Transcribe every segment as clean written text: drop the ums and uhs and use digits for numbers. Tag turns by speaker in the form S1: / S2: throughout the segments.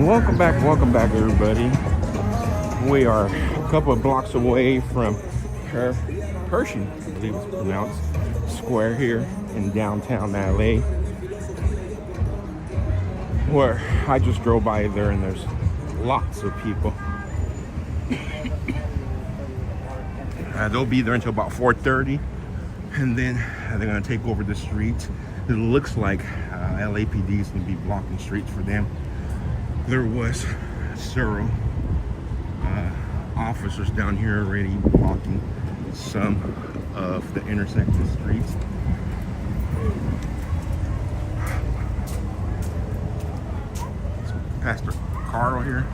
S1: Welcome back, everybody. We are a couple of blocks away from Pershing, I believe it's pronounced, Square here in downtown LA, where I just drove by there and there's lots of people. They'll be there until about 4:30, and then they're going to take over the streets. It looks like LAPD is going to be blocking streets for them. There was several officers down here already blocking some of the intersection streets. Pastor Carl here.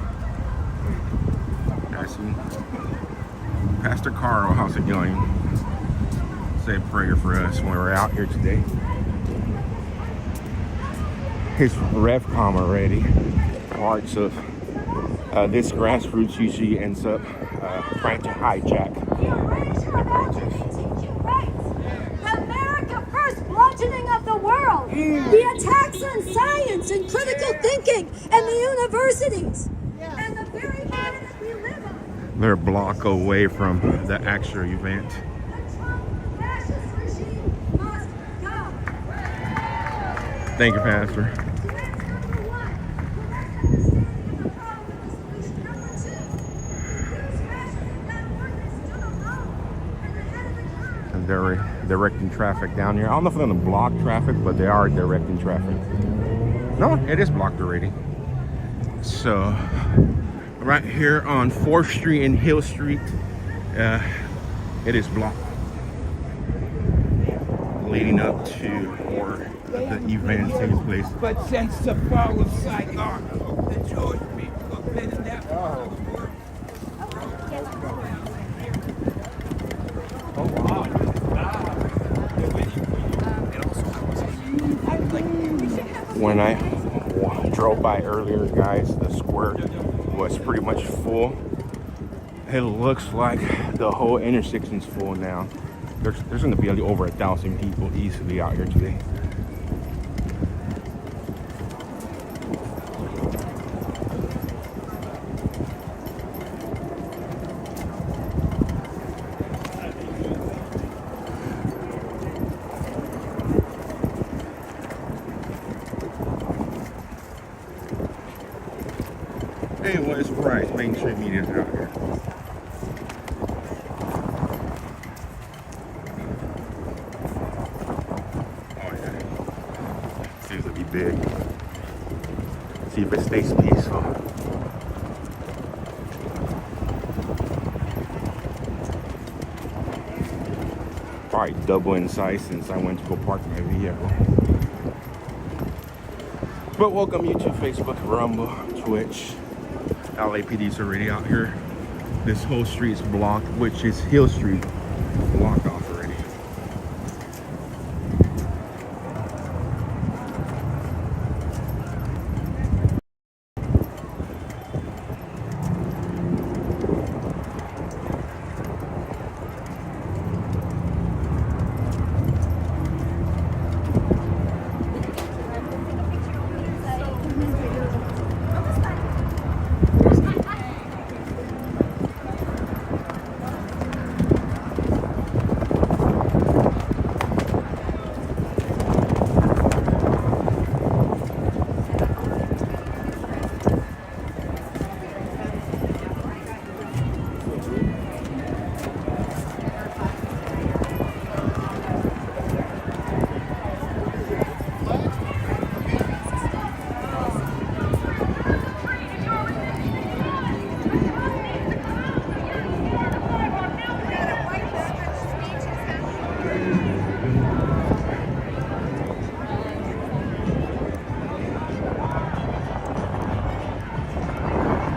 S1: I see Pastor Carl, how's it going? Say a prayer for us when we're out here today. Here's RevCom already. Parts of this grassroots usually ends up trying to hijack the protest.
S2: America first bludgeoning of the world. The attacks on science and critical thinking and the universities. And the very planet we live on.
S1: They're a block away from the actual event.
S2: The Trump fascist regime must go.
S1: Thank you, Pastor. They're directing traffic down here. I don't know if they're going to block traffic, but they are directing traffic. No, it is blocked already. So, right here on 4th Street and Hill Street, it is blocked. Leading up to where the event takes place.
S3: But since the fall of Saigon, the Jewish people have been in that part of the world. Oh, wow.
S1: When I drove by earlier, guys, the square was pretty much full. It looks like the whole intersection's full now. There's going to be over 1,000 people easily out here today. Anyways, right, mainstream media is out here. Oh yeah, seems to be big. See if it stays peaceful. Probably double in size since I went to go park my vehicle. But welcome YouTube, Facebook, Rumble, Twitch. LAPD's already out here. This whole street's blocked, which is Hill Street, blocked off already.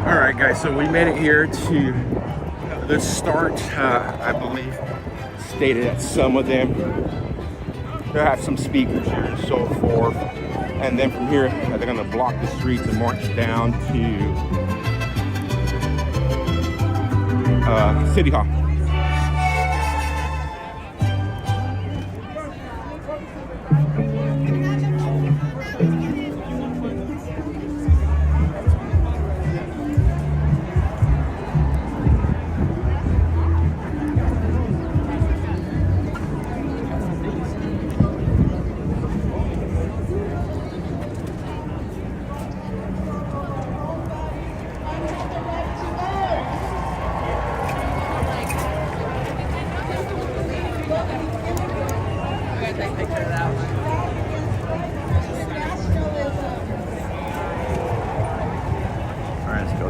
S1: Alright guys, so we made it here to the start. I believe stated that some of them, they have some speakers here and so forth. And then from here, they're going to block the streets and march down to City Hall.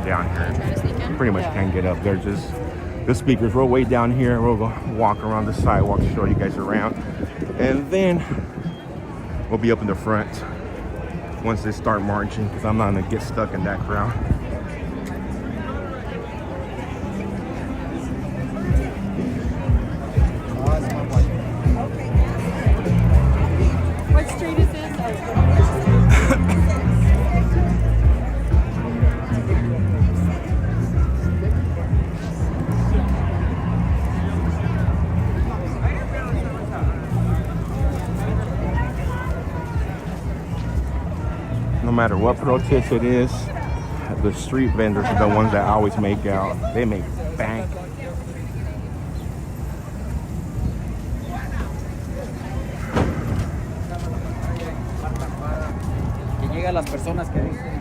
S1: down here. You pretty much can't get up. They're just the speakers. We're way down here. We'll go walk around the sidewalk, show you guys around, and then we'll be up in the front once they start marching, because I'm not gonna get stuck in that crowd.
S2: What street is this?
S1: No matter what protest it is, the street vendors are the ones that always make out. They make bank.
S4: Que llegan las personas que dicen.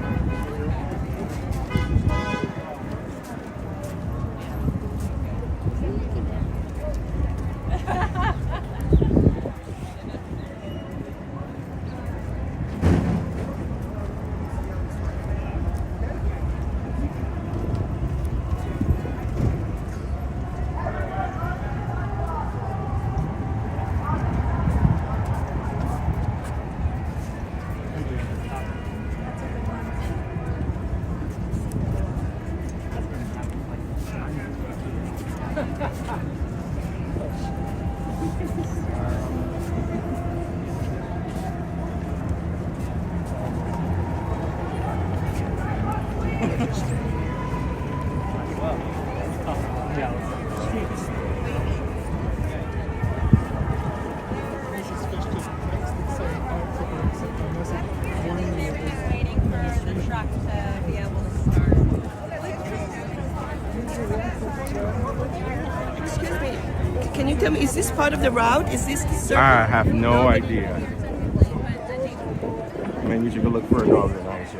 S5: Can you tell me, is this part of the route? Is this the circle?
S1: I have no idea. Man, you should go look for a dog in ice.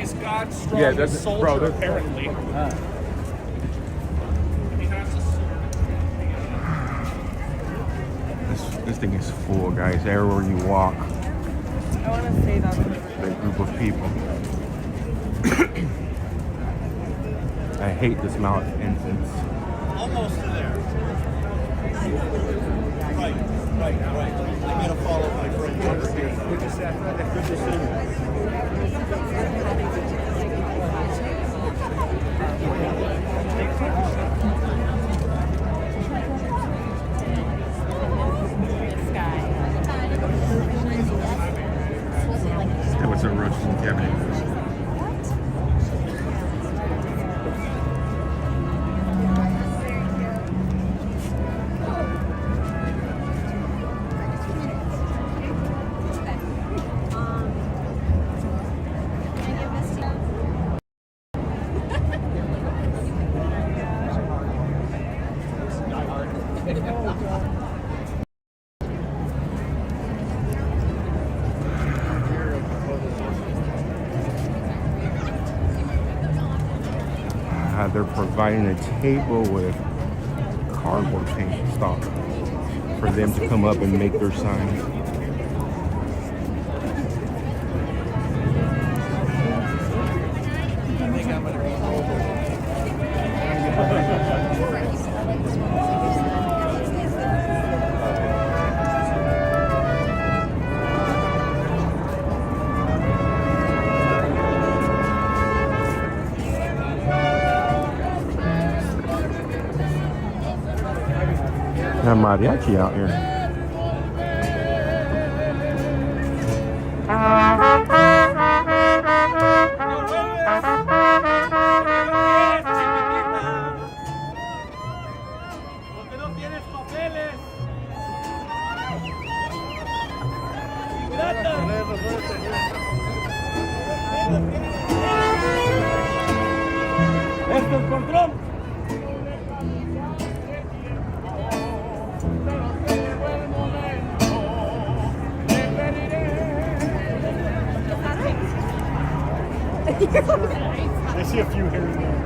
S3: Is God strong
S1: Yeah, that's
S3: as soldier,
S1: bro. That's,
S3: apparently.
S1: this thing is full, guys. Everywhere you walk,
S5: I want to say that.
S1: the group of people. I hate the smell of incense.
S6: Almost there. Right. I gotta follow my friend over here. Good to see you.
S1: That was a Russian cabinet. They're providing a table with cardboard paint stock for them to come up and make their signs. Got mariachi out here.
S6: Esto es control. I see a few here and there.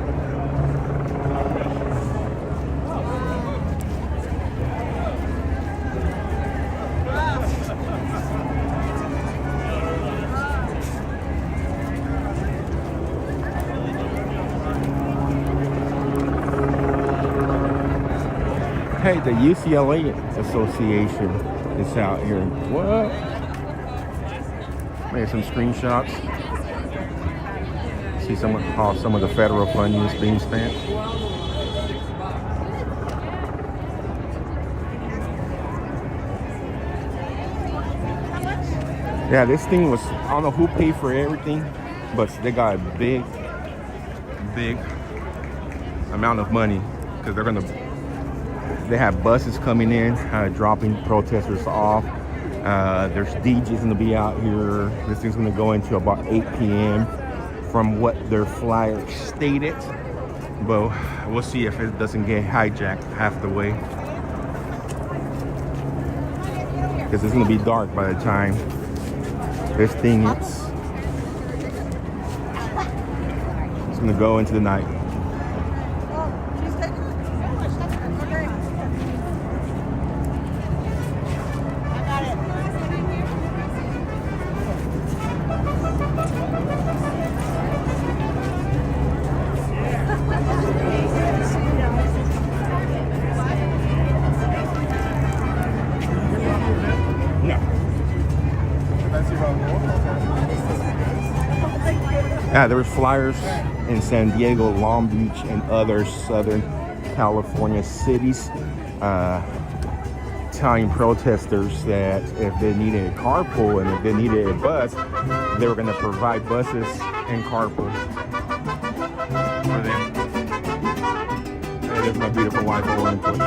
S1: Hey, the UCLA Association is out here. What? Made some screenshots. See some of the federal funding is being spent. Yeah, this thing was, I don't know who paid for everything, but they got a big amount of money because they have buses coming in, dropping protesters off. There's DJs gonna be out here. This thing's gonna go into about 8 p.m. from what their flyer stated, but we'll see if it doesn't get hijacked half the way, because it's gonna be dark by the time this thing is. It's gonna go into the night. Yeah, there were flyers in San Diego, Long Beach, and other Southern California cities telling protesters that if they needed a carpool and if they needed a bus, they were going to provide buses and carpool for them. Hey, there's my beautiful wife over into it.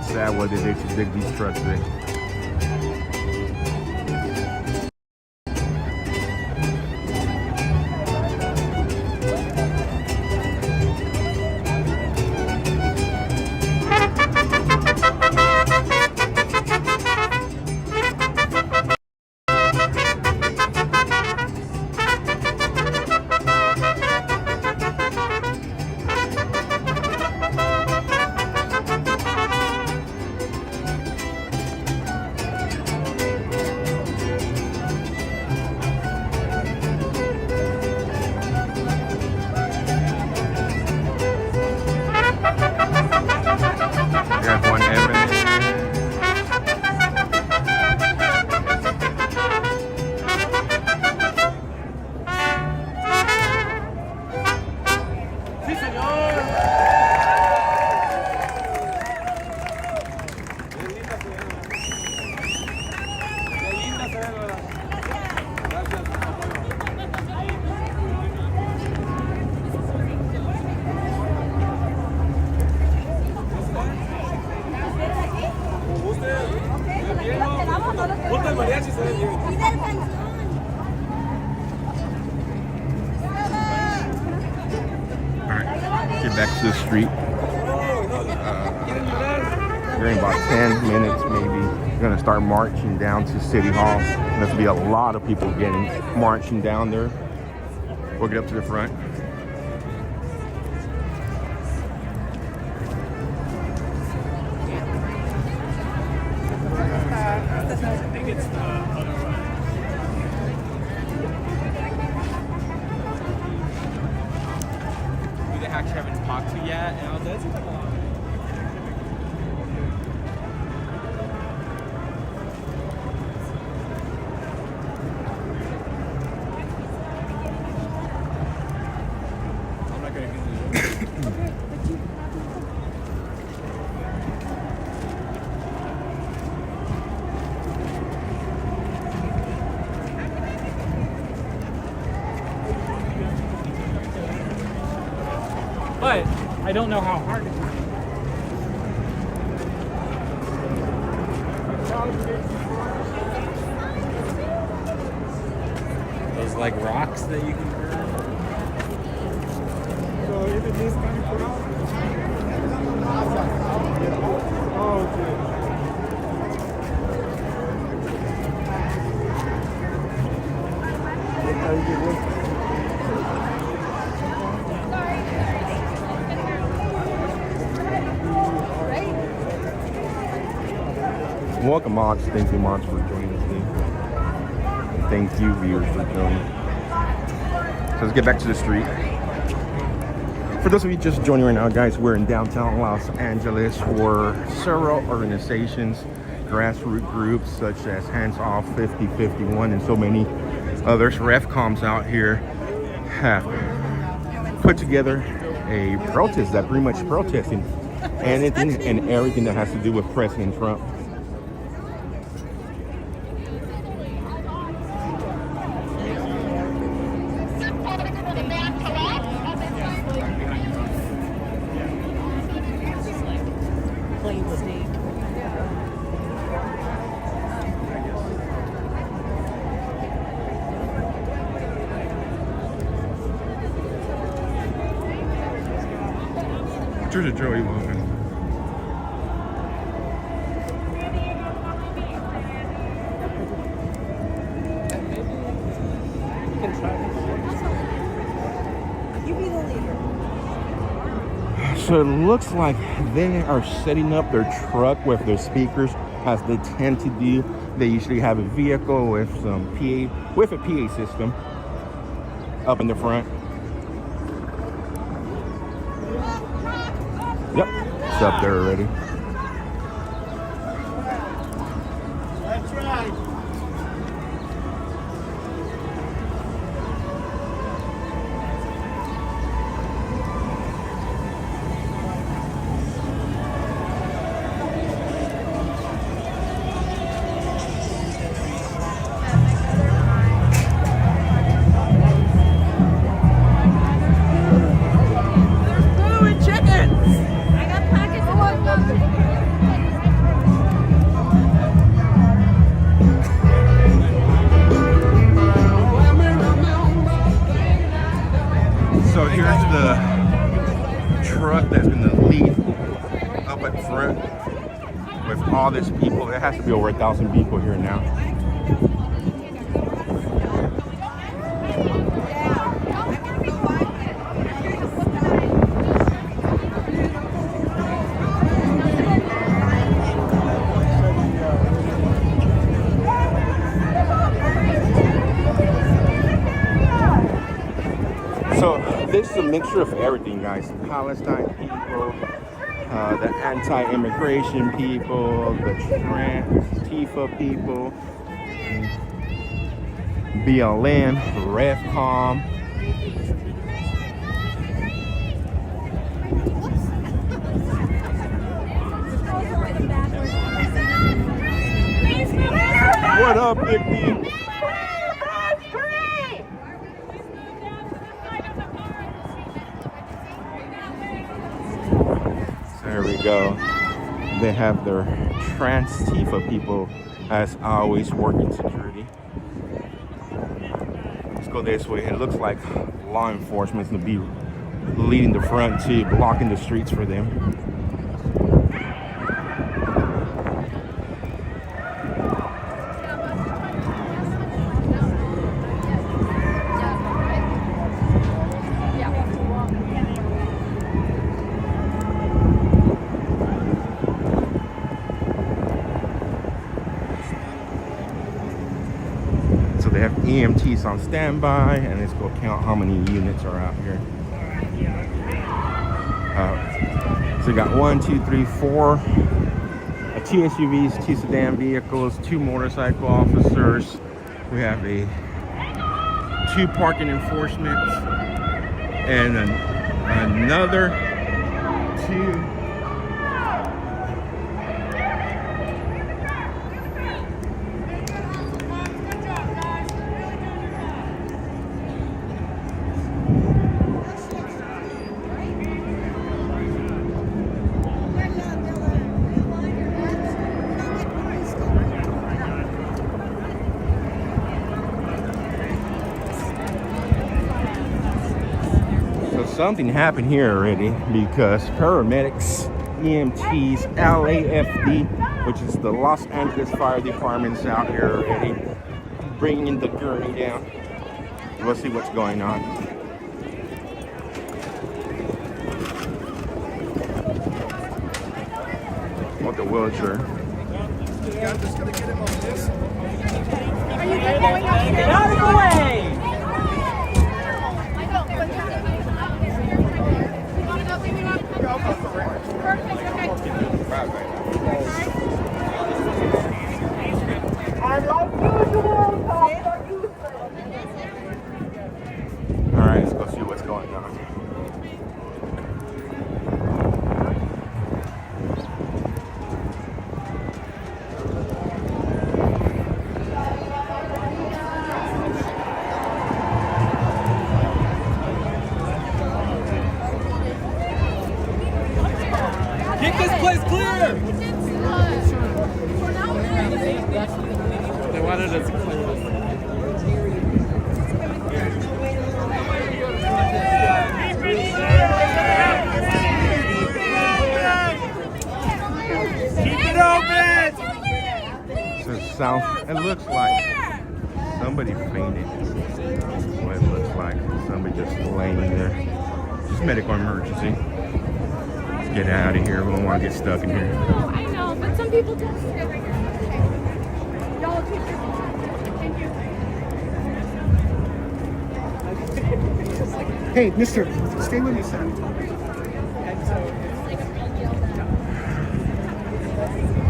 S1: Sad what they did to dig these trucks in. Get back to the street. Here in about 10 minutes, maybe, we're gonna start marching down to City Hall. There's gonna be a lot of people marching down there. We'll get up to the front.
S7: Actually haven't talked to yet, and all this. I'm not gonna get
S8: But I don't know how hard it is.
S7: those like rocks that you can burn.
S8: So even this kind of crowd.
S1: Welcome, mods. Thank you, mods, for joining us today. Thank you, viewers, for joining. So let's get back to the street. For those of you just joining right now, guys, we're in downtown Los Angeles, where several organizations, grassroots groups such as Hands Off 5051 and so many others, RefComs out here, have put together a protest that pretty much protesting anything and everything that has to do with President Trump. Georgia Joey, welcome. So it looks like they are setting up their truck with their speakers, as they tend to do. They usually have a vehicle with some with a PA system up in the front. Yep, it's up there already.
S6: That's right.
S1: So here's the truck that's gonna lead up at front with all these people. There has to be over 1,000 people here now. So this is a mixture of everything, guys. The Palestine people, the anti-immigration people, the trans, Tifa people, BLM, RefCom. What up, Big D? There we go. They have their trans Tifa people, as always, working security. Let's go this way. It looks like law enforcement is going to be leading the front too, blocking the streets for them. So they have EMTs on standby, and let's go count how many units are out here. So we got 1, 2, 3, 4, 2 SUVs, 2 sedan vehicles, 2 motorcycle officers. We have 2 parking enforcement, and another 2. Something happened here already, because paramedics, EMTs, LAFD, which is the Los Angeles Fire Department's out here already, bringing the gurney down. Let's see what's going on. What the wheelchair.
S6: I'm just gonna get him on this.
S2: Are you good going upstairs?
S4: Get out of the way!
S2: And like usual, cops are useless.
S1: All right, let's go see what's going on.
S7: Get this place clear! They wanted us to clear this.
S3: Keep it open!
S1: So it looks like somebody fainted. What it looks like. Somebody just laying there. Just medical emergency. Let's get out of here. We don't want to get stuck in here.
S2: I know, but some people don't. Y'all take your Thank you.
S6: Hey, mister, stay with me, son.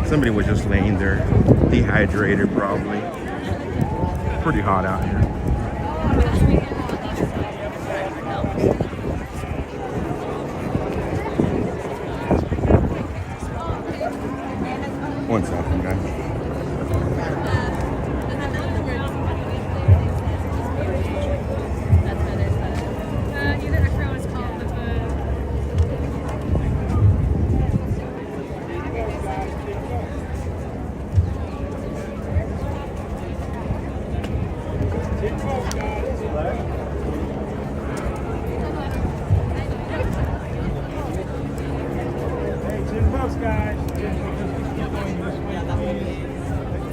S1: Somebody was just laying there, dehydrated probably. Pretty hot out here. One second, guys.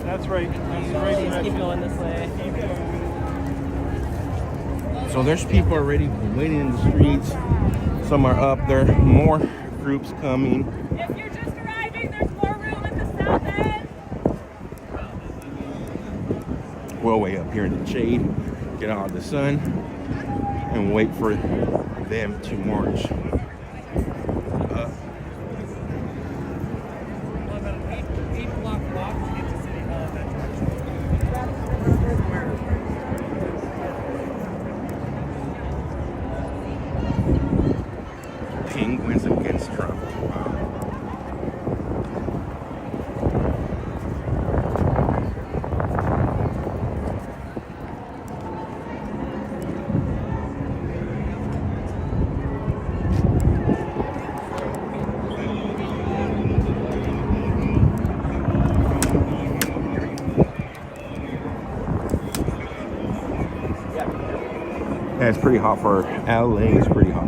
S3: That's right.
S4: Keep going this way.
S1: So there's people already waiting in the streets. Some are up there. More groups coming.
S2: If you're just arriving, there's more room at the south end.
S1: We'll wait up here in the shade, get out of the sun, and wait for them to march up. Penguins against Trump. Yeah, it's pretty hot for LA. It's pretty hot.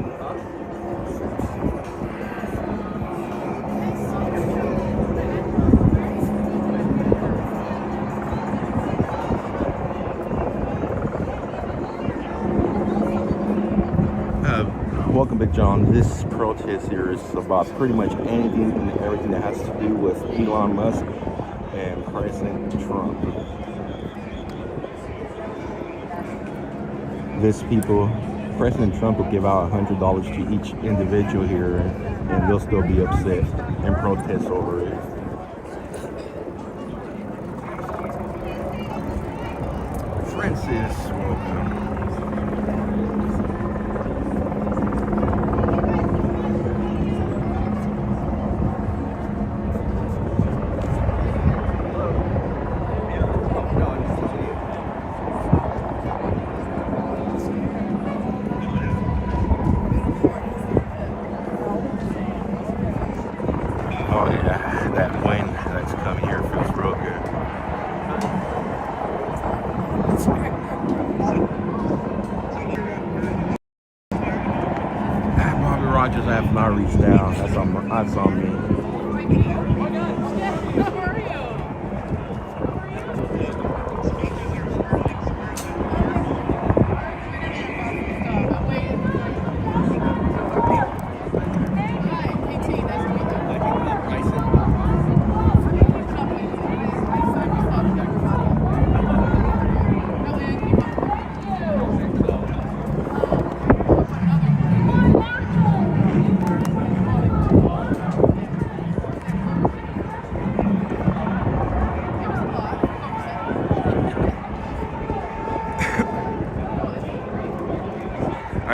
S1: Welcome back, John. This protest here is about pretty much anything and everything that has to do with Elon Musk and President Trump. President Trump will give out $100 to each individual here, and they'll still be upset and protest over it. Francis, welcome. Oh yeah, that wind that's coming here feels real good. Bobby Rogers, I have not reached down. That's on me.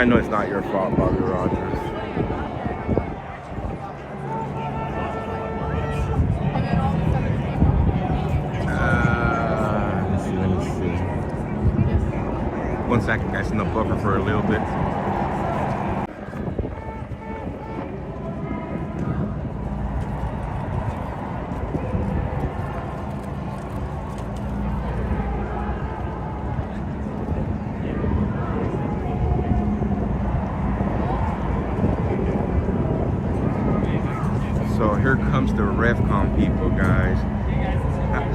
S1: know it's not your fault, Bobby Rogers. Let me see. 1 second, guys, in the buffer for a little bit. So here comes the RevCom people, guys.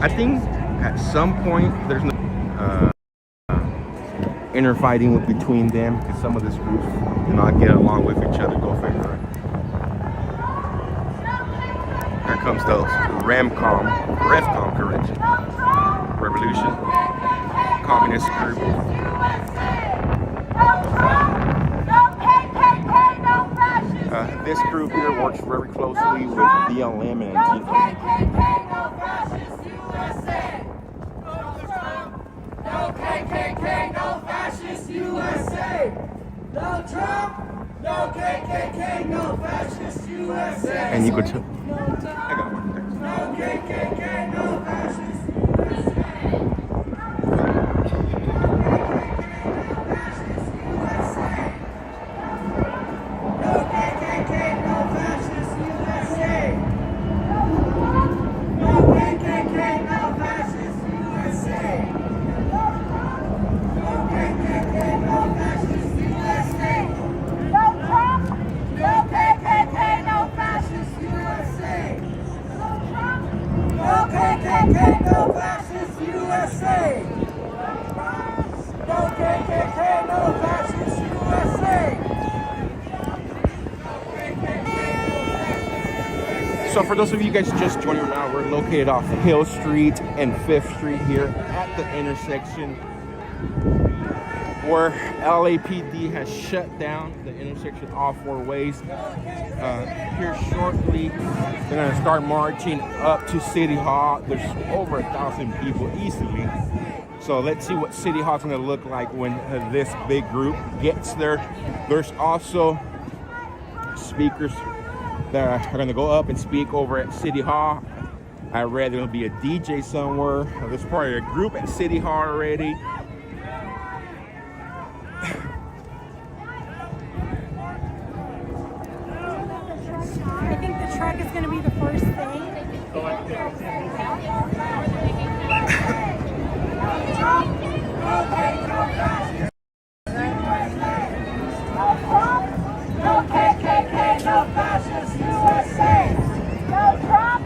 S1: I think at some point there's no inner fighting between them because some of this groups do not get along with each other. Go figure. Here comes the RevCom correction, Revolution, Communist group. This group here works very closely with BLM and Antifa.
S3: No KKK, no fascist USA. No Trump, no KKK, no fascist USA.
S1: And you could tell. I got one.
S3: No KKK, no fascist
S1: So for those of you guys just joining now, we're located off Hill Street and 5th Street here at the intersection where LAPD has shut down the intersection all 4 ways. Here shortly, they're gonna start marching up to City Hall. There's over 1,000 people easily. So let's see what City Hall's gonna look like when this big group gets there. There's also speakers that are gonna go up and speak over at City Hall. I read there'll be a DJ somewhere. There's probably a group at City Hall already.
S2: I think the truck is going to be the first thing.
S3: No KKK, no fascist USA. No Trump, no KKK, no fascist USA. No Trump,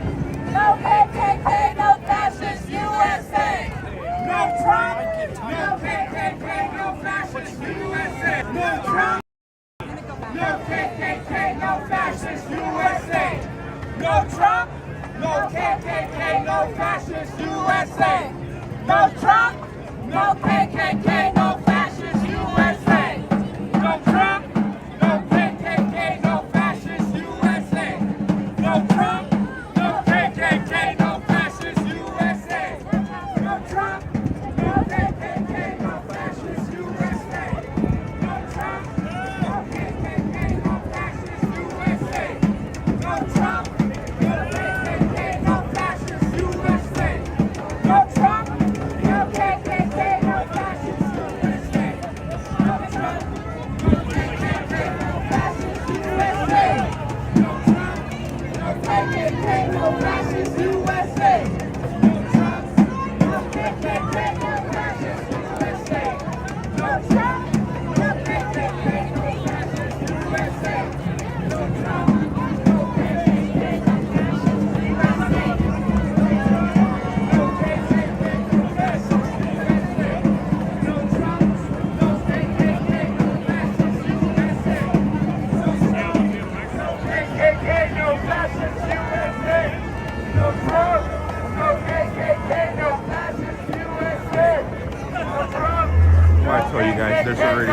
S3: no KKK, no fascist USA. No Trump, no KKK, no fascist USA. No Trump, no KKK, no fascist USA. No Trump, no KKK, no fascist USA. No Trump, no KKK, no fascist USA. No Trump, no KKK, no fascist USA. No Trump, no KKK, no fascist USA. No Trump, no KKK, no fascist USA. No Trump, no KKK, no fascist USA. No Trump, no KKK, no fascist USA. No Trump, no KKK, no fascist USA. No Trump, no KKK, no fascist USA. No Trump, no KKK, no fascist USA. No Trump, no KKK, no fascist USA. No Trump, no KKK, no fascist USA. No KKK, no fascist USA. No Trump, no KKK, no fascist USA. No Trump, no KKK, no fascist USA. No Trump, no KKK, no fascist USA. No Trump.
S1: Well, I told you guys, there's already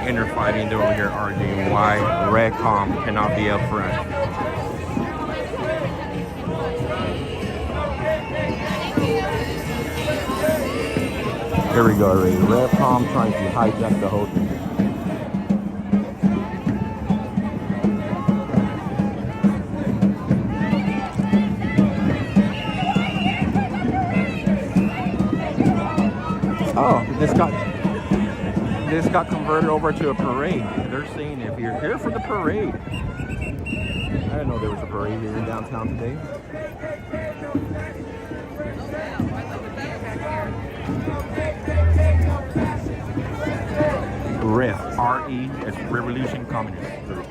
S1: inner fighting. They're over here arguing why RedCom cannot be up front. Here we go already. RedCom trying to hijack the whole thing. this got converted over to a parade. They're saying if you're here for the parade. I didn't know there was a parade here in downtown today. REF, R-E, it's Revolution Communist Group.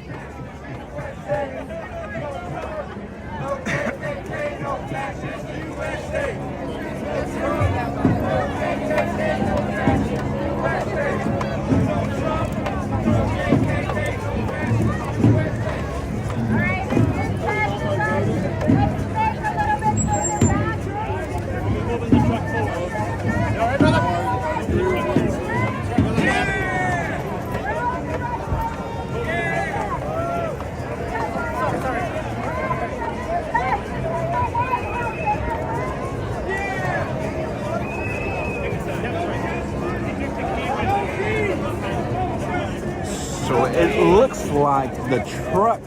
S1: So it looks like the truck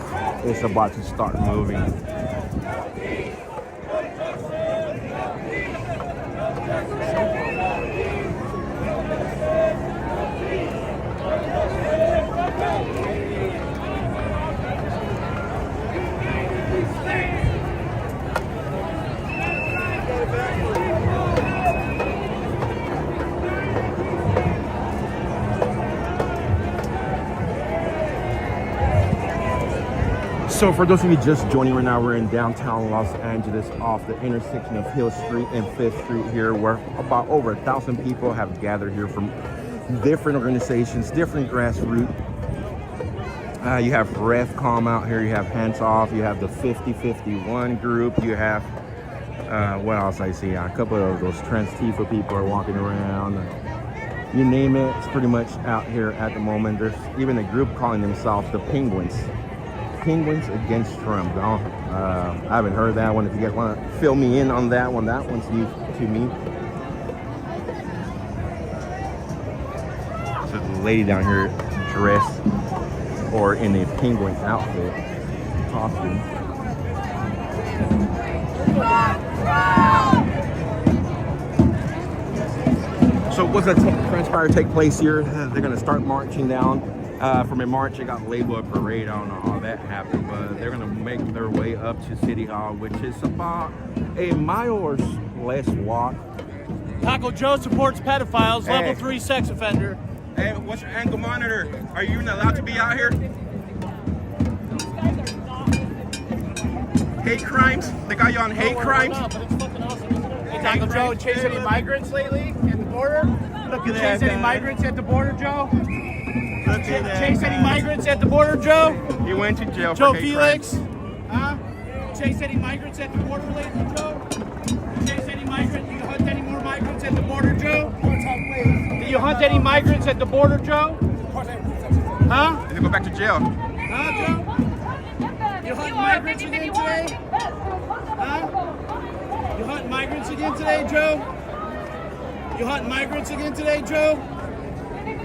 S1: is about to start moving. So for those of you just joining right now, we're in downtown Los Angeles off the intersection of Hill Street and 5th Street here, where about over 1,000 people have gathered here from different organizations, different grassroots. You have REFCOM out here, you have Hands Off, you have the 5051 group, you have, what else I see? A couple of those trans Tifa people are walking around. You name it, it's pretty much out here at the moment. There's even a group calling themselves the Penguins. Penguins Against Trump. I haven't heard that one. If you guys want to fill me in on that one, that one's new to me. So the lady down here dressed or in a penguin outfit, costume. So what's that transpire take place here? They're going to start marching down. From a march, it got labeled a parade. I don't know how that happened, but they're going to make their way up to City Hall, which is about a mile or less walk.
S7: Taco Joe supports pedophiles,
S1: Hey.
S7: level 3 sex offender.
S1: Hey, what's your ankle monitor? Are you even allowed to be out here? Hate crimes? They got you on hate crimes?
S7: Hey, Taco Joe, chase any migrants lately at the border?
S6: Look at
S7: Chase
S6: that.
S7: any migrants at the border, Joe?
S6: Look at that.
S7: Chase any migrants at the border, Joe?
S1: You went to jail
S7: Joe
S1: for hate
S7: Felix?
S1: crimes.
S7: Huh? Chase any migrants at the border lately, Joe? Chase any migrants? You hunt any more migrants at the border, Joe? Do you hunt any migrants at the border, Joe? Huh?
S1: You go back to jail.
S7: Huh, Joe? You hunt migrants again today? Huh? You hunt migrants again today, Joe? You hunt migrants again today, Joe?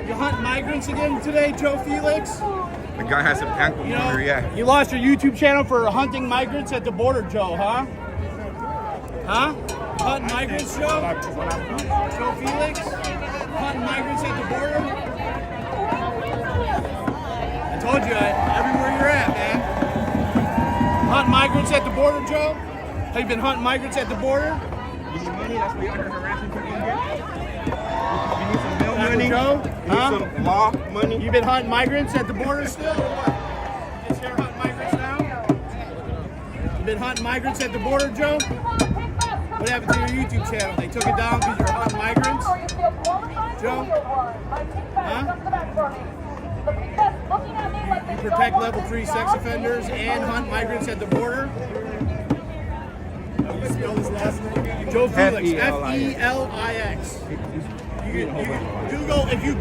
S7: You hunt migrants again today, Joe Felix?
S1: The guy has an ankle
S7: You
S1: monitor,
S7: know,
S1: yeah.
S7: you lost your YouTube channel for hunting migrants at the border, Joe, huh? Huh? Hunting migrants, Joe? Joe Felix? Hunting migrants at the border? I told you, everywhere you're at, man. Hunting migrants at the border, Joe? Have you been hunting migrants at the border?
S1: You need money? That's why you're under harassing people here? You need some mail money?
S7: Joe?
S1: You
S7: Huh?
S1: need some law money?
S7: You been hunting migrants at the border still, or what? Just here hunting migrants now? You been hunting migrants at the border, Joe? What happened to your YouTube channel? They took it down because you're hunting migrants? Joe? Huh? You protect level 3 sex offenders and hunt migrants at the border? How do you spell his last name? Joe Felix. F-E-L-I-X. If you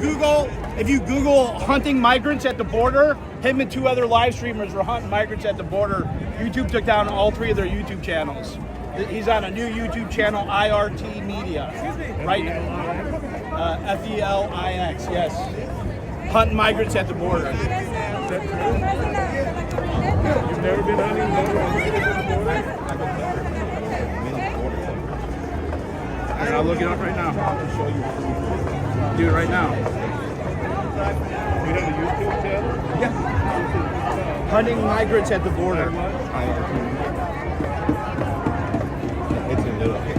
S7: Google hunting migrants at the border, him and 2 other live streamers were hunting migrants at the border. YouTube took down all 3 of their YouTube channels. He's on a new YouTube channel, IRT Media, right now. F-E-L-I-X, yes. Hunting migrants at the border.
S6: You've never been hunting migrants at the border?
S7: I'll look it up right now. Do it right now. You have a YouTube channel?
S6: Yeah. Hunting migrants at the border.
S1: It's a little hit.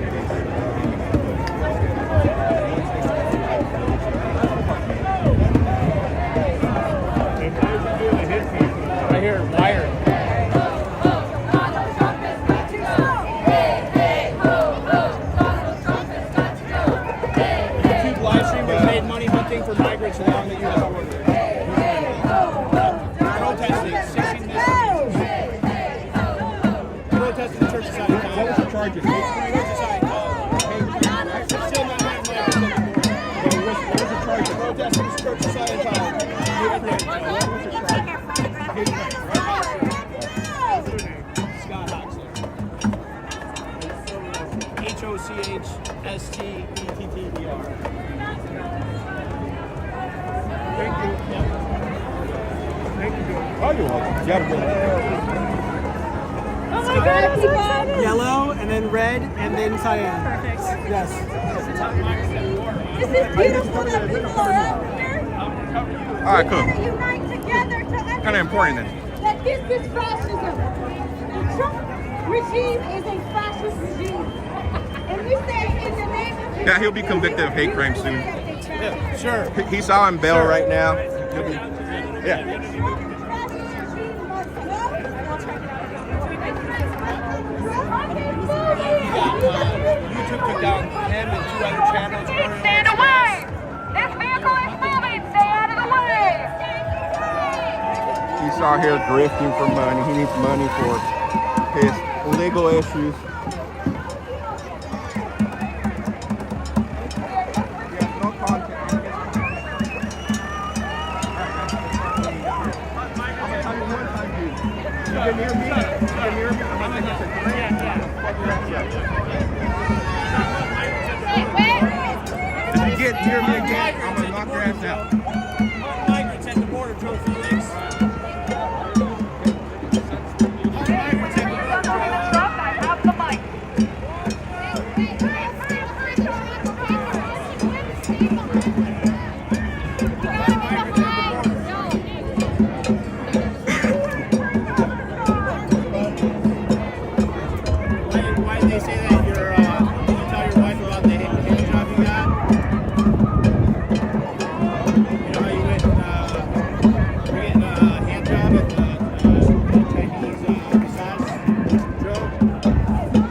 S8: Right here, wired.
S7: YouTube live stream was made money hunting for migrants along the U.S. border. Protesting 16 minutes. Protesting the Church Society. What was the charge? Church Society. Still not having migrants at the border. What was the charge? Protesting the Church Society. Scott Hoxler. HOCHSTETTER.
S6: Thank you.
S7: Yeah.
S1: Oh, you're welcome. You gotta go.
S2: Oh my God,
S9: Yellow, and then red, and then cyan.
S4: Perfect.
S9: Yes.
S2: Is this beautiful that people are out here?
S1: All right, cool.
S2: Unite together to
S1: Kind of important then.
S2: that this is fascism. The Trump regime is a fascist regime. And we say in the name of
S1: Yeah, he'll be convicted of hate crime soon.
S7: Yeah, sure.
S1: He's on bail right now. He'll be, yeah.
S7: YouTube took down him and 2 other channels.
S10: Stand away! This vehicle is moving! Stay out of the way!
S1: He's out here drifting for money. He needs money for his legal issues. If you get near me again, I'm gonna knock your ass out.
S7: Migrants at the border, Joe Felix. Migrants at the border.
S10: I have the mic.
S7: Why did they say that? You tell your wife about the hand job you got? You know how you went, you're getting a hand job at the Chinese massage job?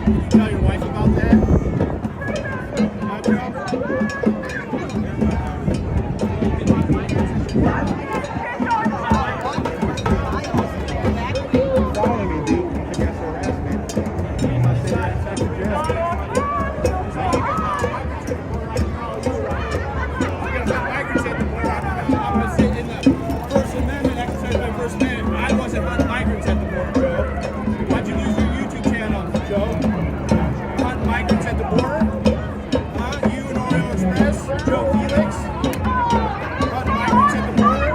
S7: Did you tell your wife about that? Huh, Joe?
S1: Following me, dude. I guess harassment. I say that's a jail.
S7: Migrants at the border. I'm going to say in the First Amendment, exercise by First Amendment, I wasn't hunting migrants at the border, Joe. Why'd you lose your YouTube channel, Joe? Hunting migrants at the border? Huh? You and Oreo Express? Joe Felix? Hunting migrants at the border?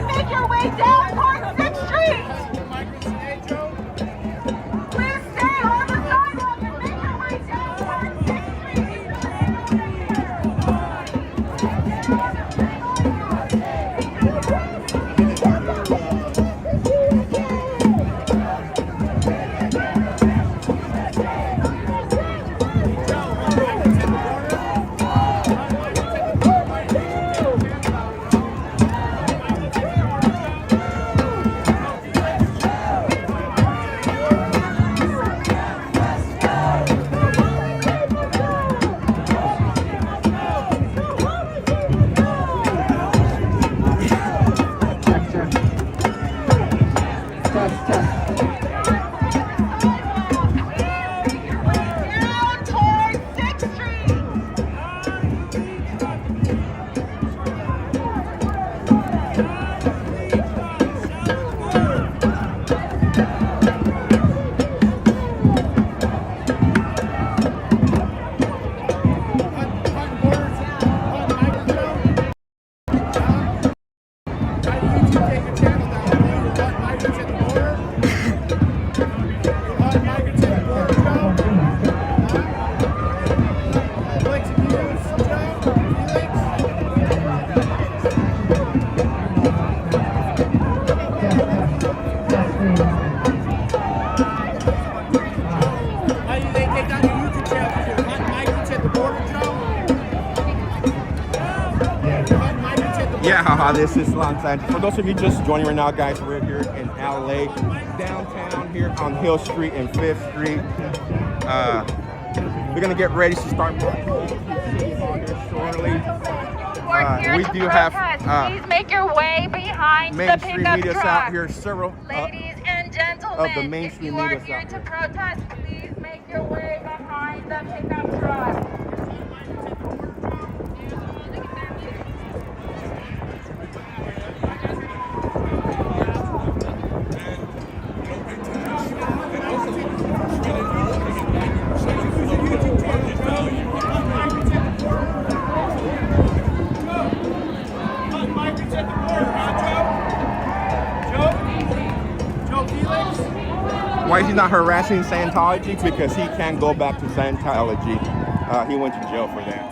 S10: Make your way down towards 6th Street!
S7: Hunting migrants today, Joe?
S10: Please stay on the sidewalk and make your way down towards 6th Down towards 6th Street!
S7: Hunting borders? Hunting migrants, Joe? Why did YouTube take your channel down? You hunting migrants at the border? You hunting migrants at the border, Joe? Huh? Blake's News, Joe? Felix?
S1: This is Los Angeles. For those of you just joining right now, guys, we're here in LA, downtown here on Hill Street and 5th Street. We're gonna get ready to start shortly. We do have
S10: please make your way behind the
S1: mainstream
S10: pickup
S1: media
S10: truck.
S1: out here. Several
S10: Ladies and gentlemen,
S1: of the mainstream
S10: if you are
S1: media
S10: here
S1: out
S10: to
S1: here.
S10: protest, please make your way behind the pickup truck.
S1: Why is he not harassing Scientology? Because he can't go back to Scientology. He went to jail for that.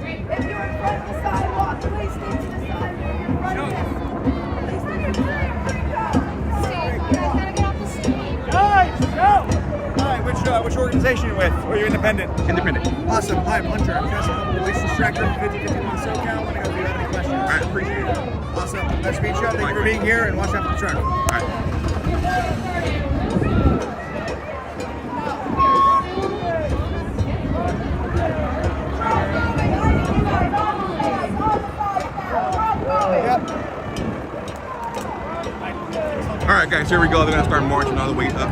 S2: If you're in front of the sidewalk, please stay to the side. If you're in front of this, please stay to the side.
S7: Hi, which organization are you with? Or are you independent?
S1: Independent.
S7: Awesome. Hi, I'm Hunter. I'm Council Relations Director for 5051 SoCal. Let me know if you have any questions.
S1: All right, appreciate it.
S7: Awesome. Nice to meet you. Thank you for being here and watch out for the truck.
S1: All right. All right, guys, here we go. They're gonna start marching all the way up.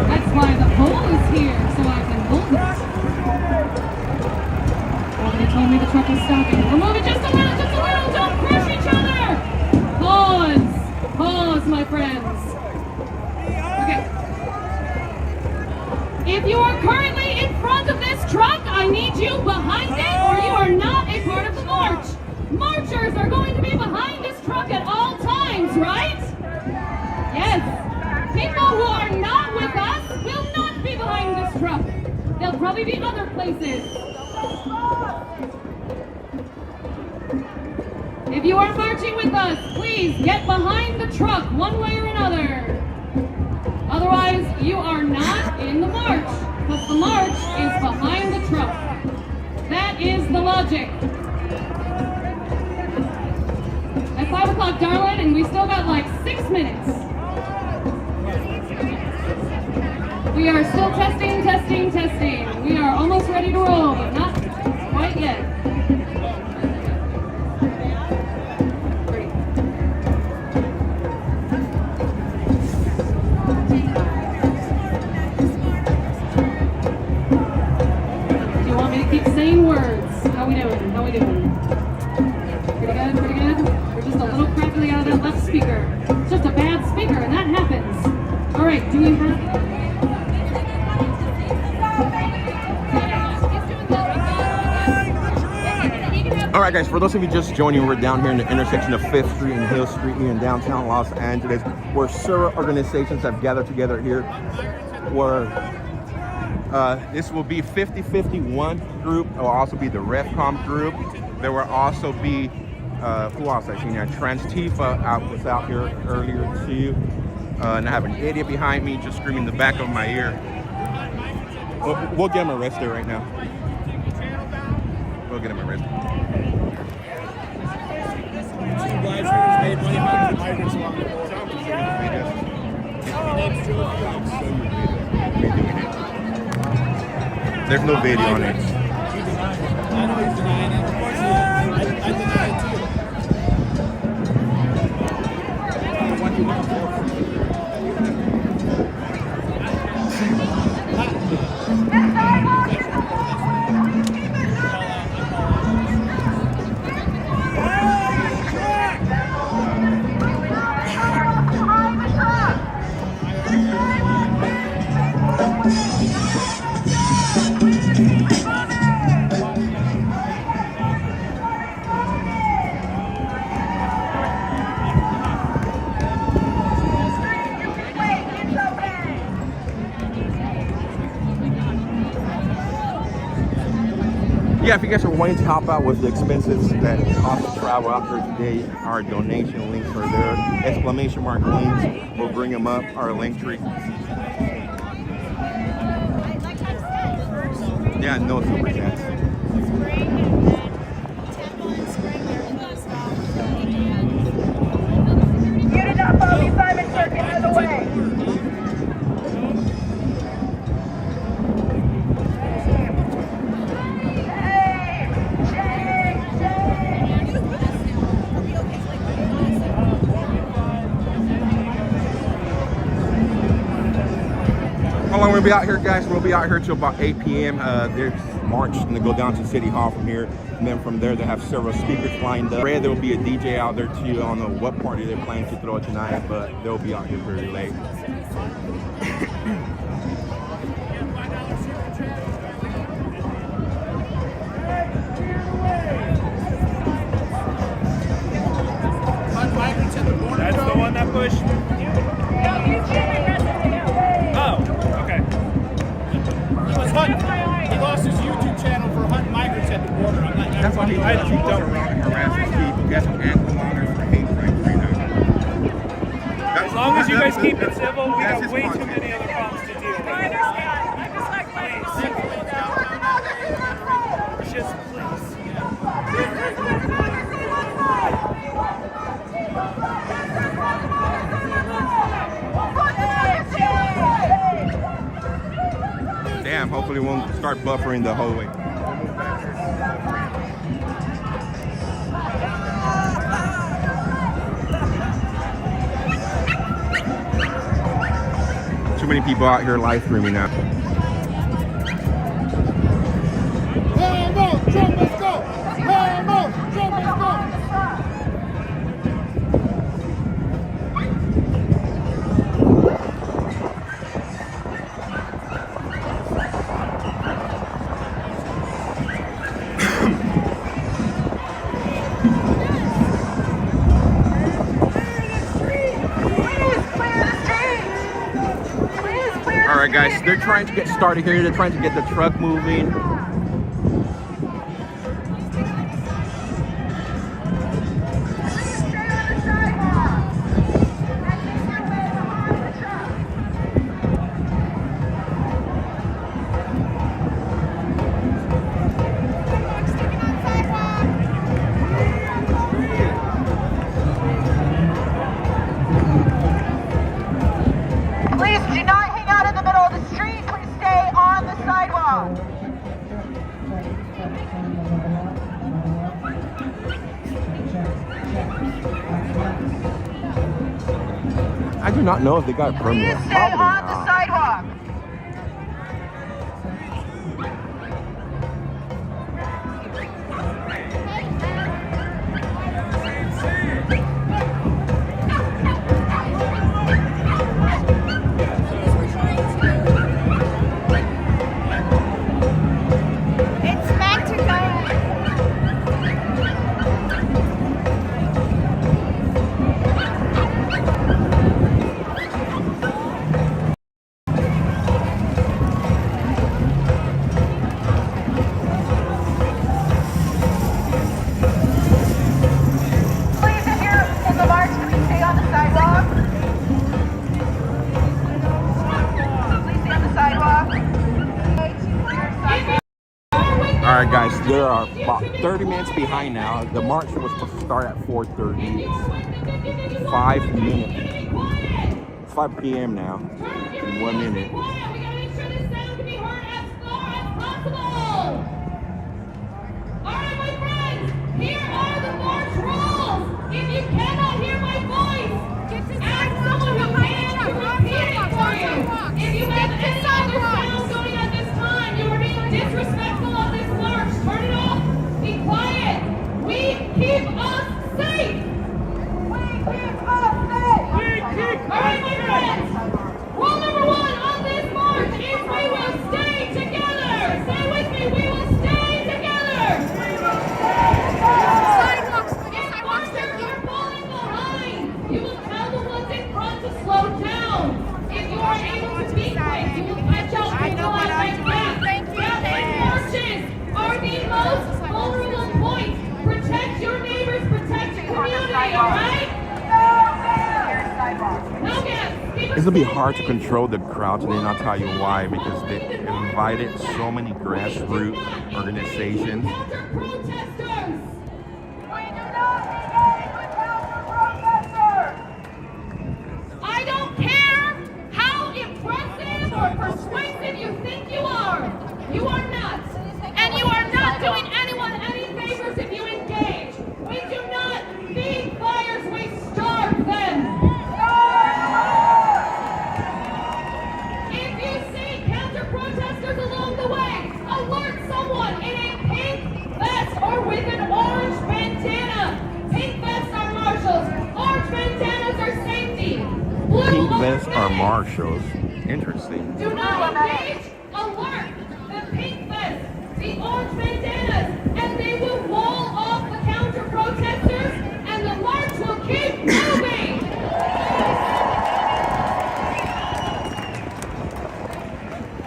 S10: That's why the pole is here, so I can hold it. They told me the truck was stopping. We're moving just a little, don't crush each other! Pause, my friends. Okay. If you are currently in front of this truck, I need you behind it or you are not a part of the march. Marchers are going to be behind this truck at all times, right? Yes. People who are not with us will not be behind this truck. They'll probably be other places. If you are marching with us, please get behind the truck one way or another. Otherwise, you are not in the march, because the march is behind the truck. That is the logic. At 5 o'clock, darling, and we still got like 6 minutes. We are still testing. We are almost ready to roll, but not quite yet. Do you want me to keep saying words? How we doing? Pretty good? We're just a little crackly out of that left speaker. It's just a bad speaker, and that happens. All right, do we have...
S1: All right, guys, for those of you just joining, we're down here in the intersection of 5th Street and Hill Street here in downtown Los Angeles, where several organizations have gathered together here, where this will be 5051 group. It will also be the RefCom group. There will also be, who else I seen here? Tifa was out here earlier too. And I have an idiot behind me just screaming in the back of my ear. We'll get him arrested right now. We'll get him arrested.
S7: Made money off the migrants along the border.
S1: There's no video on it.
S7: I know he's denying it. Of course he is. I deny it too.
S1: Yeah, if you guys are wanting to help out with the expenses that cost to travel out here today, our donation links are there. Exclamation mark links. We'll bring them up. Our link tree. Yeah, no super chats.
S10: You did not follow me, Simon Circuit, out of the way.
S1: How long we'll be out here, guys? We'll be out here till about 8 p.m. There's march and they go down to City Hall from here, and then from there they have several speakers lined up. There will be a DJ out there too. I don't know what party they're planning to throw tonight, but they'll be out here pretty late.
S8: That's the one that pushed. Oh, okay.
S7: He lost his YouTube channel for hunting migrants at the border. I'm not.
S1: That's why he
S8: I
S1: keep
S8: don't
S1: around and harassing people. Got some ankle-loners for hate crimes right now.
S8: As long as you guys keep it civil, we
S1: That's
S8: have
S1: his
S8: way
S1: content.
S8: too many other problems to deal with. Just please.
S1: Damn, hopefully it won't start buffering the whole way. Too many people out here live streaming now. Alright guys, they're trying to get started here. They're trying to get the truck moving.
S10: Please do not hang out in the middle of the street. Please stay on the sidewalk.
S1: I do not know if they got a permit.
S10: Please stay
S1: Probably
S10: on the
S1: not.
S10: sidewalk. It's meant to go. Please, if you're in the march, please stay on the sidewalk. Please stay on the sidewalk.
S1: Alright guys, there are about 30 minutes behind now. The march was supposed to start at 4:30. It's 5 minutes. 5 p.m. now. In 1 minute.
S10: Alright, my friends, here are the march rules. If you cannot hear my voice, ask someone who can to repeat it for you. If you have any other sounds going at this time, you are being disrespectful of this march. Turn it off. Be quiet. We keep us safe. We keep us safe. Alright, my friends. Rule number 1 on this march.
S1: It's gonna be hard to control the crowd today, and I'll tell you why. Because they invited so many grassroots organizations.
S10: I don't care how impressive or persuasive you think you are. You are not. And you are not doing anyone any favors if you engage. We do not feed fires, we starve them. If you see counter-protesters along the way, alert someone in a pink vest or with an orange bandana. Pink vests are marshals. Orange bandanas are safety.
S1: Pink vests are marshals. Interesting.
S10: Do not engage. Alert the pink vests, the orange bandanas, and they will wall off the counter-protesters, and the march will keep moving.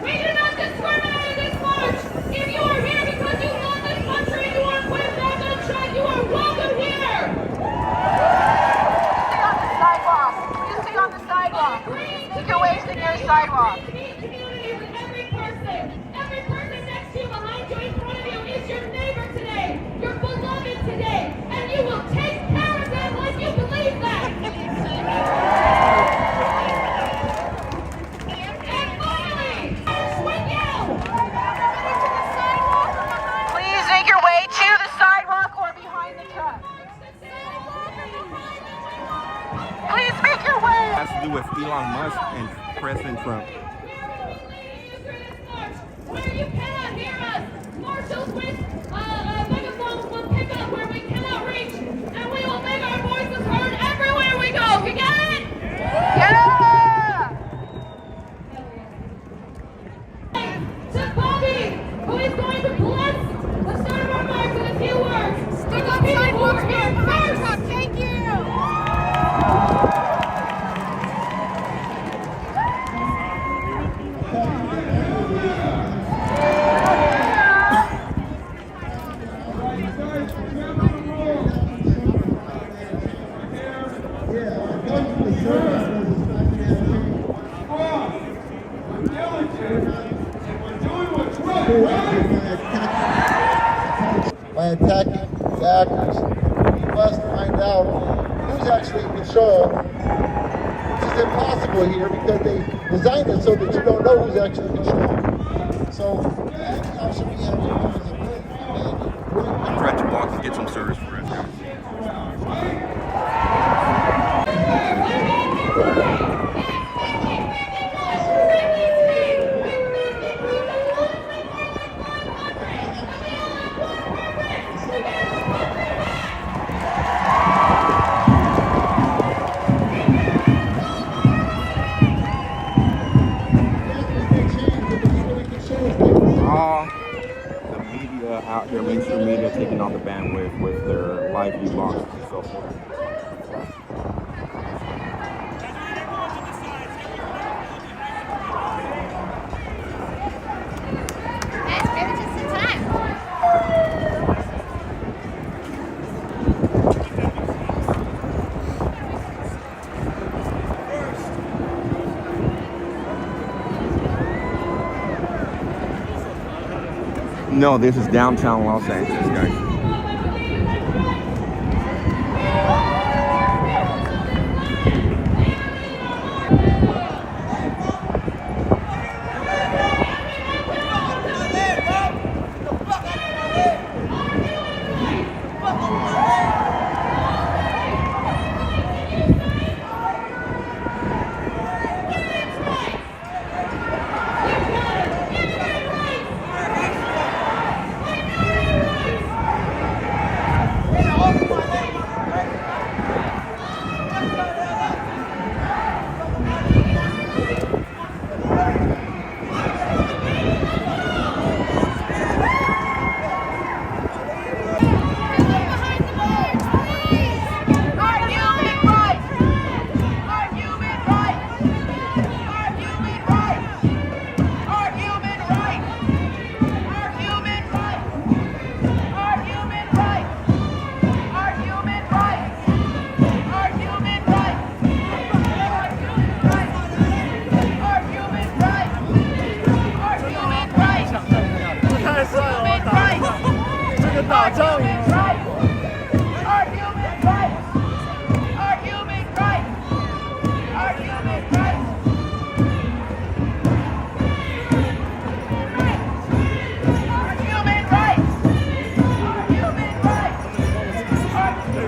S10: We do not discriminate in this march. If you are here because you love this country and you are put back on track, you are welcome here.
S11: Stay on the sidewalk. Please stay on the sidewalk. Make your way to your sidewalk.
S10: Every person next to you, behind you, in front of you is your neighbor today, your beloved today, and you will take care of them like you believe that. And finally, swing out.
S11: Please make your way to the sidewalk or behind the truck. Please make your way.
S1: It has to do with Elon Musk and President Trump.
S10: Where you cannot hear us, marshals with megaphones will pick up where we cannot reach, and we will make our voices heard everywhere we go. You get it?
S11: Yeah!
S10: To Bobby, who is going to bless the start of our march with a few words. Stick up sidewalks here first. Thank you.
S12: By attacking the actors, we must find out who's actually in control, which is impossible here because they designed it so that you don't know who's actually in control. So, how should we have
S1: I'm trying to walk and get some service for us. The media out here, mainstream media, taking on the bandwidth with their live vlogs and so forth. No, this is downtown Los Angeles, guys.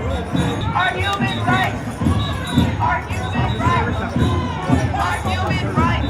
S11: Our human rights. Our human rights. Our human rights.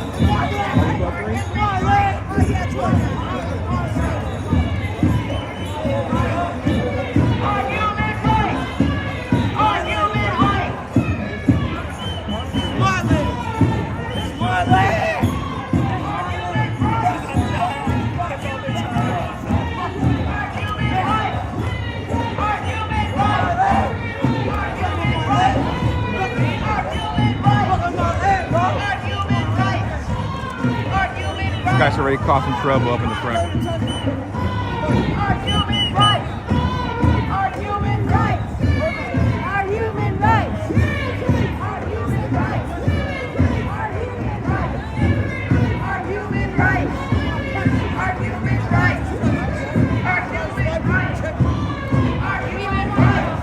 S1: These guys are already causing trouble up in the front.
S11: Our human rights. Our human rights. Our human rights. Our human rights. Our human rights. Our human rights. Our human rights. Our human rights. Our human rights. Our human rights.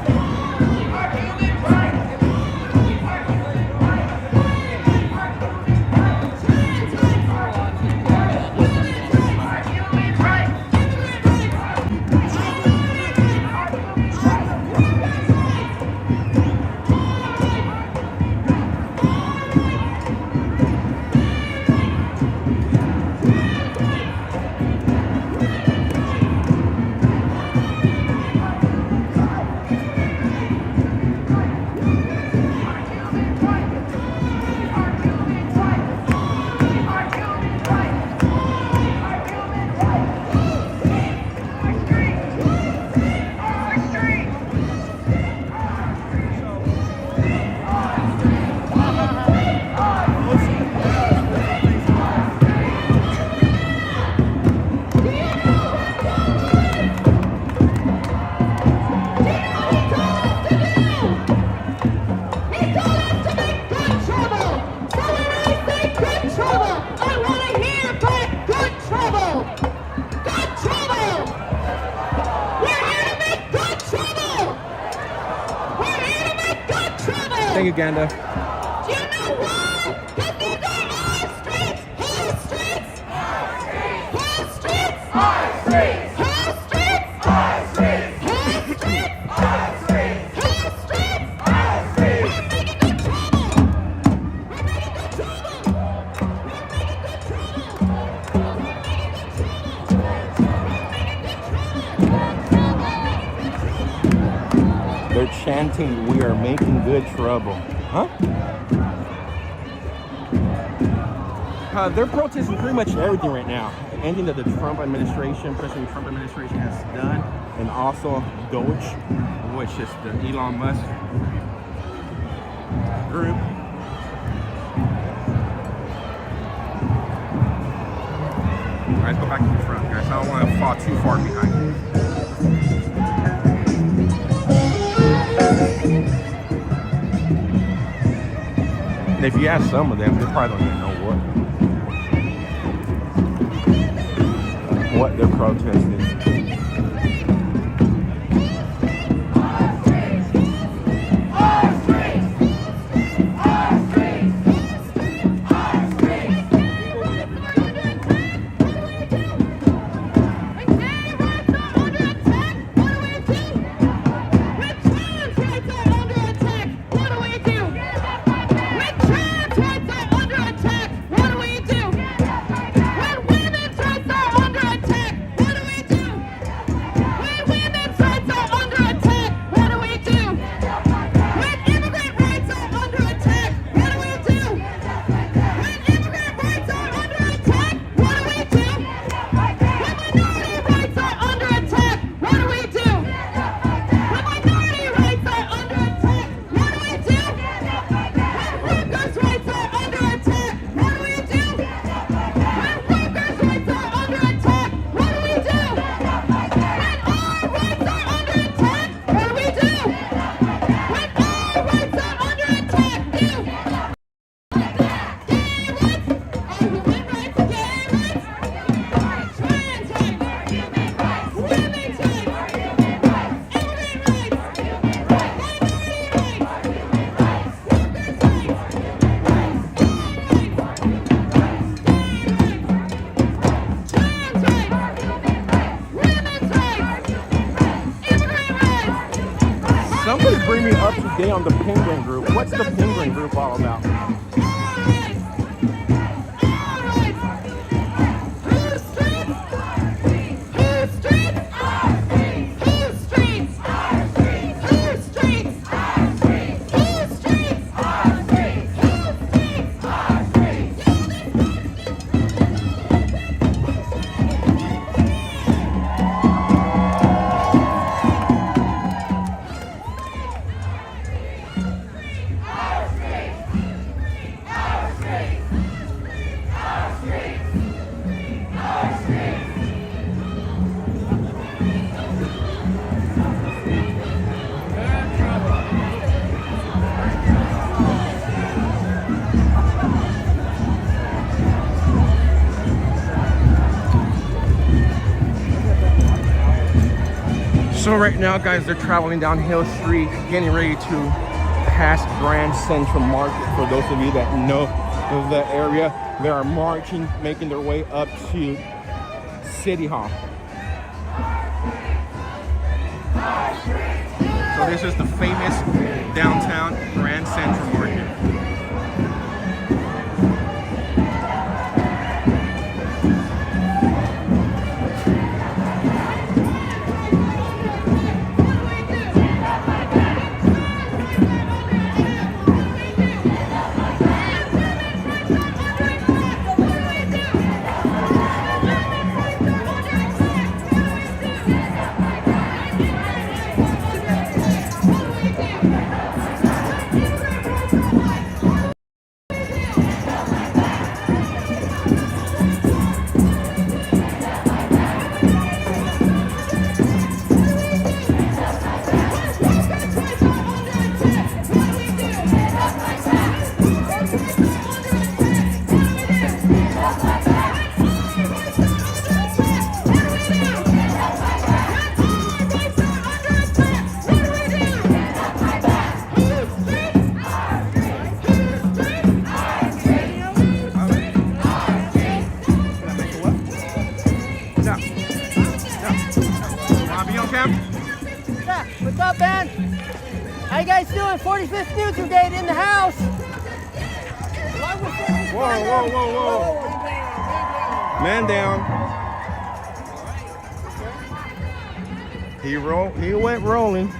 S1: Thank you, Ganda.
S11: Do you know why? Because these are our streets! Whose streets? Our streets! Whose streets? Our streets! Whose streets? Our streets! Whose streets? Our streets! Whose streets? Our streets! We're making good trouble! We're making good trouble! We're making good trouble! We're making good trouble!
S1: They're chanting, "We are making good trouble." Huh? They're protesting pretty much everything right now. Anything that the Trump administration, President Trump administration has done, and also Doge, which is the Elon Musk group. All right, let's go back to the front, guys. I don't want to fall too far behind. And if you ask some of them, they probably don't even know what they're protesting. bring me up to date on the Penguin Group. What's the Penguin Group all about? So right now, guys, they're traveling down Hill Street, getting ready to pass Grand Central Market. For those of you that know the area, they are marching, making their way up to City Hall. So this is the famous downtown Grand Central Market.
S9: What's up, man? How you guys doing? 45th News Brigade in the house.
S1: Whoa, whoa, whoa, whoa. Man down. He went rolling.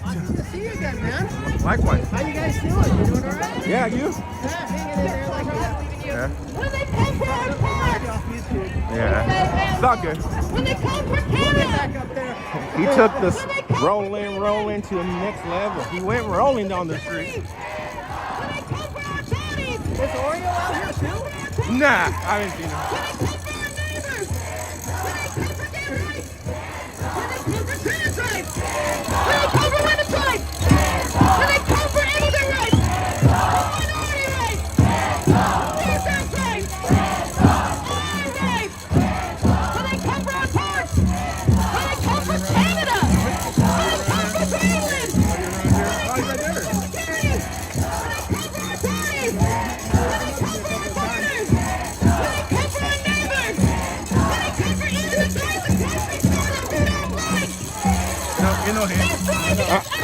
S9: Awesome to see you again, man.
S1: Likewise.
S9: How you guys doing? You doing all right?
S1: Yeah, you?
S9: Yeah, hanging in there like that.
S1: Yeah.
S10: When they come for our parts,
S1: Yeah. It's all good.
S10: when they come for Canada,
S9: Back up there.
S1: He took this rolling to the next level. He went rolling down the street.
S9: Is Oreo out here too?
S1: Nah, I didn't see him.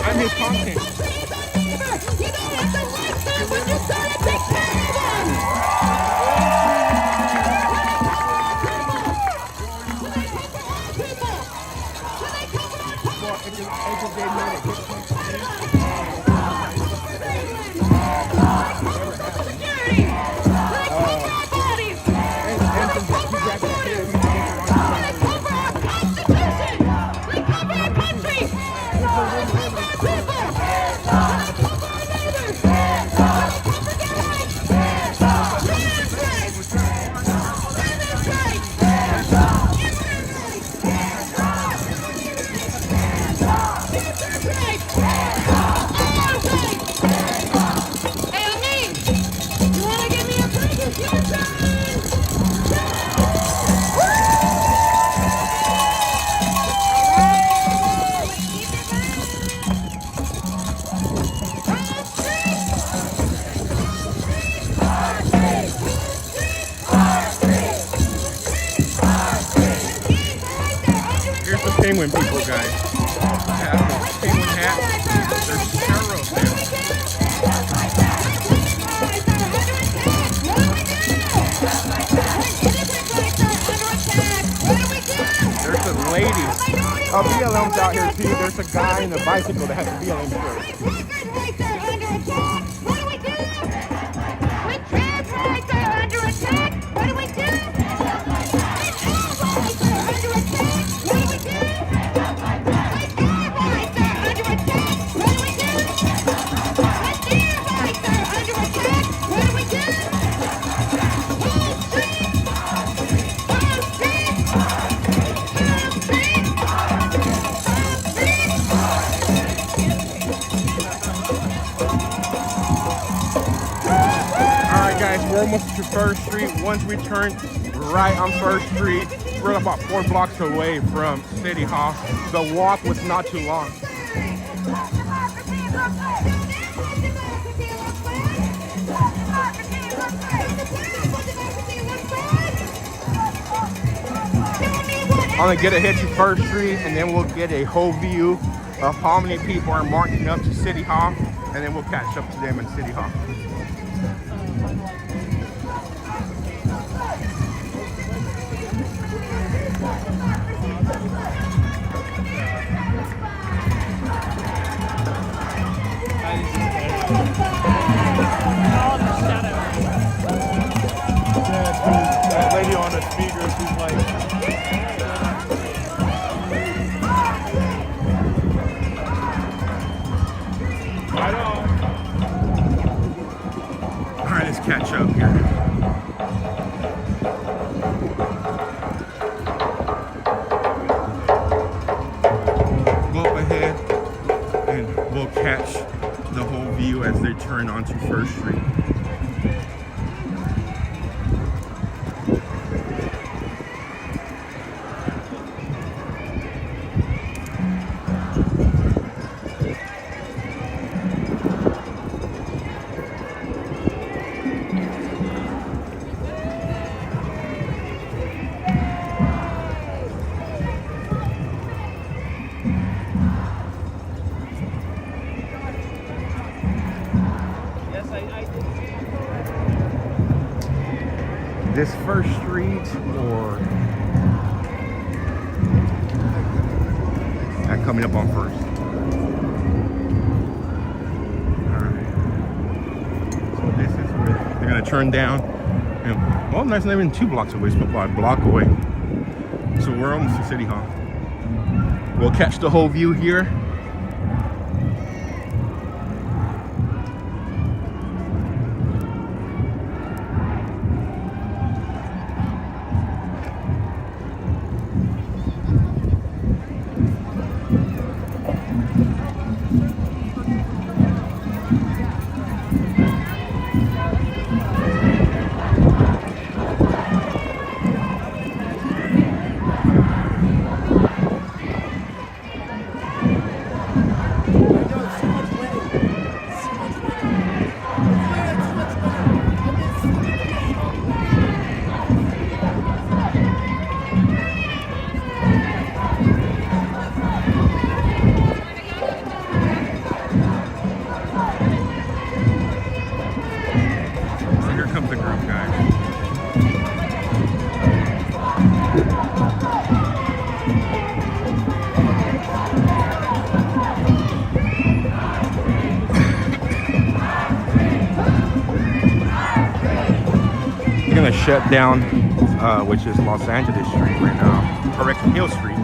S1: I'm his content. Penguin people, guys. Have the penguin hat. They're BLM's out here too. There's a guy in a bicycle that has a BLM shirt.
S11: Right there under attack. What do we do? With trans rights are under attack. What do we do? With all rights are under attack. What do we do? With our rights are under attack. What do we do? With their rights are under attack. What do we do? Wall Street! Wall Street!
S1: Guys, we're almost to First Street. Once we turn right on First Street, we're about 4 blocks away from City Hall. The walk was not too long. I'm gonna get a hit to First Street, and then we'll get a whole view of how many people are marching up to City Hall, and then we'll catch up to them in City Hall.
S6: That lady on the speaker, she's like, I know.
S1: All right, let's catch up here. Go up ahead and we'll catch the whole view as they turn onto First Street. This First Street or that coming up on First. Alright. So this is where they're gonna turn down. And, well, that's not even 2 blocks away, it's about a block away. So we're almost to City Hall. We'll catch the whole view here. Shut down, which is Los Angeles Street right now, correction, Hill Street.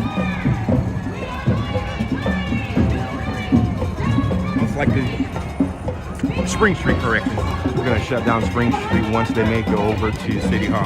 S1: It's like the Spring Street, correction. We're gonna shut down Spring Street once they make it over to City Hall.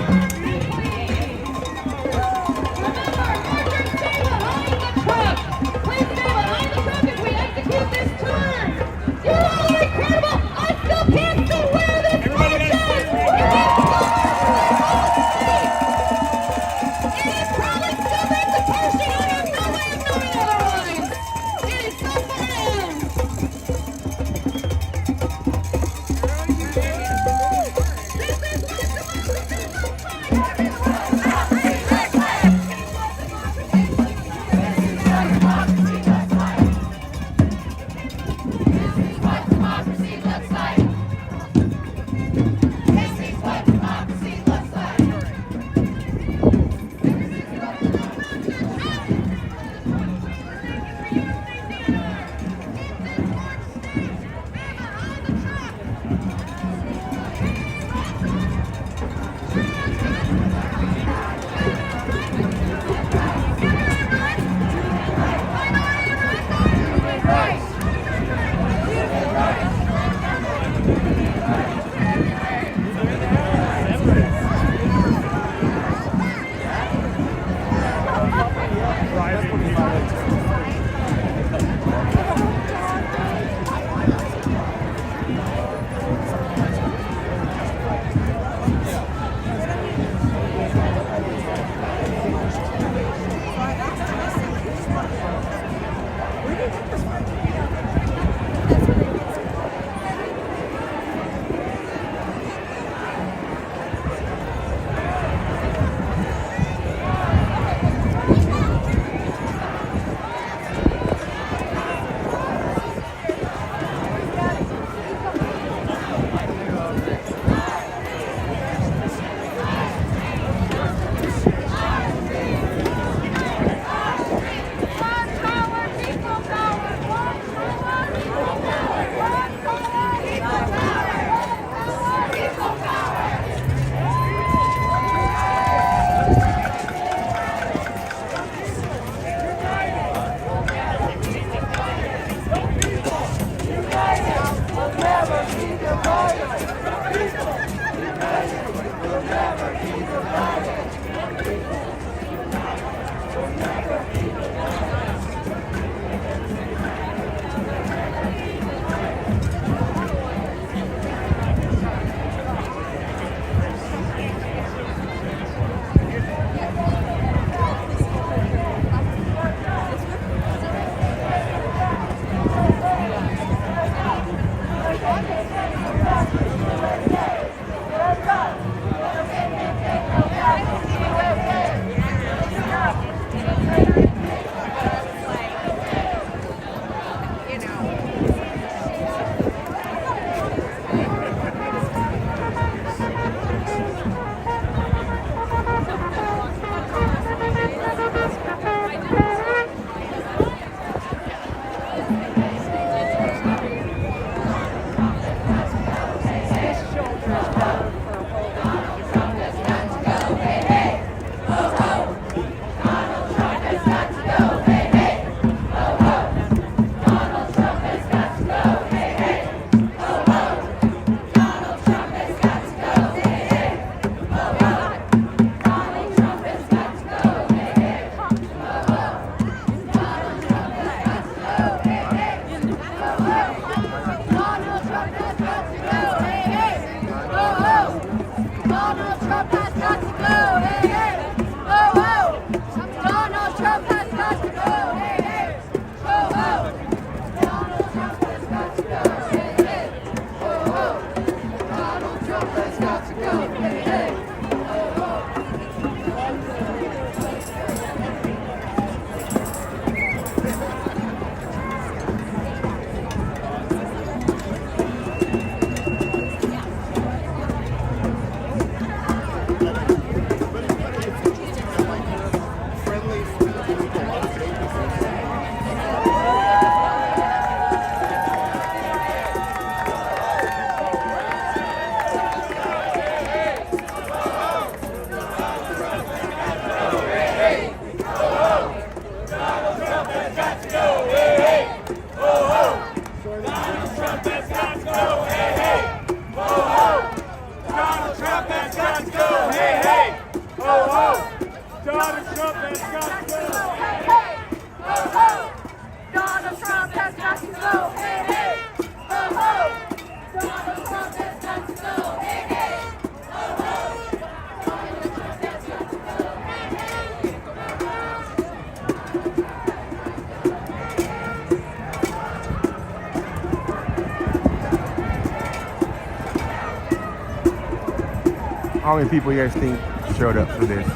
S1: How many people you guys think showed up for this?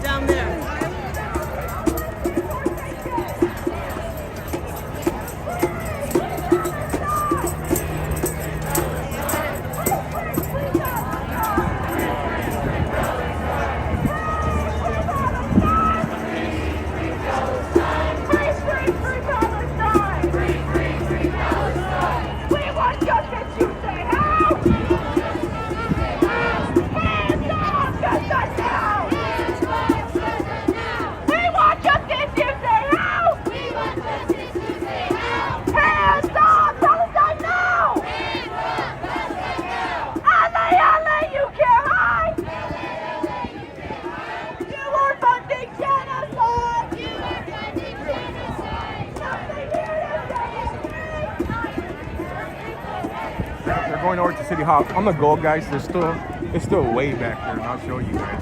S5: Down there.
S1: Going over to City Hall. On the goal, guys, it's still way back there, and I'll show you guys.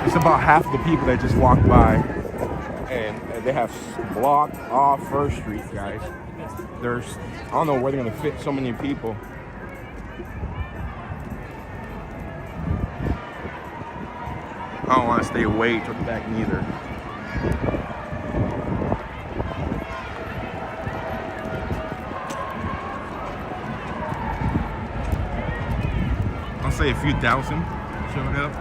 S1: It's about half the people that just walked by, and they have blocked off First Street, guys. I don't know where they're gonna fit so many people. I don't want to stay way to the back neither. I'll say a few thousand showed up.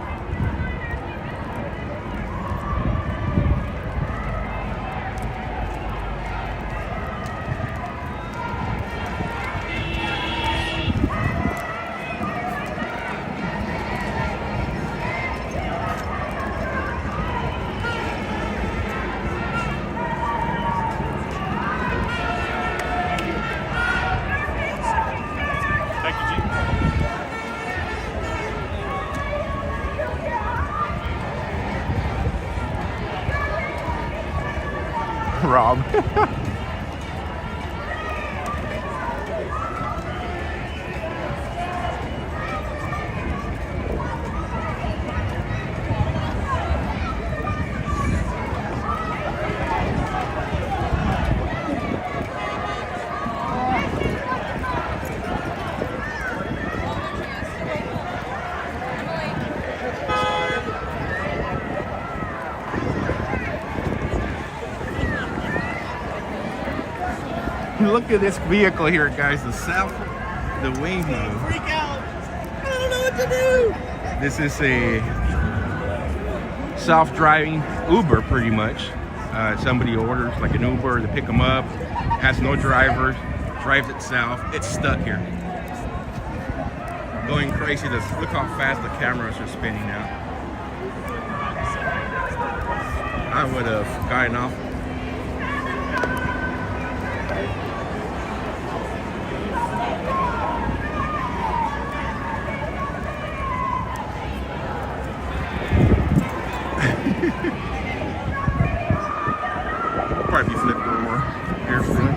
S1: Rob. Look at this vehicle here, guys. The Waymo.
S7: Freak out. I don't know what to do.
S1: This is a self-driving Uber, pretty much. Somebody orders like an Uber to pick them up, has no driver, drives itself. It's stuck here, going crazy. Look how fast the cameras are spinning out. I would have gotten off. Probably flipped over here soon.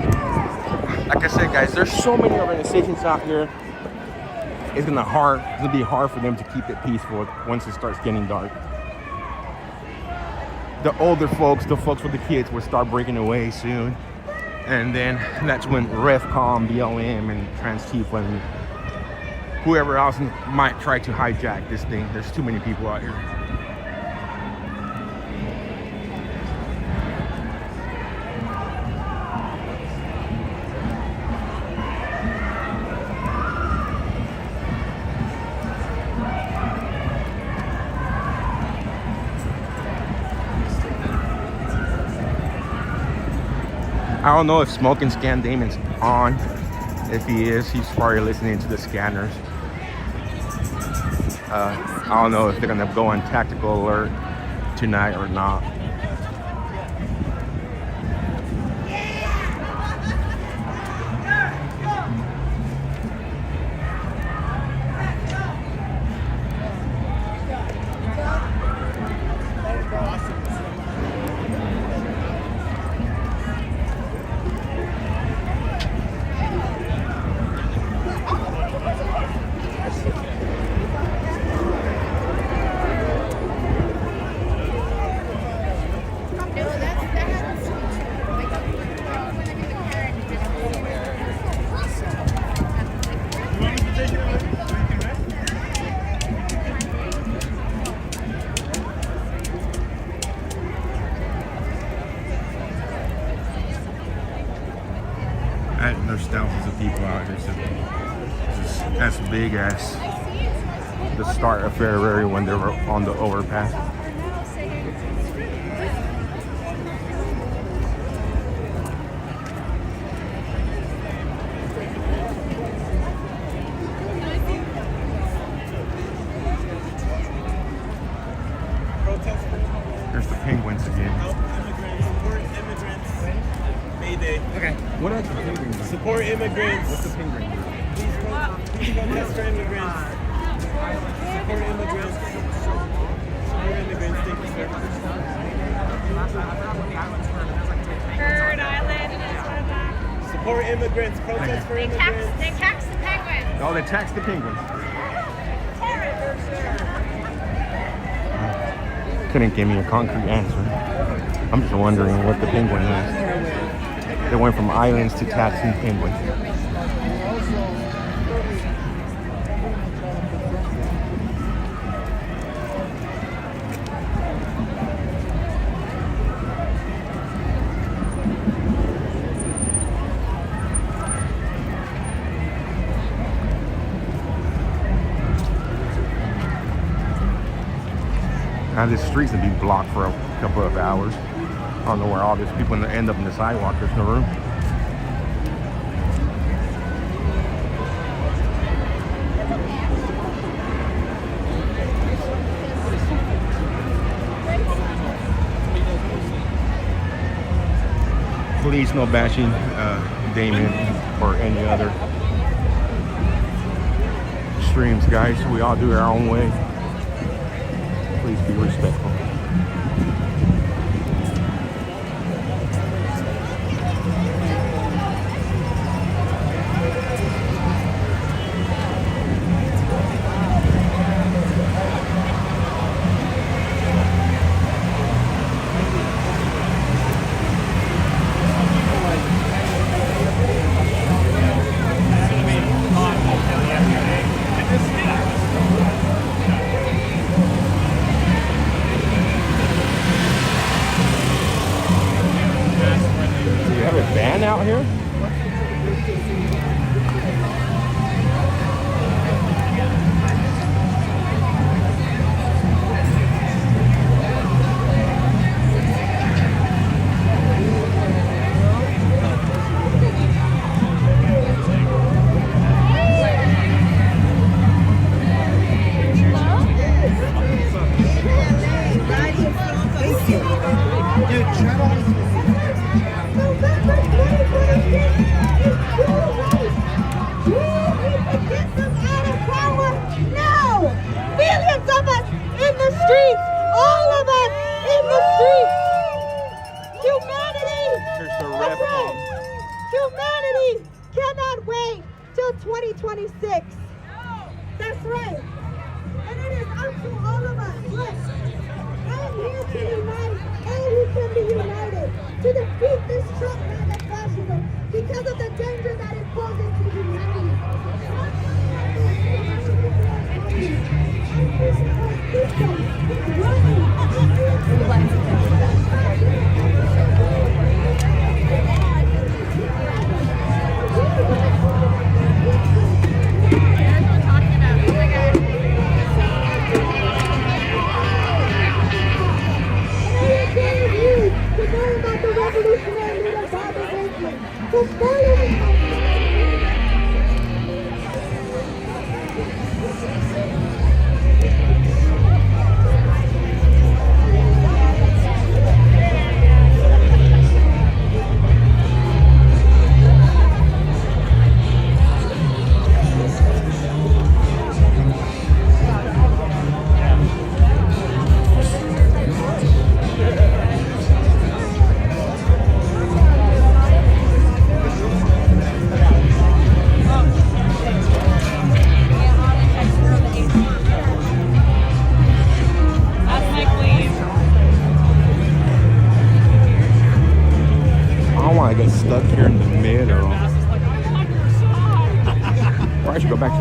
S1: Like I said, guys, there's so many organizations out here. It's gonna be hard for them to keep it peaceful once it starts getting dark. The older folks, the folks with the kids, will start breaking away soon, and then that's when REFCOM, BLM, and Trans-Tifa, and whoever else might try to hijack this thing. There's too many people out here. I don't know if Smoking Scan Damon's on. If he is, he's probably listening to the scanners. I don't know if they're gonna go on tactical alert tonight or not. There's thousands of people out here. So that's big as the start of February when they were on the overpass. There's the penguins again.
S7: Support immigrants. Mayday.
S1: Okay. What are the penguins?
S7: Support immigrants.
S1: What's the penguin?
S7: Please protest for immigrants. Support immigrants. Support immigrants. Thank you, sir.
S10: Bird Island is one of them.
S7: Support immigrants. Protest for immigrants.
S10: They tax the penguins.
S1: Oh, they tax the penguins. Couldn't give me a concrete answer. I'm just wondering what the penguin is. They went from islands to taxing penguins. Now the streets will be blocked for a couple of hours. I don't know where all these people end up in the sidewalk. There's no room. Please no bashing Damon or any other streams, guys. We all do it our own way. Please be respectful.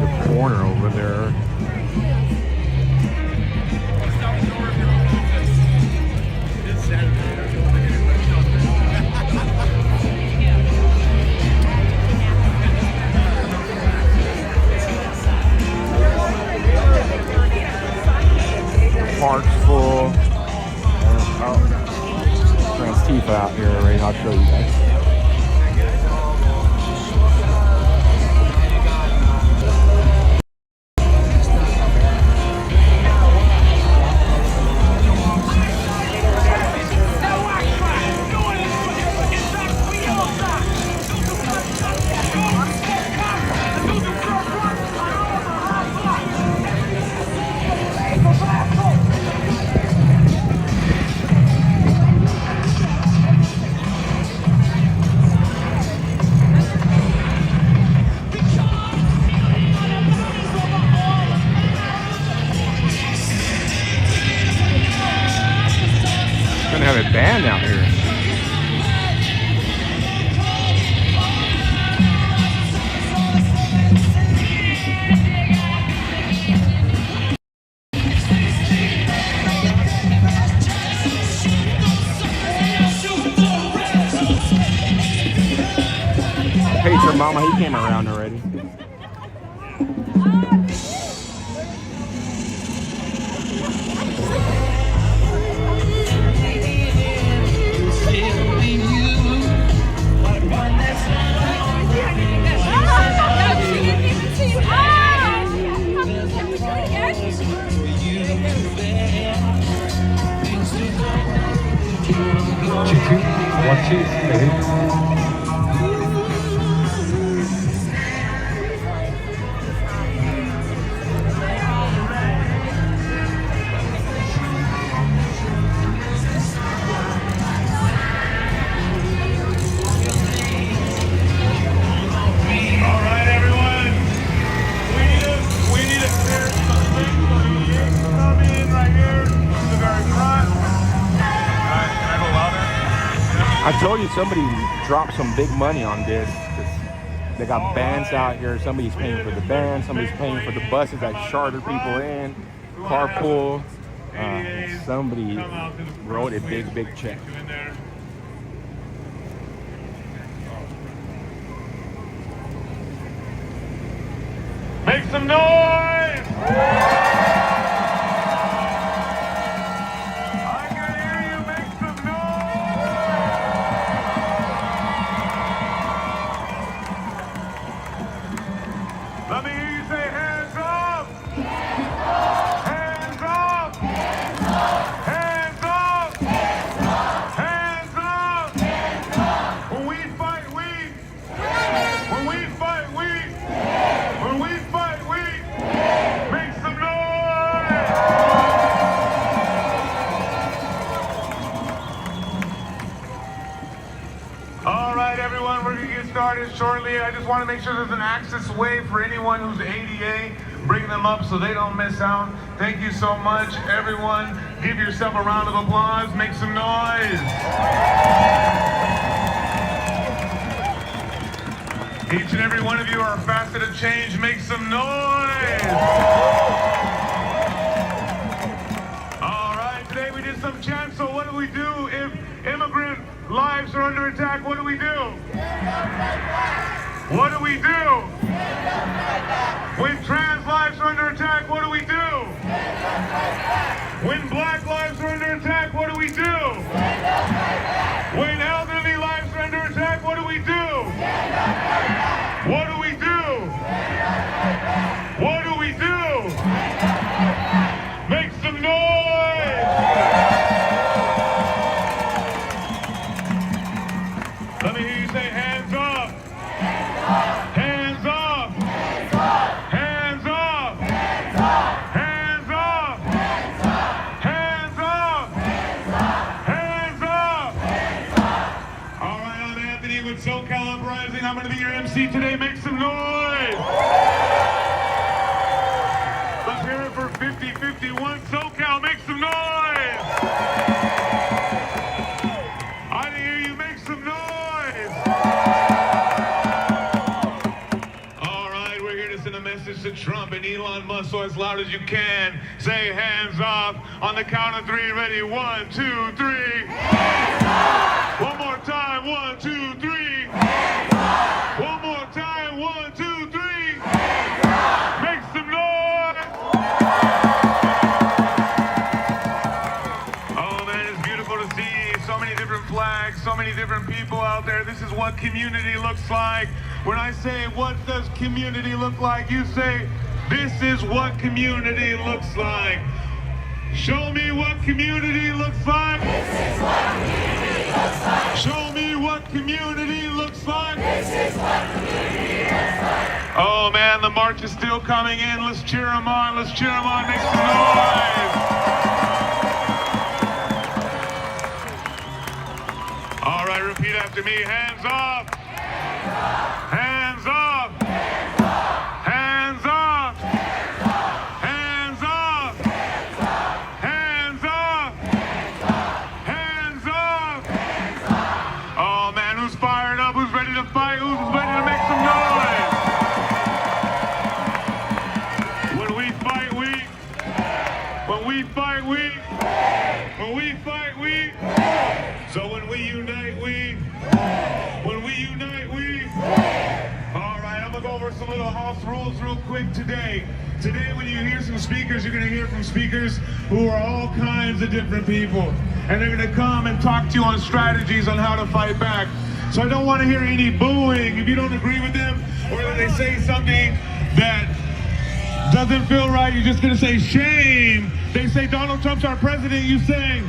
S1: the corner over there. Park's full. Antifa out here already. I'll show you guys. Gonna have a band out here. Pacer Mama, he came around already. I told you somebody dropped some big money on this. They got bands out here. Somebody's paying for the band. Somebody's paying for the buses that charter people in. Carpool. Somebody wrote a big check.
S13: Make some noise! Let me hear you say hands up! Hands up! Hands up! Hands up! When we fight, we! When we fight, we! When we fight, we! Make some noise! All right, everyone, we're going to get started shortly. I just want to make sure there's an access way for anyone who's ADA. Bring them up so they don't miss out. Thank you so much, everyone. Give yourself a round of applause. Make some noise. Each and every one of you are a facet of change. Make some noise. All right, today we did some chants. So what do we do if immigrant lives are under attack? What do we do? What do we do? When trans lives are under attack, what do we do? When black lives are under attack, what do we do? When elderly lives are under attack, what do we do? What do we do? What do we do? Make some noise! Let me hear you say hands up! Hands up! Hands up! Hands up! Hands up! Hands up! Hands up! Hands up! Hands up! All right, I'm Anthony with SoCal Uprising. I'm going to be your MC today. Make some noise! Let's hear it for 5051 SoCal. Make some noise! I didn't hear you. Make some noise! All right, we're here to send a message to Trump and Elon Musk so as loud as you can. Say hands off on the count of 3. Ready? 1, 2, 3. Hands off. One more time. 1, 2, 3. Hands off. One more time. 1, 2, 3. Hands off. Make some noise. Oh man, it's beautiful to see so many different flags, so many different people out there. This is what community looks like. When I say, what does community look like? You say, this is what community looks like. Show me what community looks like. This is what community looks like. Show me what community looks like. This is what community looks like. Oh man, the march is still coming in. Let's cheer them on. Let's cheer them on. Make some noise. All right, repeat after me. Hands up. Hands up! Hands up! Hands up! Hands up! Hands up! Hands up! Oh man, who's fired up? Who's ready to fight? Who's ready to make some noise? When we fight, we so when we unite, All right, I'm gonna go over some little house rules real quick today. Today, when you hear some speakers, you're gonna hear from speakers who are all kinds of different people. And they're gonna come and talk to you on strategies on how to fight back. So I don't wanna hear any booing if you don't agree with them, or that they say something that doesn't feel right, you're just gonna say shame. They say Donald Trump's our president, you say.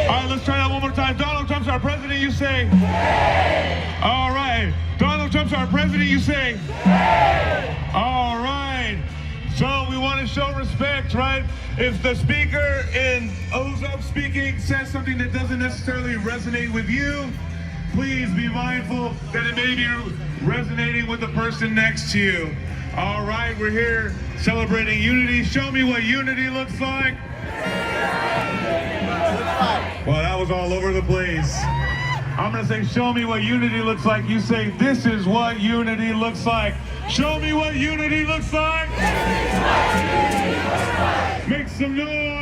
S13: All right, let's try that one more time. Donald Trump's our president, you say. All right. Donald Trump's our president, you say. All right. So we want to show respect, right? If the speaker who's up speaking says something that doesn't necessarily resonate with you, please be mindful that it may be resonating with the person next to you. All right, we're here celebrating unity. Show me what unity looks like. Well, that was all over the place. I'm gonna say, show me what unity looks like. You say, this is what unity looks like. Show me what unity looks like. Make some noise.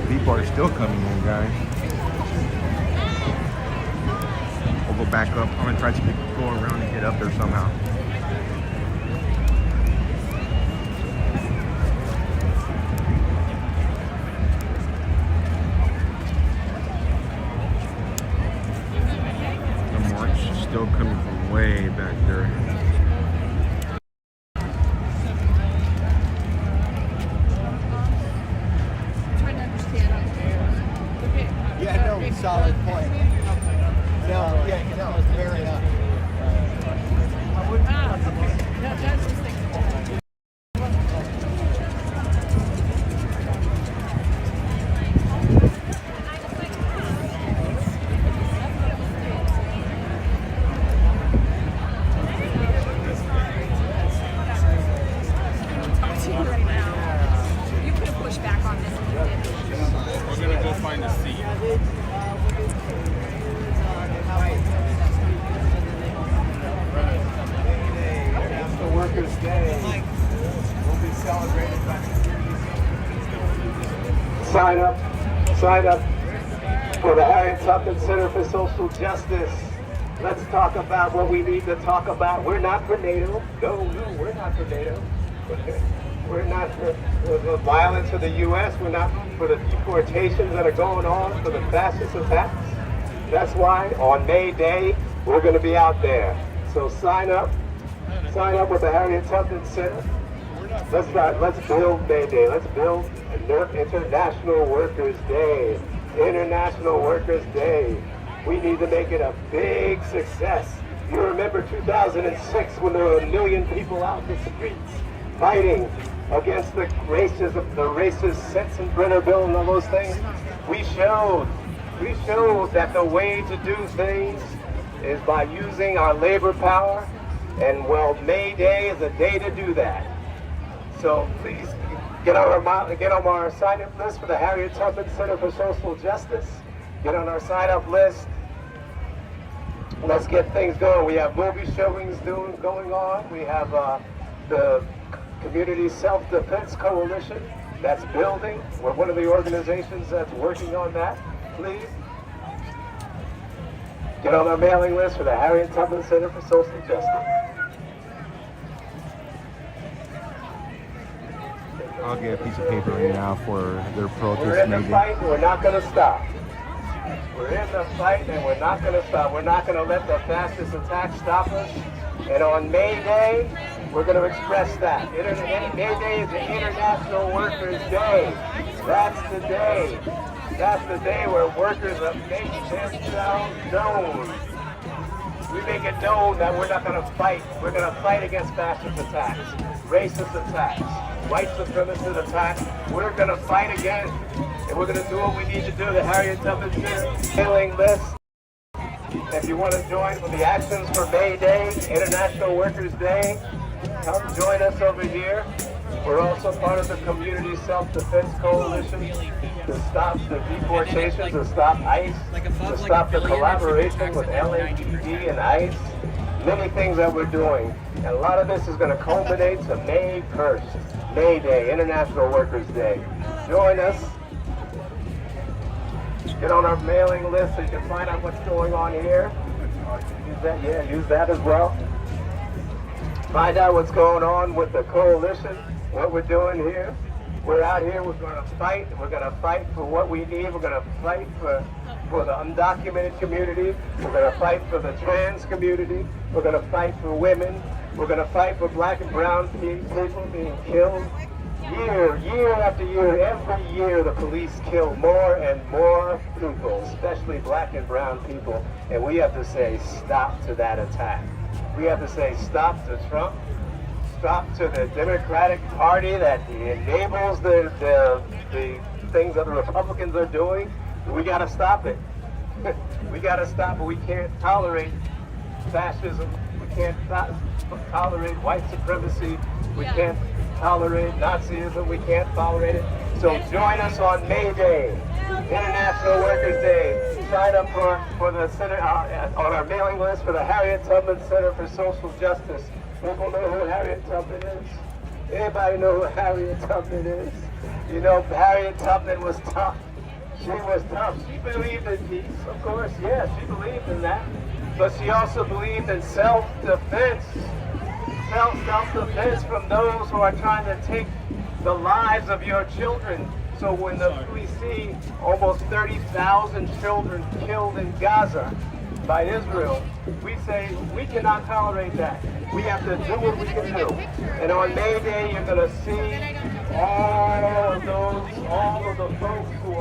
S1: People are still coming in, guys. We'll go back up. I'm gonna try to go around and get up there somehow. The march is still coming from way back there.
S6: Solid point. No, yeah, no, fair enough.
S11: You could have pushed back on this.
S1: We're gonna go find a seat.
S6: Workers' Day will be celebrated by Sign up for the Harriet Tubman Center for Social Justice. Let's talk about what we need to talk about. We're not for NATO. No, we're not for NATO. We're not for the violence of the U.S. We're not for the deportations that are going on, for the fascist attacks. That's why on May Day, we're going to be out there. So sign up with the Harriet Tubman Center. Let's build May Day. Let's build International Workers' Day. International Workers' Day. We need to make it a big success. You remember 2006 when there were 1 million people out in the streets fighting against the racism, the racist Sensenbrenner bill and all those things? We showed that the way to do things is by using our labor power, and well, May Day is a day to do that. So please get on our sign-up list for the Harriet Tubman Center for Social Justice. Get on our sign-up list. Let's get things going. We have movie showings going on. We have the Community Self-Defense Coalition that's building. We're one of the organizations that's working on that. Please get on our mailing list for the Harriet Tubman Center for Social Justice.
S1: I'll get a piece of paper right now for their protest.
S6: We're in the fight, and we're not going to stop. We're in the fight, and we're not going to stop. We're not going to let the fascist attack stop us. And on May Day, we're going to express that. May Day is the International Workers' Day. That's the day. That's the day where workers make themselves known. We make it known that we're not going to fight. We're going to fight against fascist attacks, racist attacks, white supremacist attacks. We're going to fight again, and we're going to do what we need to do. The Harriet Tubman mailing list. If you want to join with the actions for May Day, International Workers' Day, come join us over here. We're also part of the Community Self-Defense Coalition to stop the deportations, to stop ICE, to stop the collaboration with LAPD and ICE. Many things that we're doing. And a lot of this is going to culminate to May 1st, May Day, International Workers' Day. Join us. Get on our mailing list so you can find out what's going on here. Use that, use that as well. Find out what's going on with the coalition, what we're doing here. We're out here, we're going to fight. We're going to fight for what we need. We're going to fight for the undocumented community. We're going to fight for the trans community. We're going to fight for women. We're going to fight for black and brown people being killed. Year after year, every year the police kill more and more people, especially black and brown people. And we have to say stop to that attack. We have to say stop to Trump, stop to the Democratic Party that enables the things that the Republicans are doing. We got to stop it. We got to stop it. We can't tolerate fascism. We can't tolerate white supremacy. We can't tolerate Nazism. We can't tolerate it. So join us on May Day, International Workers' Day. Sign up for the center on our mailing list for the Harriet Tubman Center for Social Justice. People know who Harriet Tubman is? Anybody know who Harriet Tubman is? You know, Harriet Tubman was tough. She was tough. She believed in peace, of course. Yeah, she believed in that. But she also believed in self-defense. Self-defense from those who are trying to take the lives of your children. So when we see almost 30,000 children killed in Gaza by Israel, we say we cannot tolerate that. We have to do what we can do. And on May Day, you're going to see all of the folks who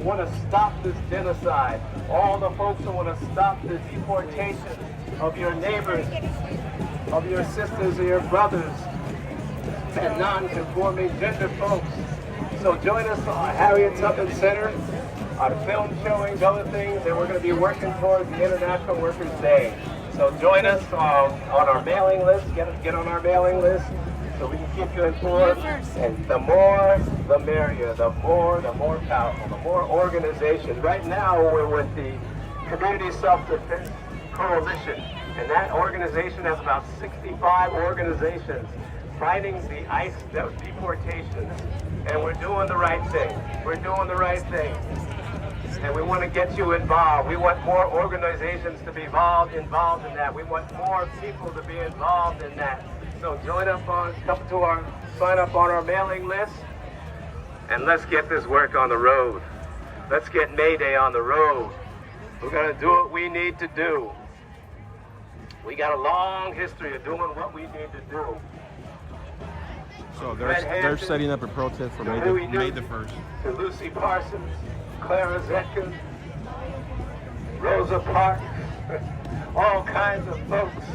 S6: want to stop this genocide, all the folks who want to stop the deportation of your neighbors, of your sisters or your brothers, and non-conforming gender folks. So join us at Harriet Tubman Center, on film showings, other things, and we're going to be working towards the International Workers' Day. So join us on our mailing list, get on our mailing list, so we can keep you informed. And the more, the merrier, the more powerful, the more organizations. Right now, we're with the Community Self-Defense Coalition, and that organization has about 65 organizations fighting the ICE deportations. And we're doing the right thing. We're doing the right thing. And we want to get you involved. We want more organizations to be involved in that. We want more people to be involved in that. So sign up on our mailing list, and let's get this work on the road. Let's get May Day on the road. We're going to do what we need to do. We got a long history of doing what we need to do.
S1: So they're setting up a protest for May the 1st.
S6: To Lucy Parsons, Clara Zetkin, Rosa Parks, all kinds of folks,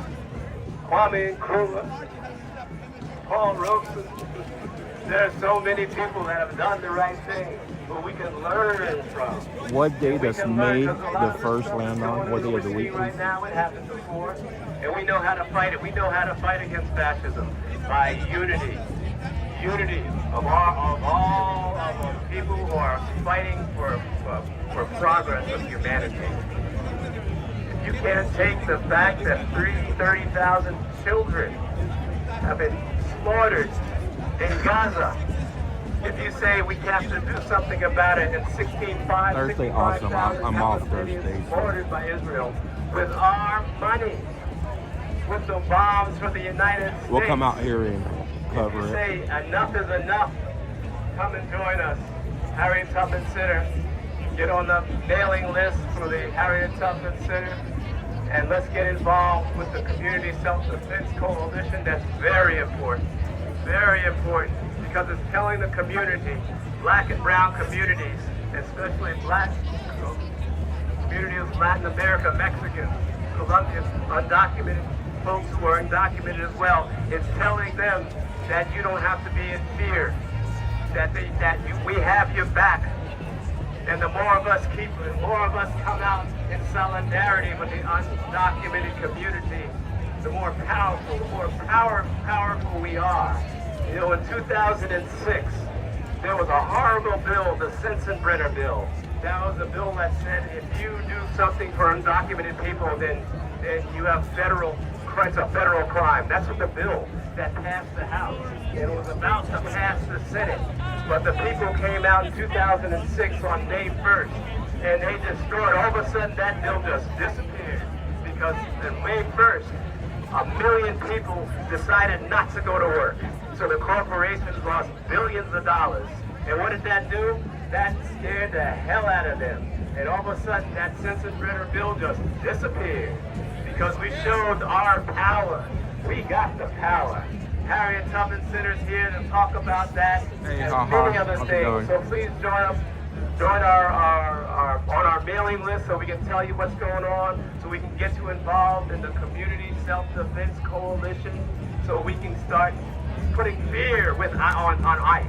S6: Kwame Nkrumah, Paul Robeson. There are so many people that have done the right thing, but we can learn from.
S1: What day does May the 1st land on? What day of the week?
S6: Right now, it happened before, and we know how to fight it. We know how to fight against fascism by unity. Unity of all of the people who are fighting for progress of humanity. You can't take the fact that 30,000 children have been slaughtered in Gaza. If you say we have to do something about it, and 65,000
S1: Thursday, awesome. I'm off Thursday.
S6: Slaughtered by Israel with our money, with the bombs from the United States.
S1: We'll come out here and cover
S6: If you
S1: it.
S6: say enough is enough, come and join us. Harriet Tubman Center. Get on the mailing list for the Harriet Tubman Center. And let's get involved with the Community Self-Defense Coalition. That's very important. Very important. Because it's telling the community, black and brown communities, especially black communities of Latin America, Mexicans, Colombians, undocumented folks who are undocumented as well, it's telling them that you don't have to be in fear, we have your back. And the more of us come out in solidarity with the undocumented community, the more powerful, powerful we are. You know, in 2006, there was a horrible bill, the Sensenbrenner bill. That was a bill that said if you do something for undocumented people, then you have it's a federal crime. That's what the bill that passed the House. It was about to pass the Senate. But the people came out in 2006 on May 1st, and they destroyed. All of a sudden, that bill just disappeared. Because on May 1st, 1 million people decided not to go to work. So the corporations lost billions of dollars. And what did that do? That scared the hell out of them. And all of a sudden, that Sensenbrenner bill just disappeared. Because we showed our power. We got the power. Harriet Tubman Center's here to talk about that and many other things. So please join us. Join on our mailing list so we can tell you what's going on, so we can get you involved in the Community Self-Defense Coalition, so we can start putting fear on ICE.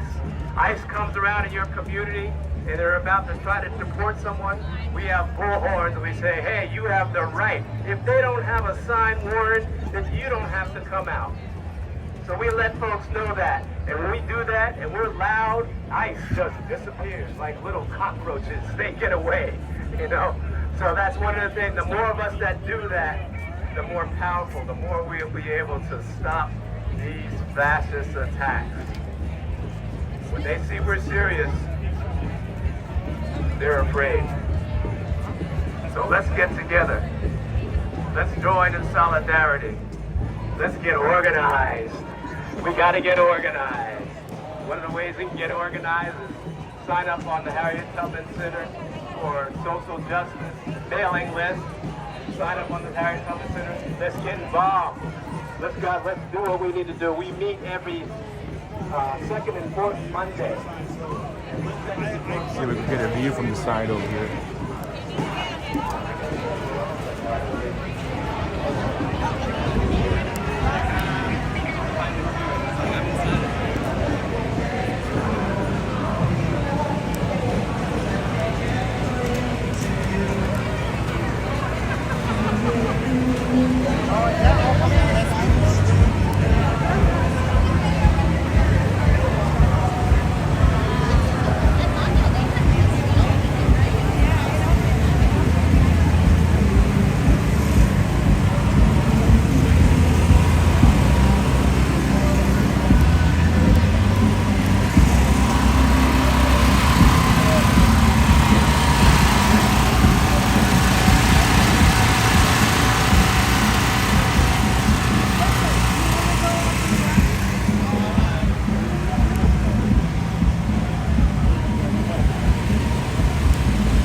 S6: ICE comes around in your community and they're about to try to deport someone. We have bullhorns and we say, hey, you have the right. If they don't have a signed warrant, then you don't have to come out. So we let folks know that. And when we do that and we're loud, ICE just disappears like little cockroaches. They get away, you know. So that's one of the things. The more of us that do that, the more powerful, the more we'll be able to stop these fascist attacks. When they see we're serious, they're afraid. So let's get together. Let's join in solidarity. Let's get organized. We got to get organized. One of the ways we can get organized is sign up on the Harriet Tubman Center for social justice mailing list. Sign up on the Harriet Tubman Center. Let's get involved. Let's do what we need to do. We meet every second and fourth Monday.
S1: See if we can get a view from the side over here.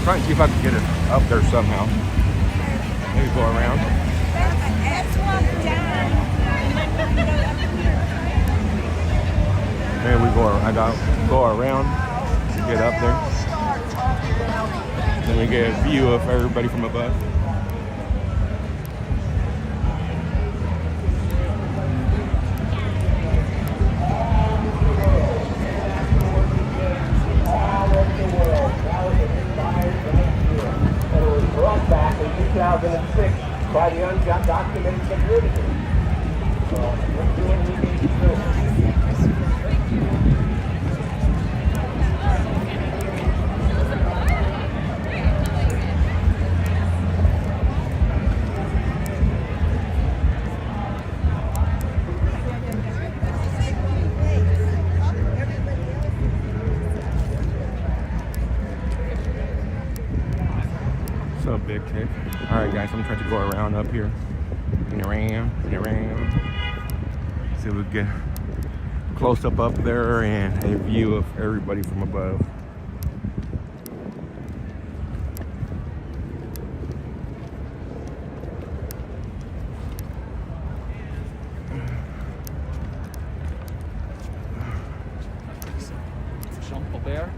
S1: Try and see if I can get it up there somehow. Maybe go around.
S5: Let's walk down and then we can go up here.
S1: And we go around, get up there. Then we get a view of everybody from above.
S6: Brought back in 2006 by the undocumented community. So we're doing what we need to do.
S1: What's up, Big Tick? Alright guys, I'm trying to go around up here. And around. See if we can get close up there and a view of everybody from above.
S8: Jump up there.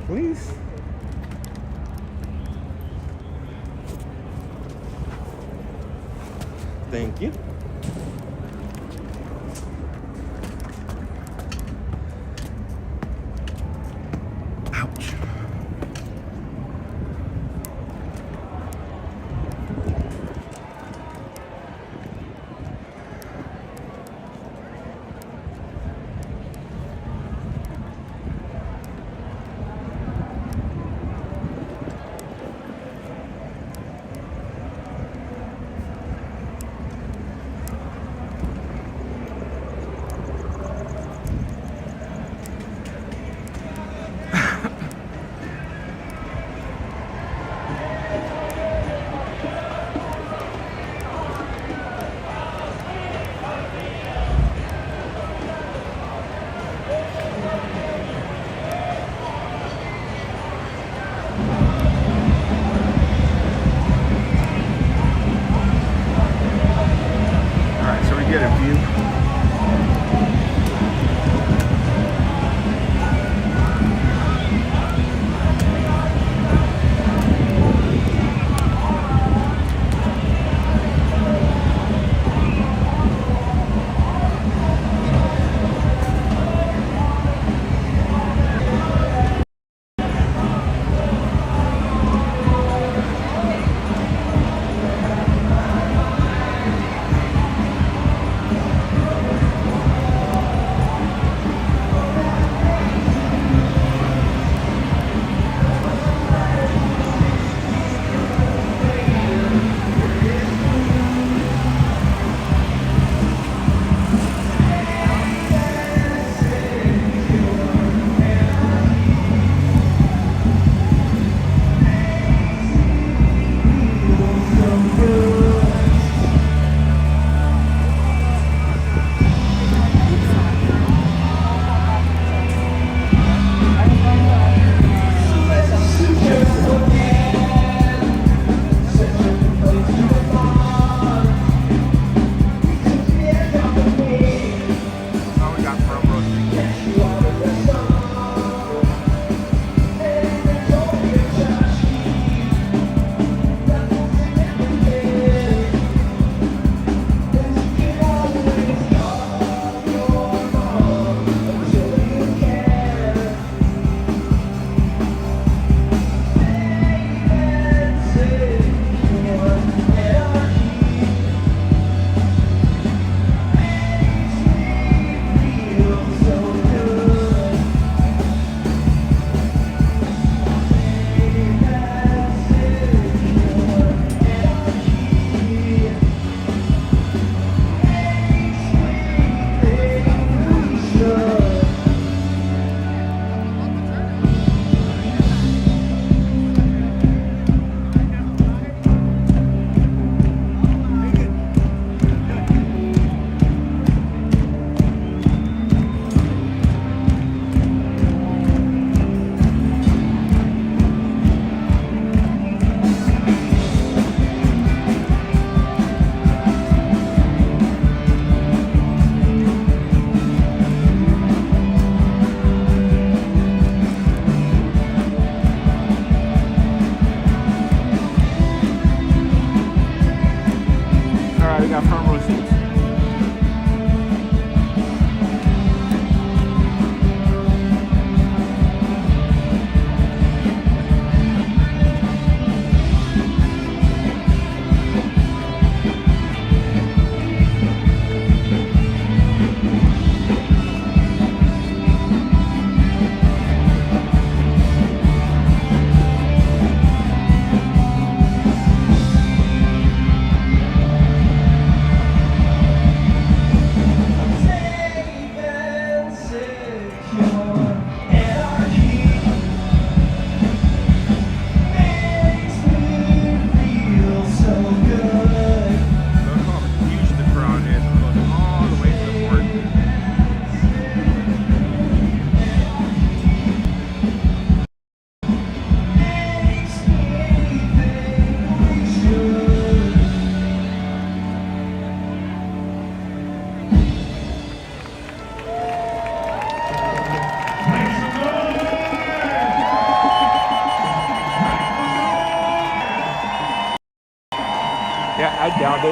S1: Please. Thank you. Ouch.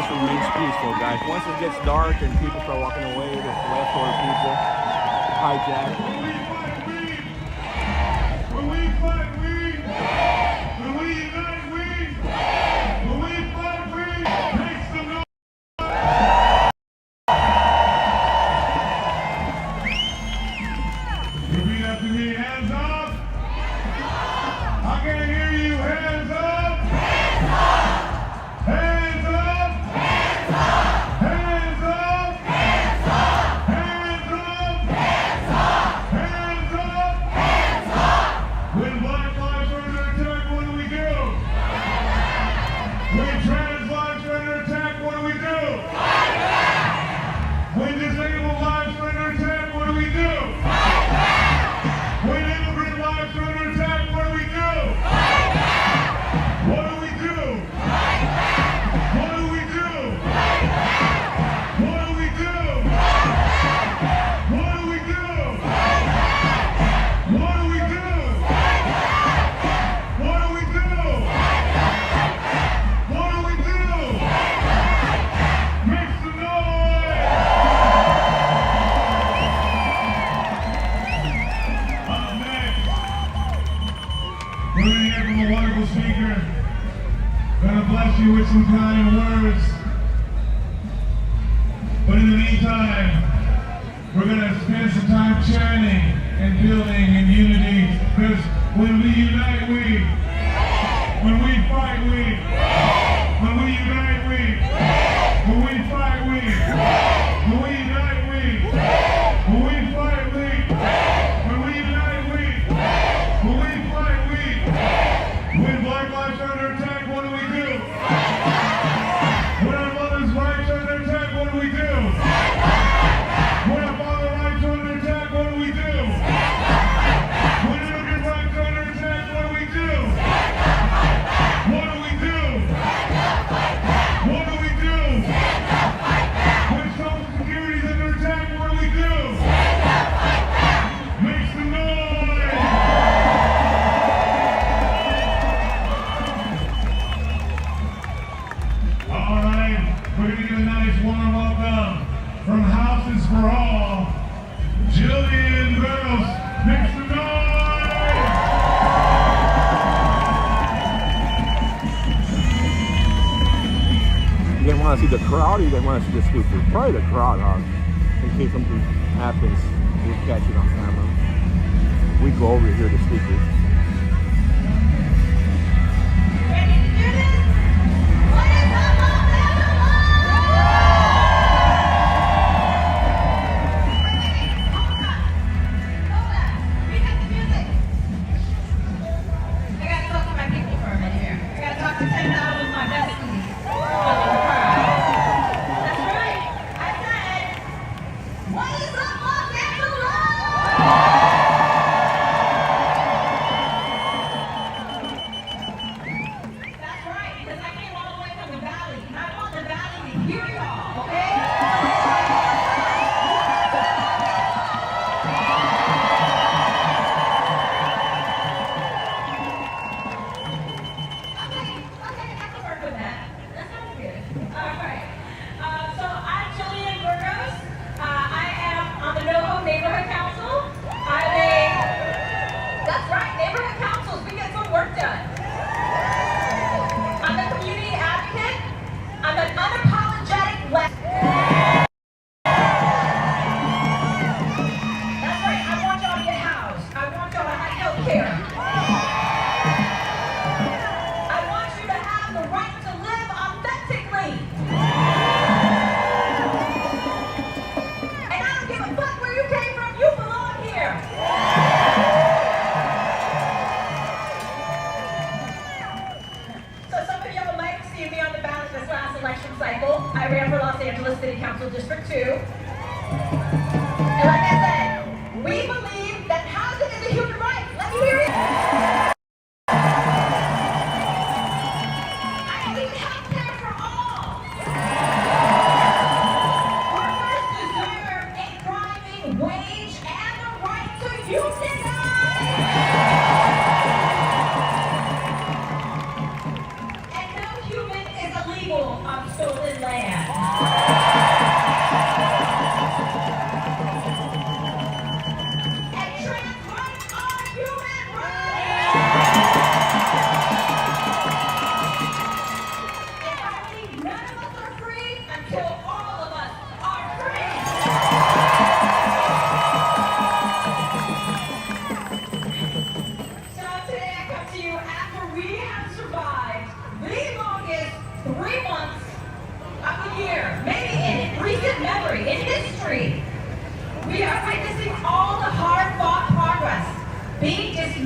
S1: just remains peaceful, guys. Once it gets dark and people start walking away, the leftover people hijack.
S13: When we fight, we. When we unite, we. When we fight, we. Make some noise. Repeat after me. Hands up. I can't hear you. Hands up. Hands up. Hands up. Hands up. Hands up. Hands up. Hands up. Hands up. When black lives are under attack, what do we do? When trans lives are under attack, what do we do? When disabled lives are under attack, what do we do? When immigrant lives are under attack, what do we do? What do we do? What do we do? What do we do? What do we do? What do we do? What do we do? What do we do? Make some noise! Up next, we're going to hear from a wonderful speaker. Gonna bless you with some kind words. But in the meantime, we're gonna spend some time chanting and building in unity. Because when we unite, we. When we fight, we. When we unite, we. When we fight, we. When we unite, we. When we fight, we. When we unite, we. When we fight, we. When black lives are under attack, what do we do? When our mother's rights are under attack, what do we do? When our father's rights are under attack, what do we do? When immigrant rights are under attack, what do we do? What do we do? What do we do? When Social Security is under attack, what do we do? Make some noise! All right, we're going to give a nice warm welcome from Houses for All, Jillian Gross. Make some noise!
S1: You guys want to see the crowd or you guys want to see the speakers? Probably the crowd, huh? In case something happens, we catch it on camera. We go over here to speakers.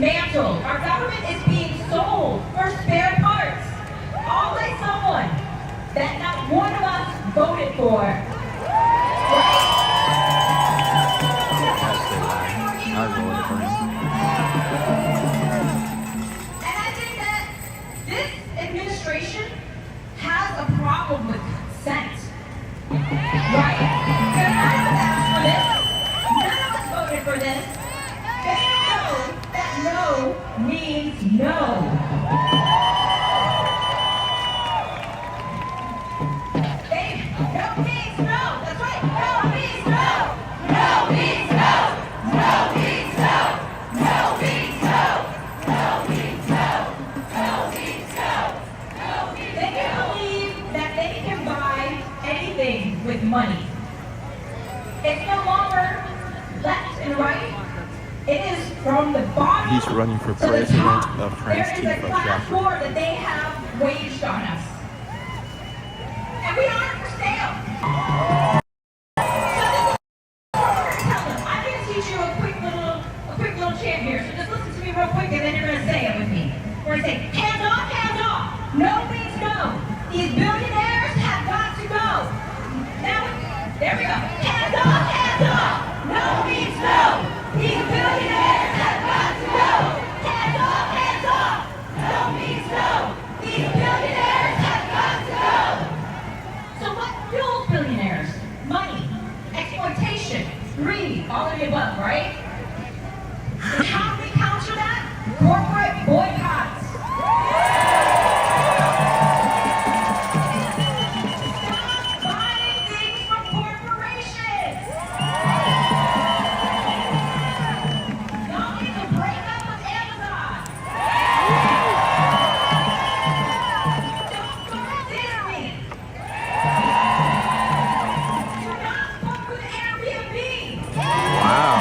S10: dismantled. Our government is being sold for spare parts, all by someone that not one of us voted for. And I think that this administration has a problem with consent. Right? Because none of us asked for this. None of us voted for this. They know that no means no. No means no. That's right. No means no. No means no. No means no. No means no. No means no. No means no. No means no. They can believe that they can buy anything with money. It's no longer left and right. It is from the bottom.
S1: He's running for
S10: to the
S1: president
S10: top.
S1: of
S10: There is a
S1: Chanting
S10: class
S1: chapter.
S10: war that they have waged on us. And we aren't for sale. So I'm going to teach you a quick little chant here. So just listen to me real quick and then you're going to say it with me. We're going to say, hands off, hands off. No means no. These billionaires have got to go. Now, there we go. Hands off, hands off. No means no. These billionaires have got to go. Hands off, hands off. No means no. These billionaires have got to go. So what fuels billionaires? Money, exploitation, greed, all of the above, right? And how do we counter that? Corporate boycotts. Stop buying things from corporations. Y'all need to break up with Amazon. Don't go to Disney. Do not fuck with Airbnb.
S1: Wow.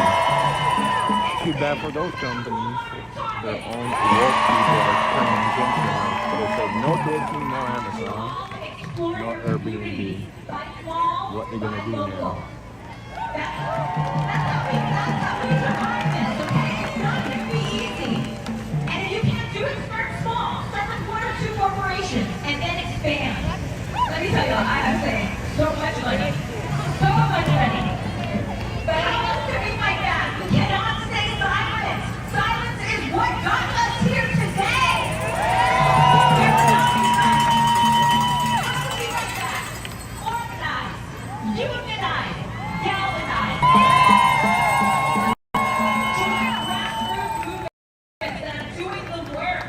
S1: Too bad for those companies. Their own woke people are turning against them. So they say no Disney, no Amazon, no Airbnb. What they gonna do now?
S10: That's how we survive this, okay? It's not going to be easy. And if you can't do it, start small. Start with 1 or 2 corporations and then expand. Let me tell you, I have saved so much money. So much money. But how else can we fight back? We cannot stay silent. Silence is what got us here today. We will not be silent. How do we fight back? Organize. Unionize. Galvanize. Join grassroots movements that are doing the work.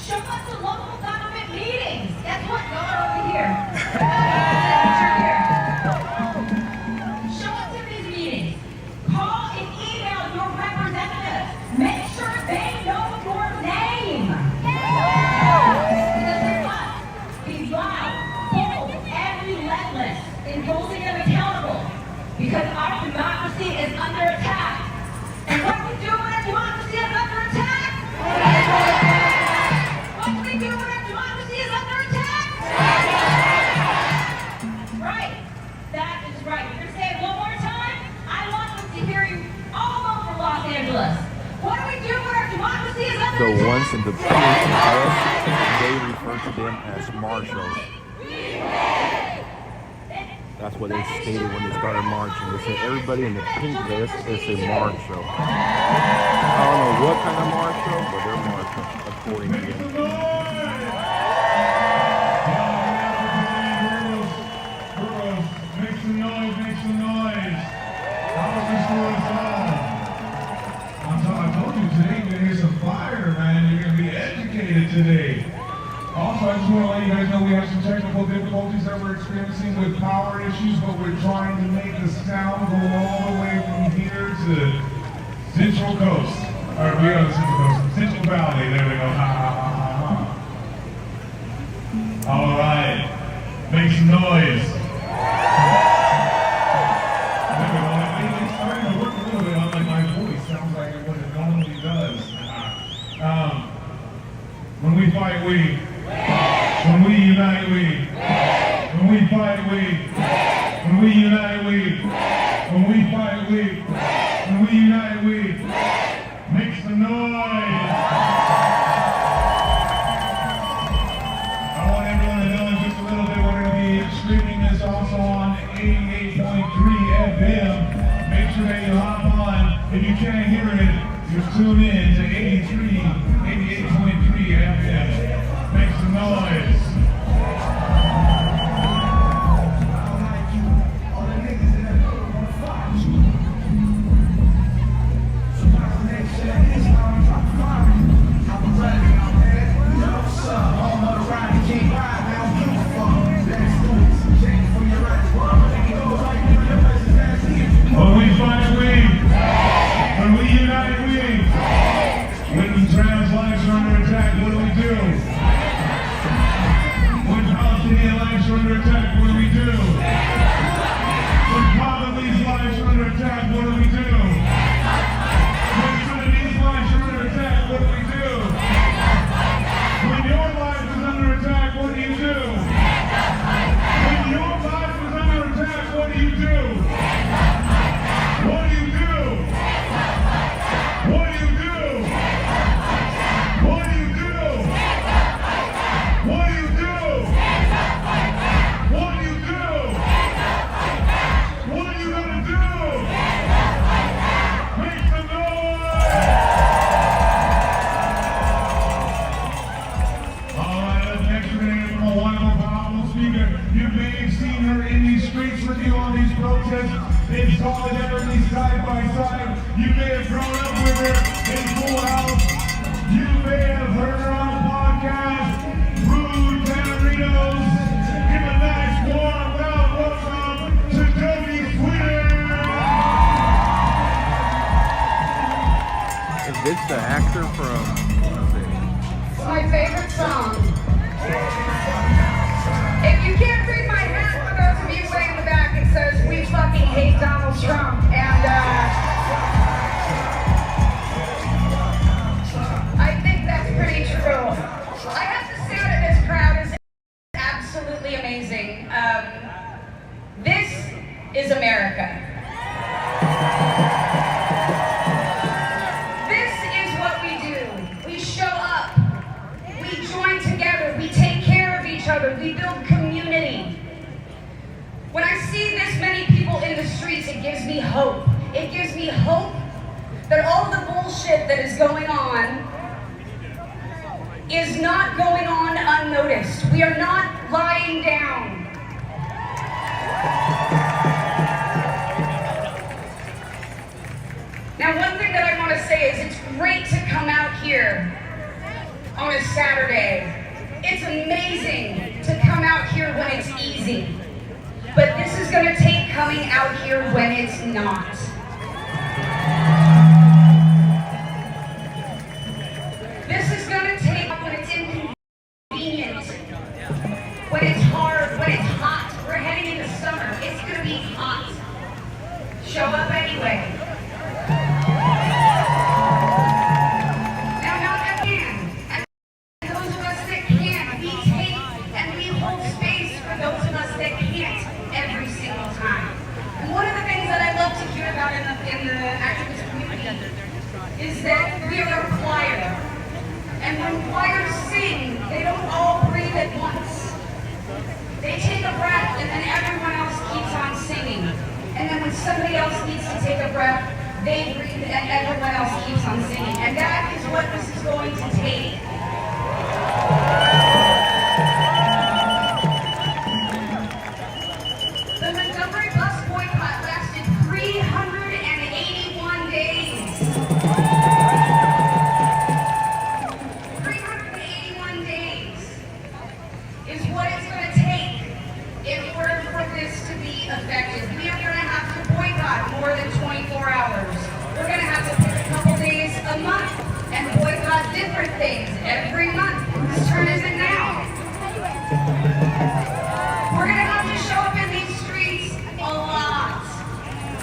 S10: Show up to local government meetings. Guess what? Y'all are over here. Show up to these meetings. Call and email your representatives. Make sure they know your name. Because they must be loud, bold, and relentless in holding them accountable. Because our democracy is under attack. And what we do when our democracy is under attack? What do we do when our democracy is under attack? Right. That is right. We're going to say it one more time. I want them to hear you all over Los Angeles. What do we do when our democracy is under
S1: The
S10: attack?
S1: ones in the pink dress, they refer to them as marshals. That's what they stated when they started marching. They said everybody in the pink dress is a marshal. I don't know what kind of marshal, but they're marshals, according to them.
S13: Girls, make some noise, make some noise. How was this for us all? I told you today you're gonna hear some fire, man. You're gonna be educated today. Also, I just want to let you guys know we have some technical difficulties that we're experiencing with power issues, but we're trying to make the sound go all the way from here to Central Coast. Or we are on Central Coast. Central Valley, there we go. Ha, ha, ha, ha, ha. All right. Make some noise. There we go. It's starting to work a little bit on my voice. Sounds like what it normally does. When we fight, we. When we unite, we. When we fight, we. When we unite, we. When we fight, we. When we unite, we. Make some noise. If you can't hear it, just tune in to 88.3 FM. Make some noise. When we fight, we. When we unite, we. When trans lives are under attack, what do we do? When Palestinian lives are under attack, what do we do? When Congolese lives are under attack, what do we do? When Sudanese lives are under attack, what do we do? When your life is under attack, what do you do? When your life is under attack, what do you do? What do you do? What do you do? What do you do? What do you do? What do you do? What are you gonna do? Make some noise! All right, up next we're gonna hear from a wonderful, powerful speaker. You may have seen her in these streets with you on these protests. In solidarity, side by side. You may have grown up with her in Full House. You may have heard her on a podcast. Rude Tamarinos. Give a nice warm round welcome to Toby Twitter.
S1: Is this the actor from?
S11: It's my favorite song. If you can't read my hat, for those of you way in the back, it says, "We fucking hate Donald Trump." And I think that's pretty true. I have to say that this crowd is absolutely amazing. This is America. This is what we do. We show up. We join together. We take care of each other. We build community. When I see this many people in the streets, it gives me hope. It gives me hope that all the bullshit that is going on is not going on unnoticed. We are not lying down. Now, one thing that I want to say is it's great to come out here on a Saturday. It's amazing to come out here when it's easy. But this is going to take coming out here when it's not. This is going to take when it's inconvenient, when it's hard, when it's hot. We're heading into summer. It's going to be hot. Show up anyway. Now, not again. And those of us that can, we take and we hold space for those of us that can't every single time. And one of the things that I love to hear about in the activist community is that we are a choir. And when choirs sing, they don't all breathe at once. They take a breath and then everyone else keeps on singing. And then when somebody else needs to take a breath, they breathe and everyone else keeps on singing. And that is what this is going to take. The Montgomery bus boycott lasted 381 days. 381 days is what it's going to take in order for this to be effective. We are going to have to boycott more than 24 hours. We're going to have to pick a couple days a month and boycott different things every month. Whose turn is it now? We're going to have to show up in these streets a lot.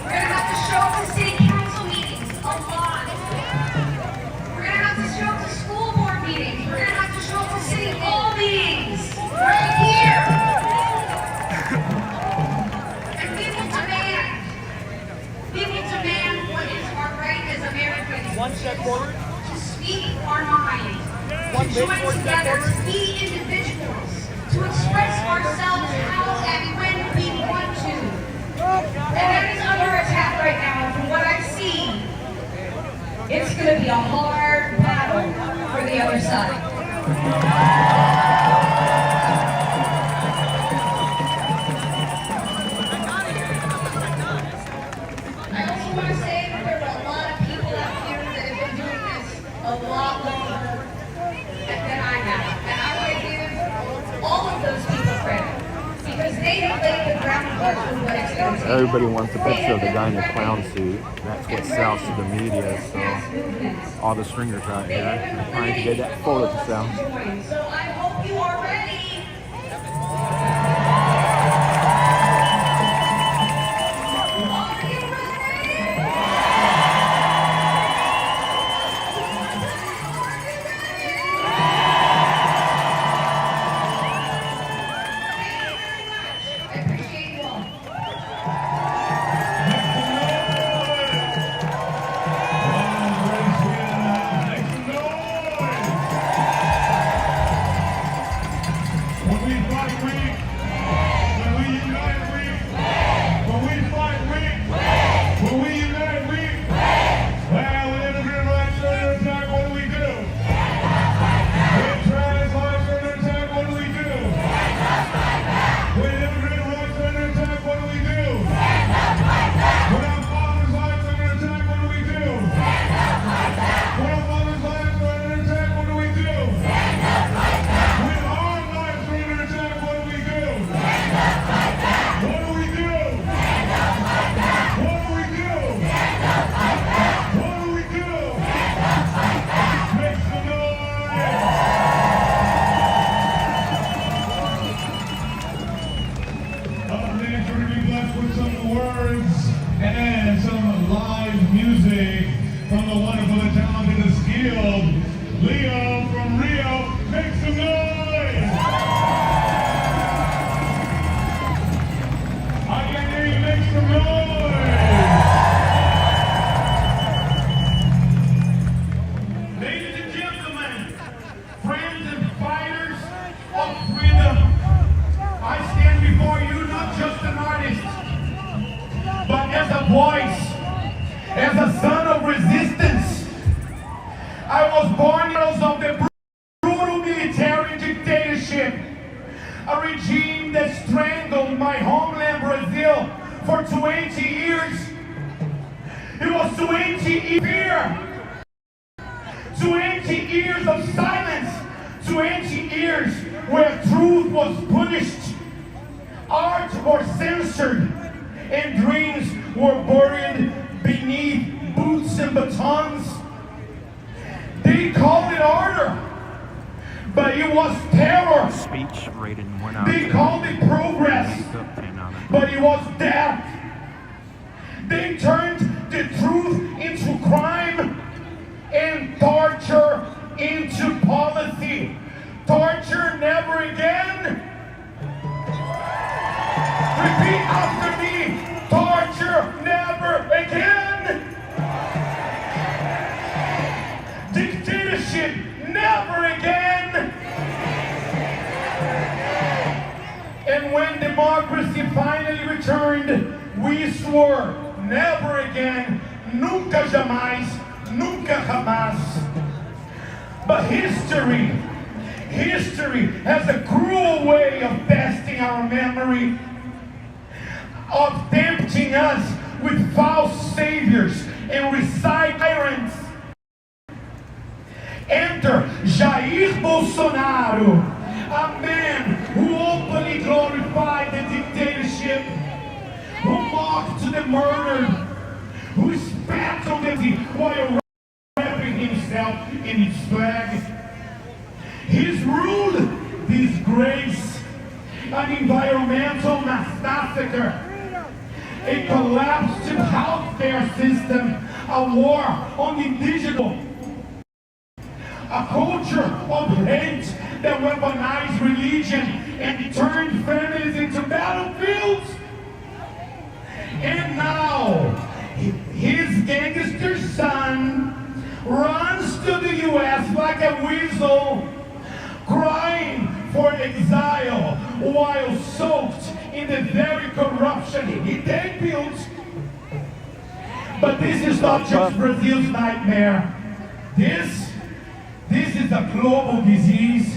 S11: We're going to have to show up to city council meetings a lot. We're going to have to show up to school board meetings. We're going to have to show up to city hall meetings right here. And we will demand what is our right as Americans.
S7: One step forward.
S11: To speak our mind. To join together, to be individuals. To express ourselves how and when we want to. And that is under attack right now. From what I see,
S10: It's going to be a hard battle for the other side. I also want to say that there are a lot of people out here that have been doing this a lot longer than I have. And I want to give all of those people credit because they have laid the groundwork for what it's going to take.
S1: Everybody wants a picture of the guy in the clown suit. That's what sells to the media, so all the stringers out here are trying to get that photo to sell.
S10: So I hope you are ready.
S13: And some live music from the wonderful and talented and skilled Leo from Rio. Make some noise! I can hear you, make some noise! Ladies and gentlemen, friends and fighters of freedom, I stand before you not just an artist, but as a voice, as a son of resistance. I was born of the brutal military dictatorship, a regime that strangled my homeland Brazil for 20 years. It was 20 years, 20 years of silence, 20 years where truth was punished, art was censored, and dreams were buried beneath boots and batons. They called it order, but it was terror.
S1: Speech rated 1 out.
S13: They called it progress, but it was death. They turned the truth into crime and torture into policy. Torture never again. Repeat after me. Torture never again. Dictatorship never again. And when democracy finally returned, we swore never again, nunca jamais, nunca jamás. But history has a cruel way of testing our memory, of tempting us with false saviors and recycled tyrants. Enter Jair Bolsonaro, a man who openly glorified the dictatorship, who mocked the murdered, who spat on the while wrapping himself in its flag. His rule, disgrace, an environmental massacre, a collapsed healthcare system, a war on indigenous, a culture of hate that weaponized religion and turned families into battlefields. And now, his gangster son runs to the U.S. like a weasel, crying for exile while soaked in the very corruption he built. But this is not just Brazil's nightmare. This is a global disease.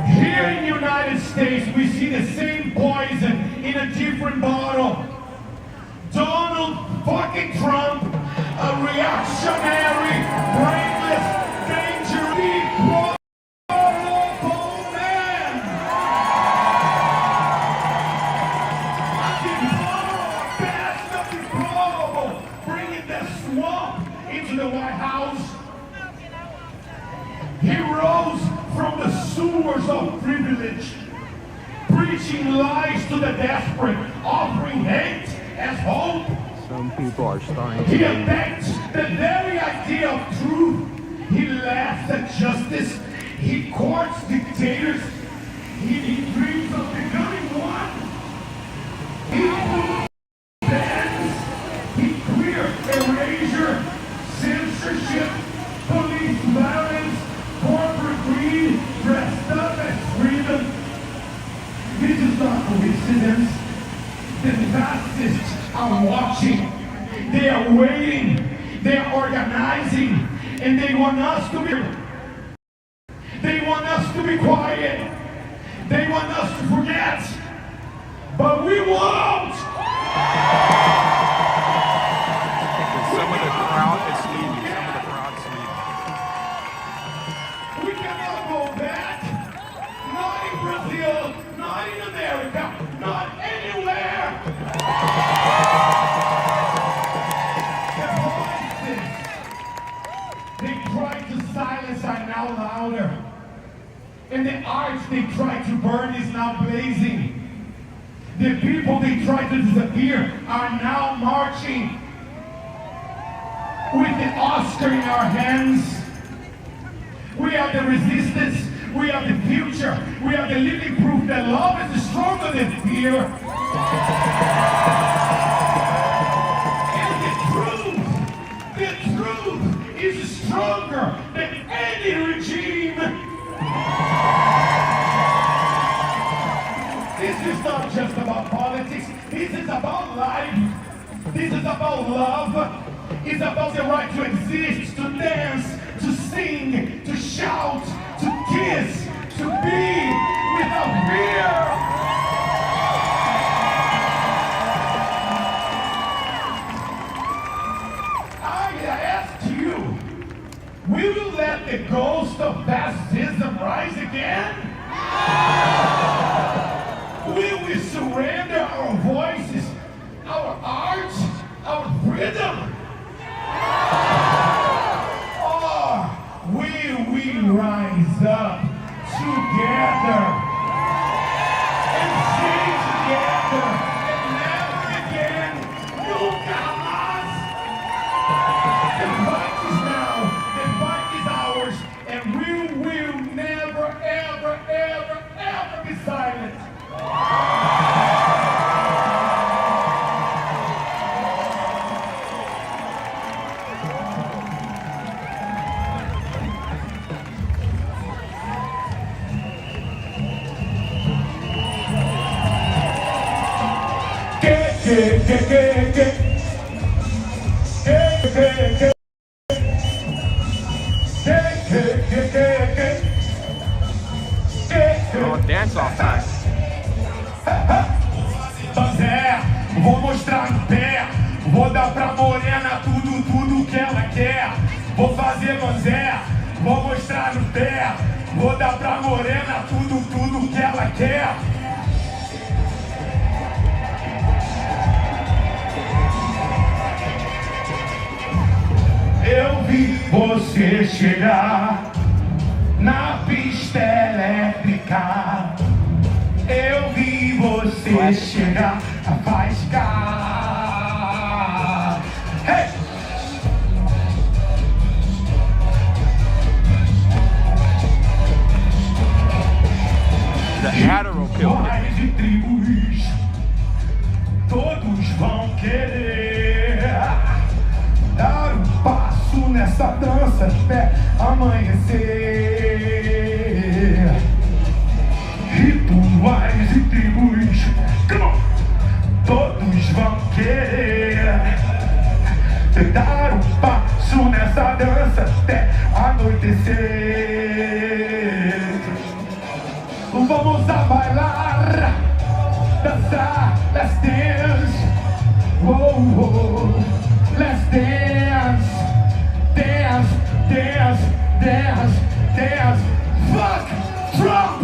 S13: Here in the United States, we see the same poison in a different bottle. Donald fucking Trump, a reactionary, brainless, dangerous, deplorable man. A deplorable, best of deplorable, bringing the swamp into the White House. He rose from the sewers of privilege, preaching lies to the desperate, offering hate as hope.
S1: Some people are starting
S13: He
S1: to
S13: attacks the very idea of truth. He laughs at justice. He courts dictators. He dreams of becoming one. He bans, he clears erasure, censorship, police violence, corporate greed, dressed up as freedom. This is not coincidence. The Nazis are watching. They are waiting. They are organizing. And they want us to be. They want us to be quiet. They want us to forget. But we won't.
S1: Some of the crowd is leaving. Some of the crowd's leaving.
S13: We cannot go back. Not in Brazil. Not in America. Not anywhere. They try to silence are now louder. And the arts they try to burn is now blazing. The people they try to disappear are now marching. With the Oscar in our hands. We are the resistance. We are the future. We are the living proof that love is stronger than fear. And the truth is stronger than any regime. This is not just about politics. This is about life. This is about love. It's about the right to exist, to dance, to sing, to shout, to kiss, to be without fear. I ask you, will you let the ghost of fascism rise again? Will we surrender our voices, our art, our freedom? Or will we rise up together and sing together and never again, nunca más? The fight is now, the fight is ours, and we will never, ever, ever, ever be silent.
S1: Oh, dance off time.
S13: Zé, vou mostrar no pé. Vou dar pra morena tudo que ela quer. Vou fazer Zé, vou mostrar no pé. Vou dar pra morena tudo que ela quer. Eu vi você chegar na pista elétrica. Eu vi você chegar a faiscar. Hey!
S1: The Adderall killed him.
S13: De tribos, todos vão querer dar um passo nessa dança até amanhecer. Rituais e tribos, come on. Todos vão querer dar um passo nessa dança até anoitecer. Vamos a bailar, dançar, let's dance. Whoa, whoa, let's dance, dance, dance, dance, dance. Fuck Trump!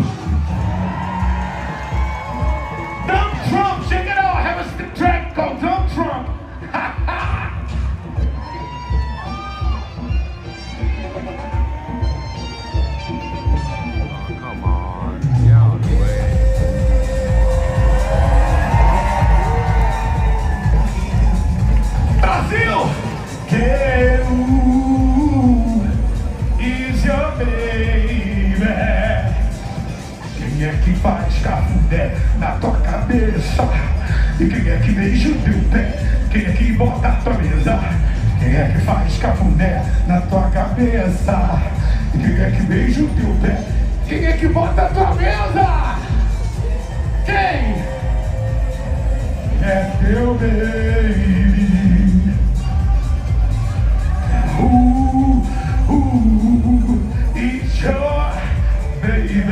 S13: Dumb Trump, check it out. I have a track called Dumb Trump. Ha ha!
S1: Come on, get out of the way.
S13: Brasil! Eu is your baby. Quem é que faz cafundé na tua cabeça? E quem é que beija o teu pé? Quem é que bota a tua mesa? Quem é que faz cafundé na tua cabeça? E quem é que beija o teu pé? Quem é que bota a tua mesa? Quem é teu baby? It's your baby.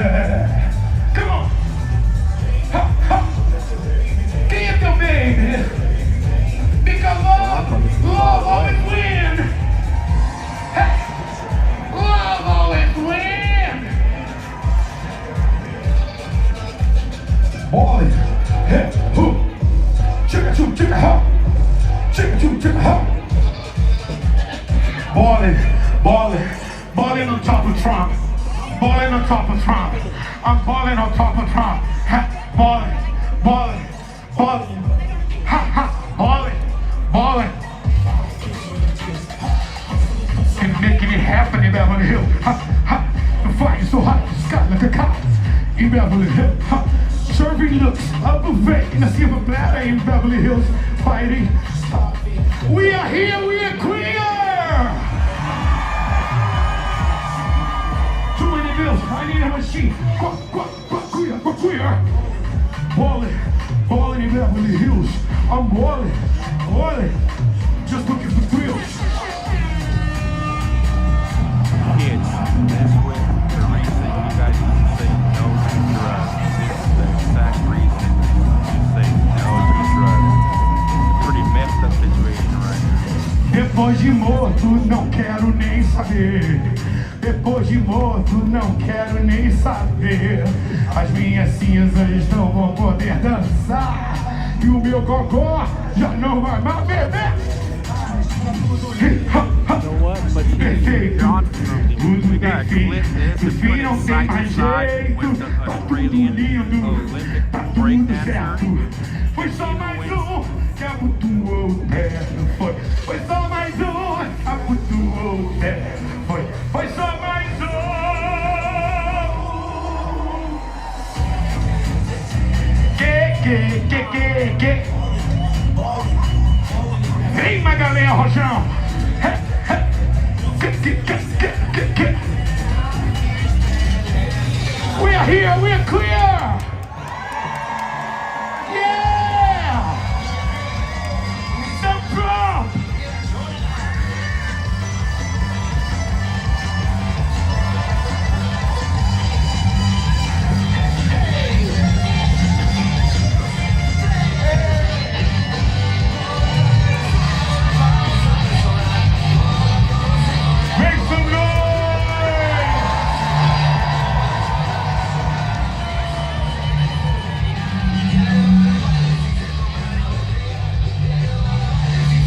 S13: Come on. Ha, ha. Quem é teu baby? Because love always win. Hey. Love always win. Boy, hey, who? Chicka choo, chicka ha. Chicka choo, chicka ha. Ballin' on top of Trump. Ballin' on top of Trump. I'm ballin' on top of Trump. Ha, ballin'. Ha ha, ballin'. Can making it happen in Beverly Hills. Ha ha, the fight is so hot, the sky like a cop in Beverly Hills. Ha, serving looks up a buffet in a silver platter in Beverly Hills. Fighting. Ha. We are here, we are queer. Too many bills, I need a machine. Queer. Ballin' in Beverly Hills. I'm ballin'. Just looking for thrills.
S1: Kids, that's what the reason you guys say no to drugs. This is the exact reason you say no to drugs. It's a pretty messed up situation right now.
S13: Depois de morto, não quero nem saber. Depois de morto, não quero nem saber. As minhas cinzas não vão poder dançar. E o meu gogó já não vai mais beber. Perfeito, tudo perfeito. No fim não tem mais jeito. Tá tudo lindo, tá tudo certo. Foi só mais um que abotoou o pé. Foi só mais um que abotoou o pé. Foi só mais um. Que. Vem, Magalhães, Rojão. Que. We are here, we are clear. Yeah. Dumb Trump. Make some noise!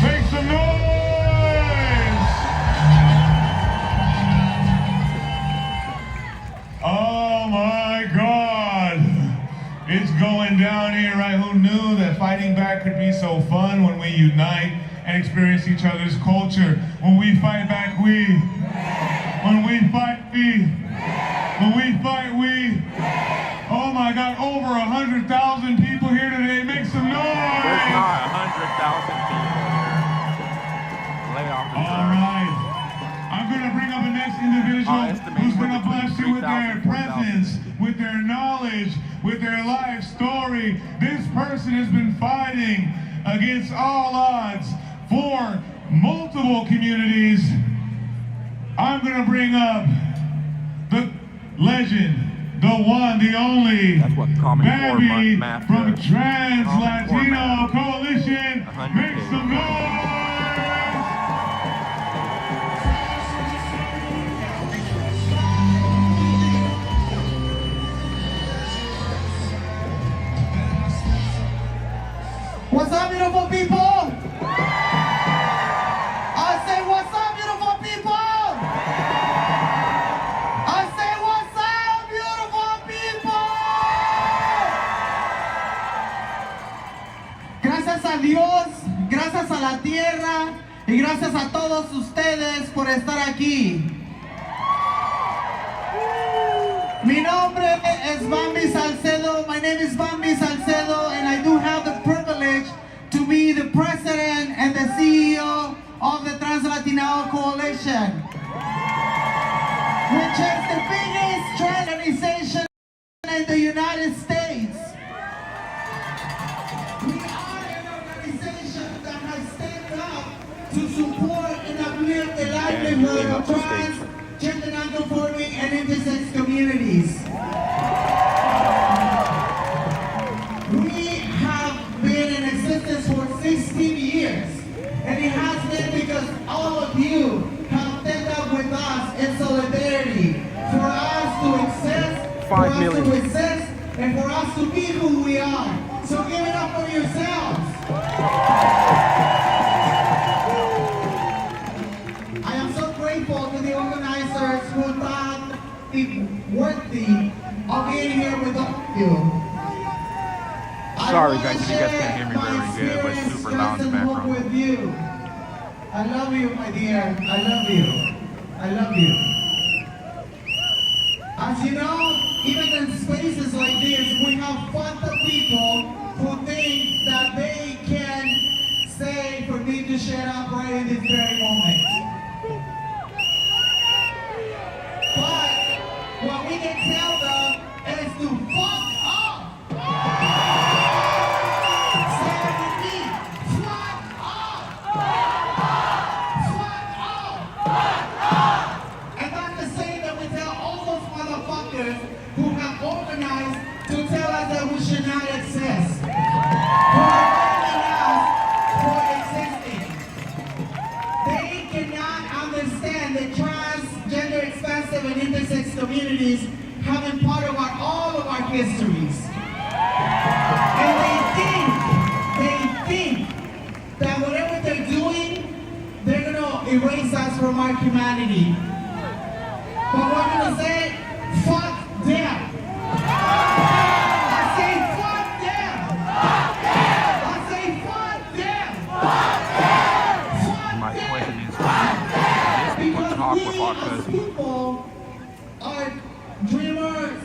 S13: Make some noise! Oh my God! It's going down here, right? Who knew that fighting back could be so fun when we unite and experience each other's culture? When we fight back, we. When we fight, we. When we fight, we. Oh my God, over 100,000 people here today. Make some noise!
S1: There's not 100,000 people here. Lay off the
S13: All right. I'm going to bring up the next individual who's going to bless you with their presence, with their knowledge, with their life story. This person has been fighting against all odds for multiple communities, I'm going to bring up the legend, the one, the only, Babby from Trans Latino Coalition. Make some noise!
S14: What's up, beautiful people? I say, what's up, beautiful people? I say, what's up, beautiful people? Gracias a Dios, gracias a la tierra y gracias a todos ustedes por estar aquí. Mi nombre es Bambi Salcedo. My name is Bambi Salcedo, and I do have the privilege to be the president and the CEO of the Trans Latino Coalition, which is the biggest trans organization in the United States. We are an organization that has stepped up to support and uplift the livelihood of trans, gender non-conforming, and intersex communities. We have been in existence for 16 years, and it has been because all of you have stepped up with us in solidarity for us to exist, for us to exist, and for us to be who we are. So give it up for yourselves. I am so grateful to the organizers who thought it worthy of being here with all of you.
S1: Sorry guys, if you guys can't hear me very good, but it's super loud in the background.
S14: With you. I love you, my dear. I love you. I love you. As you know, even in spaces like this, we have fucked up people who think that they can say for me to shut up right in this very moment. But what we can tell them is to fuck up. Say it with me. Fuck up. Fuck up. And that's the same that we tell all those motherfuckers who have organized to tell us that we should not exist. Who are blaming us for existing. They cannot understand that transgender, expansive, and intersex communities have been part of all of our histories. And they think that whatever they're doing, they're gonna erase us from our humanity. But we're gonna say, fuck them. I say, fuck them. I say, fuck them.
S1: My question is,
S14: Because we as people are dreamers.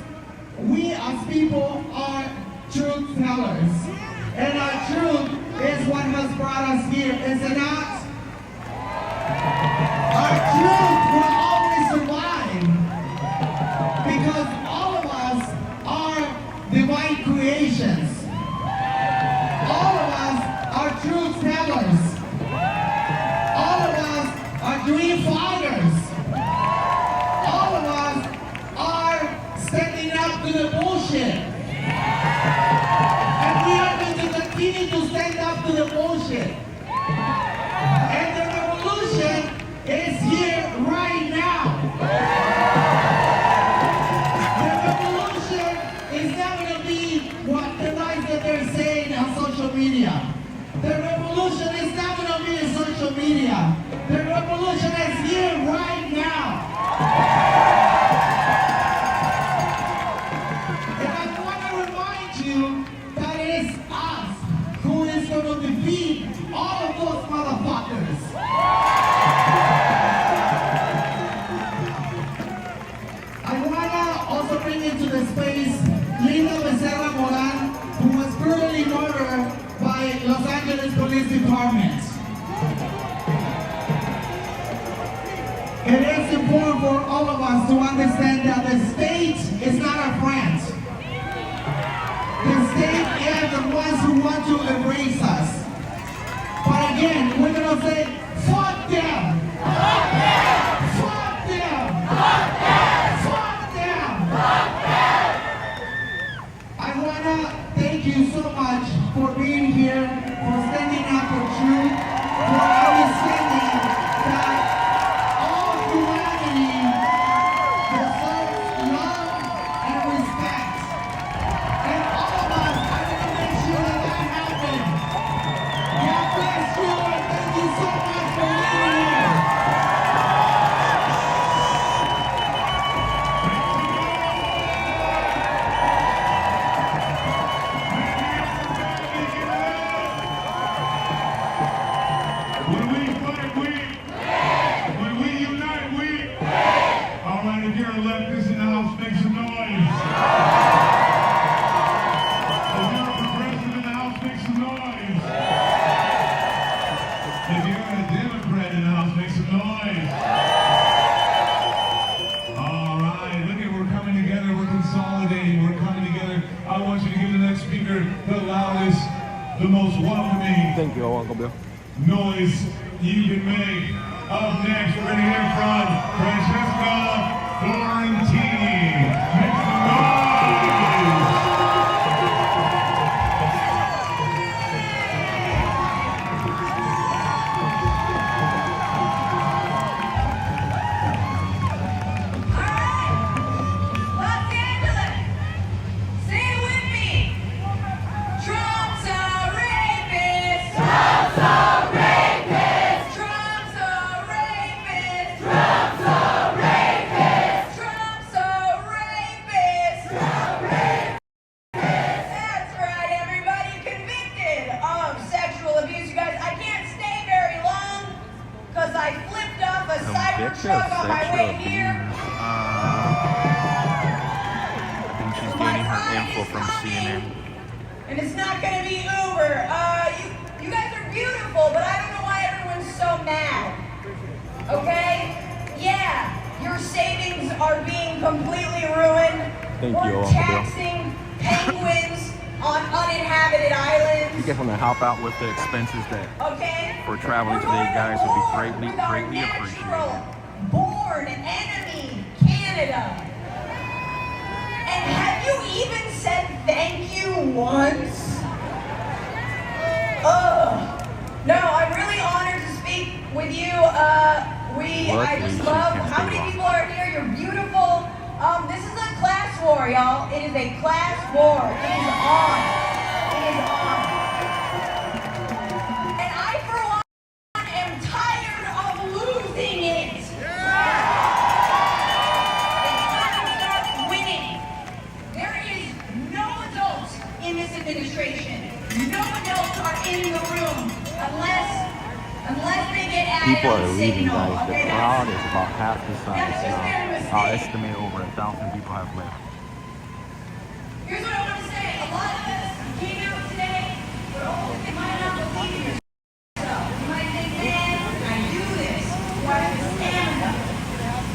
S14: We as people are truth tellers. And our truth is what has brought us here, is it not? Our truth will always survive. Because all of us are divine creations. All of us are truth tellers. All of us are dream fighters. All of us are standing up to the bullshit. And we are going to continue to stand up to the bullshit. And the revolution is here right now. The revolution is not going to be what the lies that they're saying on social media. The revolution is not going to be in social media. The revolution is here right now. And I want to remind you that it is us who is going to defeat all of those motherfuckers. I want to also bring into the space Linda Becerra Moran, who was brutally murdered by Los Angeles Police Department. It is important for all of us to understand that the state is not our friend. The state is the ones who want to erase us. But again, we're going to say, fuck Fuck them! Fuck them! Fuck them! Fuck them! Fuck them! I wanna thank you so much for being here, for standing up for truth, for understanding that all humanity deserves love and respect. And all of us are gonna make sure that happens. God bless you and thank you so much for being here.
S13: When we fight, we. When we unite, we. All right, if you're a leftist in the house, make some noise. If you're a progressive in the house, make some noise. If you're a Democrat in the house, make some noise. All right, look at, we're coming together, we're consolidating, we're coming together. I want you to give the next speaker the loudest, the most welcoming.
S1: Thank you, Uncle Bill.
S13: Noise you can make. Up next, we're going to hear from Francesca Florentini. Make some noise!
S11: Los Angeles, say it with me. Trump's a rapist. Trump's a rapist. Trump's a rapist. Trump's a rapist. Trump's a rapist. That's right, everybody convicted of sexual abuse. You guys, I can't stay very long because I flipped off a cyber truck on my way here.
S1: I think she's getting her info from CNN.
S11: And it's not going to be Uber. You guys are beautiful, but I don't know why everyone's so mad. Okay? Yeah, your savings are being completely ruined.
S1: Thank you,
S11: We're
S1: Uncle Bill.
S11: taxing penguins on uninhabited
S1: If
S11: islands.
S1: you guys want to help out with the expenses that
S11: Okay?
S1: for traveling today, guys, would be greatly appreciated.
S11: Born enemy, Canada. And have you even said thank you once? No, I'm really honored to speak with you. I just love how many people are here. You're beautiful. This is a class war, y'all. It is a class war. It is on. It is on. And I, for one, am tired of losing it. It's time to start winning. There is no adult in this administration. No adults are in the room unless they get added
S1: People
S11: on
S1: are
S11: the
S1: leaving,
S11: signal.
S1: guys. The
S11: Okay,
S1: crowd is about half the size
S11: that's just their
S1: now.
S11: mistake.
S1: I'll estimate over 1,000 people have left.
S11: Here's what I want to say. A lot of us came out today, but you might not believe in yourself. You might think, man, I do this. Do I have the stamina?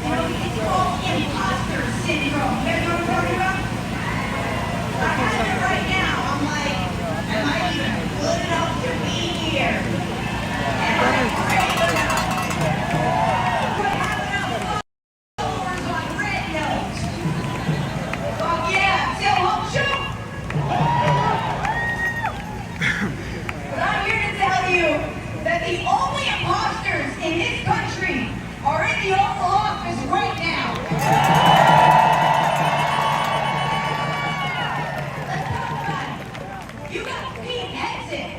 S11: You know, it's called imposter syndrome. You guys know what I'm talking about? I have it right now. I'm like, am I even good enough to be here? Am I brave enough? Do I have enough followers on Red Note? Fuck yeah, still home show. But I'm here to tell you that the only imposters in this country are in the Oval Office right now. Let's talk about it. You got Pete Hegseth.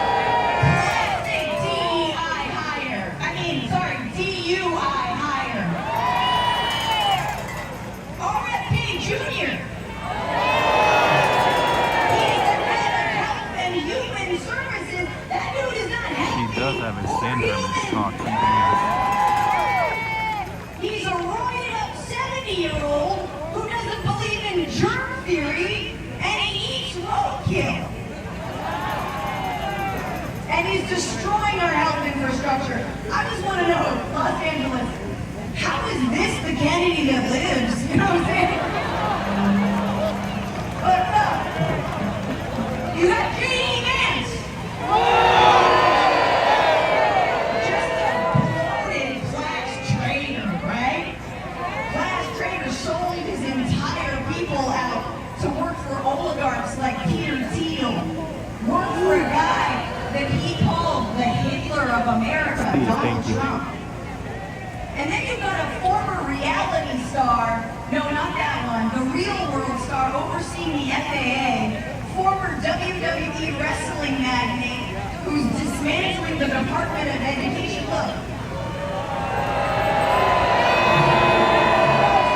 S11: Classic DEI hire. DUI hire. RFK Jr. He's the head of Health and Human Services. That dude is not
S1: She
S11: healthy.
S1: does have a syndrome. It's called TBS.
S11: He's a roided up 70-year-old who doesn't believe in germ theory and he eats roadkill. And he's destroying our health infrastructure. I just want to know, Los Angeles, how is this the Kennedy that lives? You know what I'm saying? But you got J.D. Vance.
S1: Donald
S15: thank you.
S1: Trump. And then you've got a former reality star, no, not that one, the real world star overseeing the FAA, former WWE wrestling magnate who's dismantling the Department of Education. Look.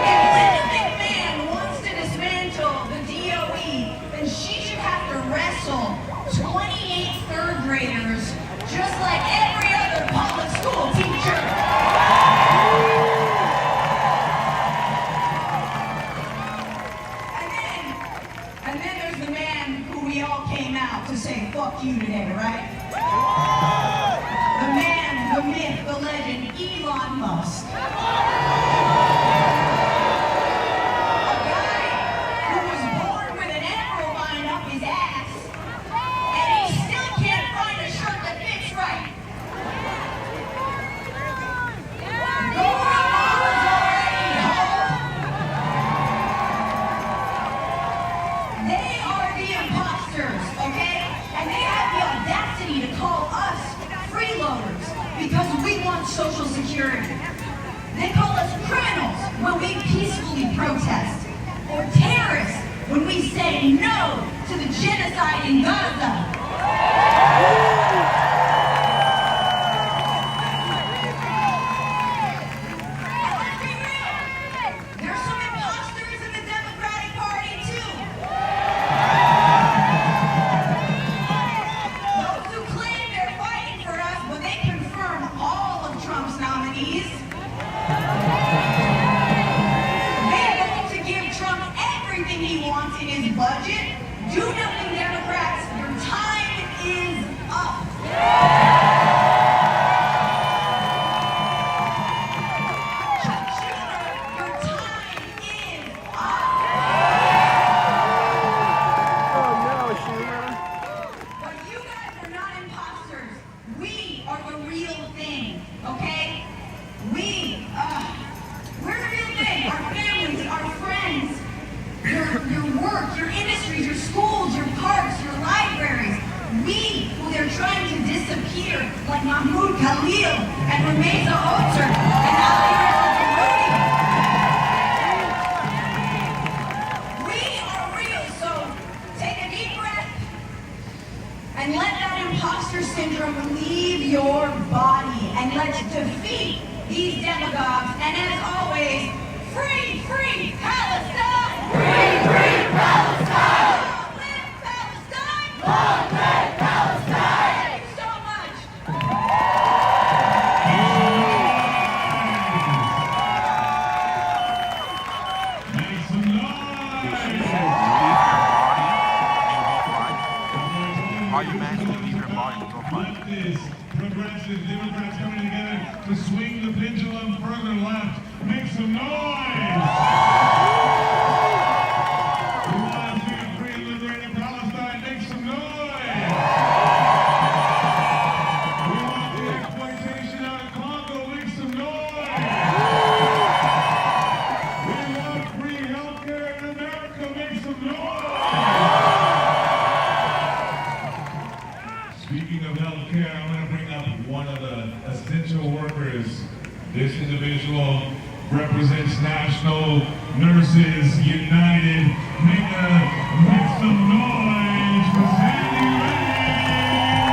S1: If Linda McMahon wants to dismantle the DOE, then she should have to wrestle 28 third graders just like every other public school teacher. And then there's the man who we all came out to say fuck you today, right? The man, the myth, the legend, Elon Musk. A guy who was born with an arrow line up his ass, and he still can't find a shirt that fits right. They are the imposters, okay? And they have the audacity to call us freeloaders because we want Social Security. They call us criminals when we peacefully protest, or terrorists when we say no to the genocide in Gaza. There's some imposters in the Democratic Party too. Those who claim they're fighting for us, but they confirm all of Trump's nominees. They're going to give Trump everything he wants in his budget. Do nothing, Democrats. Your time is up. But you guys are not imposters. We are the real thing, okay? We're the real thing. Our families, our friends, your work, your industries, your schools, your parks, your libraries. We, who they're trying to disappear, like Mahmoud Khalil and Rameza Ozer and Ali Reza We are real, so take a deep breath and let that imposter syndrome leave your body, and let's defeat these demagogues. And as always, free, free Palestine! Free, free Palestine! Long live Palestine! Long live Palestine! Thank you so much!
S13: Make some
S15: Are you mad to leave your body to go fight?
S13: Leftists, progressive Democrats coming together to swing the pendulum further left. Make some noise! We want to see a free and liberated Palestine. Make some noise! We want the exploitation out of Congo. Make some noise! We want free healthcare in America. Make some noise! Speaking of healthcare, I'm going to bring up one of the essential workers. This individual represents National Nurses United. Make some noise for Sandy Reddy.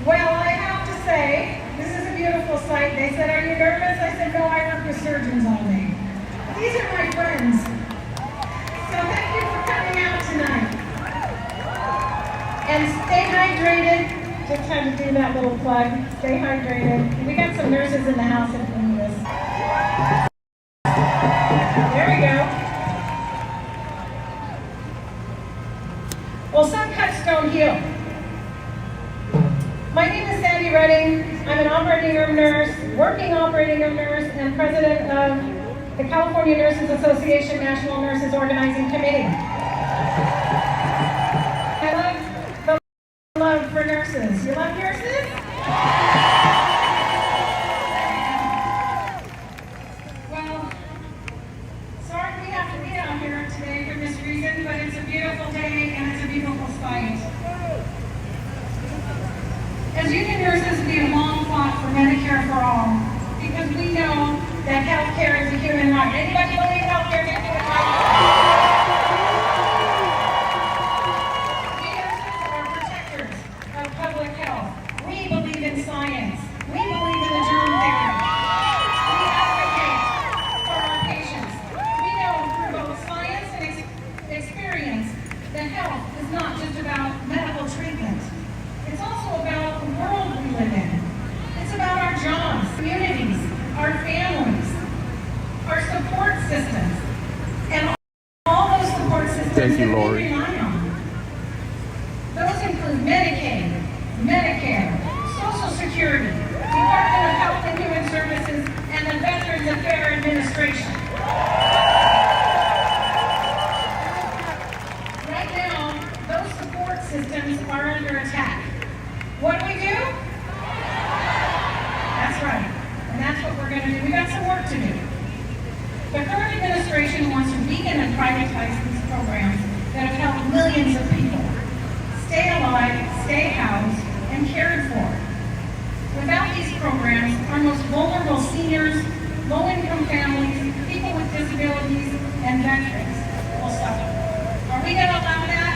S16: Well, I have to say, this is a beautiful sight. They said, "Are you nervous?" I said, "No, I work with surgeons all day." These are my friends. So thank you for coming out tonight. And stay hydrated. Just had to do that little plug. Stay hydrated. We got some nurses in the house if you need us. There we go. Well, some cuts don't heal. My name is Sandy Redding. I'm an operating room nurse, working operating room nurse, and president of the California Nurses Association National Nurses Organizing Committee. I love the love for nurses. You love nurses? on. Anybody believe healthcare gets it right? We are protectors of public health. We believe in science. We believe in the germ theory. We advocate for our patients. We know through both science and experience that health is not just about medical treatment. It's also about the world we live in. It's about our jobs, communities, our families, our support systems, and all those support systems
S1: Thank you,
S16: that
S1: Lori.
S16: we rely on. Those include Medicaid, Medicare, Social Security, Department of Health and Human Services, and the Veterans Affairs Administration. Right now, those support systems are under attack. What do we do? That's right. And that's what we're going to do. We got some work to do. The current administration wants to weaken and privatize these programs that have helped millions of people stay alive, stay housed, and cared for. Without these programs, our most vulnerable seniors, low-income families, people with disabilities, and veterans will suffer. Are we going to allow that?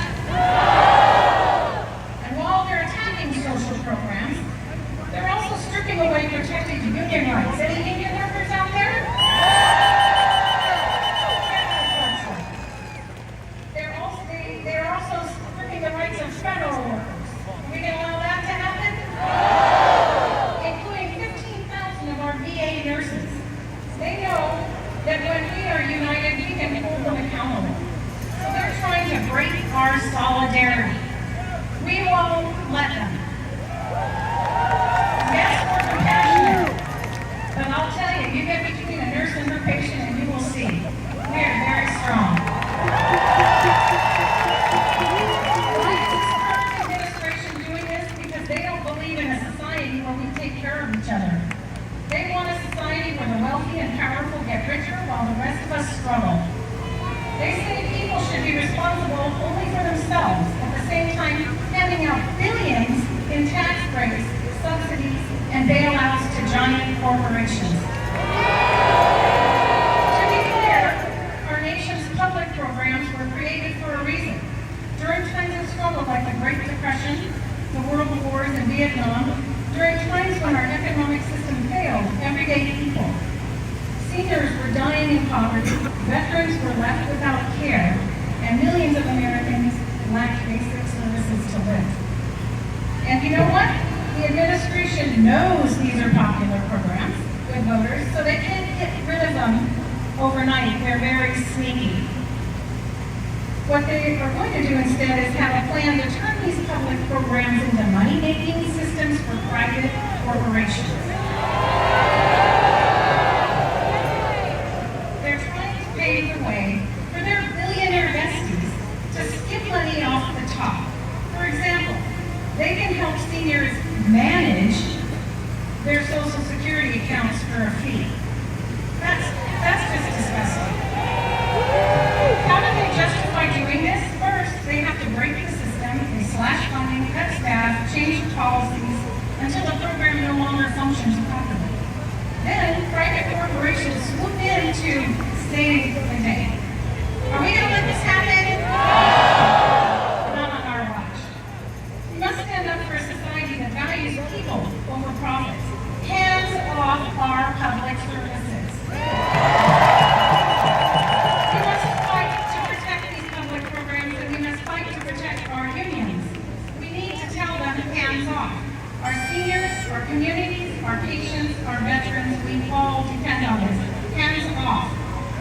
S16: And while they're attacking social programs, they're also stripping away protected union rights. Any union workers out there? They're also stripping the rights of federal workers. Are we going to allow that to happen? Including 15,000 of our VA nurses. They know that when we are united, we can hold them accountable. So they're trying to break our solidarity. We won't let them. Yes, we're compassionate. But I'll tell you, you get between a nurse and her patient and you will see. We are very strong. Why is this current administration doing this? Because they don't believe in a society where we take care of each other. They want a society where the wealthy and powerful get richer while the rest of us struggle. They say people should be responsible only for themselves, at the same time handing out billions in tax breaks, subsidies, and bailouts to giant corporations. To be clear, our nation's public programs were created for a reason. During times of struggle like the Great Depression, the World Wars, and Vietnam, during times when our economic system failed everyday people, seniors were dying in poverty, veterans were left without care, and millions of Americans lacked basic services to live. And you know what? The administration knows these are popular programs with voters, so they can't get rid of them overnight. They're very sneaky. What they are going to do instead is have a plan to turn these public programs into money-making systems for private corporations. They're trying to pave the way for their billionaire besties to skip money off the top. For example, they can help seniors manage their Social Security accounts for a fee. That's just disgusting. How do they justify doing this? First, they have to break the system, they slash funding, cut staff, change policies, until the program no longer functions properly. Then, private corporations swoop in to save the day. Are we going to let this happen? Not on our watch. We must stand up for a society that values people over profits. Hands off our public services. We must fight to protect these public programs, and we must fight to protect our unions. We need to tell them hands off. Our seniors, our communities, our patients, our veterans, we all depend on this. Hands off.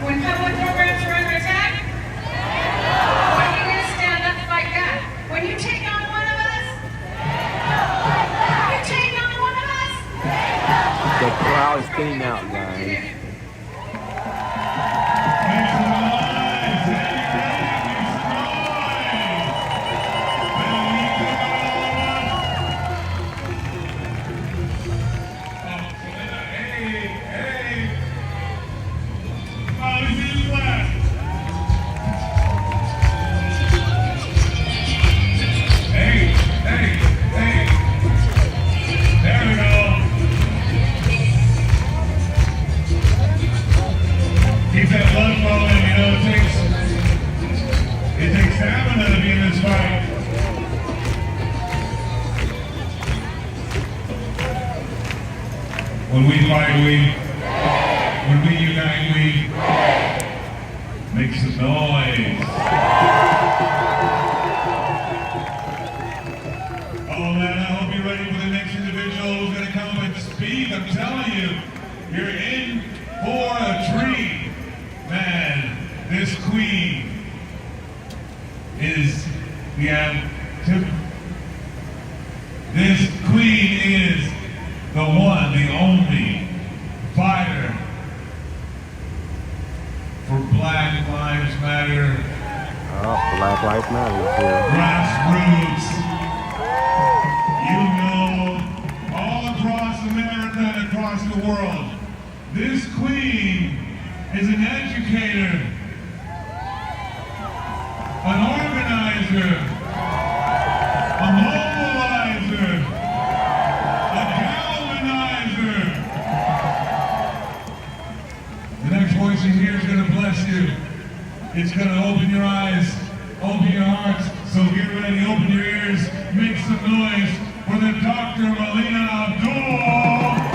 S16: When public programs are under attack, when are you going to stand up and fight back? When you take on one of us? You take on one of us?
S1: The crowd is thinning out, guys.
S13: When we fight, when we unite, make some noise. Oh man, I hope you're ready for the next individual who's gonna come up and speak. I'm telling you, you're in for a treat. Man, this queen is this queen is the one, the only fighter for Black Lives Matter.
S1: Oh, Black Lives Matter here.
S13: Grassroots. You know, all across America and across the world, this queen is an educator, an organizer, a mobilizer, a galvanizer. The next voice you hear is going to bless you. It's going to open your eyes, open your hearts. So get ready, open your ears, make some noise for the Dr. Melina Abdul.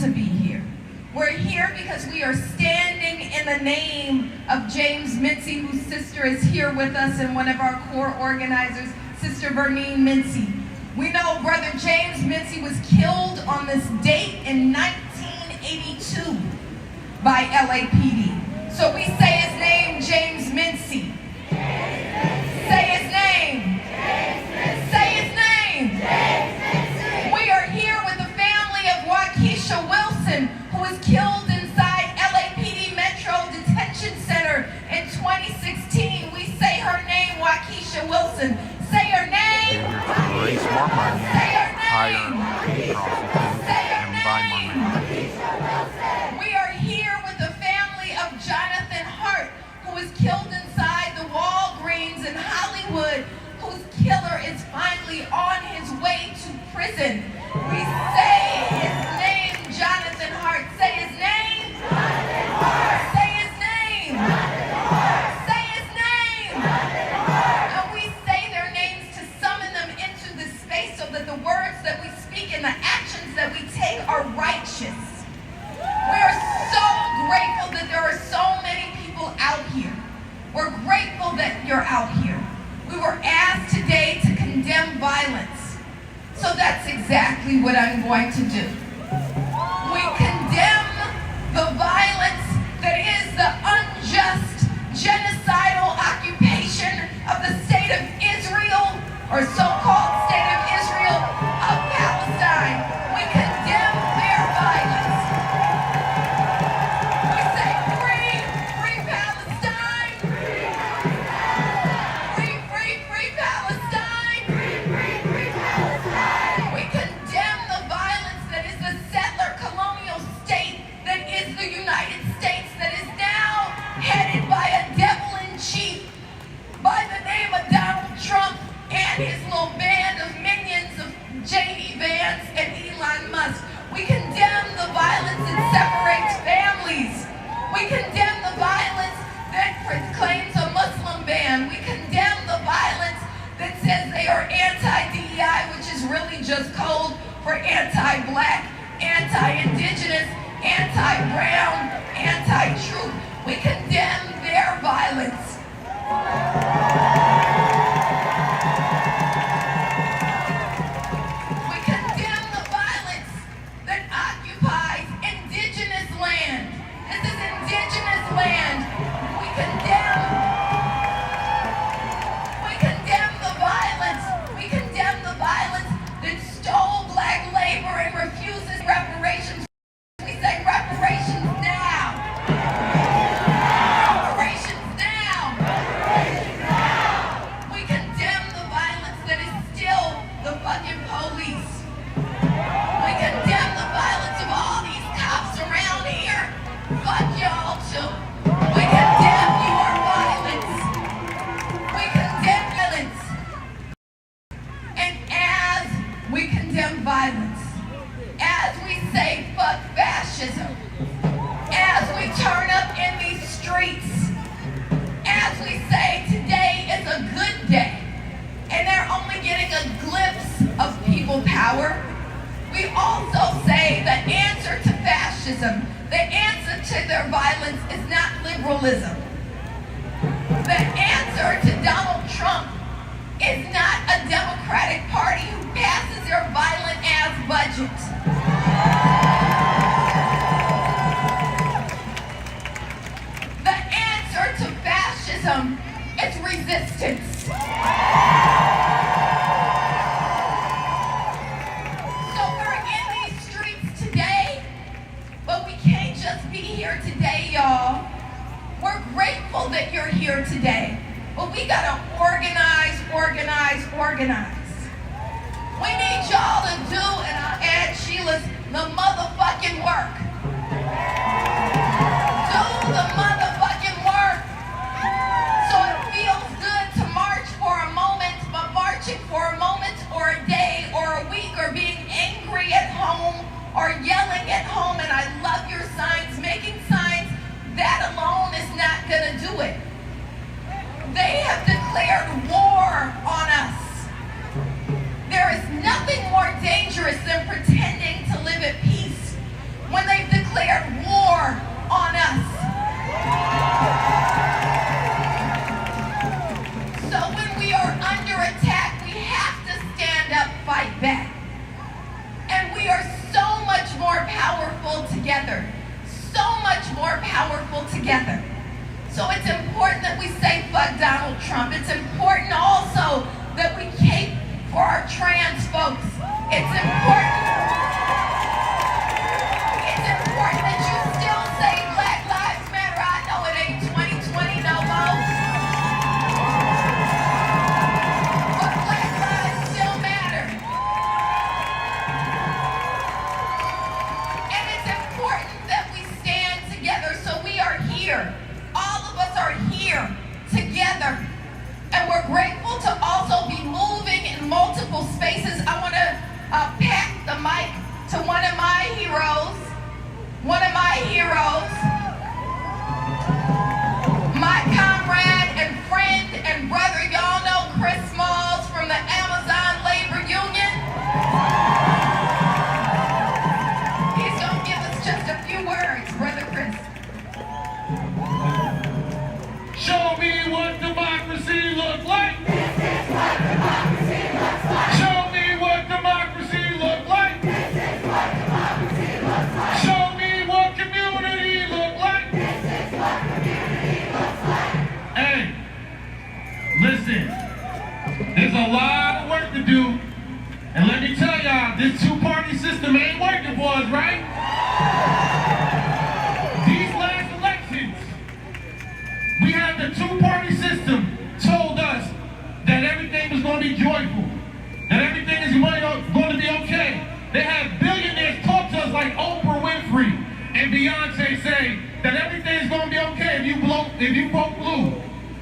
S17: To be here. We're here because we are standing in the name of James Mincy, whose sister is here with us, and one of our core organizers, Sister Vernine Mincy. We know Brother James Mincy was killed on this date in 1982 by LAPD. So we say his name, James Mincy. Say his name. Say his name. We are here with the family of Waukesha Wilson, who was killed inside LAPD Metro Detention Center in 2016. We say her name, Waukesha Wilson. Say her name.
S15: Race more money,
S17: Say her
S15: higher
S17: name.
S15: prosecute,
S17: Say her
S15: and buy more
S17: name. We are here with the family of Jonathan Hart, who was killed inside the Walgreens in Hollywood, whose killer is finally on his way to prison. We say his name, Jonathan Hart. Say his name. Jonathan Hart. Say his name. Jonathan Hart. Say his name. Jonathan Hart. And we say their names to summon them into this space so that the words that we speak and the actions that we take are righteous. We are so grateful that there are so many people out here. We're grateful that you're out here. We were asked today to condemn violence. So that's exactly what I'm going to do. We condemn the violence that is the unjust, genocidal occupation of the state of Israel, or so-called state of Israel, of Palestine. We condemn their violence. We say free, free Palestine. Free, free, free Palestine. We condemn the violence that is the settler colonial state that is the United States, that is now headed by a devil in chief by the name of Donald Trump and his little anti-brown, anti-truth. We condemn their violence. We condemn the violence that occupies indigenous land. This is indigenous land. We condemn the violence. We condemn the violence that stole black labor and refuses reparations. We say reparations now. Reparations now. We condemn the violence that is still the fucking police. We condemn the violence of all these cops around here. Fuck y'all too. We condemn your violence. We condemn violence. And as we condemn violence, as we say fuck fascism, as we turn up in these streets, as we say today is a good day, and they're only getting a glimpse of people power, we also say the answer to fascism, the answer to their violence is not liberalism. The answer to Donald Trump is not a Democratic Party who passes their violent ass budget. The answer to fascism is resistance. So we're in these streets today, but we can't just be here today, y'all. We're grateful that you're here today, but we gotta organize, organize, organize. We need y'all to do, and I'll add Sheila's, the motherfucking work. Do the motherfucking work. So it feels good to march for a moment, but marching for a moment or a day or a week or being angry at home or yelling at home, and I love your signs, making signs, that alone is not gonna do it. They have declared war on us. There is nothing more dangerous than pretending to live at peace when they've declared war on us. So when we are under attack, we have to stand up, fight back. And we are so much more powerful together. So much more powerful together. So it's important that we say fuck Donald Trump. It's important also that we cape for our trans folks. It's important that you still say Black Lives Matter. I know it ain't 2020 no more. But Black lives still matter. And it's important that we stand together. So we are here. All of us are here together. And we're grateful to also be moving in multiple spaces. I want to pass the mic to one of my heroes. My comrade and friend and brother, y'all know Chris Smalls from the Amazon Labor Union. He's going to give us just a few words, Brother Chris.
S13: Show me what democracy looks like.
S11: This is what democracy looks like.
S13: Show me what democracy looks like.
S11: This is what democracy looks like.
S13: Show me what community looks like.
S11: This is what community looks like.
S13: Hey, listen, there's a lot of work to do. And let me tell y'all, this two-party system ain't working for us, right? These last elections, we had the two-party system told us that everything was going to be joyful, that everything is going to be okay. They had billionaires talk to us like Oprah Winfrey and Beyonce say that everything is going to be okay if you vote blue.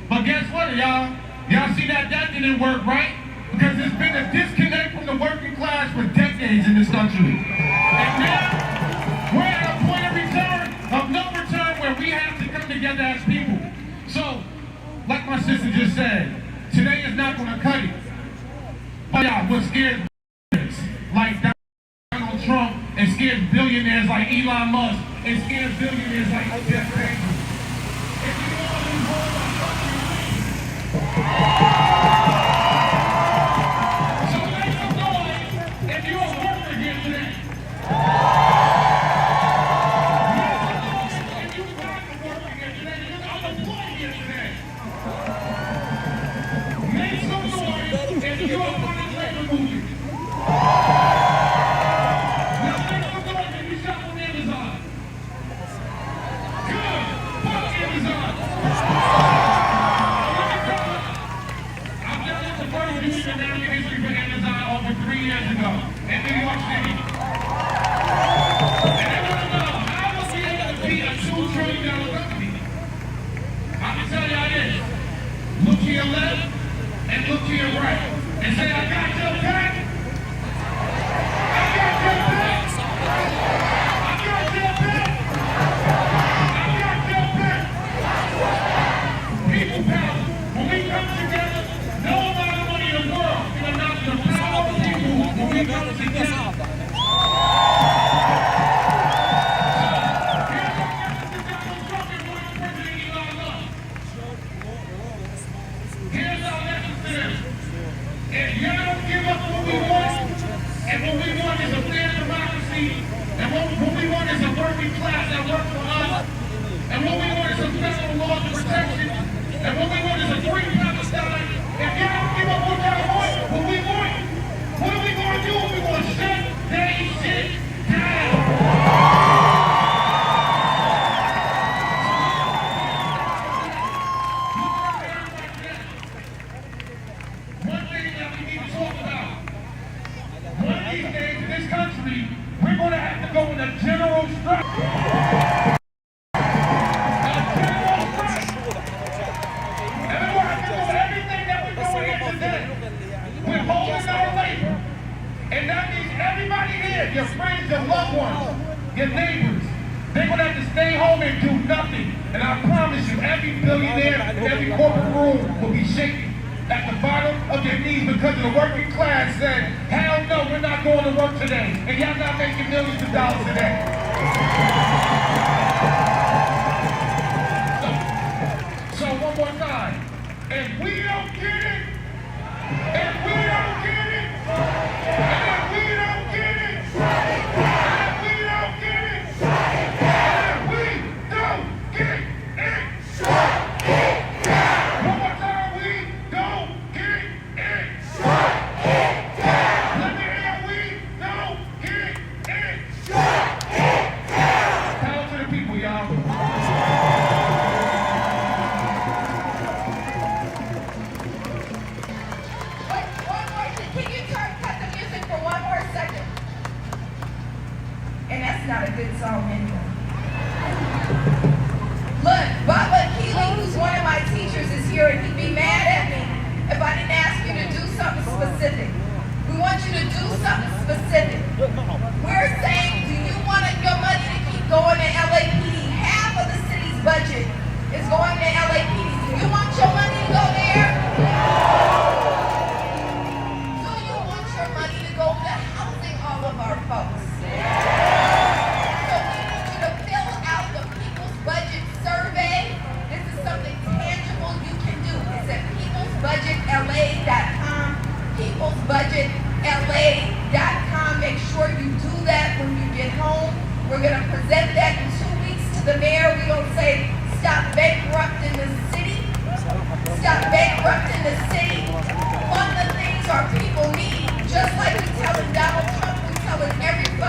S13: But guess what, y'all? Y'all see that didn't work, right? Because there's been a disconnect from the working class for decades in this country. And now, we're at a point of no return where we have to come together as people. So, like my sister just said, today is not going to cut it. But yeah, what scares me is, like Donald Trump and scares billionaires like Elon Musk and scares billionaires like Jeff Bezos. If you want to hold my fucking lead. So make some noise if you're a worker here today. Look to your left and look to your right and say, I got your back. I got your back. I got your back. I got your back. People power. When we come together, no amount of money in the world can announce the power of people when we come together. If you don't give up what we want, and what we want is a fair democracy, and what we want is a working class that works for us, and what we want is some federal laws of protection, and what we want is a free Palestine. If you don't give up what y'all want, what we want, what are we going to do? We're going to shut that shit down. We're going to have to go in a general strike. And we're going to have to do everything that we're doing here today. We're holding our labor. And that means everybody here, your friends, your loved ones, your neighbors, they're going to have to stay home and do nothing. And I promise you, every billionaire in every corporate room will be shaking at the bottom of their knees because the working class said, hell no, we're not going to work today. And y'all not making millions of dollars today. So one more time. If we don't get it, if we don't get it, and if we don't get it, and if we don't get it, and if we don't get it, shut it down. One more time, we don't get it. Shut it down. Let me hear, we don't get it. Shut it down. Power to the people, y'all.
S17: Wait, one more thing. Can you cut the music for one more second? And that's not a good song anyway. Look, Baba Keeley, who's one of my teachers, is here, and he'd be mad at me if I didn't ask you to do something specific. We want you to do something specific. We're saying, do you want your money to keep going to LAPD? Half of the city's budget is going to LAPD. Do you want your money to go there? Do you want your money to go to housing all of our folks? So we need you to fill out the People's Budget Survey. This is something tangible you can do. It's at peoplesbudgetla.com. peoplesbudgetla.com. Make sure you do that when you get home. We're going to present that in 2 weeks to the mayor. We're going to say, stop bankrupting the city. Stop bankrupting the city. Fund the things our people need. Just like we telling Donald Trump, we telling everybody.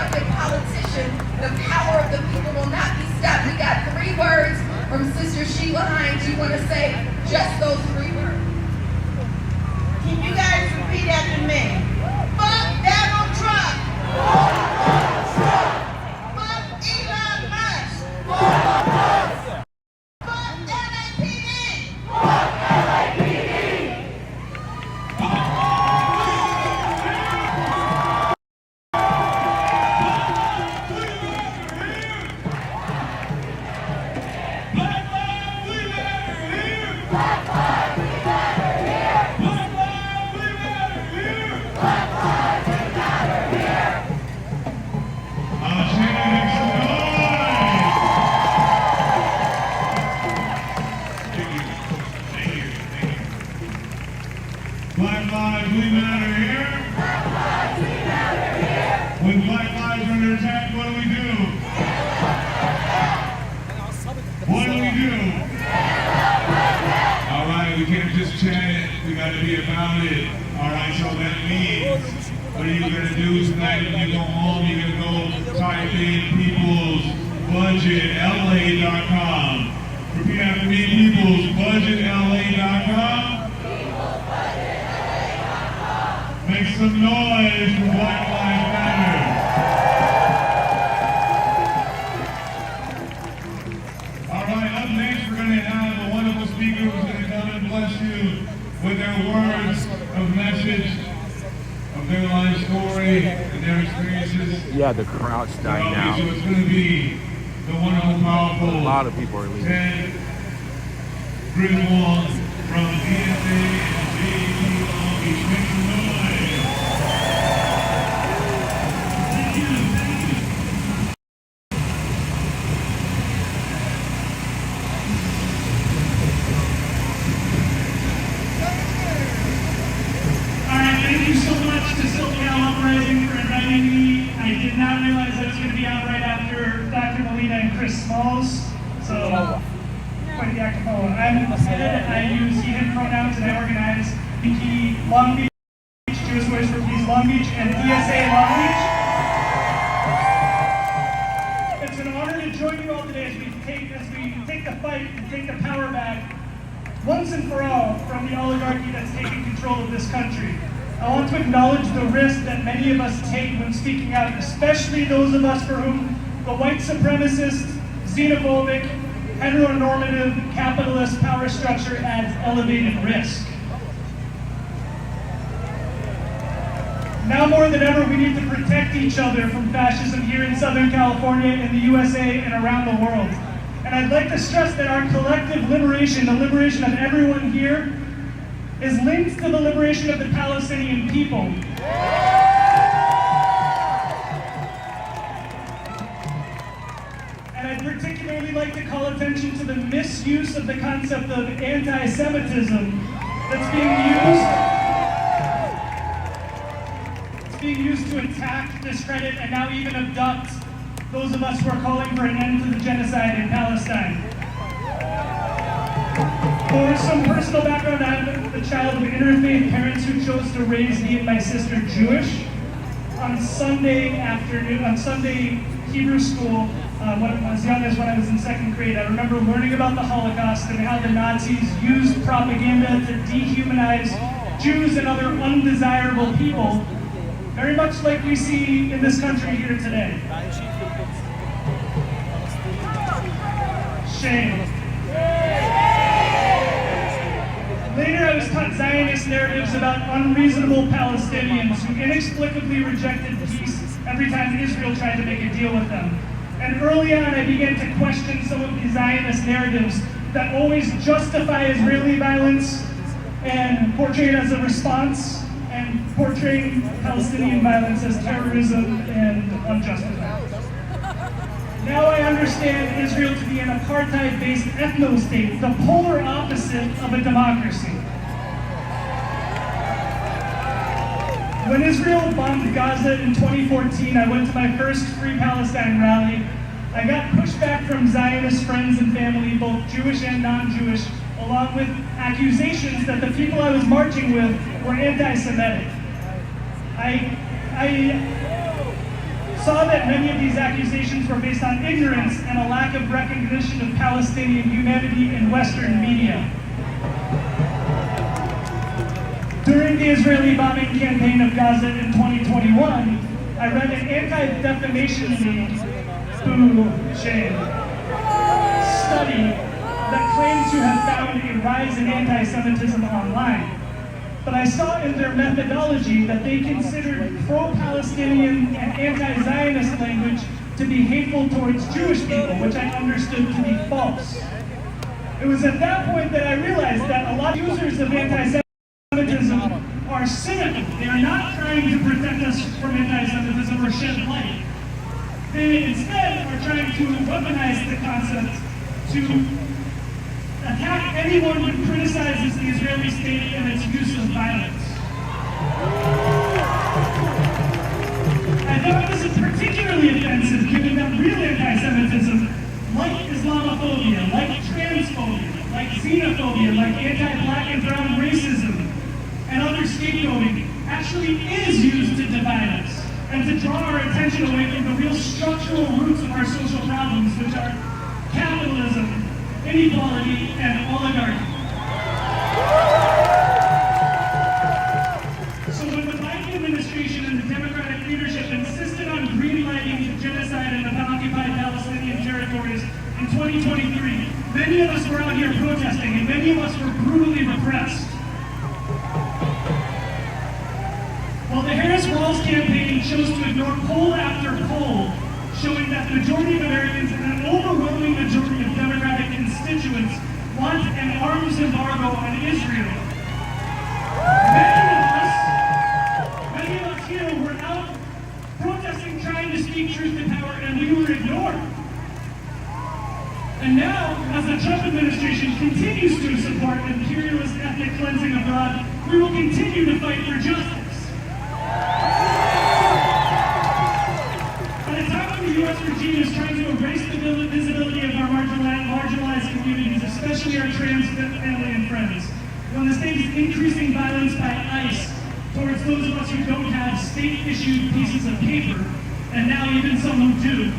S13: are under attack, what do we do? What do we do? All right, we can't just chant it. We got to be about it. All right, so that means, what are you going to do tonight when you go home? You're going to go type in peoplesbudgetla.com. Repeat after me, peoplesbudgetla.com. Make some noise for Black Lives Matter. All right, up next we're going to have a wonderful speaker who's going to come and bless you with their words of message of their life story and their experiences.
S15: Yeah, the crowd's dying now.
S13: So it's going to be the wonderful, powerful,
S15: A lot of people are leaving.
S13: Ted Griswold from DSA and JP Long Beach. Make some noise.
S18: Thank you so much to SoCal Uprising for inviting me. I did not realize I was going to be out right after Dr. Molina and Chris Smalls. So, quite the act of follow. I'm Ed. I use he, him pronouns and I organize Bikini Long Beach, Jewish Voice for Peace Long Beach, and DSA Long Beach. It's an honor to join you all today as we take the fight and take the power back once and for all from the oligarchy that's taking control of this country. I want to acknowledge the risk that many of us take when speaking out, especially those of us for whom the white supremacist, xenophobic, heteronormative, capitalist power structure adds elevated risk. Now more than ever, we need to protect each other from fascism here in Southern California, in the USA, and around the world. And I'd like to stress that our collective liberation, the liberation of everyone here, is linked to the liberation of the Palestinian people. And I'd particularly like to call attention to the misuse of the concept of anti-Semitism that's being used to attack, discredit, and now even abduct those of us who are calling for an end to the genocide in Palestine. For some personal background, I'm the child of interfaith parents who chose to raise me and my sister Jewish. On Sunday Hebrew school, when I was young as when I was in second grade, I remember learning about the Holocaust and how the Nazis used propaganda to dehumanize Jews and other undesirable people, very much like we see in this country here today. Shame. Later, I was taught Zionist narratives about unreasonable Palestinians who inexplicably rejected peace every time Israel tried to make a deal with them. And early on, I began to question some of the Zionist narratives that always justify Israeli violence and portray it as a response, and portraying Palestinian violence as terrorism and unjustified. Now I understand Israel to be an apartheid-based ethno-state, the polar opposite of a democracy. When Israel bombed Gaza in 2014, I went to my first Free Palestine rally. I got pushback from Zionist friends and family, both Jewish and non-Jewish, along with accusations that the people I was marching with were anti-Semitic. I saw that many of these accusations were based on ignorance and a lack of recognition of Palestinian humanity in Western media. During the Israeli bombing campaign of Gaza in 2021, I read an Anti-Defamation League study that claimed to have found a rise in anti-Semitism online. But I saw in their methodology that they considered pro-Palestinian and anti-Zionist language to be hateful towards Jewish people, which I understood to be false. It was at that point that I realized that a lot of users of anti-Semitism are cynical. They are not trying to protect us from anti-Semitism or shed light. They instead are trying to weaponize the concept to attack anyone who criticizes the Israeli state and its use of violence. I I thought this is particularly offensive given that real anti-Semitism, like Islamophobia, like transphobia, like xenophobia, like anti-black and brown racism, and other scapegoating actually is used to divide us and to draw our attention away from the real structural roots of our social problems, which are capitalism, inequality, and oligarchy. So when the Biden administration and the Democratic leadership insisted on greenlighting the genocide in the occupied Palestinian territories in 2023, many of us were out here protesting, and many of us were brutally repressed. While the Harris-Walz campaign chose to ignore poll after poll, showing that the majority of Americans and an overwhelming majority of Democratic constituents want an arms embargo on Israel, many of us here were out protesting, trying to speak truth to power, and we were ignored. And now, as the Trump administration continues to support imperialist ethnic cleansing abroad, we will continue to fight for justice. At a time when the U.S. regime is trying to erase the visibility of our marginalized communities, especially our trans family and friends, when the state is increasing violence by ICE towards those of us who don't have state-issued pieces of paper, and now even some who do,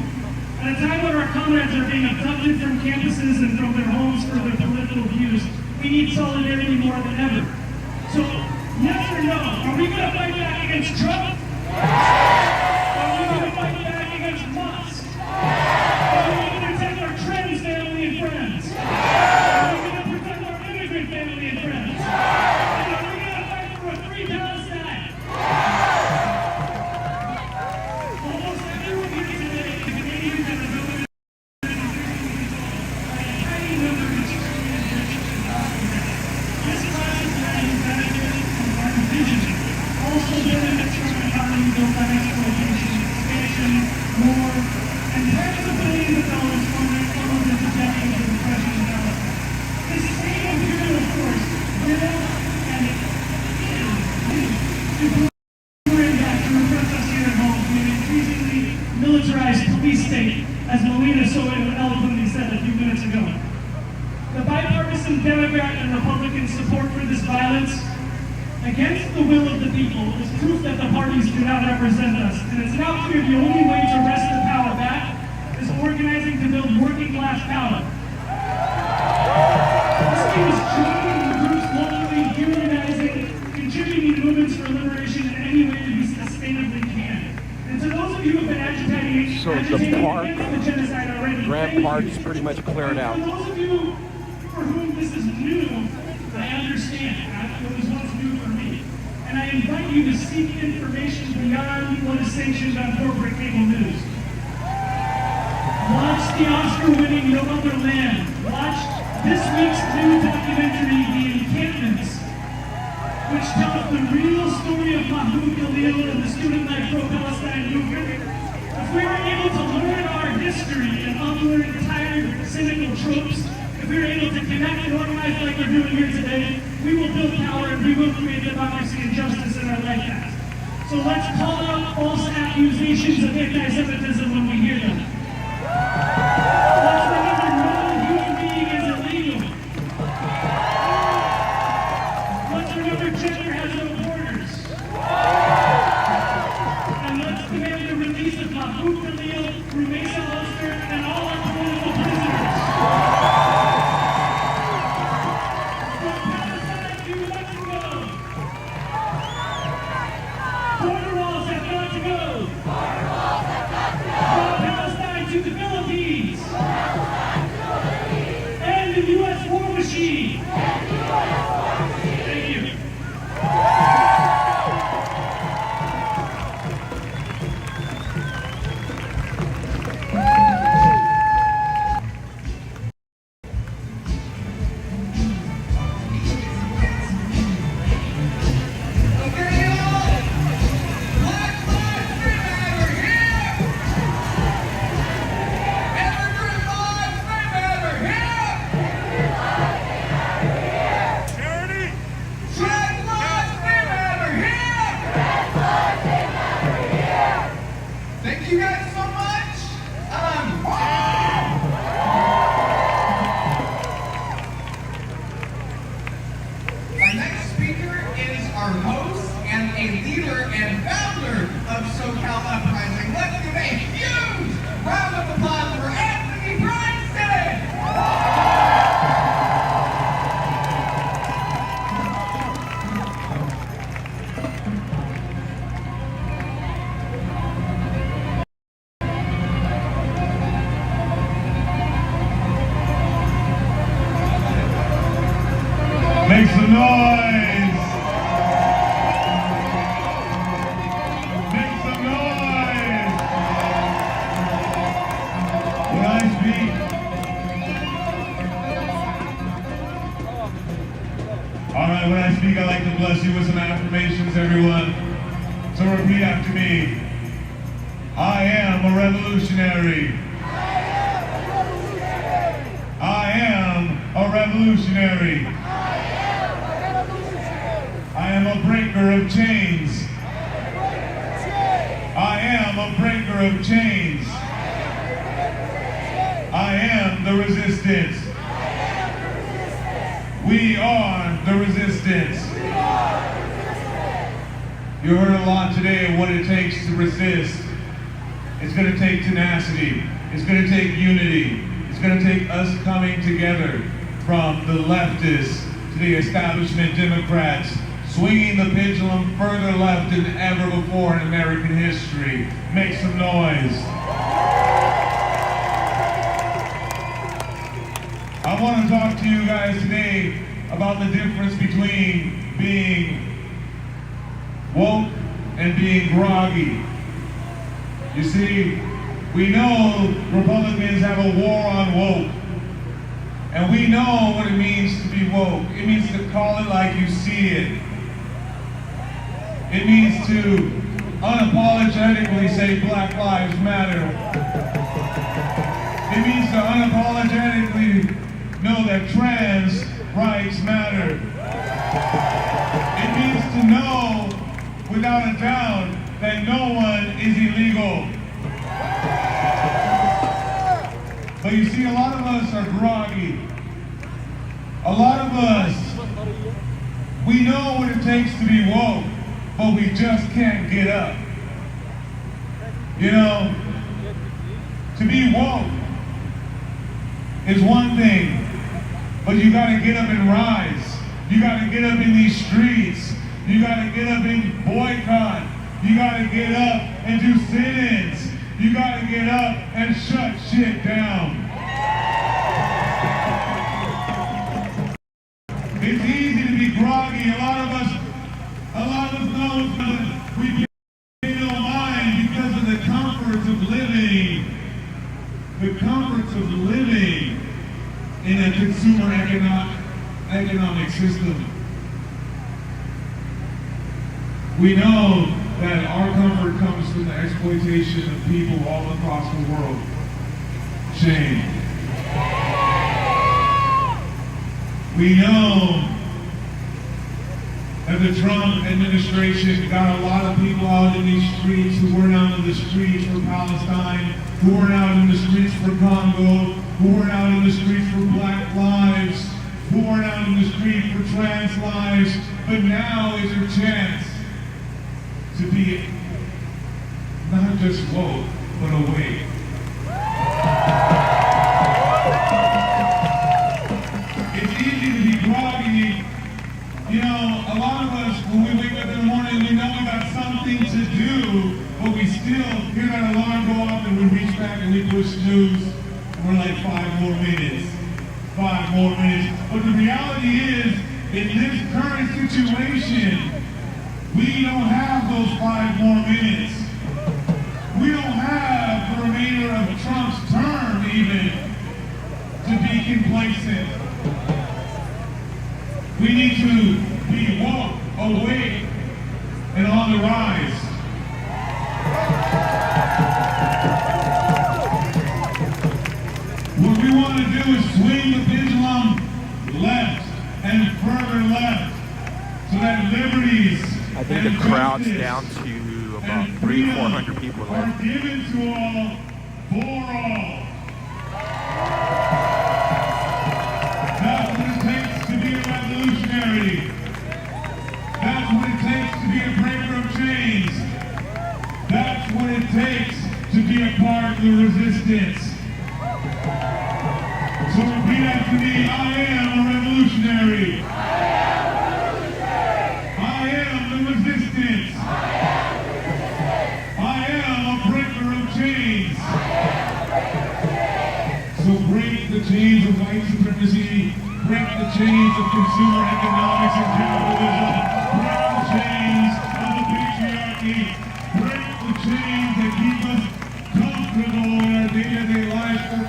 S18: at a time when our comrades are being abducted from campuses and from their homes for their political views, we need solidarity more than ever. So, yes or no, are we going to fight back against Trump? Are we going to fight back against Musk? Are we going to protect our trans family and friends? Are we going to protect our immigrant family and friends? And are we going to fight for a free Palestine? Almost everyone here today, the Canadians and the voters, a tiny number of this class is having benefited from our vision, also benefits from an economy built on exploitation, expansion, war, and tens of billions of dollars funneled into decades of oppression and development. This same imperial force will and is bring back to repress us here at home in an increasingly militarized police state, as Melina so eloquently said a few minutes ago. The bipartisan Democrat and Republican support for this violence against the will of the people is proof that the parties do not represent us. And it's now clear the only way to wrest the power back is organizing to build working class power. This means joining groups locally, unionizing, contributing to movements for liberation in any way that we sustainably can. And to those of you who have been agitating
S1: So the park,
S18: against the genocide already,
S1: Grand Park is pretty much cleared out.
S18: For those of you for whom this is new, I understand. It was once new for me. And I invite you to seek information beyond what is sanctioned on corporate cable news. Watch the Oscar-winning No Other Land. Watch this week's new documentary, The Encampments, which tells the real story of Mahmoud Khalil and the student life pro-Palestine movement. If we are able to learn our history and unlearn tired, cynical tropes, if we are able to connect and organize like we're doing here today, we will build power and we will create democracy and justice in our lifetimes. So let's call out false accusations of anti-Semitism when we hear them. Let's remember no human being is illegal. Let's remember gender has no borders. And let's demand the release of Mahmoud Khalil, Rumeysa Luster, and all our political prisoners. Border walls have got to go. From Palestine to the Philippines. And the U.S. war machine. Thank you.
S13: When I speak, all right, when I speak, I like to bless you with some affirmations, everyone. So repeat after me. I am a revolutionary. I am a revolutionary. I am a breaker of chains. I am a breaker of chains. I am the resistance. We are the resistance. You heard a lot today of what it takes to resist. It's going to take tenacity. It's going to take unity. It's going to take us coming together from the leftists to the establishment Democrats, swinging the pendulum further left than ever before in American history. Make some noise. I want to talk to you guys today about the difference between being woke and being groggy. You see, we know Republicans have a war on woke. And we know what it means to be woke. It means to call it like you see it. It means to unapologetically say Black Lives Matter. It means to unapologetically know that trans rights matter. It means to know without a doubt that no one is illegal. But you see, a lot of us are groggy. A lot of us, we know what it takes to be woke, but we just can't get up. You know, to be woke is one thing, but you gotta get up and rise. You gotta get up in these streets. You gotta get up and boycott. You gotta get up and do sit-ins. You gotta get up and shut shit down. It's easy to be groggy. A lot of us know that we don't mind because of the comforts of living. The comforts of living in a consumer economic system. We know that our comfort comes from the exploitation of people all across the world. Shame. We know that the Trump administration got a lot of people out in these streets who weren't out in the streets for Palestine, who weren't out in the streets for Congo, who weren't out in the streets for Black lives, who weren't out in the street for trans lives, but now is your chance to be not just woke, but awake. It's easy to be groggy. You know, a lot of us, when we wake up in the morning, we know we got something to do, but we still hear that alarm go off and we reach back and we push snooze, and we're like 5 more minutes. 5 more minutes. But the reality is, in this current situation, we don't have those 5 more minutes. We don't have the remainder of Trump's term even to be complacent. We need to be woke, awake, and on the rise. What we want to do is swing the pendulum left and further left so that liberties
S1: I think the crowd's down to about 300-400 people
S13: are given to all, for all. That's what it takes to be a revolutionary. That's what it takes to be a breaker of chains. That's what it takes to be a part of the resistance. So repeat after me, I am a revolutionary. I am the resistance. I am a breaker of chains. So break the chains of white supremacy, break the chains of consumer economics and capitalism, break the chains of the patriarchy, break the chains that keep us comfortable in our day-to-day lives for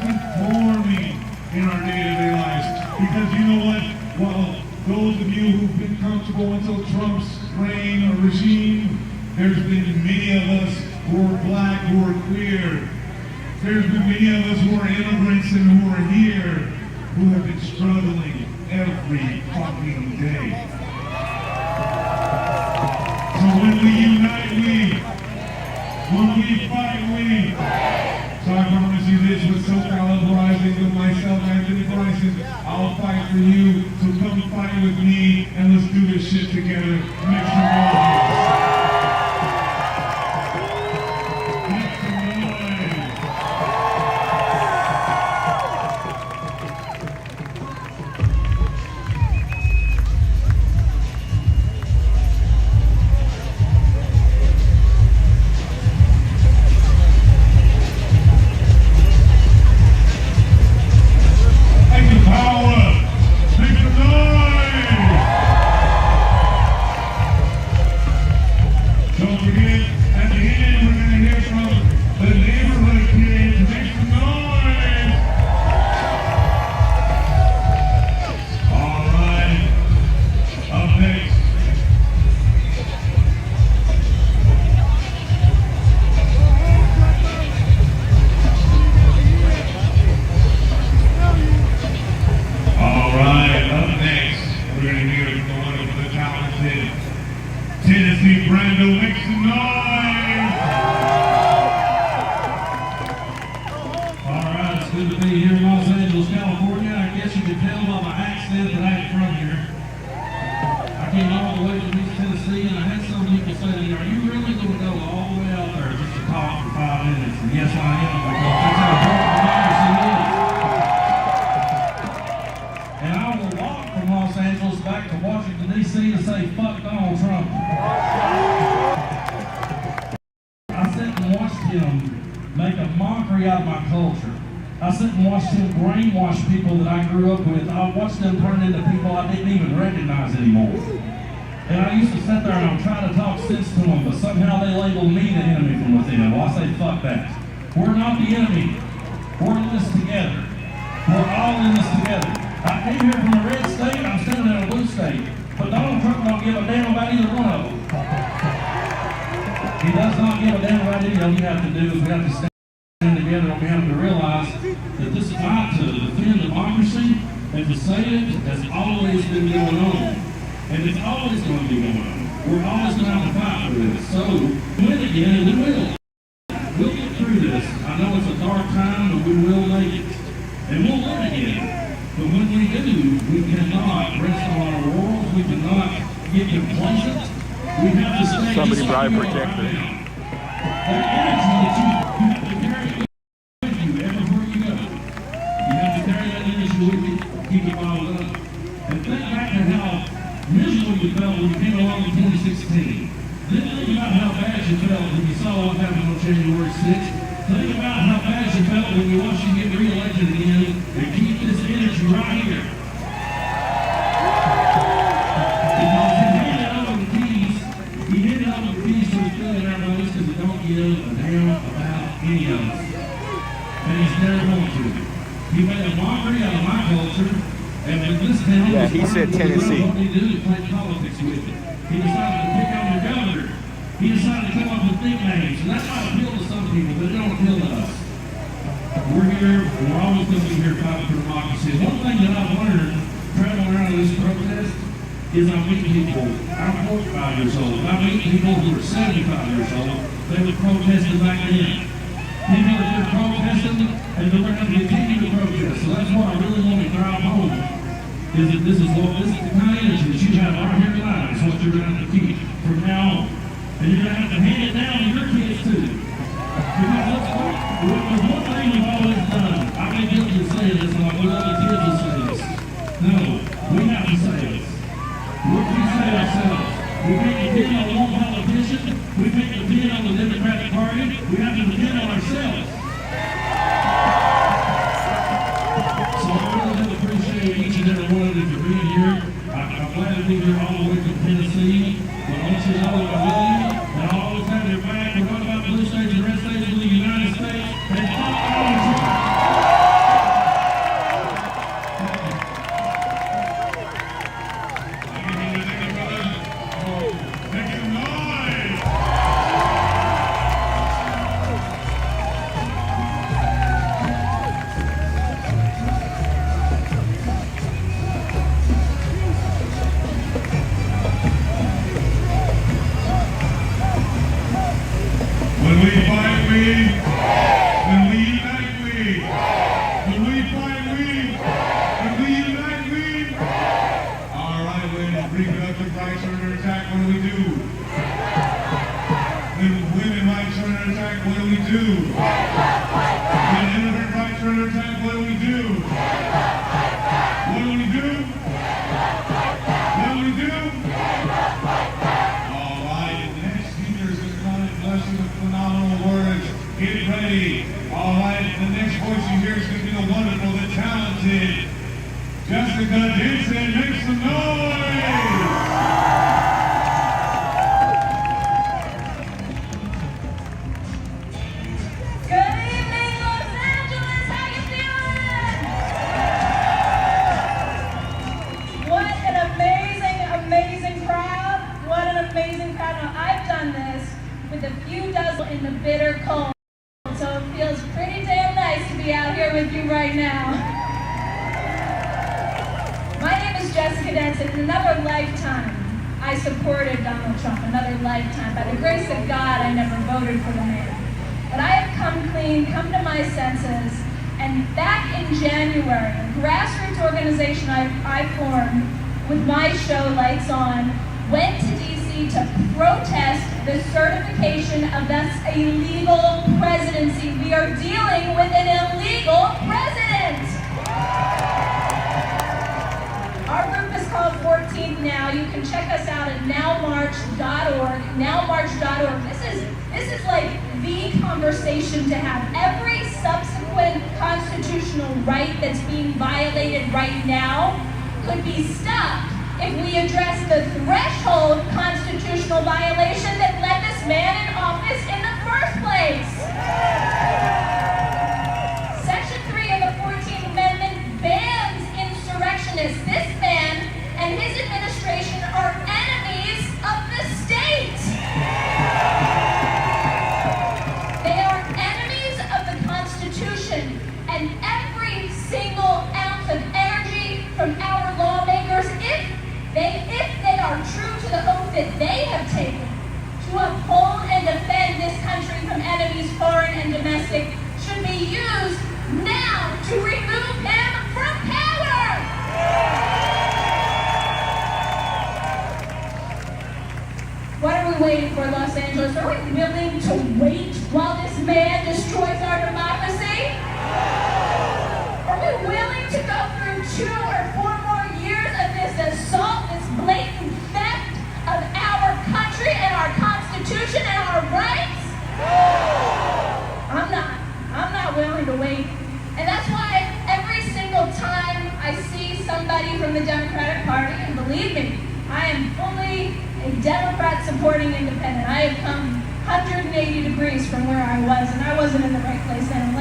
S13: in our day-to-day lives. Because you know what? While those of you who've been comfortable until Trump's reign or regime, there's been many of us who are black, who are queer. There's been many of us who are immigrants and who are here, who have been struggling every fucking day. So when we unite, when we fight, So I promise you this with SoCal Uprising, with myself, Anthony Bryson, I'll fight for you, so come fight with me, and let's do this shit together. Make some noise.
S1: Somebody bribe protector. Yeah, he said Tennessee.
S13: He decided to pick on the governor. He decided to come up with nicknames. And that might appeal to some people, but it don't appeal to us. We're here, we're always going to be here fighting for democracy. One thing that I've learned traveling around this protest is I meet people. I'm 45 years old. I meet people who are 75 years old. They were protesting back then. People that are protesting, and they're going to continue to protest. So that's what I really want to drive home. Is that this is the kind of energy that you have right here tonight. It's what you're going to have to keep from now on. And you're going to have to hand it down to your kids too. Because there's one thing we've always done. I've been guilty of saying this, and I want other kids to say this. No, we have to say this. What we say ourselves. We can't depend on one politician. We can't depend on the Democratic Party. We have to depend on ourselves. So I really do appreciate each and every one of you for being here. I'm glad to be here all the way from Tennessee. But I want you to know that I love you, and I'll always have your back. We're talking about blue states and red states of the United States. And All right, the next voice you hear is going to be the wonderful, the talented Jessica Denson. Make some noise!
S10: With a few dozen in the bitter cold. So it feels pretty damn nice to be out here with you right now. My name is Jessica Denson. In another lifetime, I supported Donald Trump. Another lifetime. By the grace of God, I never voted for the man. But I have come clean, come to my senses, and back in January, a grassroots organization I formed with my show Lights On went to DC to protest the certification of this illegal presidency. We are dealing with an illegal president. Our group is called 14th Now. You can check us out at nowmarch.org. Nowmarch.org. This is like the conversation to have. Every subsequent constitutional right that's being violated right now could be stopped if we address the threshold constitutional violation that led this man in office in the first place. Section 3 of the 14th Amendment bans insurrectionists. This man and his administration are enemies of the state. They are enemies of the Constitution, and every single ounce of energy from our lawmakers, if they are true to the oath that they have taken to uphold and defend this country from enemies, foreign and domestic, should be used now to remove him from power. What are we waiting for, Los Angeles? Are we willing to wait while this man destroys our democracy? Are we willing to go through 2 or 4 more years of this assault, this blatant theft of our country and our Constitution and our rights? I'm not willing to wait. And that's why every single time I see somebody from the Democratic Party, and believe me, I am fully a Democrat supporting independent. I have come 180 degrees from where I was, and I wasn't in the right place then.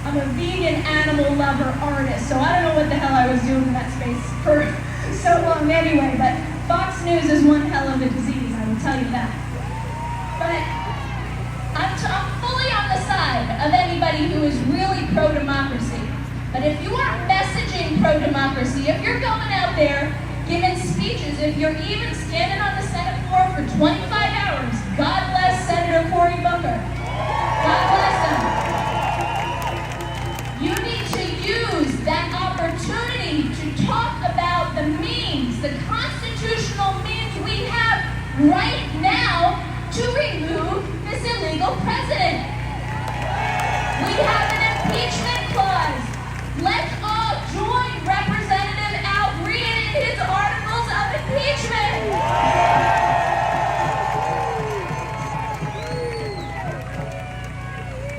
S10: I'm a vegan animal lover artist, so I don't know what the hell I was doing in that space for so long anyway, but Fox News is one hell of a disease, I will tell you that. But I'm fully on the side of anybody who is really pro-democracy. But if you are messaging pro-democracy, if you're going out there giving speeches, if you're even standing on the Senate floor for 25 hours, God bless Senator Cory Booker. God bless him. You need to use that opportunity to talk about the means, the constitutional means we have right now to remove this illegal president. We have an impeachment clause. Let's all join Representative Al Green in his articles of impeachment.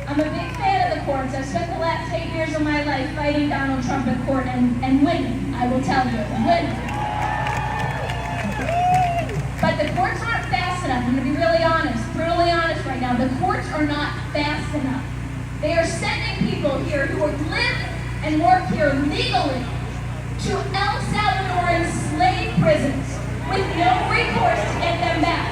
S10: I'm a big fan of the courts. I've spent the last 8 years of my life fighting Donald Trump in court and winning, I will tell you, winning. But the courts aren't fast enough. I'm going to be really honest, brutally honest right now. The courts are not fast enough. They are sending people here who live and work here legally to El Salvadoran slave prisons with no recourse to get them back.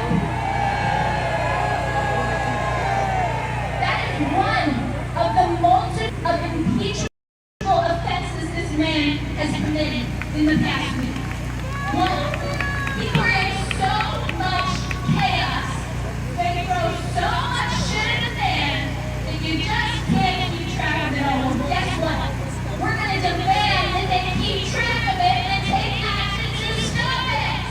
S10: That is one of the multitude of impeachable offenses this man has committed in the past week. One, he creates so much chaos, they throw so much shit in the fan that you just can't keep track of it all. Well, guess what? We're going to demand that they keep track of it and take action to stop it.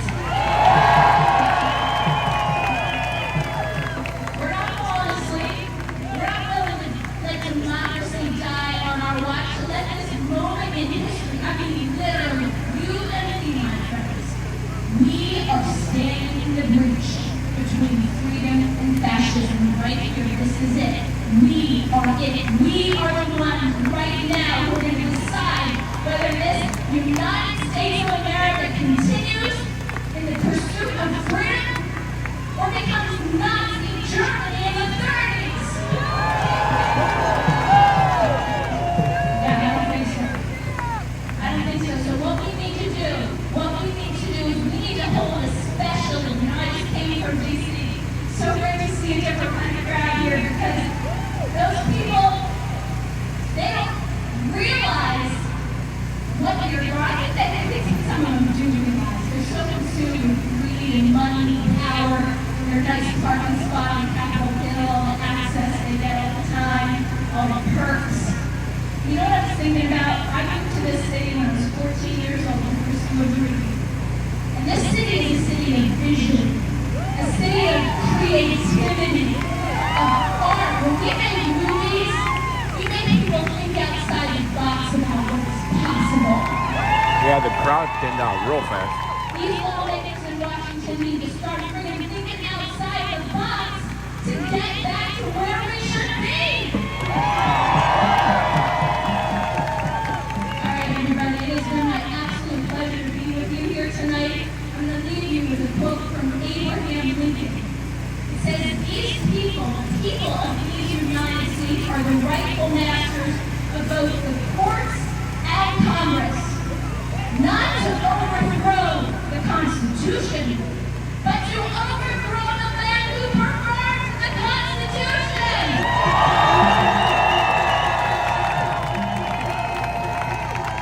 S10: We're not falling asleep. We're not willing to let democracy die on our watch. To let this moment in history, I mean literally, you and me, my friends, we are standing in the breach between freedom and fascism right here. This is it. We are it. We are the ones right now who are going to decide whether this United States of America continues in the pursuit of freedom or becomes Nazi Germany in the 30s. Yeah, I don't think so. I don't think so. So what we need to do is we need to hold a special, and I just came from DC. So great to see a different kind of crowd here because those people, they don't realize what you're driving. I think some of them do realize. They're so consumed with greed and money, power, their nice parking spot on Capitol Hill, the access they get all the time, all the perks. You know what I was thinking about? I moved to this city when I was 14 years old and pursued a dream. And this city is a city of vision, a city of creativity, of art. When we make movies, we make people think outside the box about what's possible.
S15: Yeah, the crowd thinned out real fast.
S10: These lawmakers in Washington need to start thinking outside the box to get back to where we should be. All right, everybody, it has been my absolute pleasure to be with you here tonight. I'm going to leave you with a quote from Abraham Lincoln. It says, "These people, the people of these United States, are the rightful masters of both the courts and Congress, not to overthrow the Constitution, but to overthrow the man who perverts the Constitution."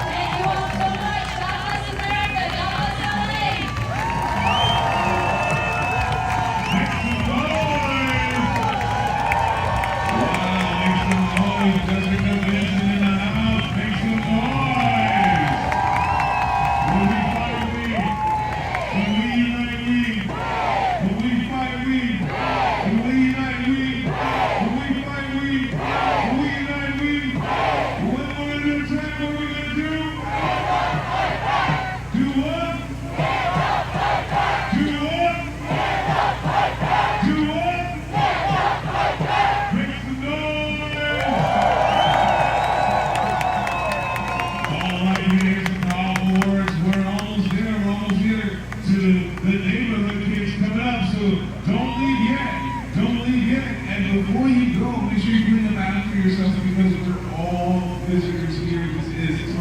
S10: Thank you all so much. God bless America. God bless LA.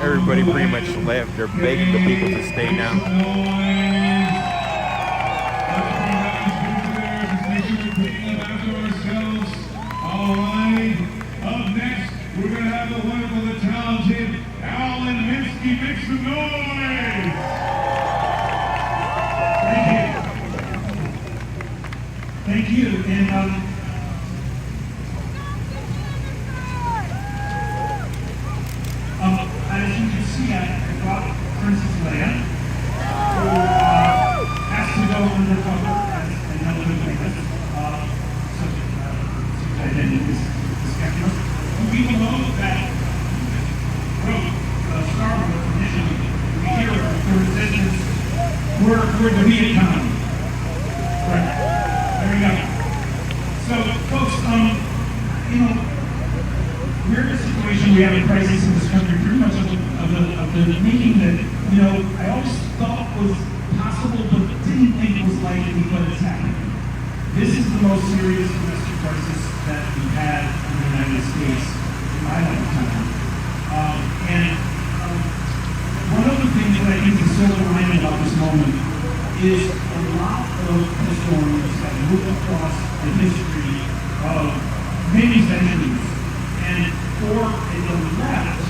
S15: Everybody pretty much left. They're begging the people to stay now.
S13: Alright, up next, we're going to have the wonderful, the talented Alan Minsky. Make some noise!
S18: Thank you. And as you can see, I brought Princess Leia, who has to go undercover as another witness. Is skeptical. People know that wrote Star Wars initially. We hear the resistance. We're the Viet Cong. Right. There we go. So, folks, we're in a situation, we have a crisis in this country, pretty much of the making that, I always thought was possible, but didn't think was likely, but it's happening. This is the most serious domestic crisis that we've had in the United States in my lifetime. One of the things that I think is so alarming about this moment is a lot of historians have looked across the history of many centuries, and for the left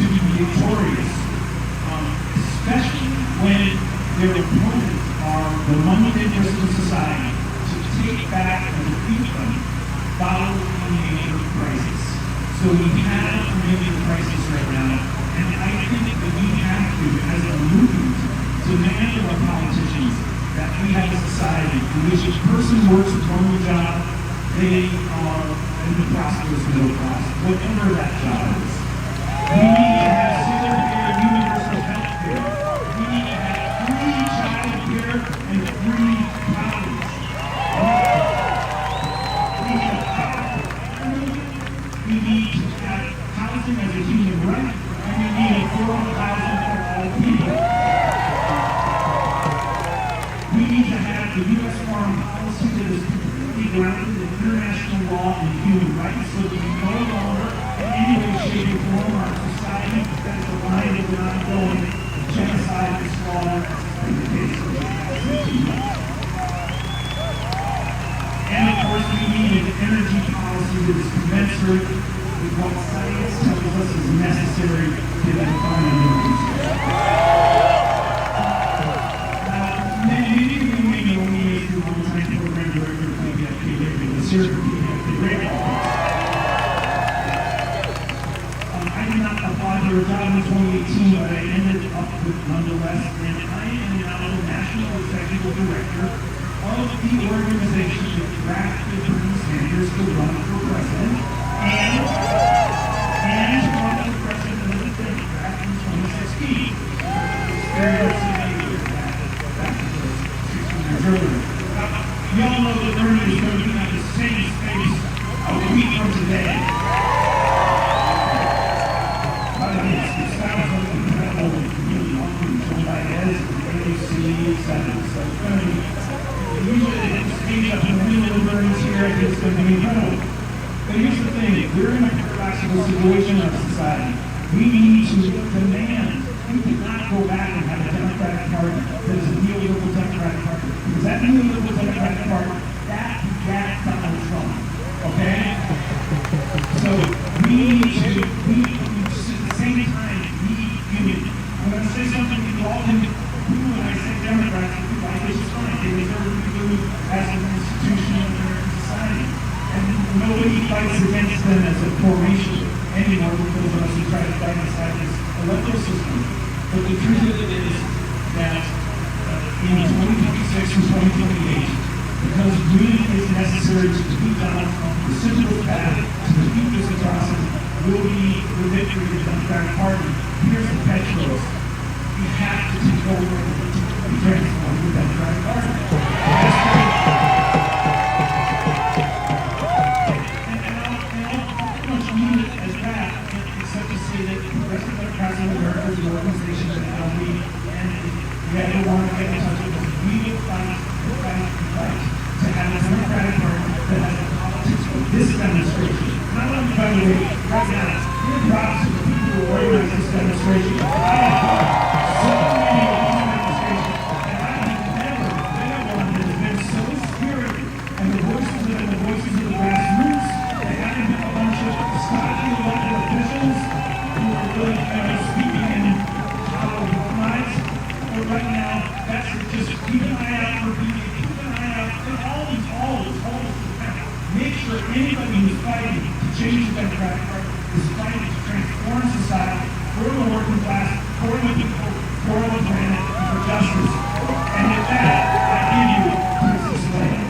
S18: to be victorious, especially when their opponents are the money interests of society, to take back and defeat them following a major crisis. So we have a major crisis right now, and I think that we have to, as a movement, demand of our politicians that we have a society in which a person works a normal job, they are in the prosperous middle class, whatever that job is. We need to have single care, universal health care. We need to have free child care and free college. We need a lasting as a human right, and we need affordable housing for all people. We need to have the U.S. foreign policy that is completely grounded in international law and human rights, so that we no longer, in any way, shape, or form, our society that is aligned with an ongoing genocide and slaughter in the case of the And of course, we need an energy policy that is commensurate with what science tells us is necessary given the climate emergency. Maybe you may know me as the longtime program director of PBFK Living, the Circuit PBFK Radio. I did not apply for a job in 2018, but I ended up with nonetheless, and I am now the National Executive Director of the organization that drafted Bernie Sanders to run for president and to run for president as a Democrat in 2016. You all know that Bernie is going to be on the same space a week from today. It sounds like incredible, really awesome, Joe Baez, AOC, etc. So it's going to be, usually they hit the stage up and really little Bernie's here, I think it's going to be incredible. But here's the thing, we're in a paradoxical situation in our society. We need to demand, we cannot go back and have a Democratic Party that is a neoliberal Democratic Party. Because that neoliberal Democratic Party, that begat Donald Trump. Okay? So we need to, at the same time, need unity. I'm going to say something that you all can do when I say Democrats, which is fine. They deserve to be viewed as an institution of American society. And nobody fights against them as a formation anymore with those of us who try to fight inside this electoral system. But the truth of it is that in 2026 and 2028, because unity is necessary to defeat Donald Trump, the simplest path to defeat this atrocity will be the victory of the Democratic Party. Here's the petros. We have to take over and transform the Democratic Party. Except to say that Progressive Democrats of America is an organization that now we and we ever want to get in touch with us. We will fight to have a Democratic Party that has the politics of this demonstration. And I want to, by the way, right now, give props to the people who organized this demonstration. I have heard so many of these demonstrations that I have never been one that has been so spirited, and the voices of the grassroots. They haven't been a bunch of stodgy elected officials who are really speaking in hollow lines. But right now, that's just keep an eye out for people, keep an eye out for all these make sure anybody who's fighting to change the Democratic Party is fighting to transform society for the working class, for the people, for the planet, and for justice. And with that, I give you Princess Leia.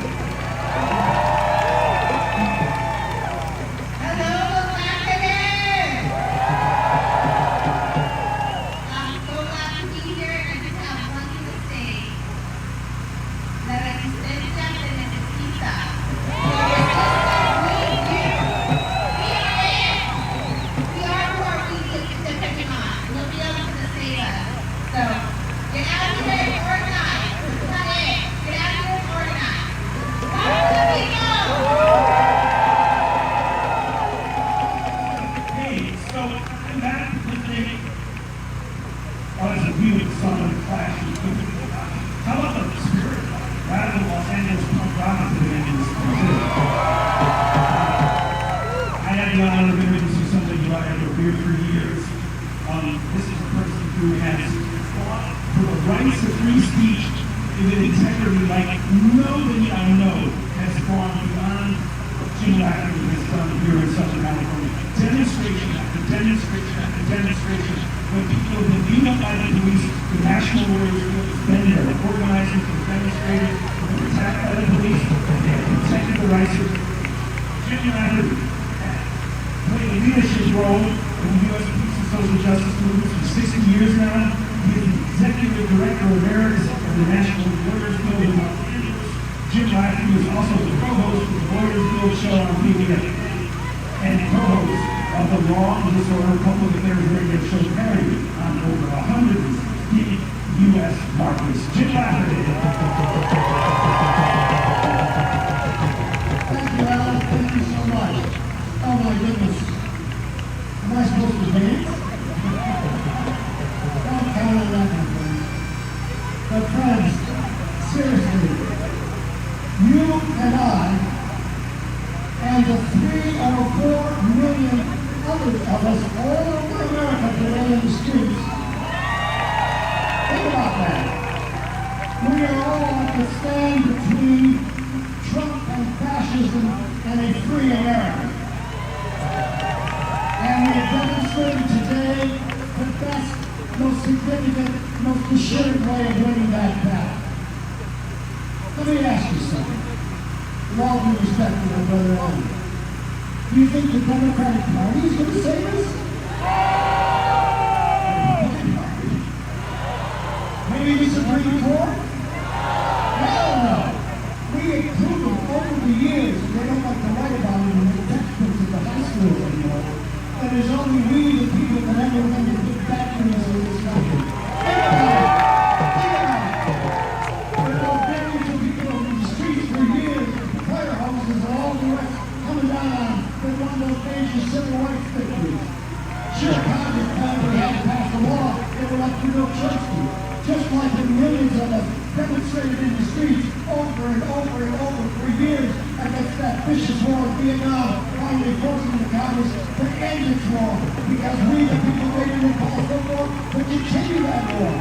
S18: of the Law and Disorder Public Affairs radio show parody on over 150 U.S. markets. Jim Lafferty.
S12: Thank you, Alan. Thank you so much. Oh my goodness. Am I supposed to dance? Don't count on that, my friends. But friends, seriously, you and I, and the 3 or 4 million others of us all over America today in the streets, think about that. We are all at the stand between Trump and fascism and a free America. And we have demonstrated today the best, most significant, most assured way of winning that battle. Let me ask you something. With all due respect to my brother Alan, do you think the Democratic Party is going to save us? Maybe the Supreme Court? Hell no! We have proven over the years, and they don't like to write about it in the textbooks at the high schools anymore, that it's only we, the people, that ever remember the big factories in this country. Think about it! Think about it! There have been millions of people over the streets for years, fire hoses and all the rest coming down on that won those major civil rights victories. Sure, Congress told we had to pass a law they were up to no church to. Just like the millions of us demonstrated in the streets over and over and over for years against that vicious war in Vietnam, finally forcing the Congress to end its war because we, the people, waited and passed the war to continue that war.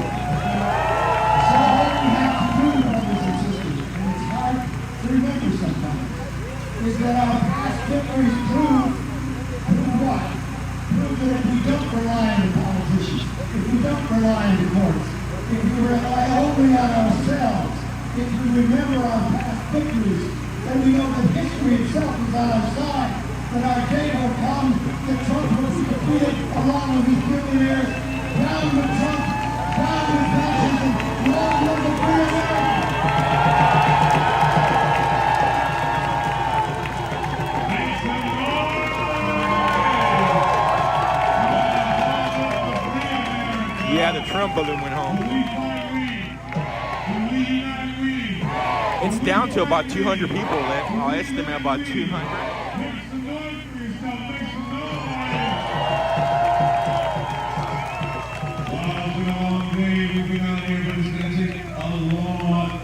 S12: So all we have to do, brothers and sisters, and it's hard to remember sometimes, is that our past victories prove what? Prove that if we don't rely on the politicians, if we don't rely on the courts, if we rely only on ourselves, if we remember our past victories, then we know that history itself is on our side, that our day will come, that Trump will be defeated along with his billionaires. Down with Trump, down with fascism, long live the free America!
S15: Yeah, the Trump balloon went home. It's down to about 200 people left. I'll estimate about 200.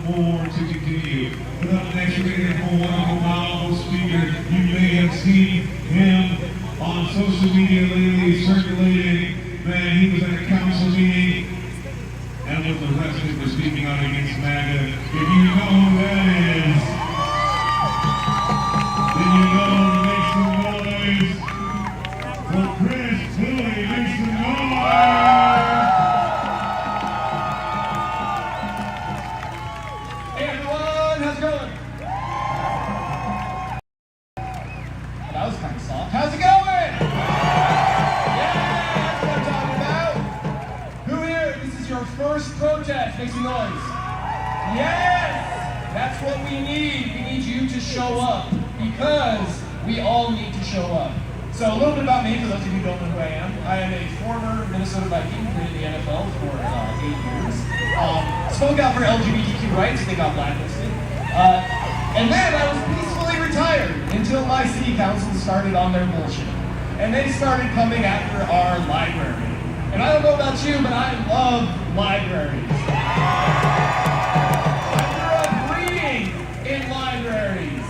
S13: More to continue. But up next, we're going to have a wonderful, powerful speaker. You may have seen him on social media lately, circulating. Man, he was at a council meeting and was arrested for speaking out against MAGA. If you know who that is, then you know to make some noise for Chris Tilly. Make some noise!
S19: Hey everyone, how's it going? That was kind of soft. How's it going? Yeah, that's what I'm talking about. Who here? This is your first protest. Make some noise. Yes! That's what we need. We need you to show up because we all need to show up. So a little bit about me, for those of you who don't know who I am. I am a former Minnesota Viking, played in the NFL for 8 years. Spoke out for LGBTQ rights, they got blacklisted. And then I was peacefully retired until my city council started on their bullshit. And they started coming after our library. And I don't know about you, but I love libraries. I grew up reading in libraries.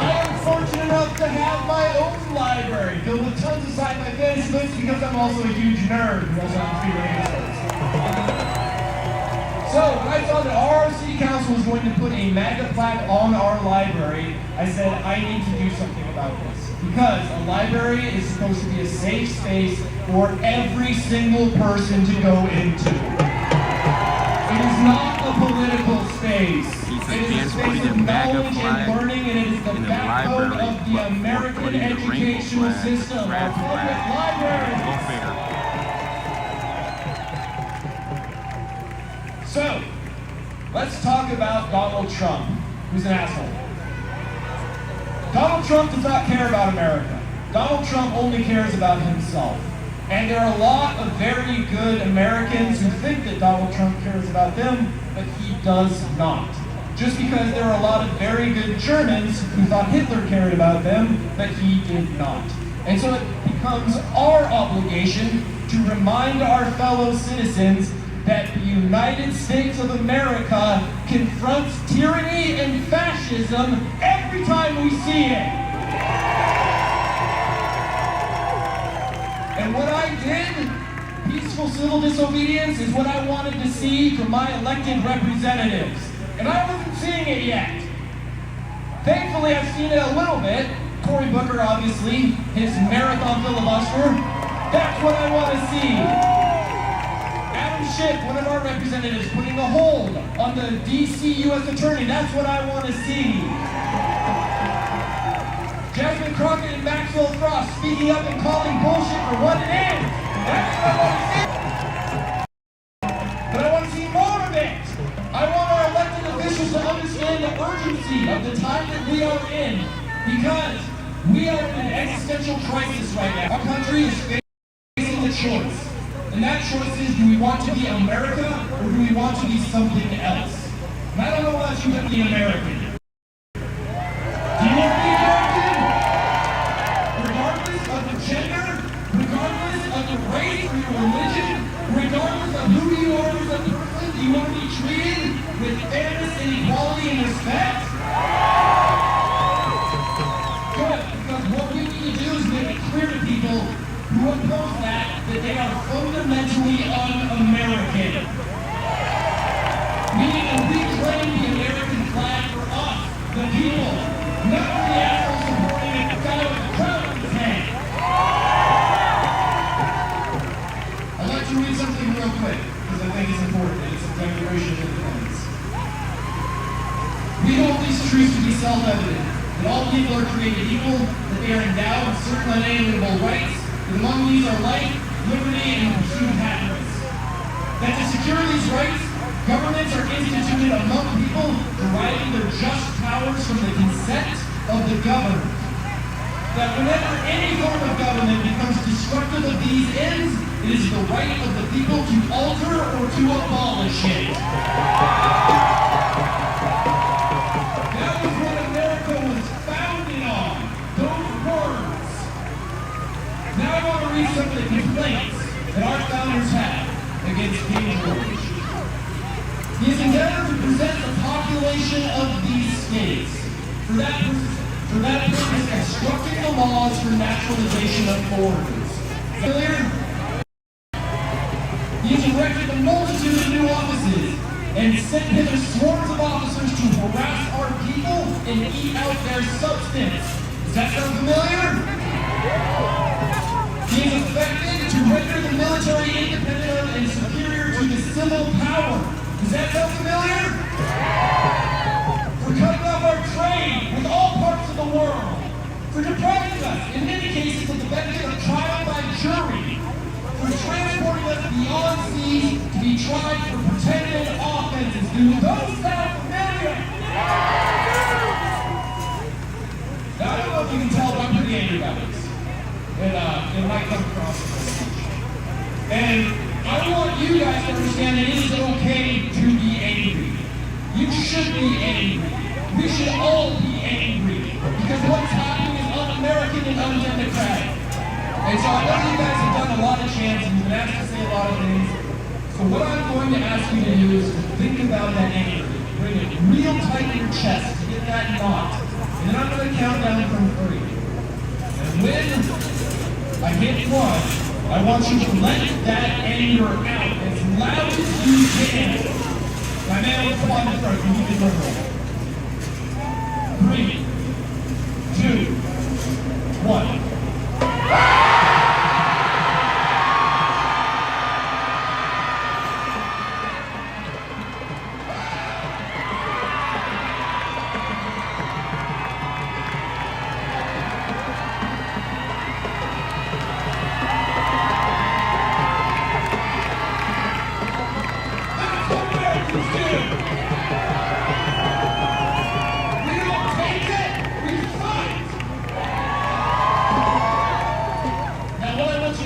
S19: I am fortunate enough to have my own library filled with tons of scientific books because I'm also a huge nerd who also happens to be really good. So when I saw that our city council was going to put a MAGA flag on our library, I said I need to do something about this. Because a library is supposed to be a safe space for every single person to go into. It is not a political space. It is a space of knowledge and learning, and it is the backbone of the American educational system, our public libraries. So, let's talk about Donald Trump, who's an asshole. Donald Trump does not care about America. Donald Trump only cares about himself. And there are a lot of very good Americans who think that Donald Trump cares about them, but he does not. Just because there are a lot of very good Germans who thought Hitler cared about them, but he did not. And so it becomes our obligation to remind our fellow citizens that the United States of America confronts tyranny and fascism every time we see it. And what I did, peaceful civil disobedience, is what I wanted to see from my elected representatives. And I wasn't seeing it yet. Thankfully, I've seen it a little bit. Cory Booker, obviously, his marathon filibuster. That's what I want to see. Adam Schiff, one of our representatives, putting a hold on the D.C. U.S. Attorney. That's what I want to see. Jasmine Crockett and Maxwell Frost speaking up and calling bullshit for what it is. That's what I want to see. But I want to see more of it. I want our elected officials to understand the urgency of the time that we are in, because we are in an existential crisis right now. Our country is facing a choice. And that choice is, do we want to be America or do we want to be something else? And I don't know about you, but be American. Do you want to be American? Regardless of the gender, regardless of the race or your religion, regardless of who you are as a person, do you want to be treated with fairness and equality and respect? Good, because what we need to do is make it clear to people who oppose that they are fundamentally un-American. We need to reclaim the American flag for us, the people, not for the assholes supporting a guy with a crown on his head. I'd like to read something real quick, because I think it's important, and it's a Declaration of Independence. We hold these truths to be self-evident, that all people are created equal, that they are endowed with certain unalienable rights, that among these are life, liberty, and the pursuit of happiness. That to secure these rights, governments are instituted among people, deriving their just powers from the consent of the governed. That whenever any form of government becomes destructive of these ends, it is the right of the people to alter or to abolish it. That was what America was founded on, those words. Now I want to read some of the complaints that our founders had against King George. He has endeavored to present the population of these states. For that purpose, constructing the laws for naturalization of foreigners. Familiar? He has erected a multitude of new offices and sent hither swarms of officers to harass our people and eat out their substance. Does that sound familiar? He is effective to render the military independent and superior to the civil power. Does that sound familiar? For cutting off our trade with all parts of the world. For depriving us, in many cases, of the benefit of trial by jury. For transporting us beyond seas to be tried for pretended offenses. Do those sound familiar? Now, I don't know if you can tell, but I'm pretty angry about this. It might come across as a speech. And I want you guys to understand that it is okay to be angry. You should be angry. We should all be angry. Because what's happening is un-American and undemocratic. And so I know you guys have done a lot of chants and you've been asked to say a lot of things. So what I'm going to ask you to do is to think about that anger. Bring it real tight in your chest to get that knot. And then I'm going to count down from 3. And when I hit 1, I want you to let that anger out as loud as you can. My man, let's come on the first. You need to drum roll. 3, 2, 1.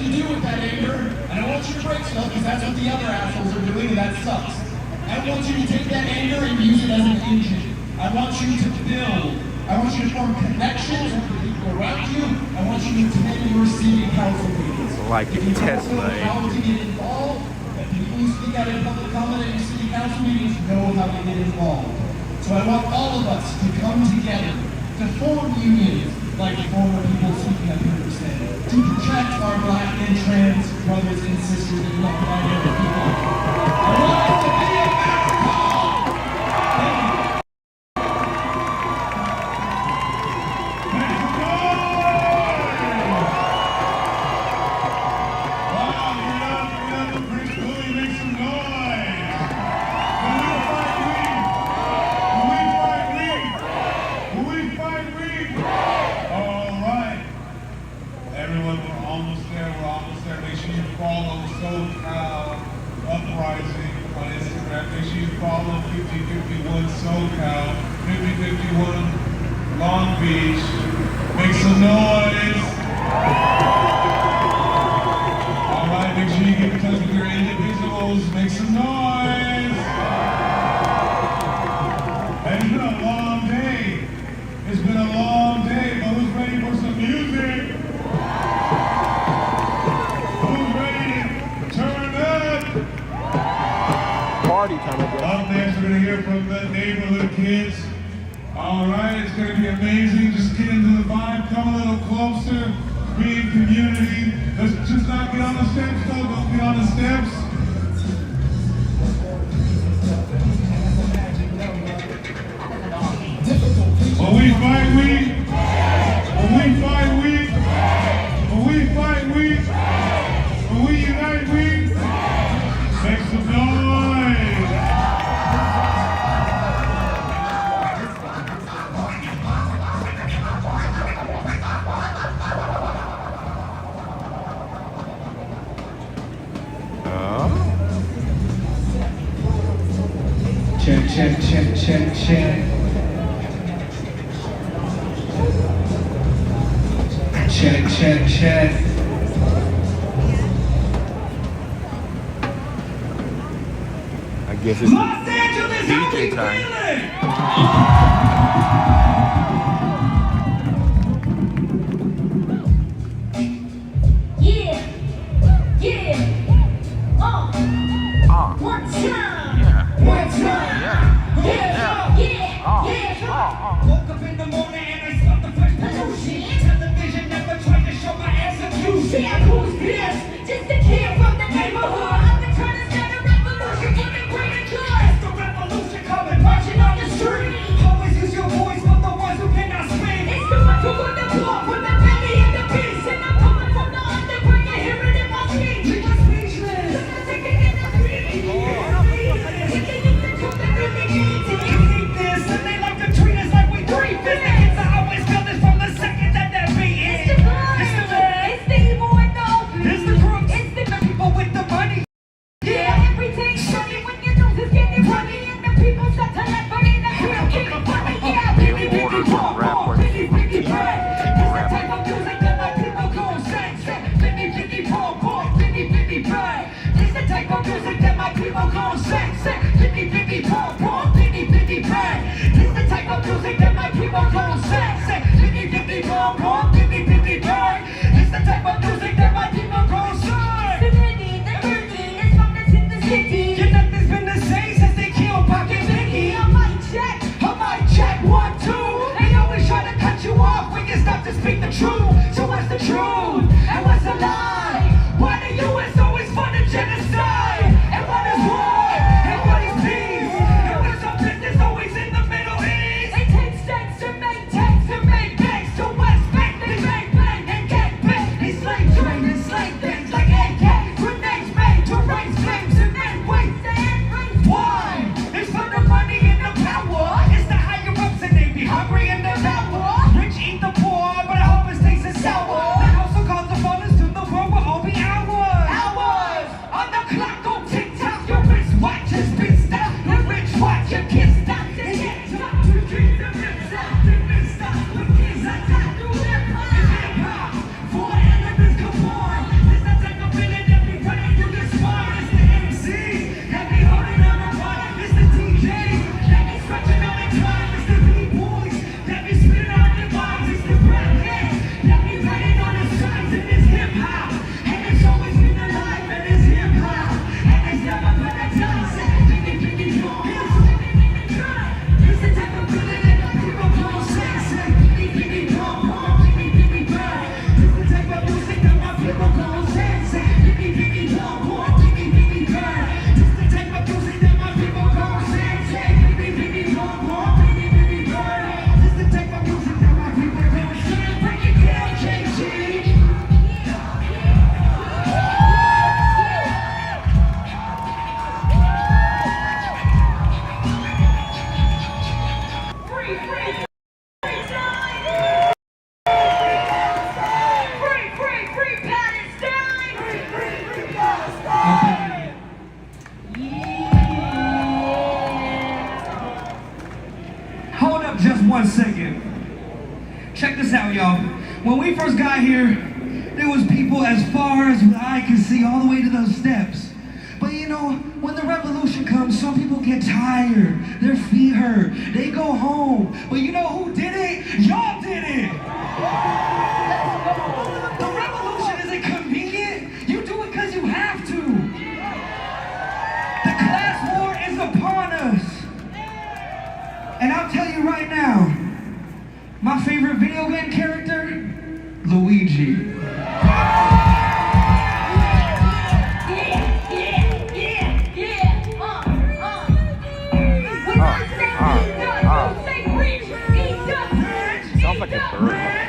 S19: you to do with that anger, and I want you to break stuff because that's what the other assholes are doing, and that sucks. I want you to take that anger and use it as an engine. I want you to build. I want you to form connections with the people around you. I want you to attend your city council meetings.
S1: Like
S19: if you
S1: Tesla.
S19: How to get involved, and people who speak out in public comment at your city council meetings know how to get involved. So I want all of us to come together, to form unions, like former people speaking up here today, to protect our black and trans brothers and sisters and non-binary people. I want us to be America!
S13: Uprising on Instagram. Make sure you follow 5051 SoCal, 5051 Long Beach. Make some noise. All right, make sure you get in touch with your individuals. Make some noise. And it's been a long day. It's been a long day, but who's ready for some music?
S1: Party time again.
S13: Up next, we're going to hear from the neighborhood kids. All right, it's going to be amazing. Just get into the vibe, come a little closer, be in community. Let's just not get on the steps, though. Don't get on the steps. When we fight, we. When we fight, we. When we fight, we. When we unite, we. Make some noise.
S19: Check, check, check, check, check. Check, check, check.
S1: I guess it's DJ time.
S11: Yeah, yeah, one time, one time, woke up in the morning and I smelled the fresh pollution. Television never tried to show my execution. Who's this? Just a kid from the neighborhood. I've been trying to start a revolution, but they bring it good. It's the revolution coming, marching on the street. Always use your voice for the ones who cannot speak. It's the one who won the war from the belly and the beast. And I'm coming from the underground, you hear it in my speech. You are speechless. I'm not taking it as me. If they use the truth, they really need to eat this. And they like to treat us like we three fifths. I always feel this from the second that beat is. It's the blood. It's the blood. It's the evil and the open. It's the crooks. It's the people with the money. Yeah, everything's funny when your nose is getting runny and the people start to laugh, but ain't that real king funny. Yeah, Billy, Billy, Paul, Billy, Billy, Brad. It's the type of music that my people gon' sing. Billy, Billy, Paul, Billy, Billy, Brad. It's the type of music that my people gon' sing. Billy, Billy, Paul, Billy, Billy, Brad. It's the type of music that my people gon' sing. Billy, Billy, Paul, Billy, Billy, Brad. It's the type of music that my people gon' sing.
S14: Yeah, nothing's been the same since they killed Pac and Biggie. I might check, 1, 2. They always try to cut you off when you stop to speak the truth. So what's the truth and what's the lie? Why the U.S. always fund a genocide? And what is war? And what is peace? And what's our business always in the Middle East? It takes sex to make tanks to make banks to West Bank. 1 second. Check this out, y'all. When we first got here, there was people as far as the eye could see all the way to those steps. But you know, when the revolution comes, some people get tired, their feet hurt, they go home. But you know who did it? Y'all did it! The revolution isn't convenient, you do it because you have to. The class war is upon us. And I'll tell you right now, my favorite video game character, Luigi.
S15: Sounds like a bird.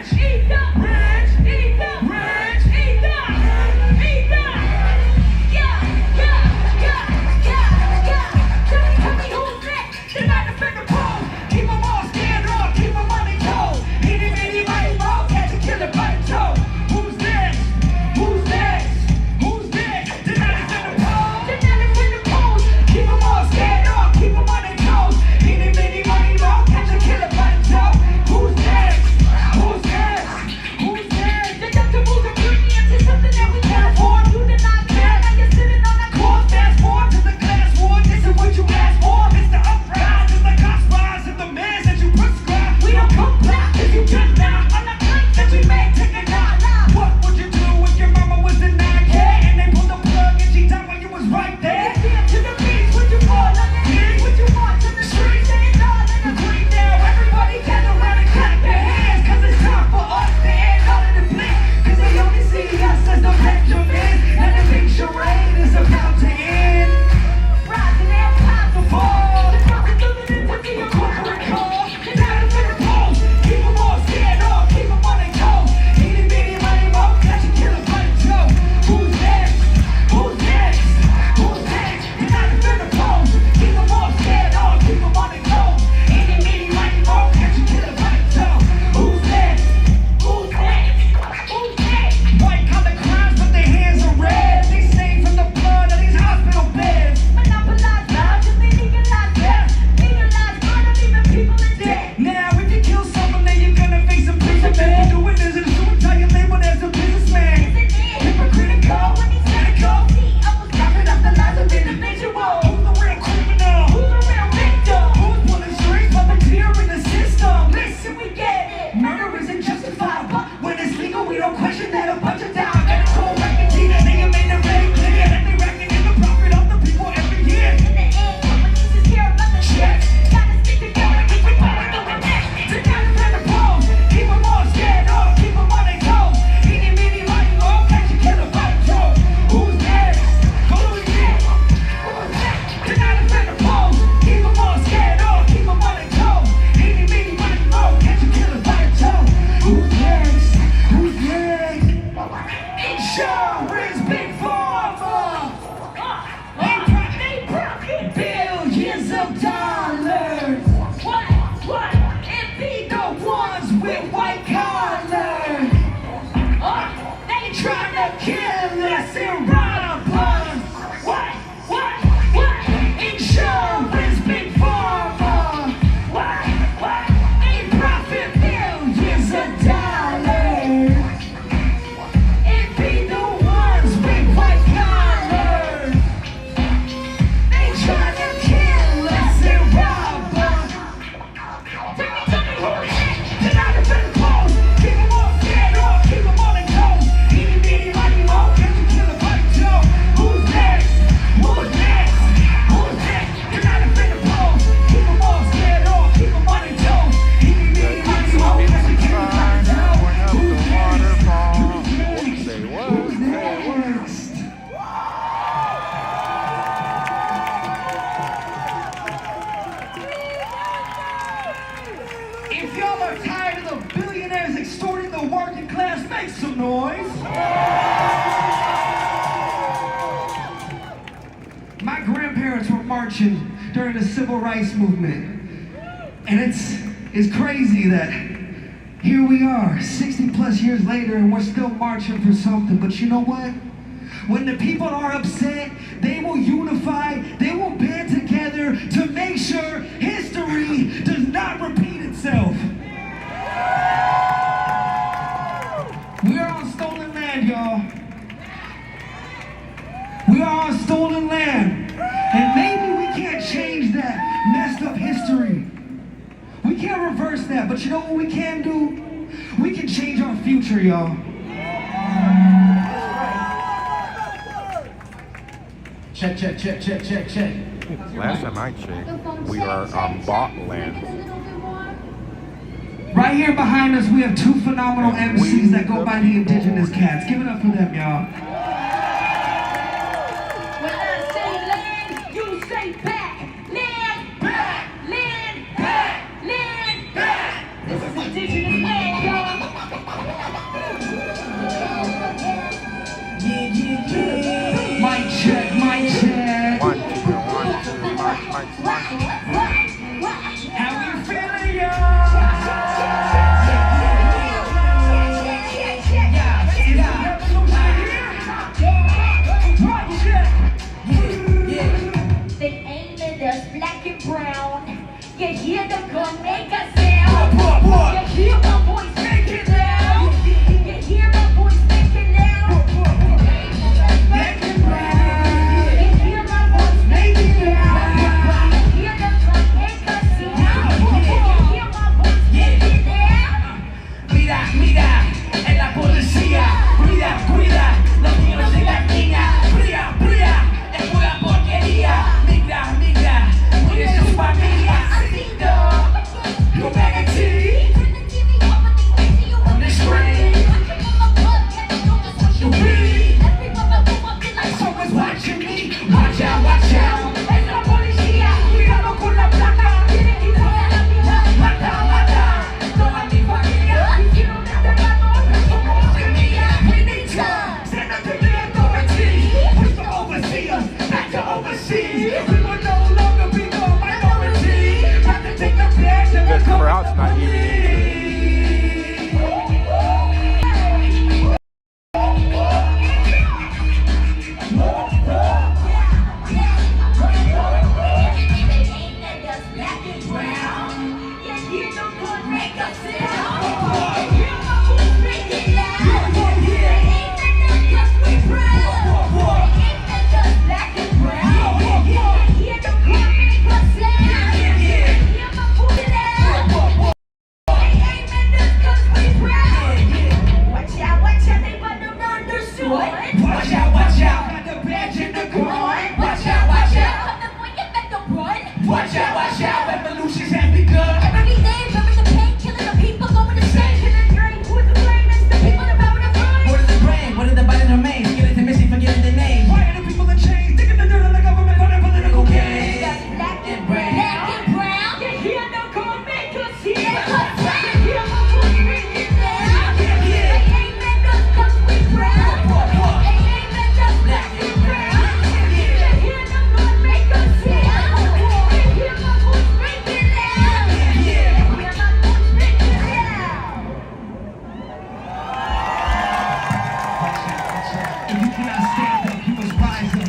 S14: My grandparents were marching during the civil rights movement. And it's crazy that here we are, 60 plus years later, and we're still marching for something. But you know what? When the people are upset, they will unify, they will band together to make sure history does not repeat itself. We are on stolen land. And maybe we can't change that messed up history. We can't reverse that, but you know what we can do? We can change our future, y'all. Check, check, check, check, check, check.
S1: Last time I checked, we are on bought land.
S14: Right here behind us, we have two phenomenal MCs that go by the Indigenous Cats. Give it up for them, y'all.
S11: When I say land, you say back. Land, back, land, back, land, back. This is Indigenous land, y'all.
S14: Yeah, yeah, yeah. Mic check, mic check.
S1: One, two, mic.
S14: How we feeling, y'all?
S11: They aim at us black and brown. You hear the gun make a sound. You hear my voice make it loud. You hear my voice make it loud. Black and brown. You hear my voice make it loud. You hear the gun make a sound. You hear my voice make it loud.
S14: Mira, mira, en la policía. Cuida, cuida, los niños y las niñas. Bría, bría, es pura porquería. Migra, migra, cuide su familia. Humanity on the screen. You read. Someone's watching me. Watch out, watch out. Es la policía. Cuidado con la placa. Tienen que quitar la vida. Mata, mata. Toda mi familia. Hicieron este valor. Somos semilla. We need time. Stand up to the authority. Push the overseers back to overseas. We will no longer be the minority. Time to take the bags and
S1: The crowd's not even into it.
S14: Watch out, watch out. Got the badge in the gun. Watch out, watch out. Watch out, watch out. Revolutions have begun.
S11: Every day, remember the pain, killing the people, going to shame, killing the drain. Who is to blame? It's the people that power to find.
S14: What is the brain? What is the body domain? Skeleton missing, forgetting the name. Why are the people in chains? Digging the dirt on the government for their political gain.
S11: Black and brown. Black and brown. You hear no gun make us hear. You hear my voice make it loud. They ain't meant us 'cause we proud. They ain't meant us black and brown. You hear no gun make us hear. You hear my voice make it loud. You hear my voice make it loud.
S14: If you cannot stand up, you must rise up.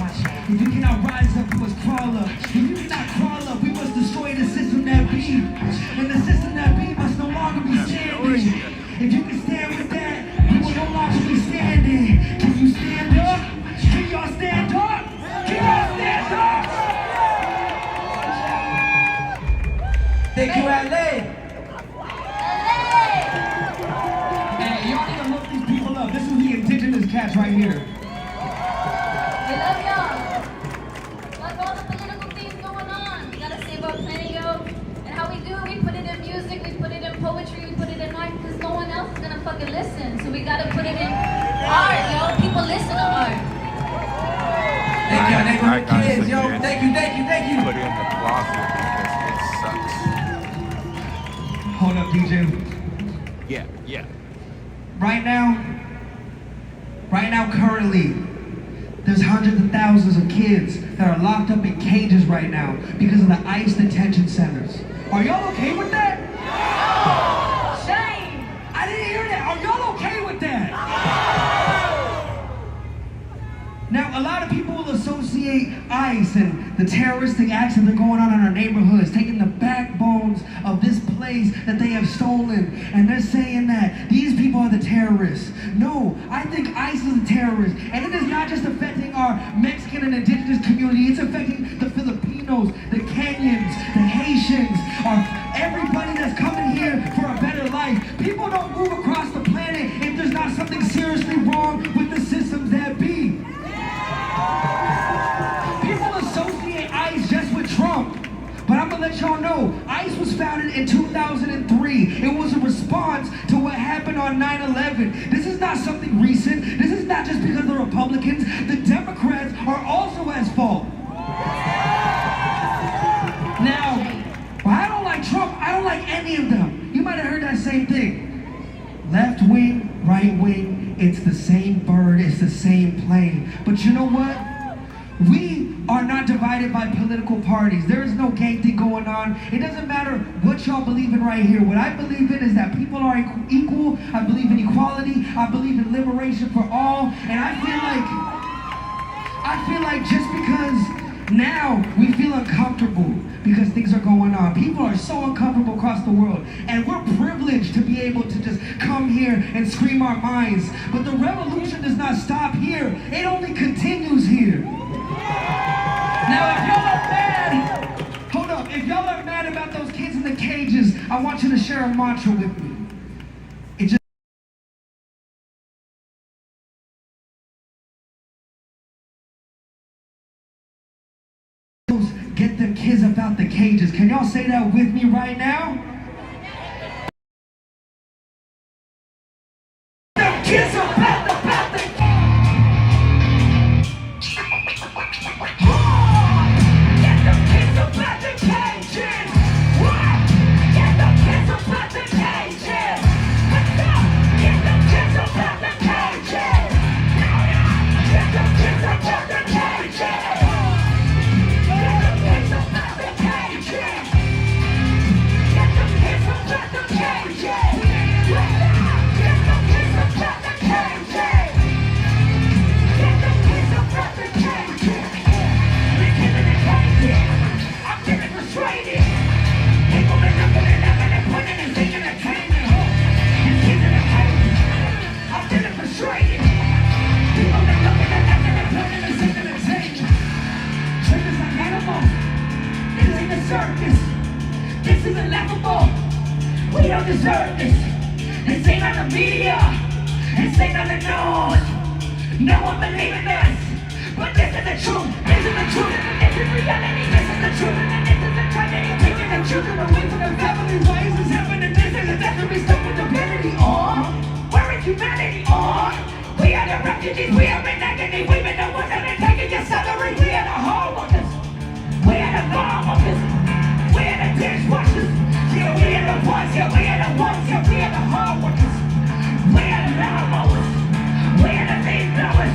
S14: If you cannot rise up, you must crawl up. If you cannot crawl up, we must destroy the system that be. And the system that be must no longer be standing. If you can stand with that, we will no longer be standing. Can you stand up? Can y'all stand up? Can y'all stand up? Thank you, LA. Hey, y'all need to look these people up. This is the Indigenous Cats right here.
S11: We love y'all. Like all the political things going on. We gotta save our planet, yo. And how we do it, we put it in music, we put it in poetry, we put it in art, because no one else is gonna fucking listen. So we gotta put it in art, yo. People listen to art.
S14: Thank y'all,
S1: I
S14: neighborhood
S1: gotta
S14: kids, yo.
S1: suggest
S14: Thank you, thank you, thank you.
S1: Put it in the closet because it sucks.
S14: Hold up, DJ.
S1: Yeah, yeah.
S14: Right now, currently, there's hundreds of thousands of kids that are locked up in cages right now because of the ICE detention centers. Are y'all okay with that?
S11: Shame!
S14: I didn't hear that. Are y'all okay with that? Now, a lot of people will associate ICE and the terroristic acts that are going on in our neighborhoods, taking the backbones of this place that they have stolen, and they're saying that these people are the terrorists. No, I think ICE is the terrorist, and it is not just affecting our Mexican affecting an indigenous community. It's affecting the Filipinos, the Kenyans, the Haitians, everybody that's coming here for a better life. People don't move across the planet if there's not something seriously wrong with the systems that be. People associate ICE just with Trump. But I'm gonna let y'all know, ICE was founded in 2003. It was a response to what happened on 9/11. This is not something recent. This is not just because the Republicans. The Democrats are also at fault. Now, I don't like Trump. I don't like any of them. You might have heard that same thing. Left wing, right wing, it's the same bird, it's the same plane. But you know what? We are not divided by political parties. There is no gang thing going on. It doesn't matter what y'all believe in right here. What I believe in is that people are equal. I believe in equality. I believe in liberation for all. And I feel like just because now we feel uncomfortable because things are going on. People are so uncomfortable across the world. And we're privileged to be able to just come here and scream our minds. But the revolution does not stop here. It only continues here. Now, if y'all are mad, hold up, if y'all are mad about those kids in the cages, I want you to share a mantra with me. It just get them kids about the cages. Can y'all say that with me right now? Them kids about the circus. This is laughable. We don't deserve this. This ain't on the media. This ain't on the news. No one believing this. But this is the truth. This is the truth. This is reality. This is the truth. And this is the tragedy. Taking the children away from their families. Why is this happening? This is a death to be stuck with stupidity. Where is humanity? We are the refugees. We are in agony. We've been the ones that are taking your salary. We are the hard workers. We are the farm workers. We are the dishwashers. Yeah, we are the ones. Yeah, we are the ones. Yeah, we are the hard workers. We are the lawnmowers. We are the leaf blowers.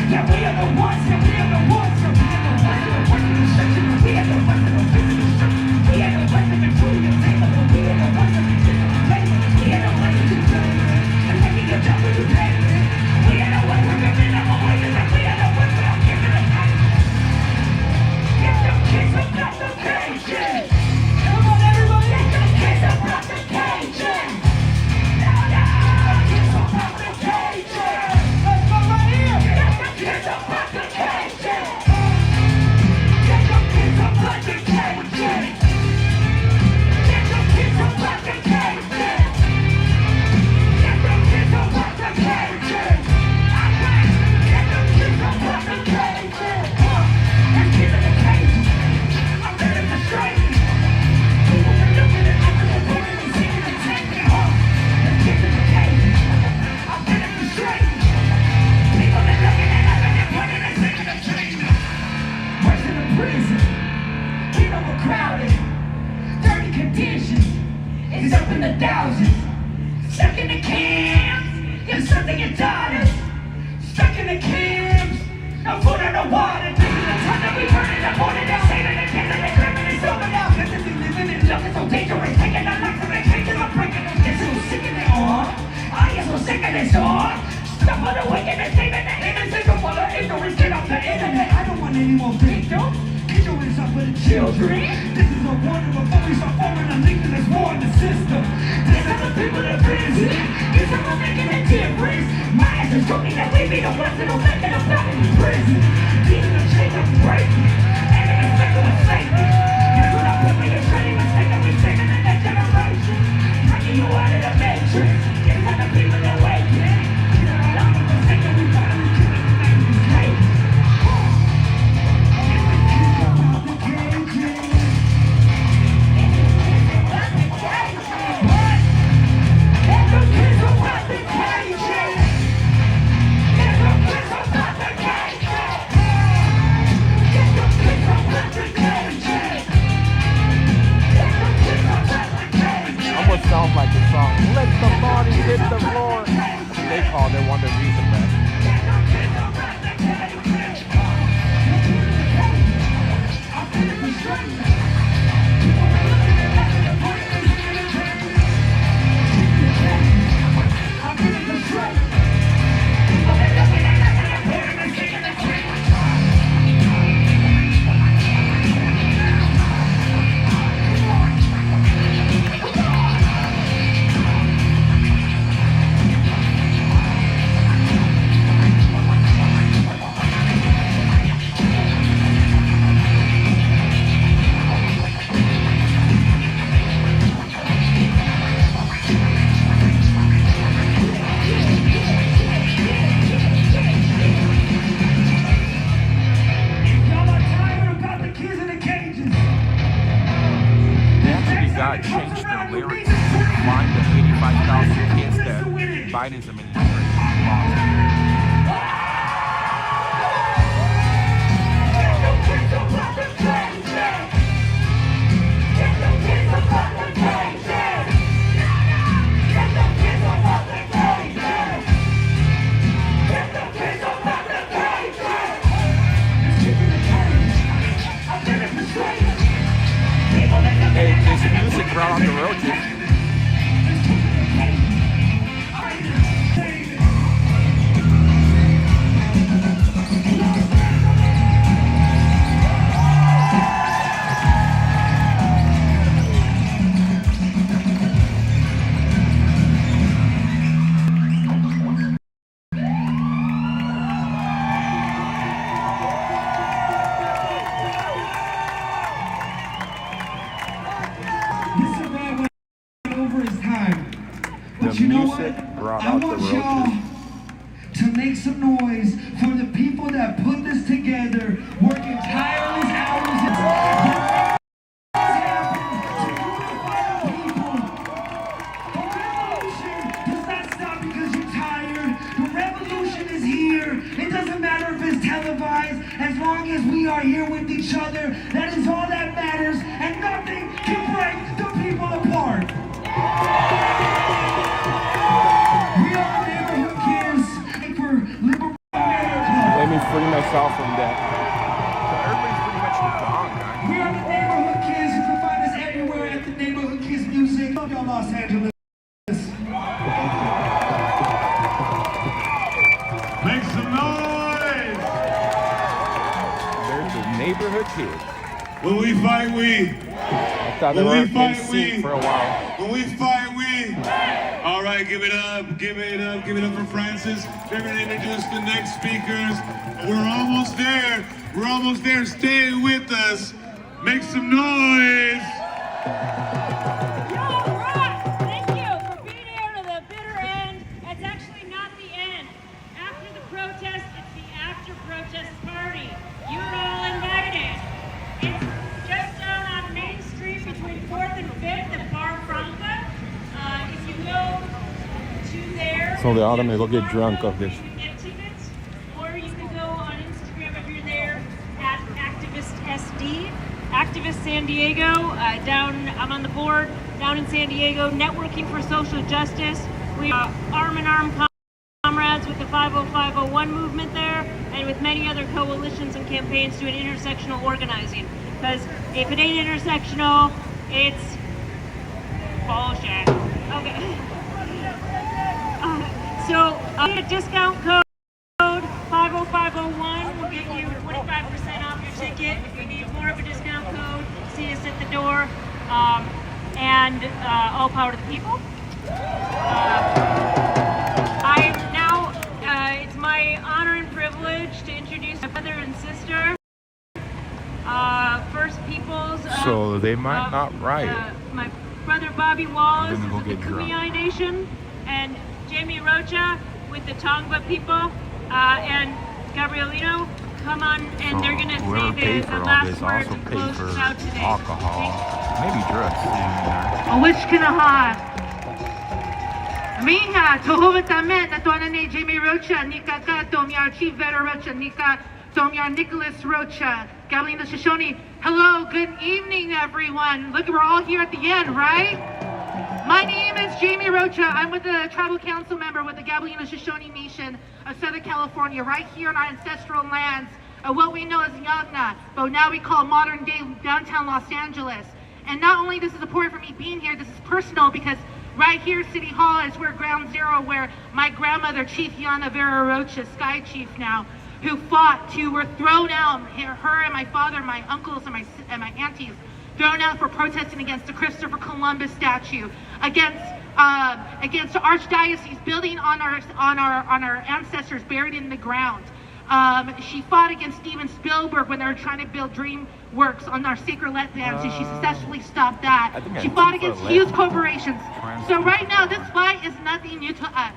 S14: Yeah, we are the ones. Yeah, we are the ones. Yeah, we are the ones that are working the section. We are the ones that are fixing the structure. We are the ones that are truly the table. We are the ones that are fixing the table. We are the ones that are doing it. And taking your job with your pay. We are the ones that are giving them away. And we are the ones that are giving them back. Get them kids up out the cages. Come on, everybody. Get them kids up out the cages. Now, kids up out the cages. Let's go right here. Get them kids up out the cages. Get them kids up out the cages. Get them kids up out the cages. Get them kids up out the cages. Get them kids up out the cages. There's kids in the cages. I'm ready to straight. People are looking at us and they're pulling and singing and taking home. There's kids in the cages. I'm ready to straight. People are looking at us and they're pulling and singing and taking. Worse in the prison. Get overcrowded. Dirty conditions. It's up in the thousands. Stuck in the camps. Your sons and your daughters. Stuck in the camps. No food or no water. This is the time that we burn in the morning. They're saving the kids and they're crippling and sober now. This is living in love. It's so dangerous. Taking our lives and they're changing our breaking. They're so sick and they're on. I am so sick and they're on. Stop on the wicked and saving the innocent. From all the ignorance. Get off the internet. I don't want any more victims. Get your hands up for the children. This is a wonder before we start forming a link to this war in the system. These are the people that prison. These are the making a difference. My ass is talking that we be the ones that are making a battle in prison. These are the children
S15: Almost sounds like the song, "Let the body hit the floor." They called it one of the reasons that. God changed their lyrics to remind the 85,000 kids that Biden's administration lost. Hey, this music brought on the roaches.
S14: But you know what? I want y'all to make some noise for the people that put this together, working tireless hours and to unify the people. The revolution does not stop because you're tired. The revolution is here. It doesn't matter if it's televised, as long as we are here with each other. That is all that matters, and nothing can break the people apart.
S15: Let me free myself from that. So everybody's pretty much gone, guys.
S14: We are the Neighborhood Kids. You can find us everywhere at the Neighborhood Kids Music. Love y'all, Los Angeles.
S13: Make some noise!
S15: There's the Neighborhood Kids.
S13: When we fight, we.
S15: I thought they were in sync for a while.
S13: When we fight, we. All right, give it up, give it up, give it up for Francis. They're going to introduce the next speakers. We're almost there. We're almost there. Stay with us. Make some noise.
S10: Y'all rock! Thank you for being here to the bitter end. It's actually not the end. After the protest, it's the after-protest party. You're all invited. It's just down on Main Street between 4th and 5th at Bar Franca. If you go to there...
S15: So the autumn will go get drunk of this.
S10: Get tickets, or you can go on Instagram if you're there at ActivistSD. Activist San Diego, I'm on the board down in San Diego, networking for social justice. We are arm in arm comrades with the 50501 movement there, and with many other coalitions and campaigns doing intersectional organizing. Because if it ain't intersectional, it's bullshit. Okay. So get a discount code 50501 will get you 25% off your ticket. If you need more of a discount code, see us at the door. All power to the people. It's my honor and privilege to introduce my brother and sister.
S15: so they might not riot.
S4: My brother Bobby Wallace
S15: They're gonna
S4: with
S15: go
S4: the
S15: get drunk.
S4: Kumeyaay Nation, and Jamie Rocha with the Tongva people, and Gabrielino come on, and they're gonna
S15: Whoever
S4: say
S15: paid
S4: the
S15: for all
S4: last
S15: this
S4: words
S15: also
S4: and
S15: paid
S4: close
S15: for
S4: us out today.
S15: alcohol, maybe drugs.
S9: Awishkinaha. Miha, Tohovatamet, Natonane, Jamie Rocha, Nika Tomyar, Chief Vetter Rocha, Nika Tomyar, Nicholas Rocha, Gabrielina Shoshone. Hello, good evening, everyone. Look, we're all here at the end, right? My name is Jamie Rocha. I'm with the tribal council member with the Gabrielina Shoshone Nation of Southern California, right here on our ancestral lands of what we know as Yagna, but now we call modern day downtown Los Angeles. And not only this is important for me being here, this is personal because right here, City Hall is where ground zero, where my grandmother, Chief Yana Vera Rocha, Sky Chief now, who fought were thrown out, her and my father, my uncles and my aunties, thrown out for protesting against the Christopher Columbus statue, against the Archdiocese building on our ancestors buried in the ground. She fought against Steven Spielberg when they were trying to build DreamWorks on our sacred lands, and she successfully stopped that. She fought against huge corporations. So right now, this fight is nothing new to us.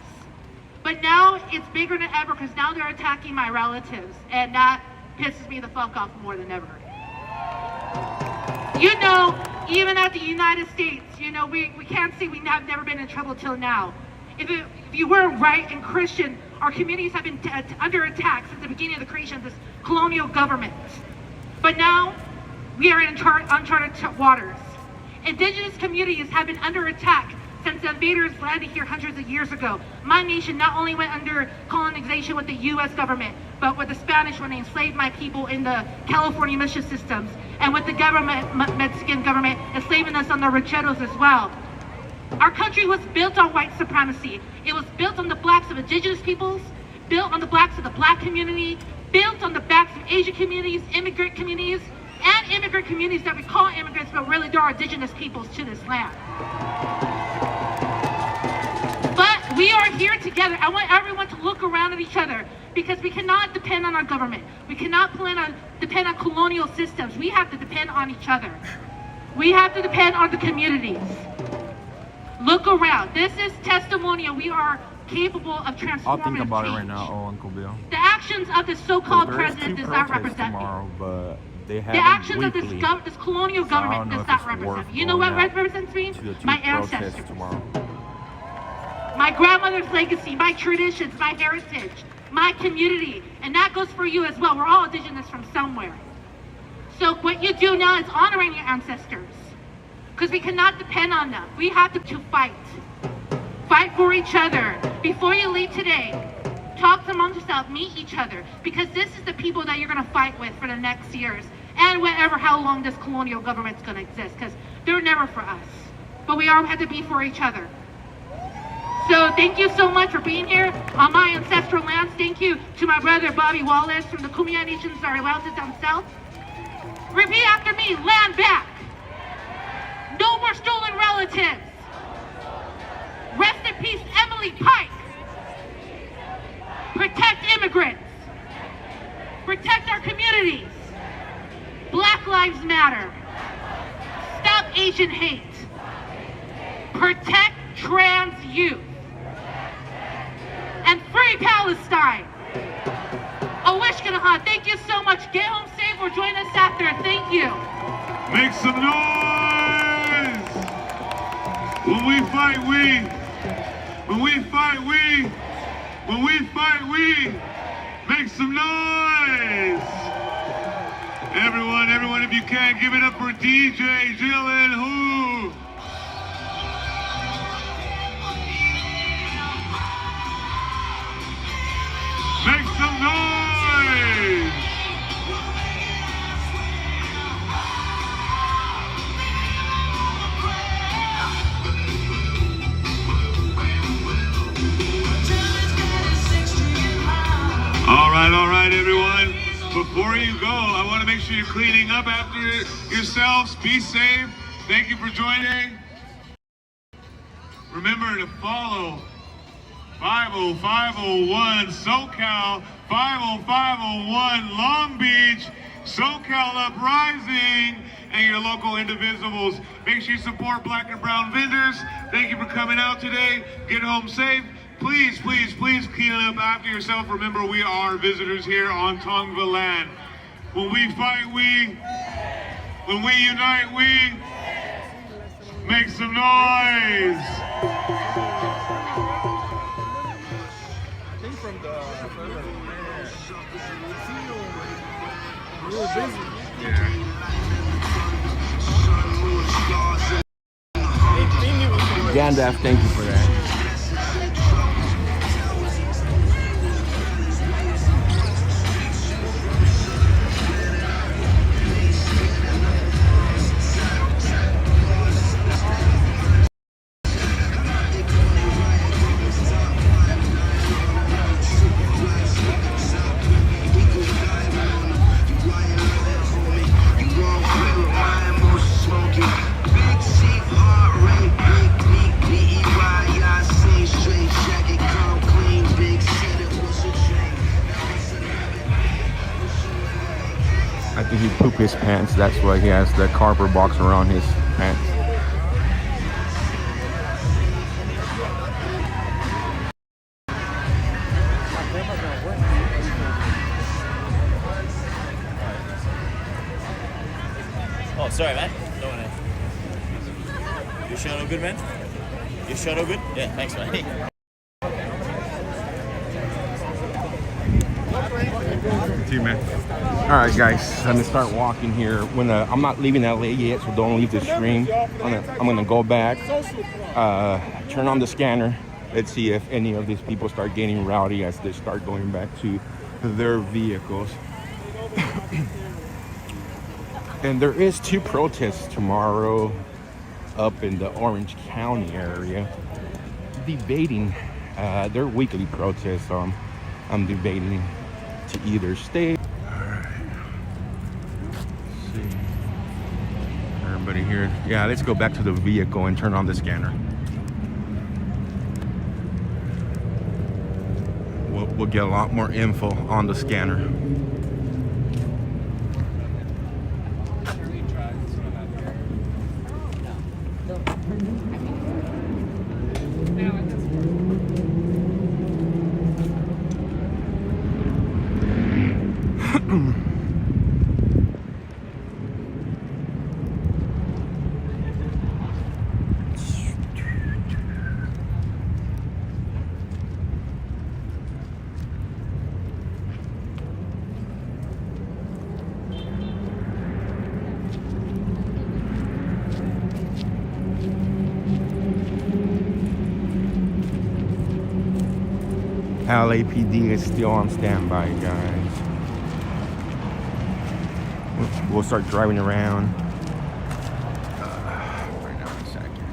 S9: But now it's bigger than ever because now they're attacking my relatives, and that pisses me the fuck off more than ever. You know, even at the United States, you know, we can't say we have never been in trouble till now. If you were right and Christian, our communities have been under attack since the beginning of the creation of this colonial government. But now, we are in uncharted waters. Indigenous communities have been under attack since the invaders landed here hundreds of years ago. My nation not only went under colonization with the U.S. government, but with the Spanish when they enslaved my people in the California mission systems, and with the Mexican government enslaving us on the rancheros as well. Our country was built on white supremacy. It was built on the backs of indigenous peoples, built on the backs of the black community, built on the backs of Asian communities, immigrant communities, and immigrant communities that we call immigrants, but really there are indigenous peoples to this land. But we are here together. I want everyone to look around at each other because we cannot depend on our government. We cannot depend on colonial systems. We have to depend on each other. We have to depend on the communities. Look around. This is testimonial. We are capable of transformative
S15: I'll think about
S9: change.
S15: it right now, Uncle Bill.
S9: The actions of this so-called president does not represent me.
S15: Tomorrow, but they have
S9: the actions of
S15: weekly,
S9: this colonial government does not represent me. You know what represents me? My ancestors.
S15: Tomorrow.
S9: My grandmother's legacy, my traditions, my heritage, my community. And that goes for you as well. We're all indigenous from somewhere. So what you do now is honoring your ancestors. Because we cannot depend on them. We have to fight. Fight for each other. Before you leave today, talk among yourself, meet each other. Because this is the people that you're going to fight with for the next years. And how long this colonial government's going to exist. Because they're never for us. But we all have to be for each other. So thank you so much for being here on my ancestral lands. Thank you to my brother Bobby Wallace from the Kumeyaay Nations, our relatives down south. Repeat after me, land back. No more stolen relatives. Rest in peace, Emily Pike. Protect immigrants. Protect our communities. Black Lives Matter. Stop Asian hate. Protect trans youth. And free Palestine. Awishkinaha, thank you so much. Get home safe or join us after. Thank you.
S13: Make some noise! When we fight, we. When we fight, we. When we fight, we. Make some noise! Everyone, if you can, give it up for DJ Jillin Who. Make some noise! All right, everyone. Before you go, I want to make sure you're cleaning up after yourselves. Be safe. Thank you for joining. Remember to follow 50501 SoCal, 50501 Long Beach, SoCal Uprising, and your local indivisibles. Make sure you support black and brown vendors. Thank you for coming out today. Get home safe. Please, please, please clean up after yourself. Remember, we are visitors here on Tongva land. When we fight, when we unite, we make some noise.
S1: Gandalf, thank you for that. I think he pooped his pants. That's why he has the cardboard box around his pants.
S20: Oh, sorry, man. Don't wanna. Your show no good, man? Your show no good? Yeah, thanks, man.
S1: Too, man. All right, guys, I'm gonna start walking here. When I'm not leaving LA yet, so don't leave the stream. I'm gonna go back, turn on the scanner. Let's see if any of these people start getting rowdy as they start going back to their vehicles. And there is 2 protests tomorrow up in the Orange County area, debating their weekly protests. So I'm debating to either stay. All right. Let's see. Everybody here. Yeah, let's go back to the vehicle and turn on the scanner. We'll get a lot more info on the scanner. LAPD is still on standby, guys. We'll start driving around right now in a second.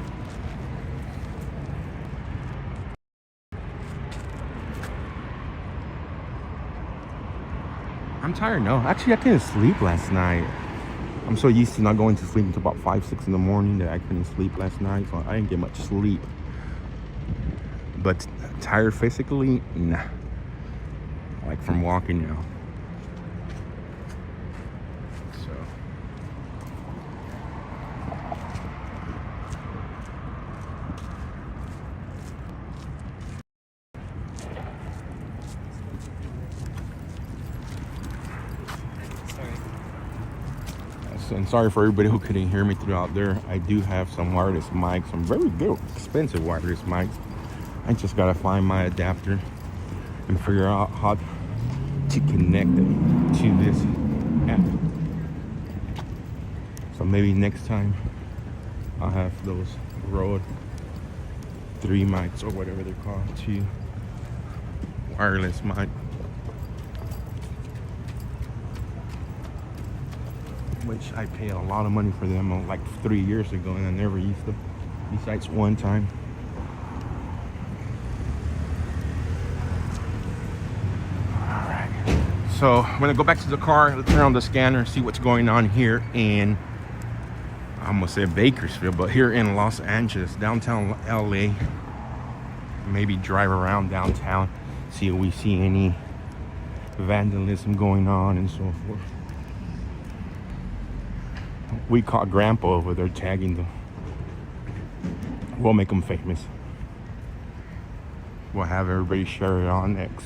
S1: I'm tired now. Actually, I couldn't sleep last night. I'm so used to not going to sleep until about 5, 6 in the morning that I couldn't sleep last night, so I didn't get much sleep. But tired physically, nah. Like from walking now. And sorry for everybody who couldn't hear me throughout there. I do have some wireless mics, some very good, expensive wireless mics. I just gotta find my adapter and figure out how to connect it to this app. So maybe next time I'll have those Rode 3 mics or whatever they're called, 2 wireless mic. Which I paid a lot of money for them like 3 years ago, and I never used them, besides one time. Alright, so I'm gonna go back to the car, let's turn on the scanner, see what's going on here in, I almost said Bakersfield, but here in Los Angeles, downtown LA. Maybe drive around downtown, see if we see any vandalism going on and so forth. We caught Grandpa over there tagging them. We'll make them famous. We'll have everybody share it on next.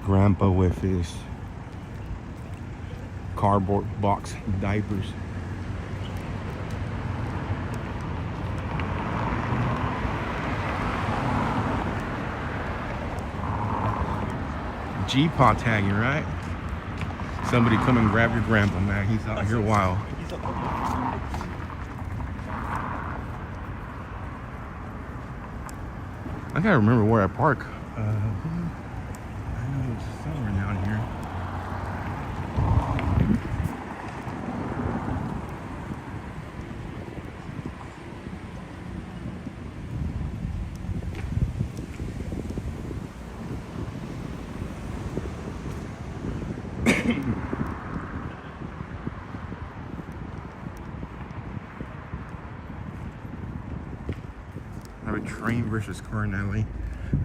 S1: Grandpa with his cardboard box diapers. G-Pod tagging, right? Somebody come and grab your grandpa, man. He's out here wild. I gotta remember where I park. I know it's somewhere down here. Train versus car in LA.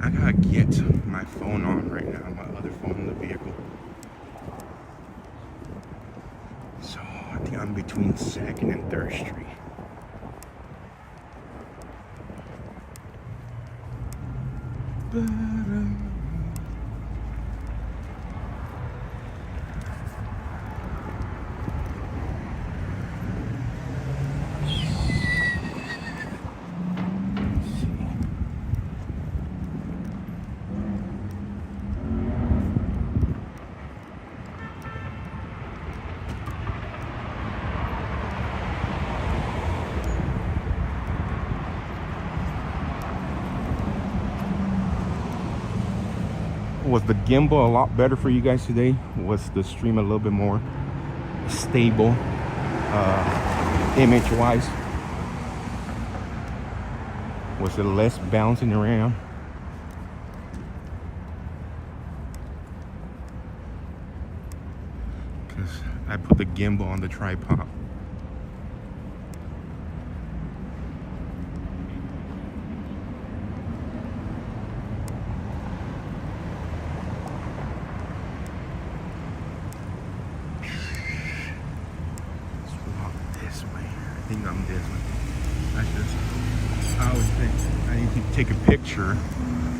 S1: I gotta get my phone on right now, my other phone in the vehicle. So I think I'm between 2nd and 3rd Street. Was the gimbal a lot better for you guys today? Was the stream a little bit more stable image wise? Was it less bouncing around? Because I put the gimbal on the tripod. I think I'm this one. I always think I need to take a picture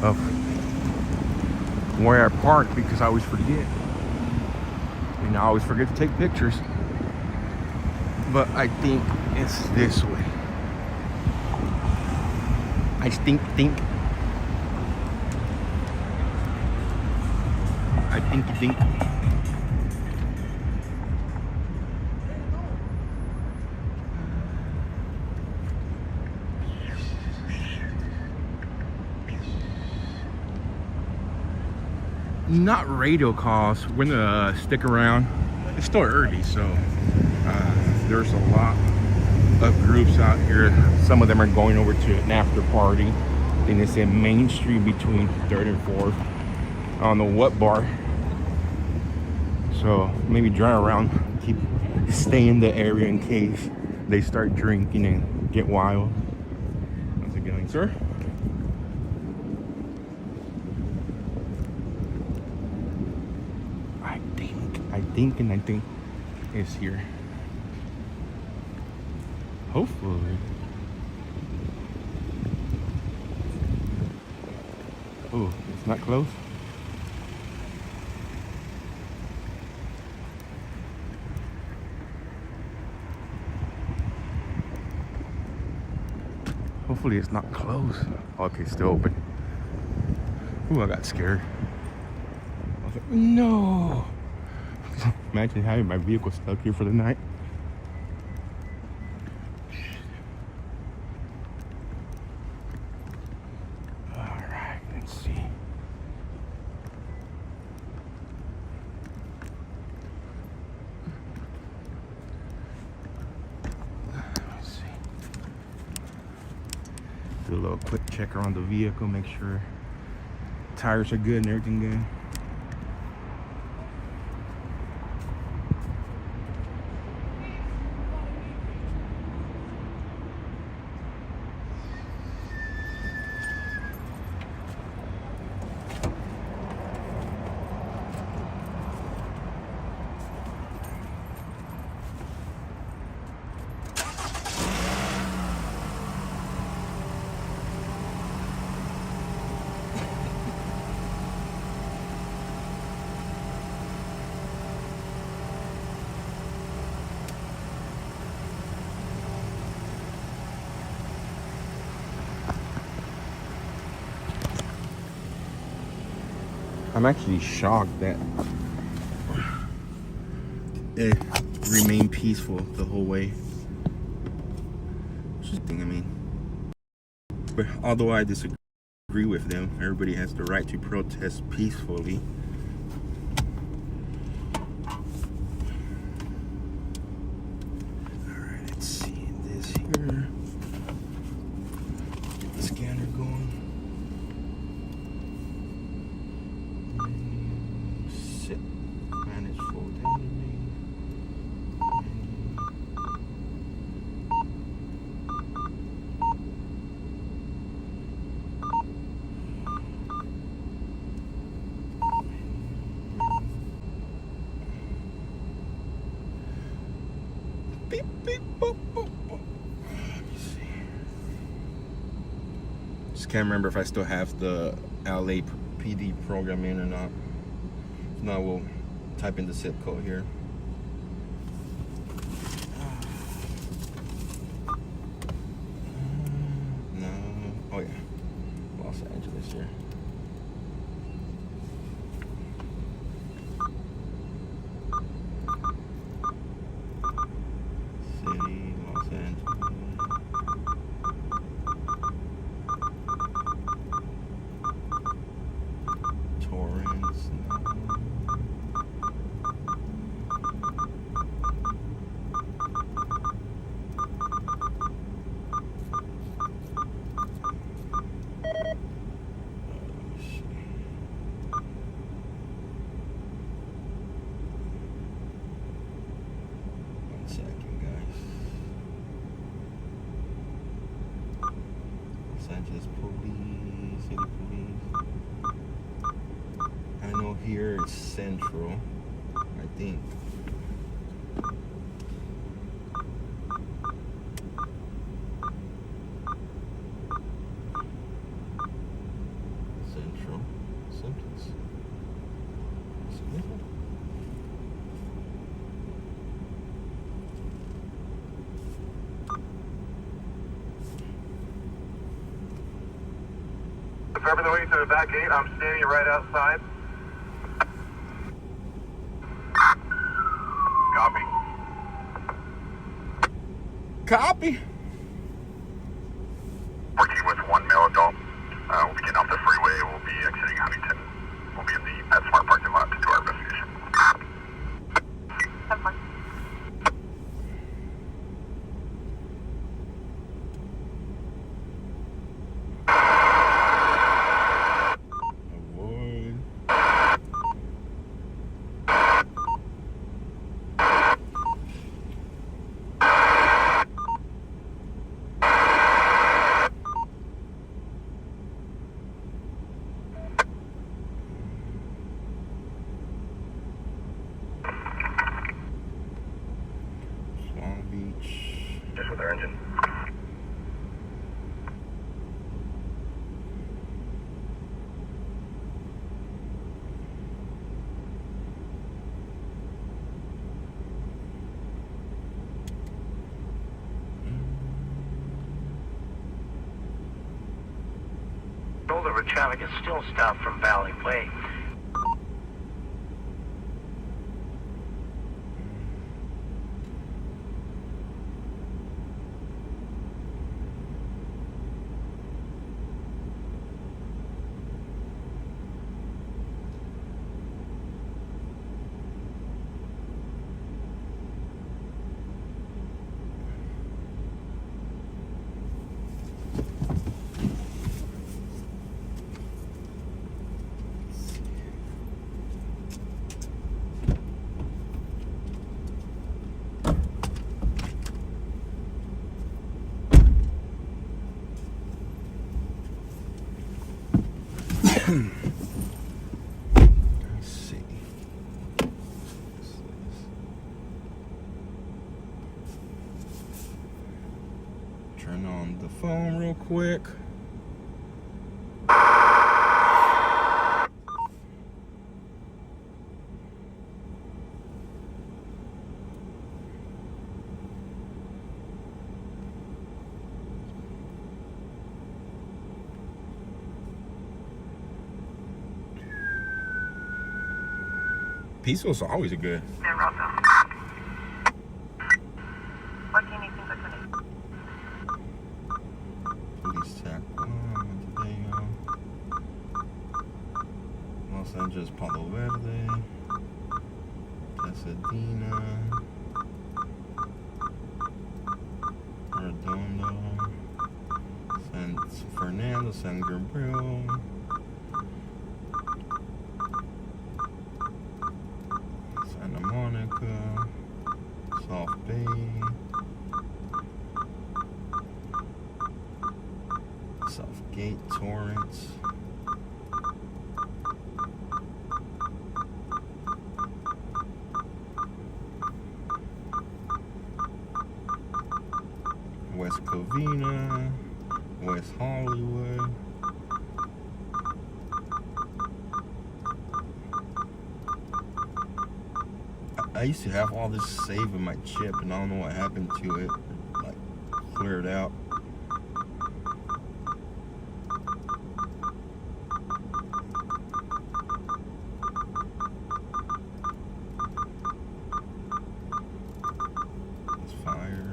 S1: of where I park because I always forget. And I always forget to take pictures. But I think it's this way. I think. Not radio calls. We're gonna stick around. It's still early, so there's a lot of groups out here. Some of them are going over to an after party. I think it's in Main Street between 3rd and 4th. I don't know what bar. So maybe drive around, stay in the area in case they start drinking and get wild. How's it going, sir? I think it's here. Hopefully. Oh, it's not close. Hopefully it's not closed. Okay, still open. Ooh, I got scared. I was like, no. Imagine having my vehicle stuck here for the night. All right, let's see. Let's see. Do a little quick check around the vehicle, make sure tires are good and everything good. I'm actually shocked that it remained peaceful the whole way. Interesting, I mean. But although I disagree with them, everybody has the right to protest peacefully. Alright, let's see this here. Get the scanner going. Sit. Manage full density. Beep, beep, boop, boop, boop. Let me see. Just can't remember if I still have the LA PD program in or not. If not, we'll type in the zip code here. No. Oh yeah. Los Angeles here. City, Los Angeles. Torrance. No. One second, guys. Los Angeles Police, City Police. I know here it's Central, I think. Central. Central's.
S6: Prepare the way to the back gate. I'm standing right outside. Copy.
S1: Copy.
S6: Working with 1 male adult. We'll be getting off the freeway. We'll be exiting Huntington. We'll be in the PetSmart parking lot to do our investigation. Have fun.
S1: Avoid. Long Beach.
S6: Just with our engine.
S21: Shoulder traffic is still stopped from Valley Way.
S1: Let's see. Turn on the phone real quick. Peaceful is always a good. Police tech 1, Montevideo. Los Angeles, Palo Verde. Pasadena. Redondo. San Fernando, San Gabriel. Santa Monica. South Bay. Southgate, Torrance. West Covina, West Hollywood. I used to have all this saved in my chip, and I don't know what happened to it. Like, cleared out. It's fire.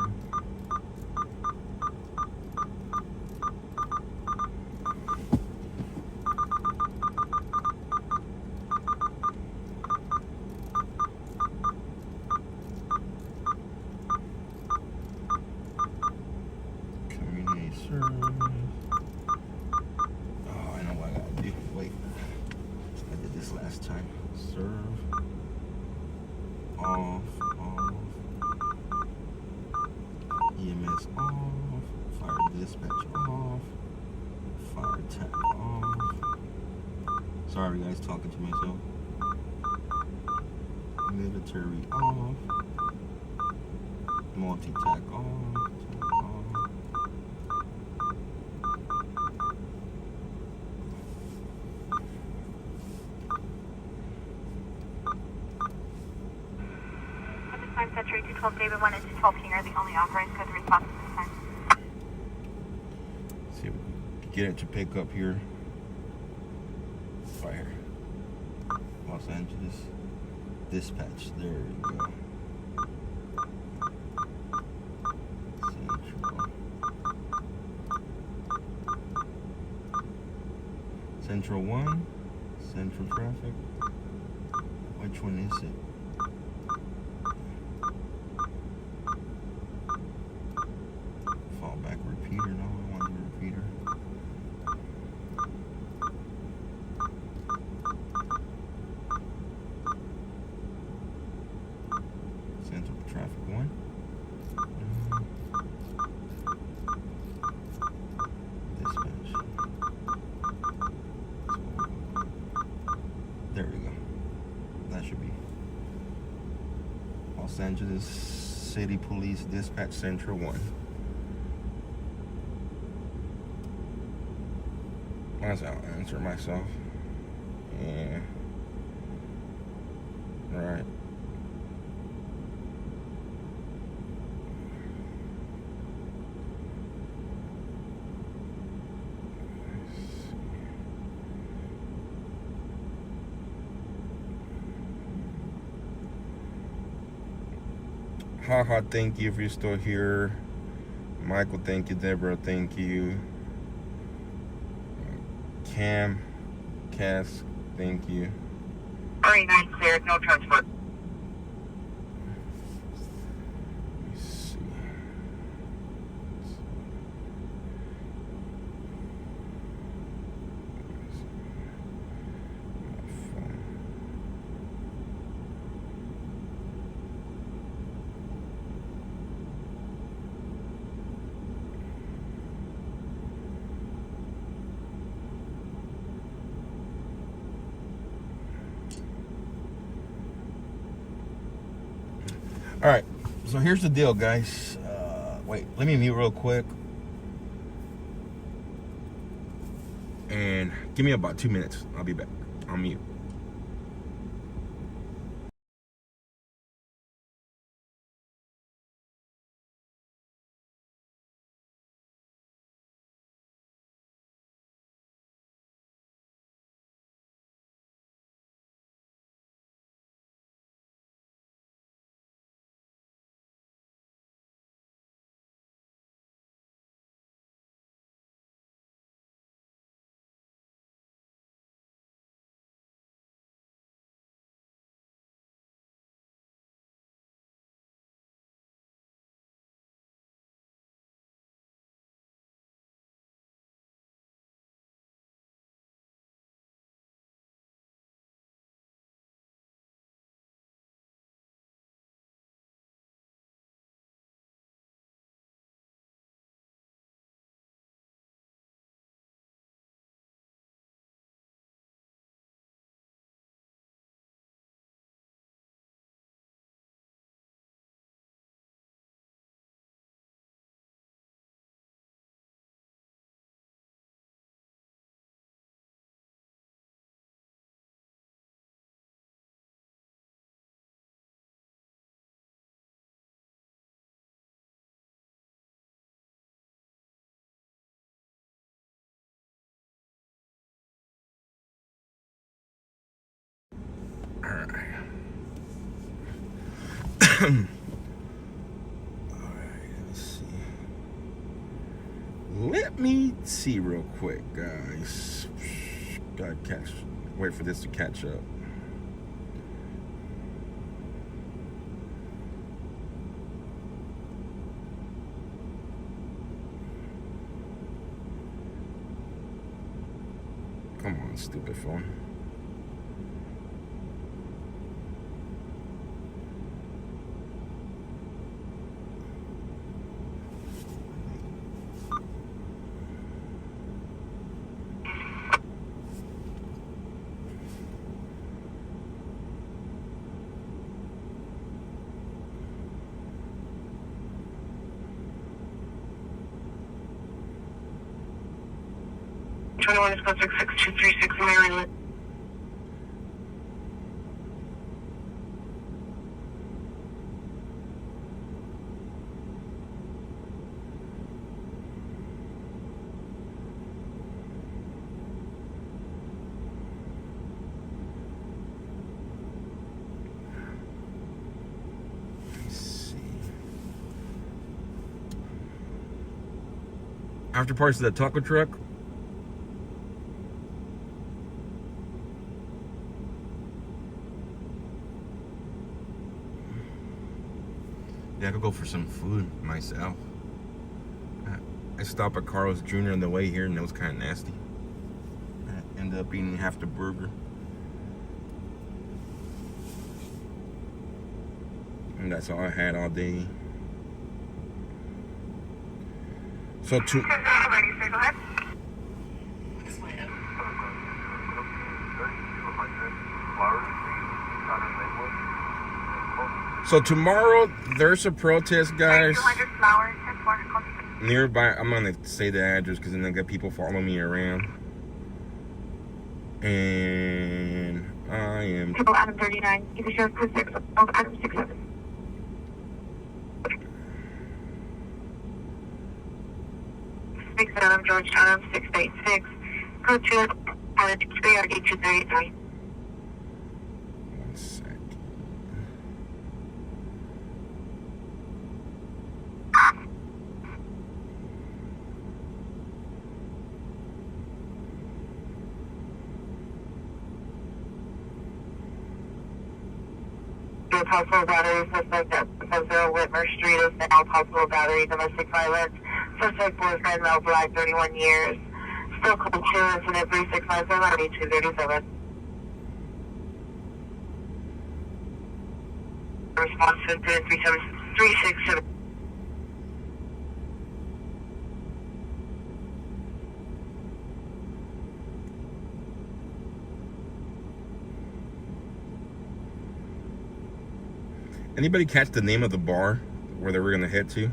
S1: Community service. Oh, I know what I gotta do. Wait. I did this last time. Serve. Off. EMS off. Fire dispatch off. Fire attack off. Sorry guys, talking to myself. Military off. Multi-tack off. Tack off.
S3: At this time, Century 212 David 1 and 212 King are the only authorized code to response at this time.
S1: See if we can get it to pick up here. Right here. Los Angeles. Dispatch. There we go. Central 1. Central traffic. Which one is it? Fallback repeater. No, I want the repeater. Central traffic 1. Dispatch. There we go. That should be Los Angeles City Police Dispatch Central 1. Might as well answer myself. Yeah. Right. Haha, thank you if you're still here. Michael, thank you. Deborah, thank you. Cam, Cass, thank you.
S21: 39 cleared, no transport.
S1: Let me see. All right, so here's the deal, guys. Wait, let me mute real quick. And give me about 2 minutes. I'll be back. I'll mute. Let me see real quick, guys. Gotta wait for this to catch up. Come on, stupid phone.
S3: Is code 6236 Maryland.
S1: After parts of that taco truck. Yeah, I could go for some food myself. I stopped at Carl's Jr. on the way here and it was kind of nasty. I ended up eating half the burger. And that's all I had all day. So tomorrow there's a protest, guys. Nearby, I'm gonna say the address because then I got people following me around. And I am.
S3: Adam 39. Give me code 6. Adam 67. Adam Georgetown 686. Code 2. Adam 3 RD 233.
S1: One sec.
S3: Possible battery suspect at 0 Whitmer Street is now possible battery domestic violence. Suspect boyfriend male black 31 years. Still code 2 incident 3697 237. Response to incident 367.
S1: Anybody catch the name of the bar where they were gonna head to?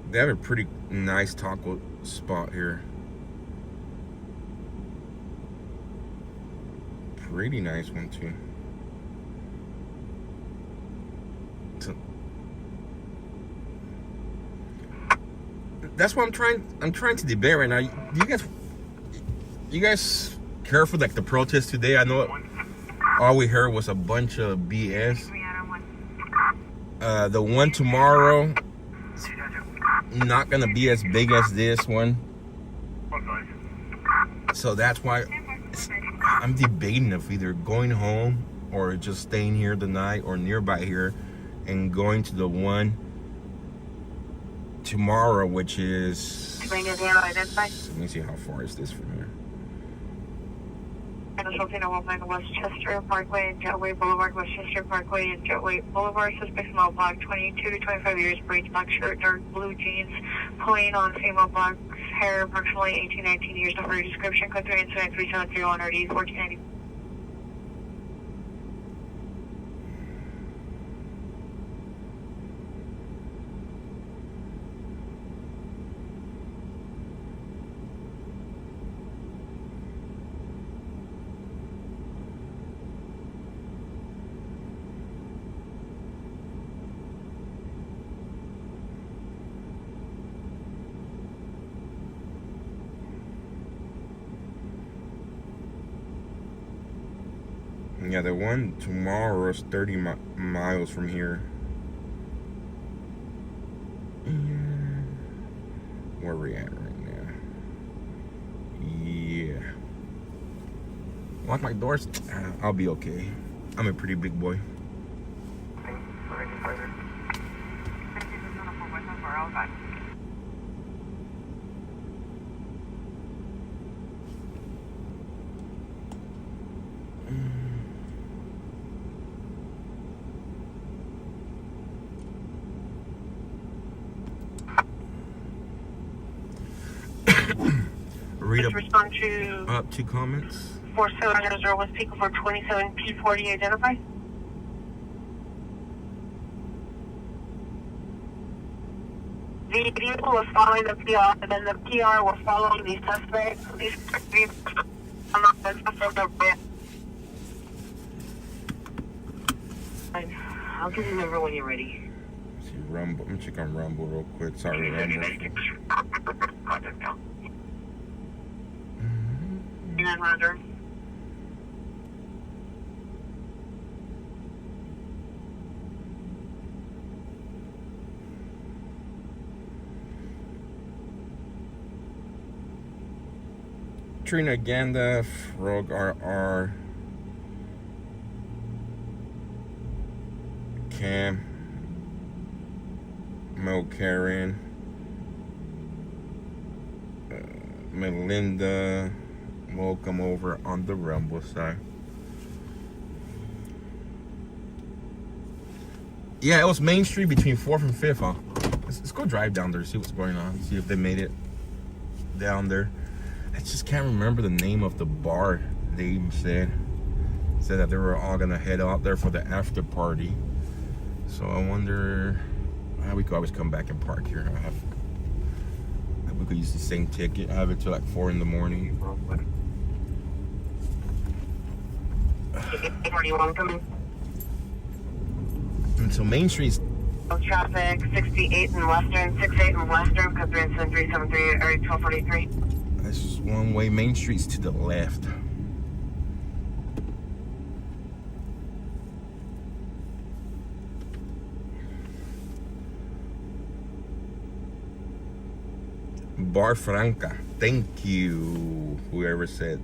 S1: They have a pretty nice taco spot here. Pretty nice one too. That's what I'm trying to debate right now. You guys care for like the protest today? I know all we heard was a bunch of BS. The one tomorrow, not gonna be as big as this one, so that's why I'm debating of either going home or just staying here the night or nearby here and going to the one tomorrow, which is, let me see, how far is this from here?
S3: Westchester Parkway and Jetway Boulevard, Westchester Parkway and Jetway Boulevard. Suspect male black, 22 to 25 years, braids, black shirt, dark blue jeans, pulling on female black hair, approximately 18, 19 years. Number description, code 3 incident 3731 RD 1490.
S1: Yeah, the one tomorrow is 30 miles from here. And where are we at right now? Yeah. Lock my doors. I'll be okay. I'm a pretty big boy. Read up,
S3: respond to
S1: up 2 comments.
S3: 4701 speaker for 27P40 identified. The vehicle was following the PR, and then the PR was following the suspect. These vehicles are not from the red. I'll give you the number when you're ready.
S1: See Rumble. I'm checking on Rumble real quick. Sorry, Rumble.
S3: Roger.
S1: Trina Gandalf, Rogue RR, Cam, Mo Karen, Melinda, welcome over on the Rumble side. Yeah, it was Main Street between 4th and 5th, huh? Let's go drive down there, see what's going on, see if they made it down there. I just can't remember the name of the bar. They said that they were all gonna head out there for the after party. So I wonder how we could always come back and park here. We could use the same ticket. I have it till like 4 in the morning. And so Main Street's
S3: traffic 68 in Western, 68 in Western, because we're in 7373 area 1243.
S1: That's just one way. Main Street's to the left. Bar Franca. Thank you. Whoever said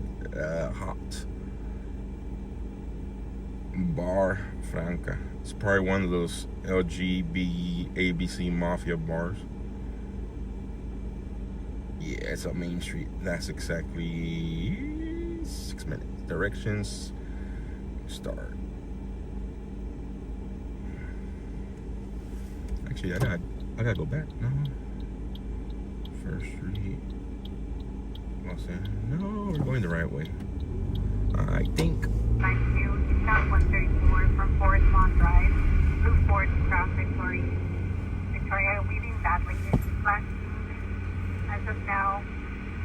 S1: hot. Bar Franca. It's probably one of those LGBT ABC Mafia bars. Yeah, it's on Main Street. That's exactly 6 minutes. Directions. Start. Actually, I gotta go back. No. First Street. Los Angeles. No, we're going the right way. I think.
S3: Thank you. South 134 from Forest Lawn Drive. Move forward traffic for Victoria, leaving badly. Last as of now,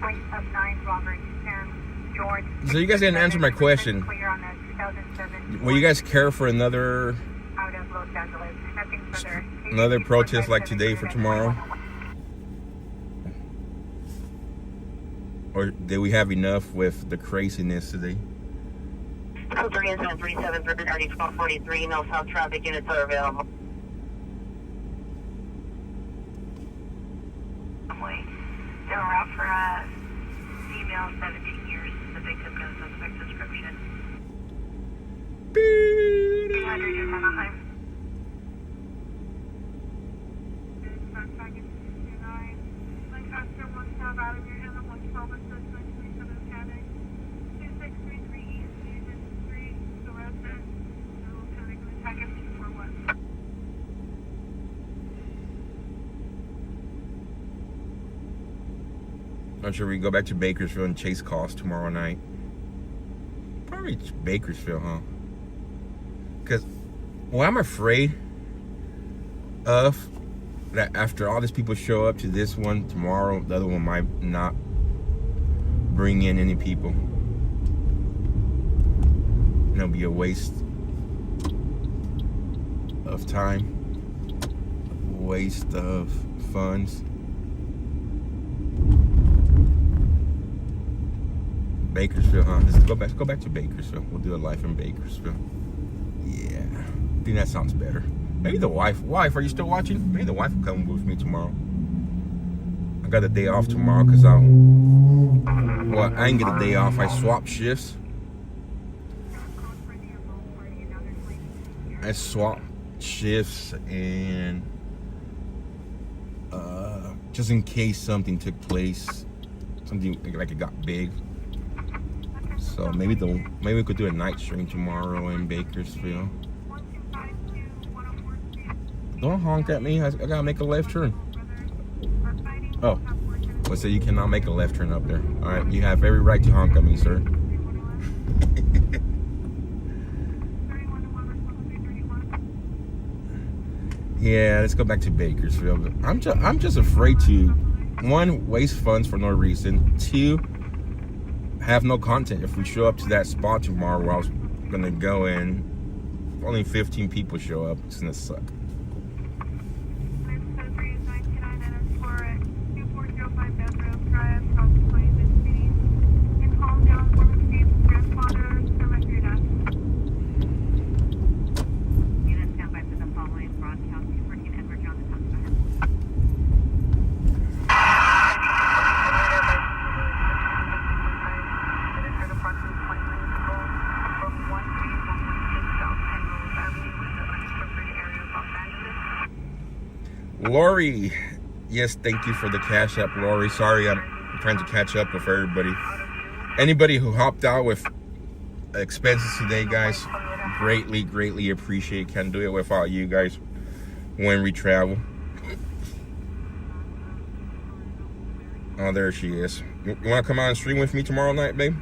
S3: point of 9 Robert and George.
S1: So you guys didn't answer my question.
S3: Clear on the 2007.
S1: Will you guys care for another
S3: Out of Los Angeles. Nothing further.
S1: another protest like today for tomorrow? Or did we have enough with the craziness today?
S3: 1243, no south traffic units are available. They're out for a female, 17 years, the victim and suspect description. 200 in Anaheim. Lancaster, 1 South Avenue, and 112 assistance, 37 panic. 2633 East Union Street, the resident, no panic, attack at 241.
S1: I'm sure we can go back to Bakersfield and chase calls tomorrow night. Probably Bakersfield, huh? Because what I'm afraid of, that after all these people show up to this one tomorrow, the other one might not bring in any people. And it'll be a waste of time, waste of funds. Bakersfield, huh? Let's go back to Bakersfield. We'll do a live in Bakersfield. Yeah, I think that sounds better. Maybe the wife, are you still watching? Maybe the wife will come with me tomorrow. I got a day off tomorrow because I didn't get a day off. I swapped shifts. And just in case something took place, something like it got big. So maybe we could do a night stream tomorrow in Bakersfield. Don't honk at me. I gotta make a left turn. Oh, let's say you cannot make a left turn up there. All right, you have every right to honk at me, sir. Yeah, let's go back to Bakersfield. I'm just afraid to, one, waste funds for no reason. Two, have no content. If we show up to that spot tomorrow where I was gonna go in, only 15 people show up, it's gonna suck. Lori, yes, thank you for the Cash App, Lori. Sorry, I'm trying to catch up with everybody. Anybody who hopped out with expenses today, guys, greatly appreciate. Can't do it without you guys when we travel. Oh, there she is. You want to come on and stream with me tomorrow night, babe?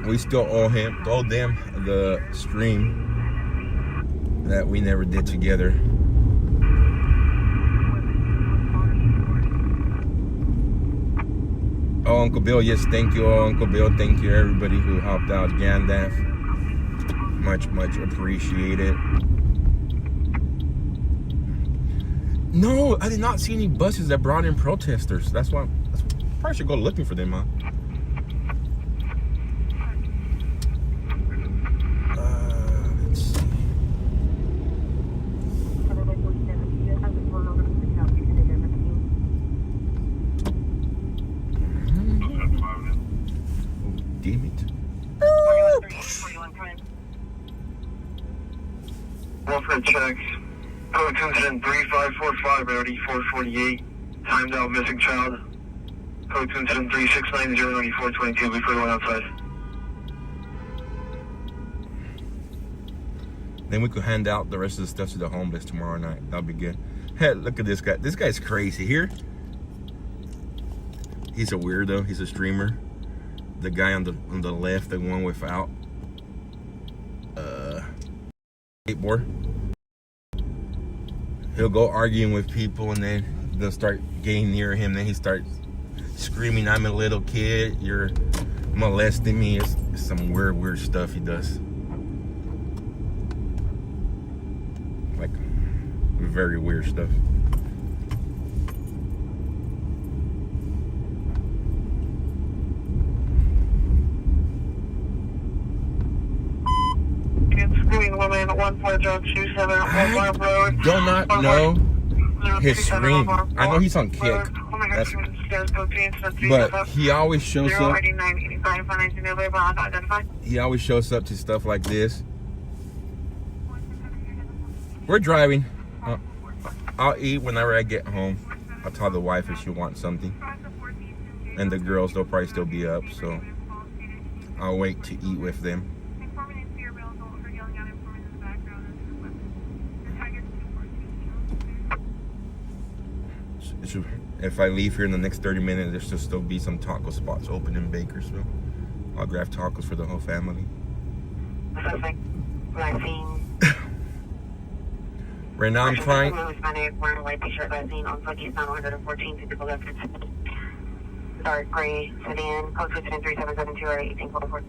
S1: We still owe them the stream that we never did together. Oh, Uncle Bill, yes, thank you. Oh, Uncle Bill, thank you, everybody who hopped out. Gandalf, much appreciated. No, I did not see any buses that brought in protesters. That's why probably should go looking for them, huh? Damn it.
S21: Welfare checks. Code incident 3545 already 448. Timed out missing child. Code incident 36909422. We put one outside.
S1: Then we could hand out the rest of the stuff to the homeless tomorrow night. That'll be good. Hey, look at this guy. This guy's crazy. Here, he's a weirdo. He's a streamer. The guy on the left, the one without skateboard. He'll go arguing with people, and then they'll start getting near him. Then he starts screaming, "I'm a little kid. You're molesting me." It's some weird stuff he does. Like very weird stuff.
S21: Woman 1427
S1: I do not know his stream. I know he's on Kick. But he always shows up. He always shows up to stuff like this. We're driving. I'll eat whenever I get home. I'll tell the wife if she wants something. And the girls, they'll probably still be up, so I'll wait to eat with them. If I leave here in the next 30 minutes, there should still be some taco spots open in Bakersfield. I'll grab tacos for the whole family. Right now I'm trying.
S3: Dark gray sedan, code switching 3772 or 1844.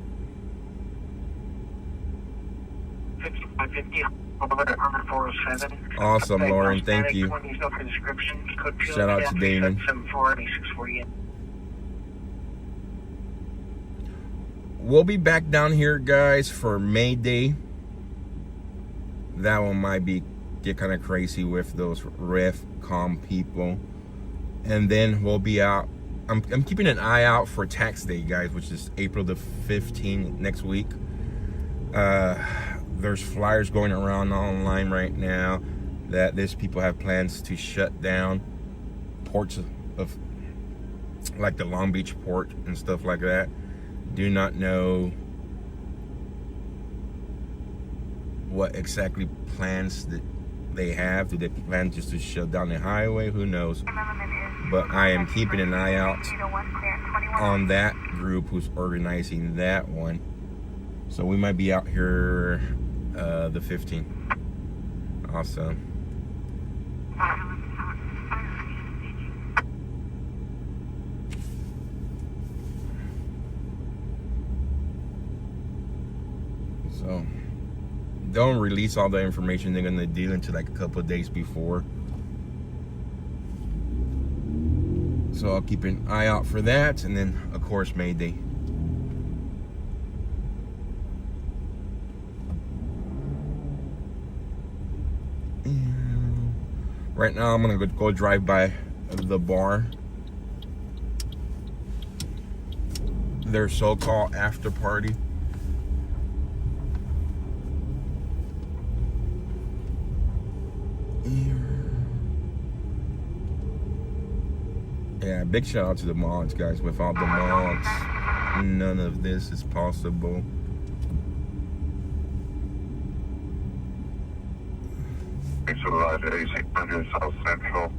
S3: 5550.
S1: Awesome, Lauren. Thank you. Shout out to Damon. We'll be back down here, guys, for May Day. That one might get kind of crazy with those REFCOM people. And then we'll be out. I'm keeping an eye out for tax day, guys, which is April the 15th next week. There's flyers going around online right now that these people have plans to shut down ports of like the Long Beach port and stuff like that. Do not know what exactly plans that they have. Do they plan just to shut down the highway? Who knows? But I am keeping an eye out on that group who's organizing that one. So we might be out here the 15th. Awesome. So don't release all the information they're gonna deal until like a couple of days before. So I'll keep an eye out for that, and then of course May Day. Right now I'm gonna go drive by the bar. Their so-called after party. Yeah, big shout out to the mods, guys. Without the mods, none of this is possible.
S21: Supervisor 8600 South Central.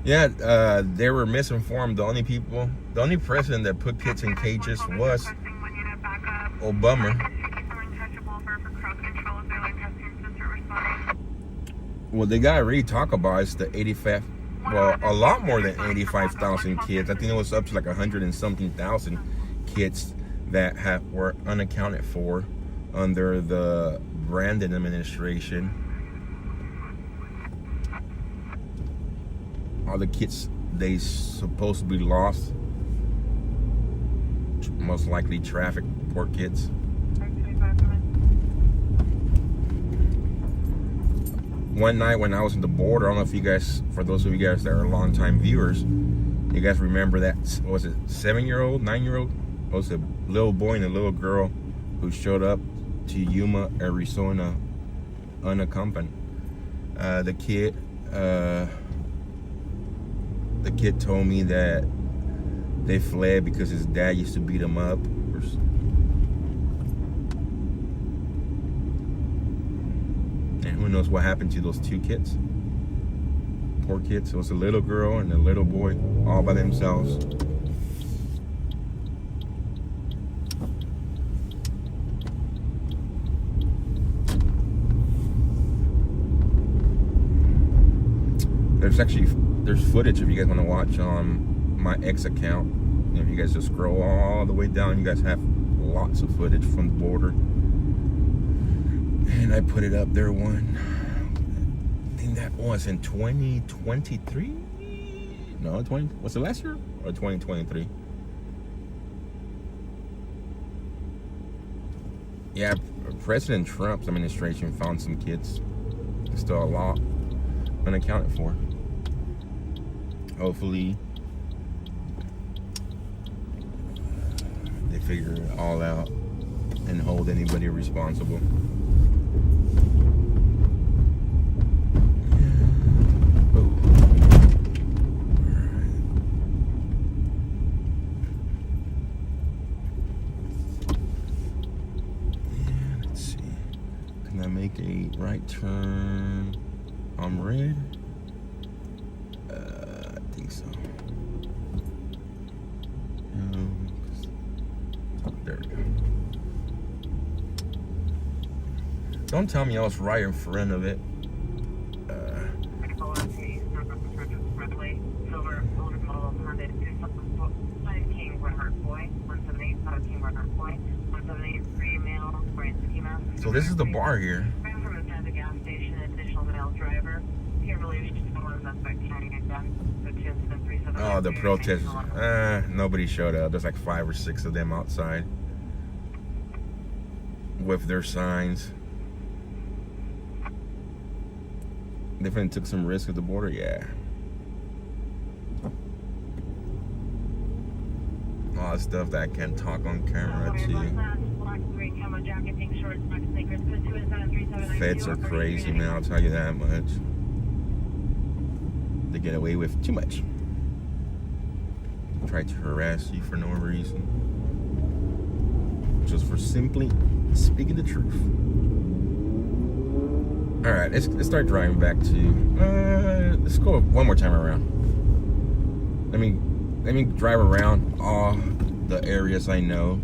S1: Yeah, they were misinformed. The only president that put kids in cages was Obama. What they gotta really talk about is the 85, well, a lot more than 85,000 kids. I think it was up to like 100 and something thousand kids that were unaccounted for under the Brandon administration. All the kids they supposedly lost, most likely traffic, poor kids. One night when I was in the border, I don't know if you guys, for those of you guys that are longtime viewers, you guys remember that, what was it, 7-year-old, 9-year-old? It was a little boy and a little girl who showed up to Yuma, Arizona, unaccompanied. The kid told me that they fled because his dad used to beat him up. And who knows what happened to those two kids. Poor kids. It was a little girl and a little boy all by themselves. There's footage if you guys want to watch on my X account. And if you guys just scroll all the way down, you guys have lots of footage from the border. And I put it up there one. I think that was in 2023. No, was it last year or 2023? Yeah, President Trump's administration found some kids. There's still a lot unaccounted for. Hopefully they figure it all out and hold anybody responsible. Let's see. Can I make a right turn on red? I think so. There we go. Don't tell me I was right in front of it. So this is the bar here.
S3: From inside the gas station, additional male driver. Here relation to someone suspect carrying a gun.
S1: Oh, the protesters. Nobody showed up. There's like 5 or 6 of them outside with their signs. Definitely took some risk at the border, yeah. A lot of stuff that I can't talk on camera too. Feds are crazy, man, I'll tell you that much. They get away with too much. Try to harass you for no reason. Just for simply speaking the truth. Alright, let's start driving back to let's go one more time around. Let me drive around all the areas I know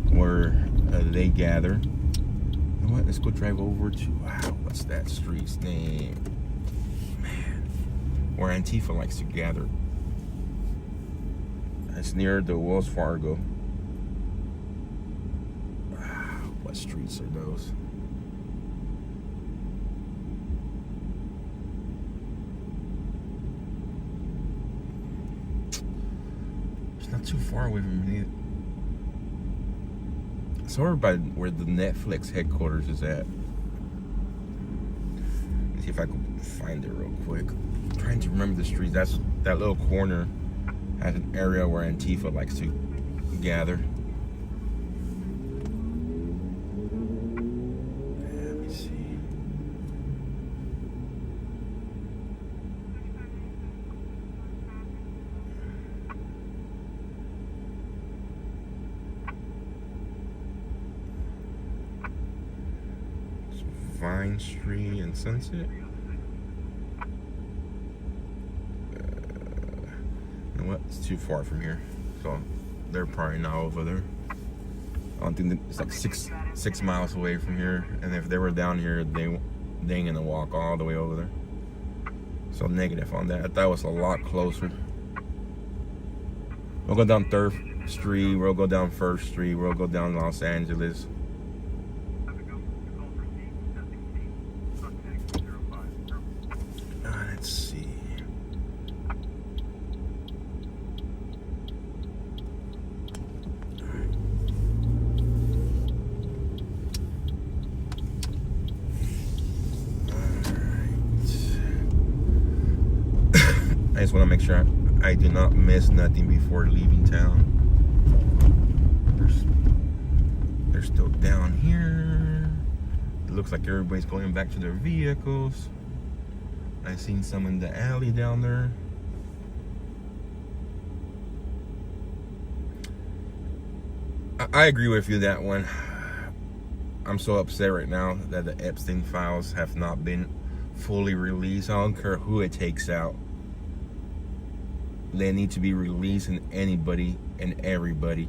S1: where they gather. You know what? Let's go drive over to what's that street's name? Man, where Antifa likes to gather. It's near the Wells Fargo. What streets are those? It's not too far away from me. It's over by where the Netflix headquarters is at. Let's see if I can find it real quick. I'm trying to remember the streets. That's that little corner has an area where Antifa likes to gather. Let me see. It's Vine Street and Sunset. What? It's too far from here, so they're probably not over there. I don't think that it's like six miles away from here, and if they were down here, they ain't gonna walk all the way over there. So negative on that. I thought it was a lot closer. We'll go down 3rd Street. We'll go down 1st Street. We'll go down Los Angeles. Let's see. I just want to make sure I do not miss nothing before leaving town. They're still down here. It looks like everybody's going back to their vehicles. I seen some in the alley down there. I agree with you that one. I'm so upset right now that the Epstein files have not been fully released. I don't care who it takes out. They need to be released, and anybody and everybody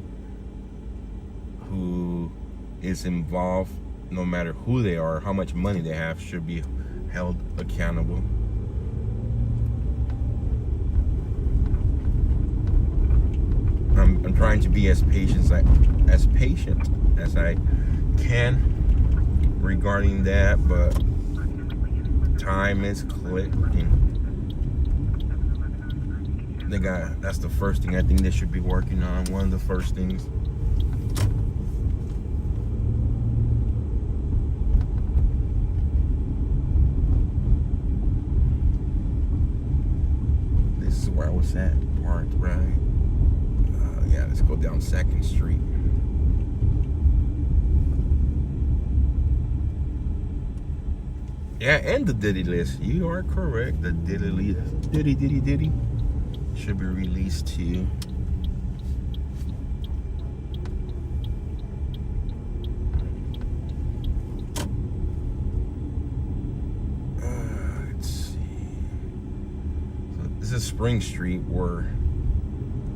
S1: who is involved, no matter who they are, how much money they have, should be held accountable. I'm trying to be as patient as I can regarding that, but time is clicking. That's the first thing I think they should be working on. One of the first things. This is where I was at, parked, right? Yeah, let's go down 2nd Street. Yeah, and the Diddy list. You are correct. The Diddy list. Diddy. Should be released too. Let's see. So this is Spring Street, where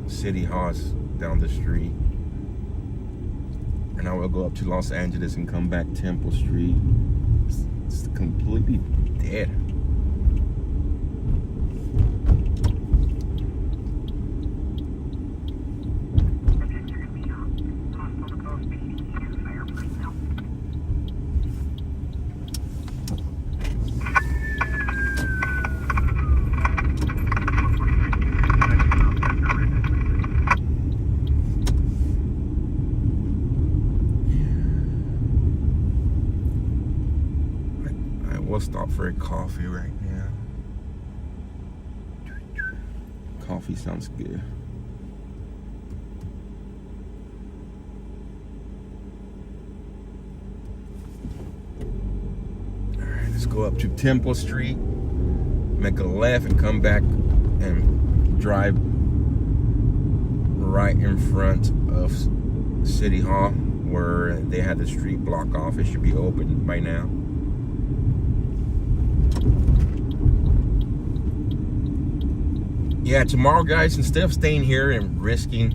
S1: City Hall is down the street. And I will go up to Los Angeles and come back Temple Street. It's completely dead. Coffee sounds good. Alright, let's go up to Temple Street, make a left, and come back and drive right in front of City Hall where they had the street blocked off. It should be open by now. Yeah, tomorrow, guys, instead of staying here and risking,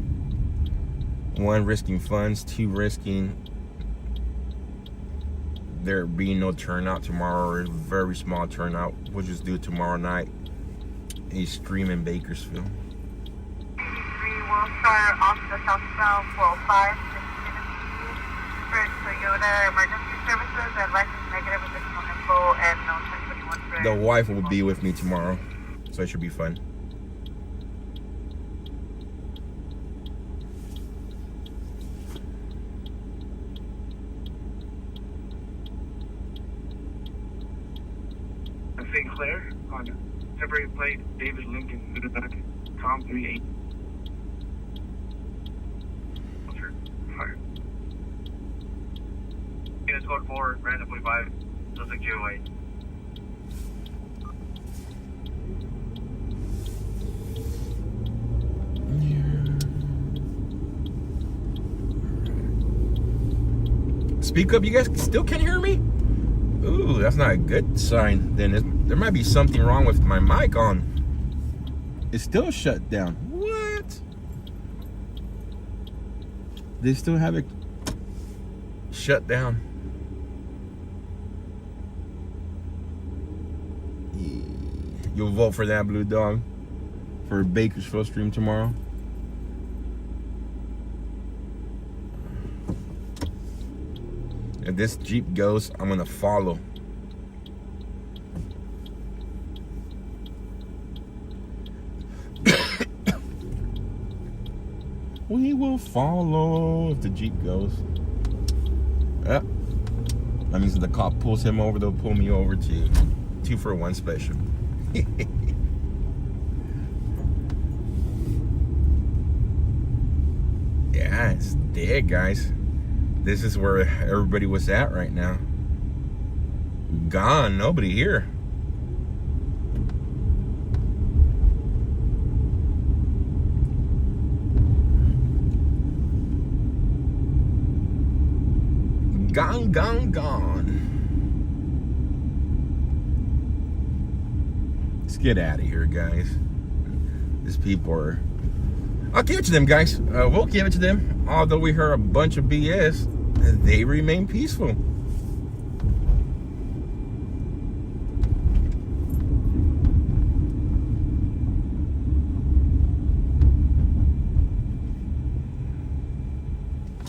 S1: one, risking funds, two, risking there being no turnout tomorrow, or a very small turnout, we'll just do it tomorrow night, a stream in Bakersfield.
S3: We will start off the southbound 405 for Toyota emergency services and license negative additional info and no 1021 for.
S1: The wife will be with me tomorrow, so it should be fun.
S21: St. Clair on temporary plate, David Lincoln, Tom 38. Fire. Units code 4, random 45, 0608.
S1: Speak up, you guys still can't hear me? Ooh, that's not a good sign. Then there might be something wrong with my mic on. It's still shut down. What? They still have it shut down. You'll vote for that, Blue Dog, for Bakersfield stream tomorrow? If this Jeep goes, I'm gonna follow. We will follow if the Jeep goes. That means if the cop pulls him over, they'll pull me over too. 2 for 1 special. Yeah, it's dead, guys. This is where everybody was at right now. Gone, nobody here. Gone, gone, gone. Let's get out of here, guys. These people are... I'll give it to them, guys. We'll give it to them. Although we heard a bunch of BS, they remain peaceful.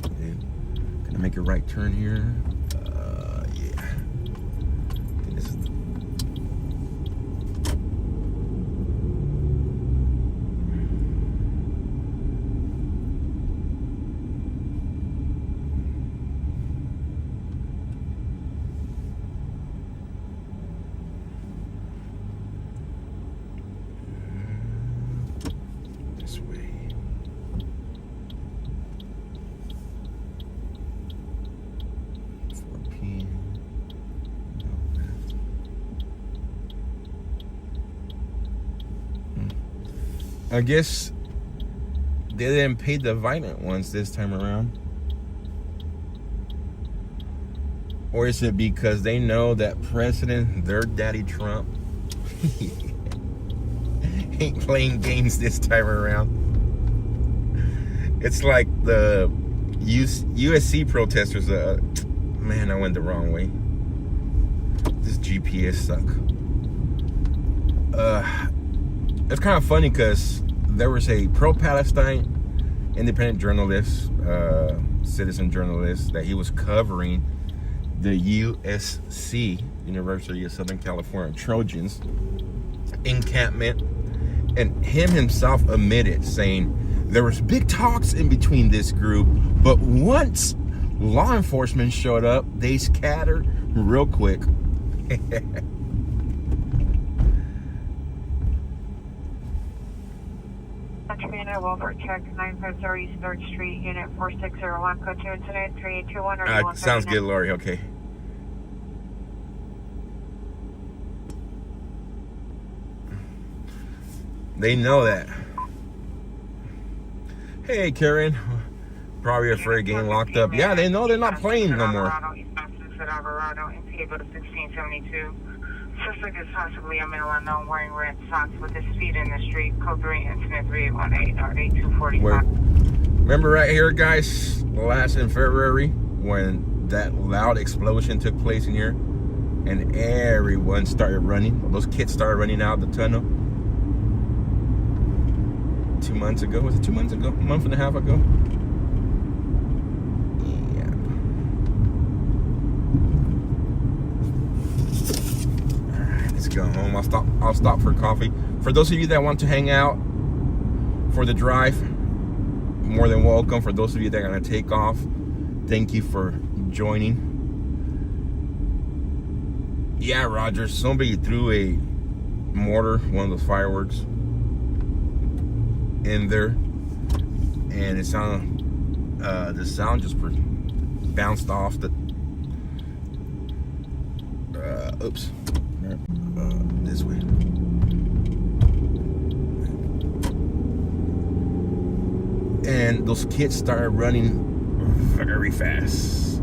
S1: Okay. Can I make a right turn here? Yeah. Okay, this is... I guess they didn't pay the violent ones this time around. Or is it because they know that President, their daddy Trump, ain't playing games this time around? It's like the USC protesters. Man, I went the wrong way. This GPS suck. It's kind of funny because there was a pro-Palestine independent journalist, citizen journalist, that he was covering the USC, University of Southern California Trojans encampment, and him himself admitted, saying there was big talks in between this group, but once law enforcement showed up, they scattered real quick.
S3: Country Unit, Walmart check 950 East 3rd Street, Unit 4601, code 2 incident 3821 or 139.
S1: Sounds good, Lori. Okay. They know that. Hey, Karen. Probably afraid of getting locked up. Yeah, they know they're not playing no more.
S3: Alvarado, Table 1672. Suspect is possibly a male unknown wearing red socks with his feet in the street. Code 3 incident 3818 or 8245.
S1: Remember right here, guys, last in February when that loud explosion took place in here and everyone started running. Those kids started running out of the tunnel 2 months ago. Was it 2 months ago? A month and a half ago? Go home. I'll stop for coffee. For those of you that want to hang out for the drive, more than welcome. For those of you that are gonna take off, thank you for joining. Yeah, Roger, somebody threw a mortar, one of those fireworks, in there, and it sounded the sound just bounced off the oops. This way. And those kids started running very fast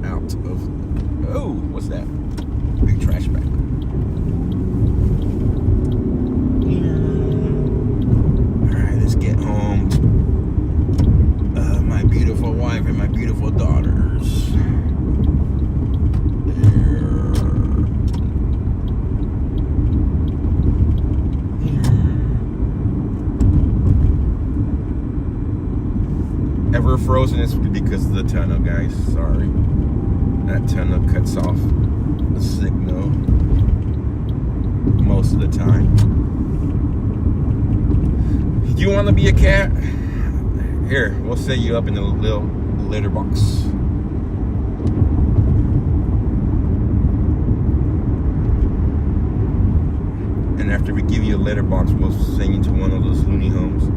S1: out of, oh, what's that? Big trash bag. Alright, let's get home. My beautiful wife and my beautiful daughters. Ever frozen is because of the tunnel, guys. Sorry. That tunnel cuts off the signal most of the time. Do you want to be a cat? Here, we'll set you up in a little litter box. And after we give you a litter box, we'll send you to one of those loony homes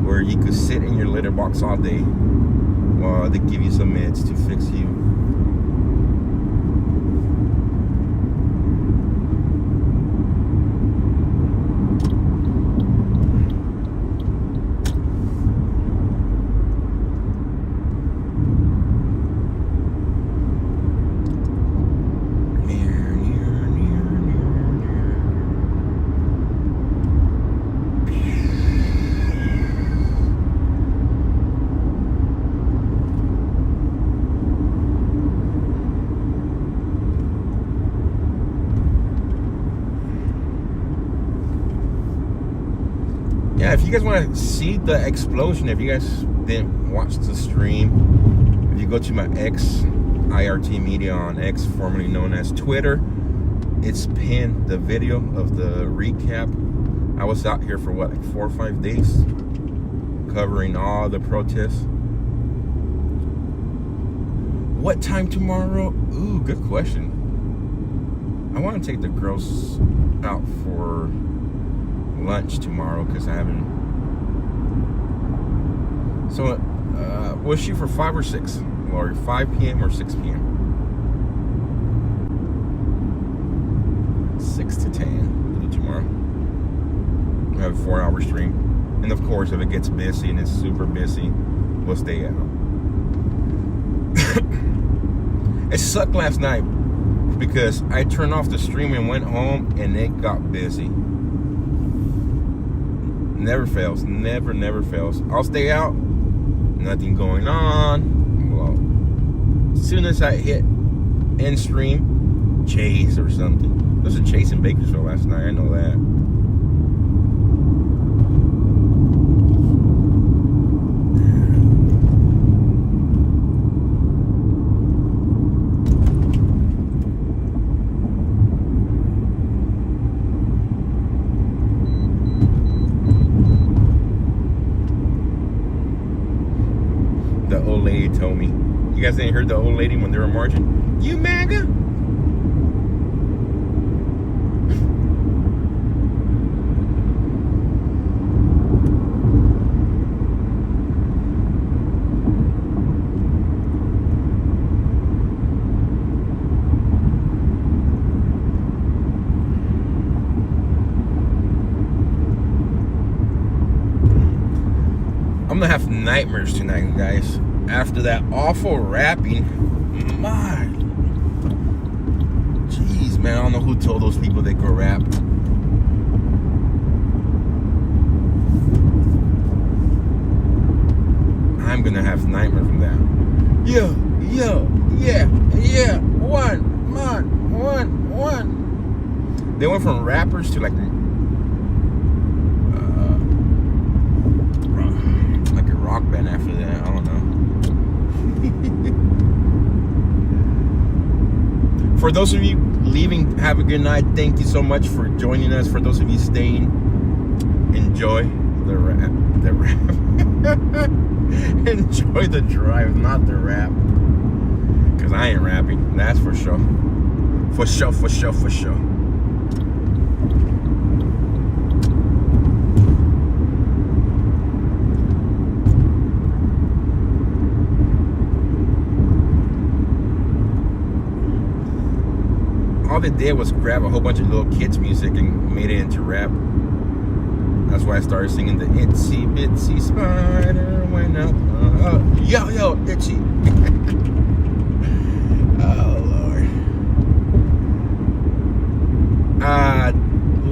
S1: where you could sit in your litter box all day while they give you some meds to fix you. Yeah, if you guys want to see the explosion, if you guys didn't watch the stream, if you go to my X, IRT Media on X, formerly known as Twitter, it's pinned the video of the recap. I was out here for what, like 4 or 5 days, covering all the protests. What time tomorrow? Ooh, good question. I want to take the girls out for lunch tomorrow because I haven't. So we'll shoot for 5 or 6, or 5 p.m. or 6 p.m. 6 to 10. We'll do tomorrow. We have a 4-hour stream, and of course, if it gets busy and it's super busy, we'll stay out. It sucked last night because I turned off the stream and went home, and it got busy. Never fails. Never fails. I'll stay out. Nothing going on. Well, as soon as I hit end stream, Chase or something. There's a Chase in Bakersfield last night. I know that. Told me. You guys ain't heard the old lady when they were marching? You MAGA? nightmares tonight, guys. After that awful rapping, my, jeez, man, I don't know who told those people they could rap. I'm gonna have nightmares from that. Yeah. One. They went from rappers to like a rock band after that. I don't know. For those of you leaving, have a good night. Thank you so much for joining us. For those of you staying, enjoy the rap. Enjoy the drive, not the rap. Cause I ain't rapping, that's for sure. For sure. All they did was grab a whole bunch of little kids' music and made it into rap. That's why I started singing the Itsy Bitsy Spider went up. Yo, Itchy. Oh, Lord.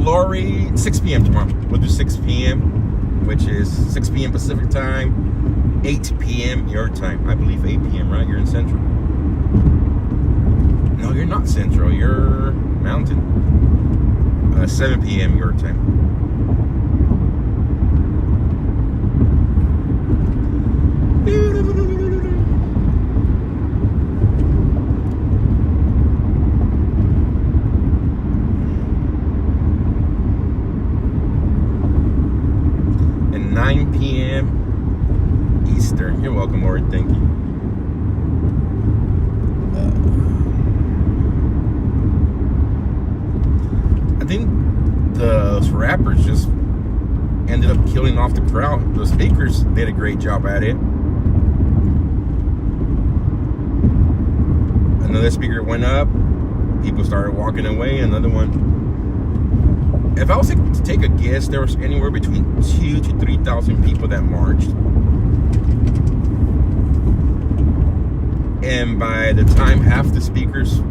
S1: Lori, 6 p.m. tomorrow. We'll do 6 p.m., which is 6 p.m. Pacific time, 8 p.m. your time. I believe 8 p.m., right? You're in Central. No, you're not Central. You're Mountain. 7 p.m. your time. And 9 p.m. Eastern. You're welcome, Lord. Thank you. I think the rappers just ended up killing off the crowd. The speakers did a great job at it. Another speaker went up, people started walking away. Another one. If I was to take a guess, there was anywhere between 2,000 to 3,000 people that marched. And by the time half the speakers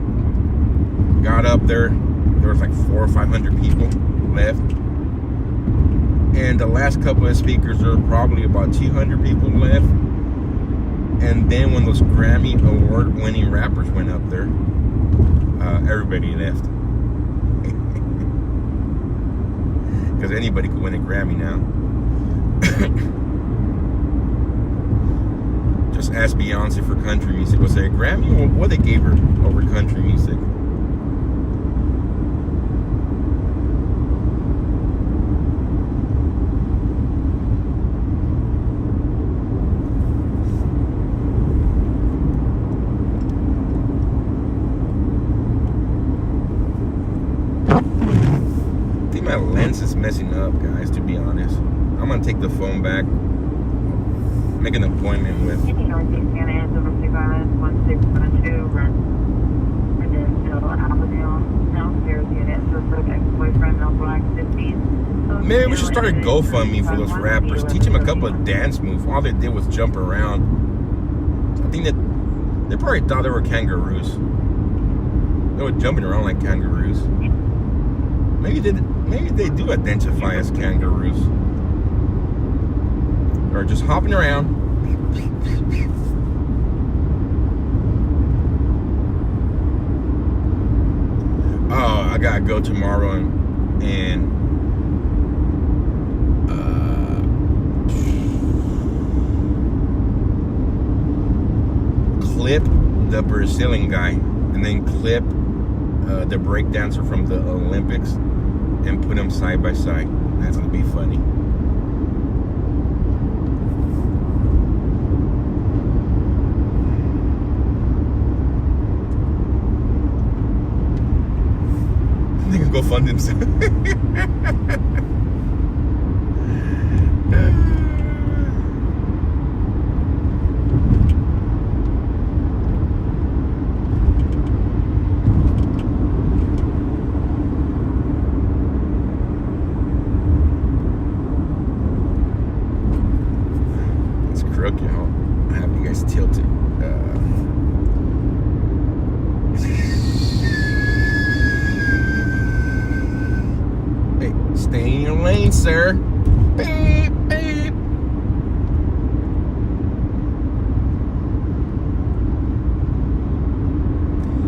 S1: got up there, there was like 400 or 500 people left. And the last couple of speakers, there were probably about 200 people left. And then when those Grammy award-winning rappers went up there, everybody left. Because anybody could win a Grammy now. Just ask Beyonce for country music. Was it a Grammy or what they gave her over country music? My lens is messing up, guys, to be honest. I'm gonna take the phone back, make an appointment with
S3: Northeast Santa Ana, Domestic Island, 1672, Avenue, downstairs unit, suspect ex-boyfriend, male black, 15.
S1: Maybe we should start a GoFundMe for those rappers. Teach them a couple of dance moves. All they did was jump around. I think that they probably thought they were kangaroos. They were jumping around like kangaroos. Maybe they do identify as kangaroos. Or just hopping around. Oh, I gotta go tomorrow and clip the Brazilian guy and then clip the breakdancer from the Olympics and put them side by side. That's gonna be funny. They can go fund themselves. lane, sir. Beep, beep.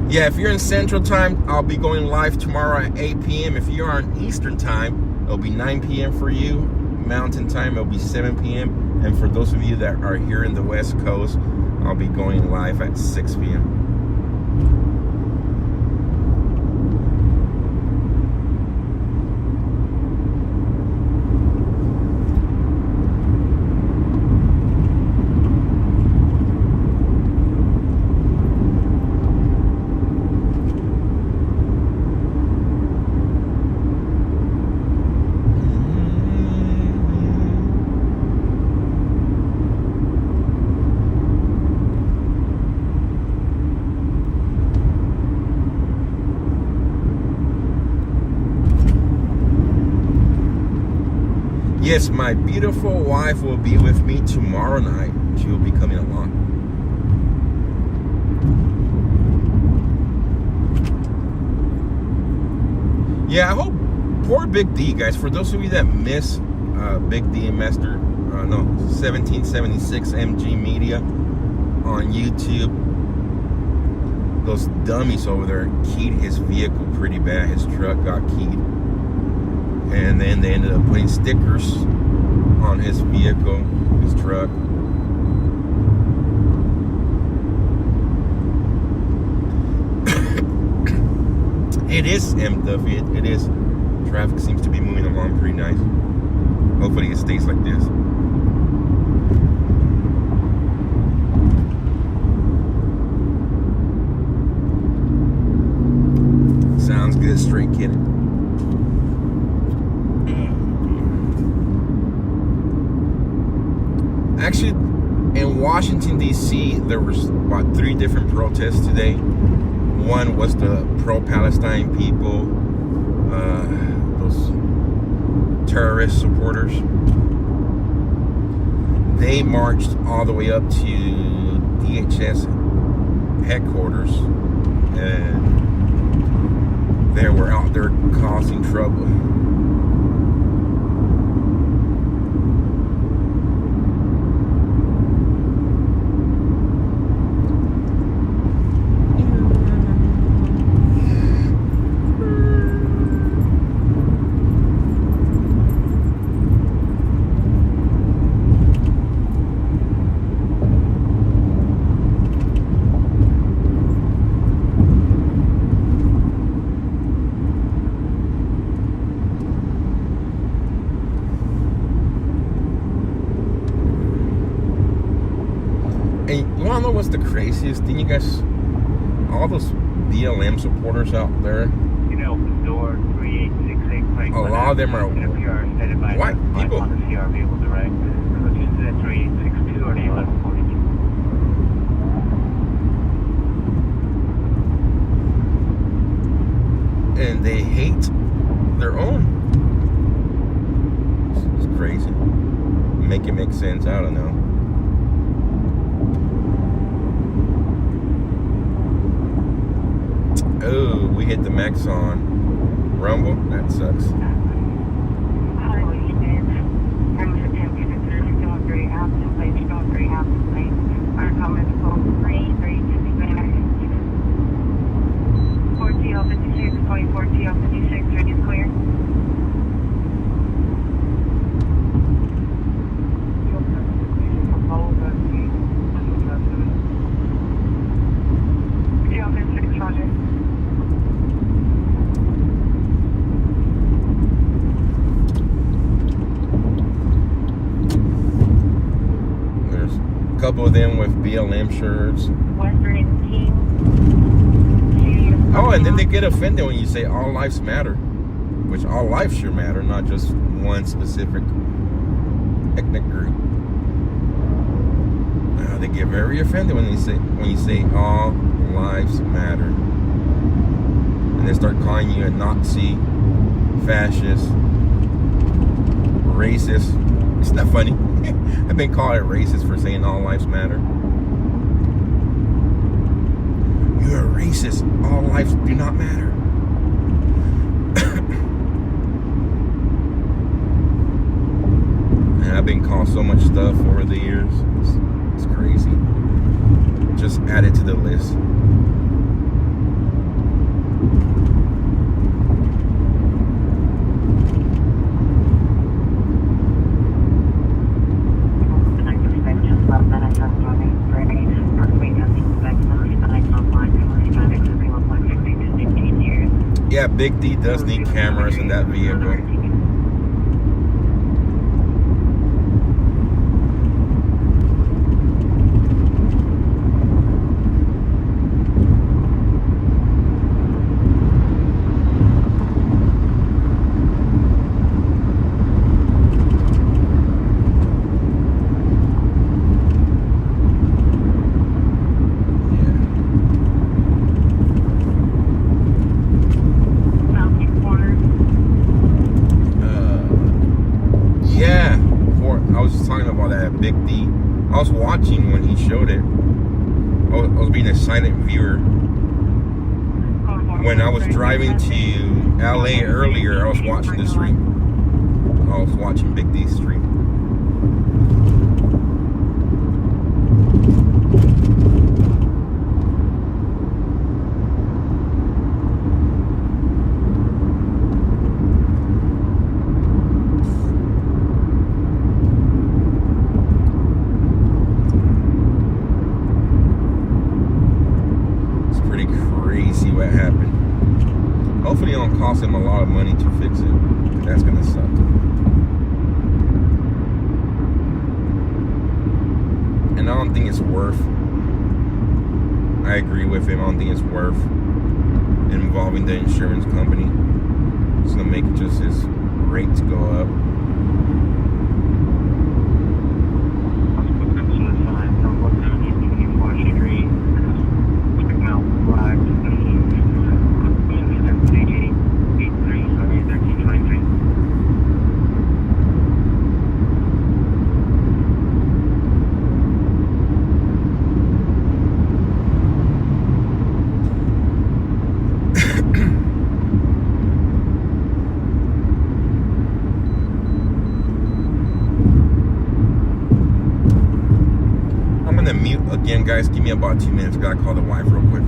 S1: Yeah, if you're in Central Time, I'll be going live tomorrow at 8 p.m. If you're on Eastern Time, it'll be 9 p.m. for you. Mountain Time, it'll be 7 p.m. And for those of you that are here in the West Coast, I'll be going live at 6 p.m. Yes, my beautiful wife will be with me tomorrow night. She will be coming along. Yeah, I hope poor Big D, guys. For those of you that miss Big D and Master, 1776 MG Media on YouTube, those dummies over there keyed his vehicle pretty bad. His truck got keyed. And then they ended up putting stickers on his vehicle, his truck. It is MW, it is. Traffic seems to be moving along pretty nice. Hopefully it stays like this. Sounds good, straight kid. Actually, in Washington, D.C., there was about 3 different protests today. One was the pro-Palestine people, those terrorist supporters. They marched all the way up to DHS headquarters, and they were out there causing trouble. What's the craziest thing, you guys? All those BLM supporters out there,
S21: You know, open door 3868.
S1: a lot of them are white people.
S21: On the CR vehicle direct. Go to incident 3862 or 1142.
S1: And they hate their own. It's crazy. Make it make sense, I don't know. Oh, we hit the max on Rumble. That sucks. Couple of them with BLM shirts. Oh, and then they get offended when you say all lives matter, which all lives should matter, not just one specific ethnic group. They get very offended when you say all lives matter, and they start calling you a Nazi, fascist, racist. It's not funny. I've been called a racist for saying all lives matter. You're a racist. All lives do not matter. so much stuff over the years. It's crazy. Just add it to the list. Yeah, Big D does need cameras in that vehicle. Big D. I was watching when he showed it. I was being a silent viewer. When I was driving to LA earlier, I was watching the stream. I was watching Big D's stream. Hopefully it don't cost him a lot of money to fix it. That's gonna suck. And I don't think it's worth, I agree with him, I don't think it's worth involving the insurance company. It's gonna make just his rates go up. Again, guys, give me about 2 minutes. Gotta call the wife real quick.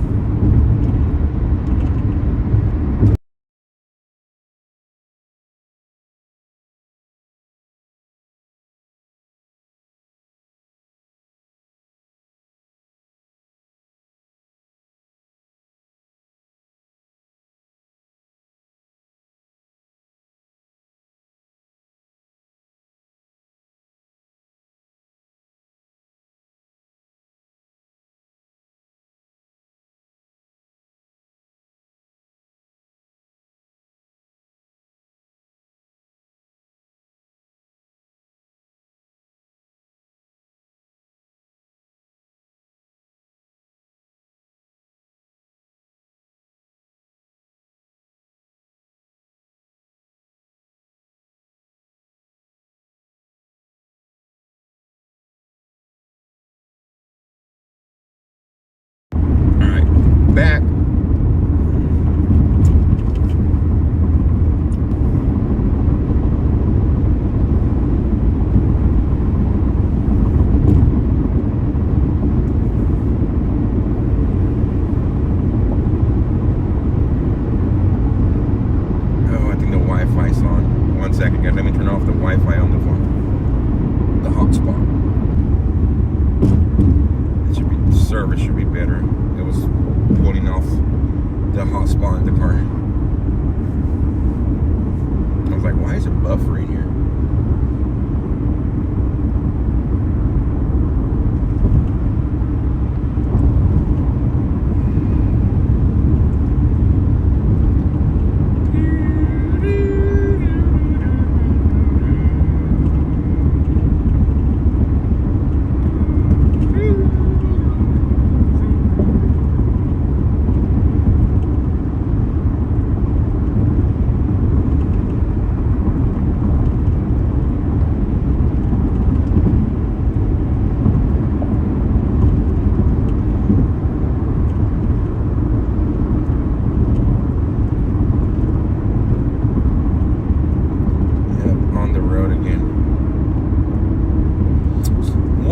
S1: Back. Oh, I think the Wi-Fi's on. 1 second, guys. Let me turn off the Wi-Fi on the phone. The hotspot. It should be, the service should be better. It was pulling off the hotspot in the car. I was like, why is it buffering here?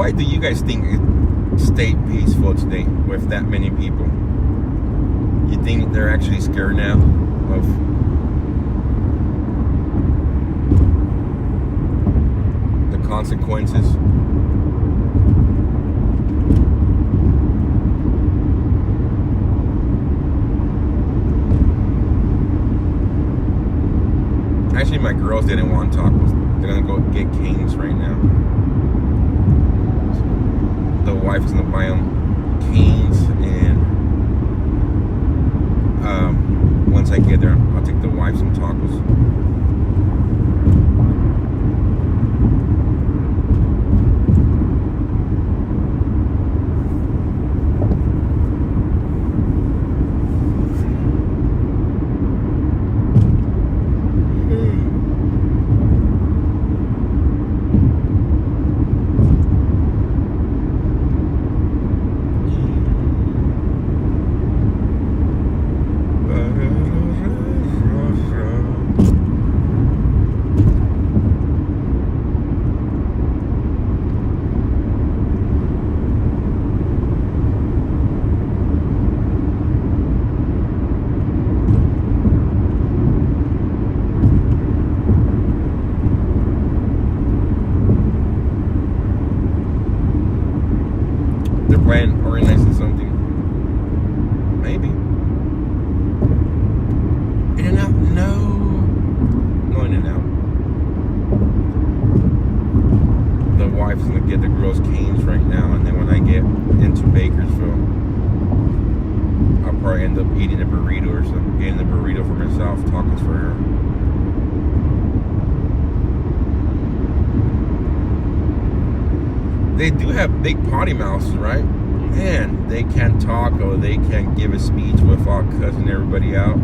S1: why do you guys think it stayed peaceful today with that many people? You think they're actually scared now of the consequences? Actually, my girls didn't want to talk. They're gonna go get canes right now. The wife is gonna buy them canes, and once I get there, I'll take the wife some tacos. Organizing something. Maybe. In and out? No. No in and out. The wife's gonna get the girls' canes right now, and then when I get into Bakersfield, I'll probably end up eating a burrito or something. Getting a burrito for myself, tacos for her. They do have big potty mouths, right? Man, they can't talk or they can't give a speech without cussing everybody out.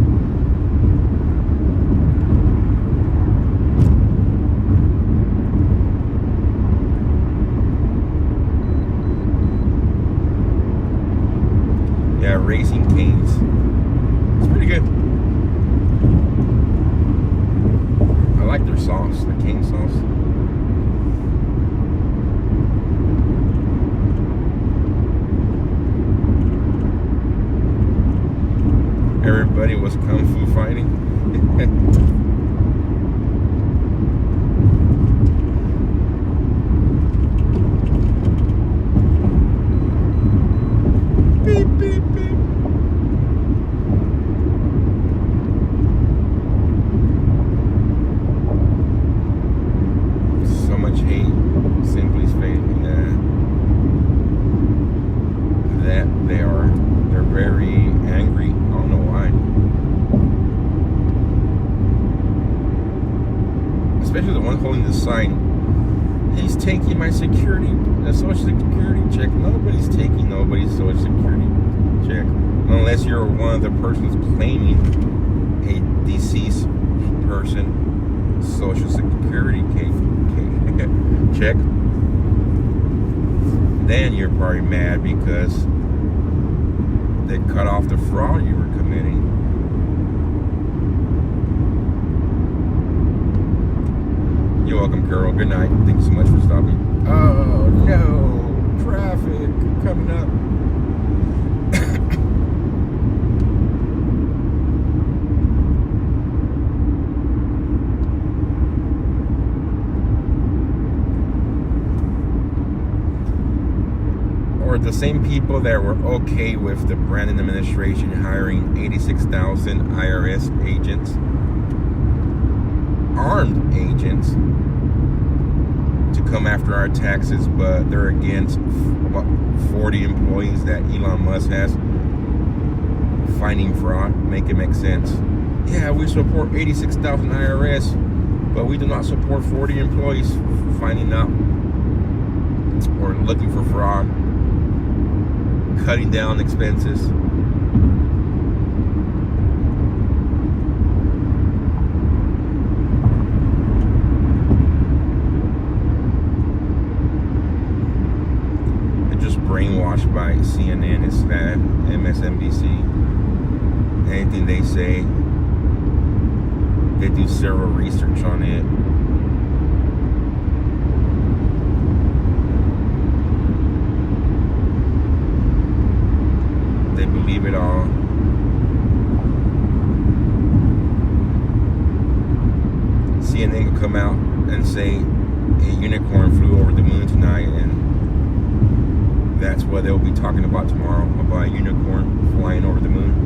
S1: Yeah, Raising Canes. It's pretty good. I like their sauce, the cane sauce. Everybody was kung fu fighting. Beep, beep, beep. So much hate. Simply's fading. That they're very angry. I don't know why. Especially the one holding the sign. He's taking my security, social security check. Nobody's taking nobody's social security check. Unless you're one of the persons claiming a deceased person social security check. Then you're probably mad because they cut off the fraud you were committing. You're welcome, Carol. Good night. Thank you so much for stopping. Oh no, traffic coming up. Or the same people that were okay with the Brandon administration hiring 86,000 IRS agents, armed agents, to come after our taxes, but they're against about 40 employees that Elon Musk has finding fraud. Make it make sense. Yeah, we support 86,000 IRS, but we do not support 40 employees finding out or looking for fraud, cutting down expenses. They're just brainwashed by CNN, it's that, MSNBC. Anything they say, they do zero research on it. it all. CNN will come out and say a unicorn flew over the moon tonight, and that's what they'll be talking about tomorrow, about a unicorn flying over the moon.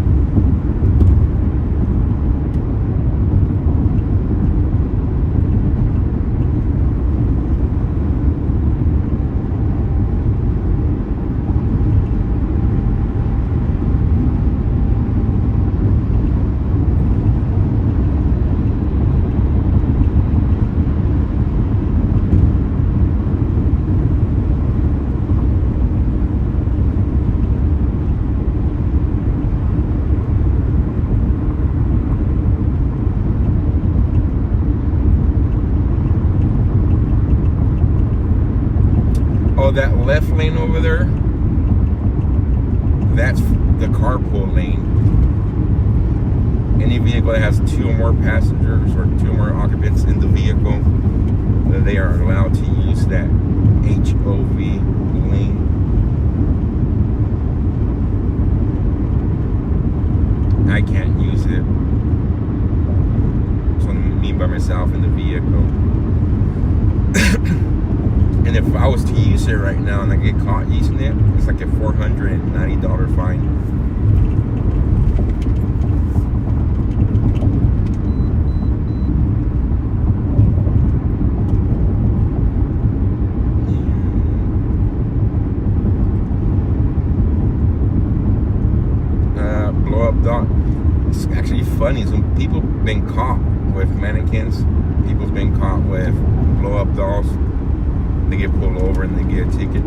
S1: That left lane over there, that's the carpool lane. Any vehicle that has 2 or more passengers or 2 or more occupants in the vehicle, they are allowed to use that HOV lane. I can't use it. So me by myself in the vehicle. And if I was to use it right now and I get caught using it, it's like a $490 fine. Blow up doll. It's actually funny. Some people been caught with mannequins. People's been caught with blow up dolls. They get pulled over and they get a ticket.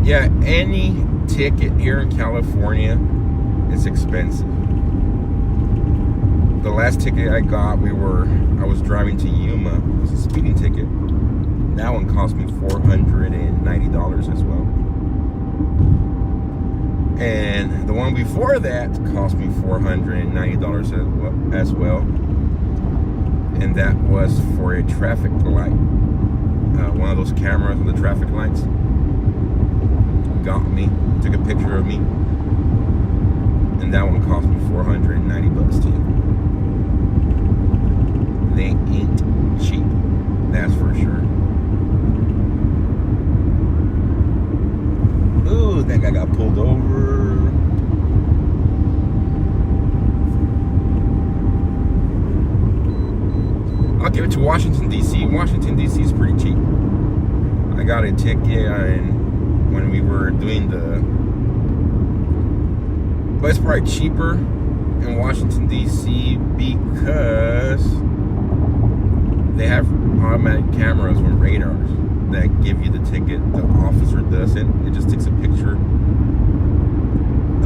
S1: Yeah, any ticket here in California is expensive. The last ticket I got, I was driving to Yuma. It was a speeding ticket. That one cost me $490 as well. And the one before that cost me $490 as well. And that was for a traffic light. One of those cameras on the traffic lights got me, took a picture of me, and that one cost me $490 too. They ain't cheap, that's for sure. Ooh, that guy got pulled over. I'll give it to Washington, D.C. Washington, D.C. is pretty cheap. I got a ticket when we were doing but it's probably cheaper in Washington, D.C. because they have automatic cameras with radars that give you the ticket. The officer doesn't. It just takes a picture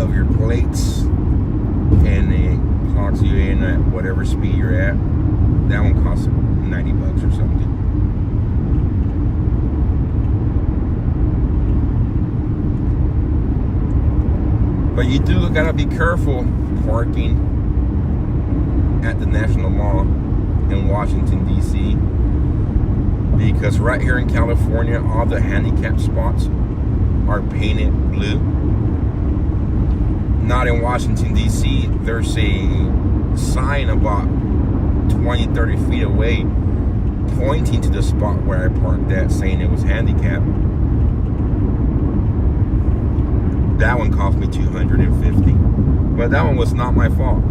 S1: of your plates and it clocks you in at whatever speed you're at. That one costs $90 or something. But you do gotta be careful parking at the National Mall in Washington, D.C. because right here in California, all the handicap spots are painted blue. Not in Washington, D.C. There's a sign about 20-30 feet away pointing to the spot where I parked at, saying it was handicapped. That one cost me $250, but that one was not my fault.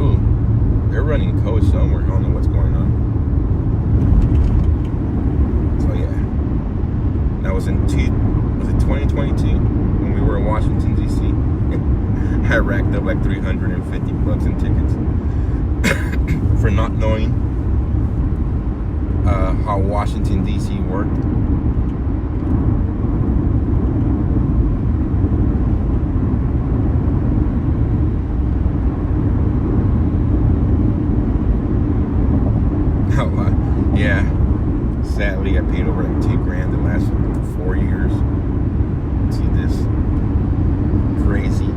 S1: Ooh, they're running code somewhere. I don't know what's going on. So yeah, that was in 2022 when we were in Washington, D.C. I racked up like $350 in tickets for not knowing how Washington, D.C. worked. Yeah, sadly I paid over like $2,000 the last 4 years. See this crazy.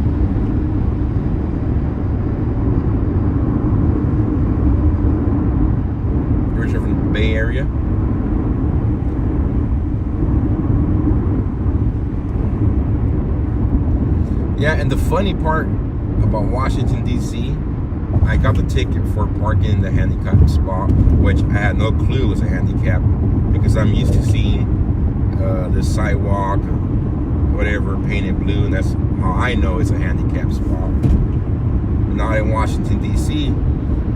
S1: Yeah, and the funny part about Washington, D.C., I got the ticket for parking in the handicap spot, which I had no clue was a handicap, because I'm used to seeing the sidewalk, whatever, painted blue, and that's how I know it's a handicap spot. Not in Washington, D.C.,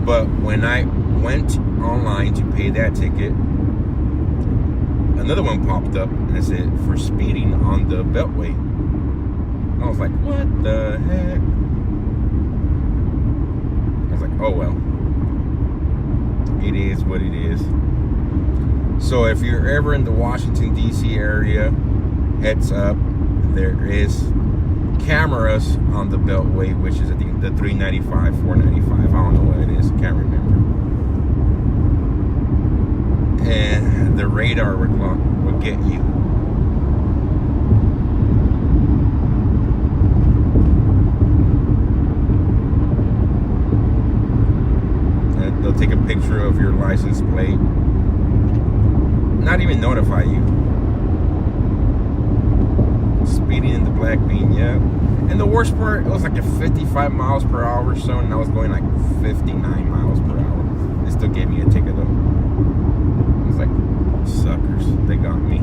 S1: but when I went online to pay that ticket, another one popped up, and it said, for speeding on the Beltway. I was like, what the heck? I was like, oh well. It is what it is. So if you're ever in the Washington, D.C. area, heads up, there is cameras on the Beltway, which is, I think, the 395, 495. I don't know what it is. I can't remember. And the radar will get you. And they'll take a picture of your license plate. Not even notify you. Speeding in the black bean, yeah. And the worst part, it was like a 55 miles per hour or so, and I was going like 59 miles per hour. They still gave me a ticket though. I was like, suckers, they got me.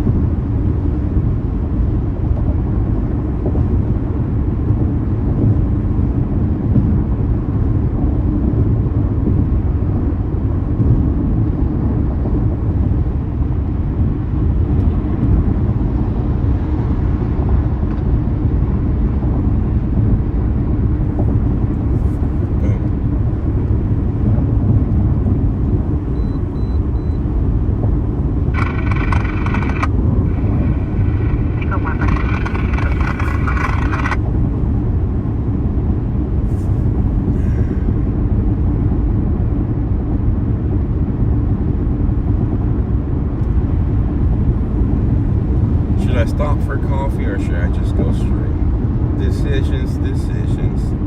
S1: Should I stop for coffee or should I just go straight? Decisions.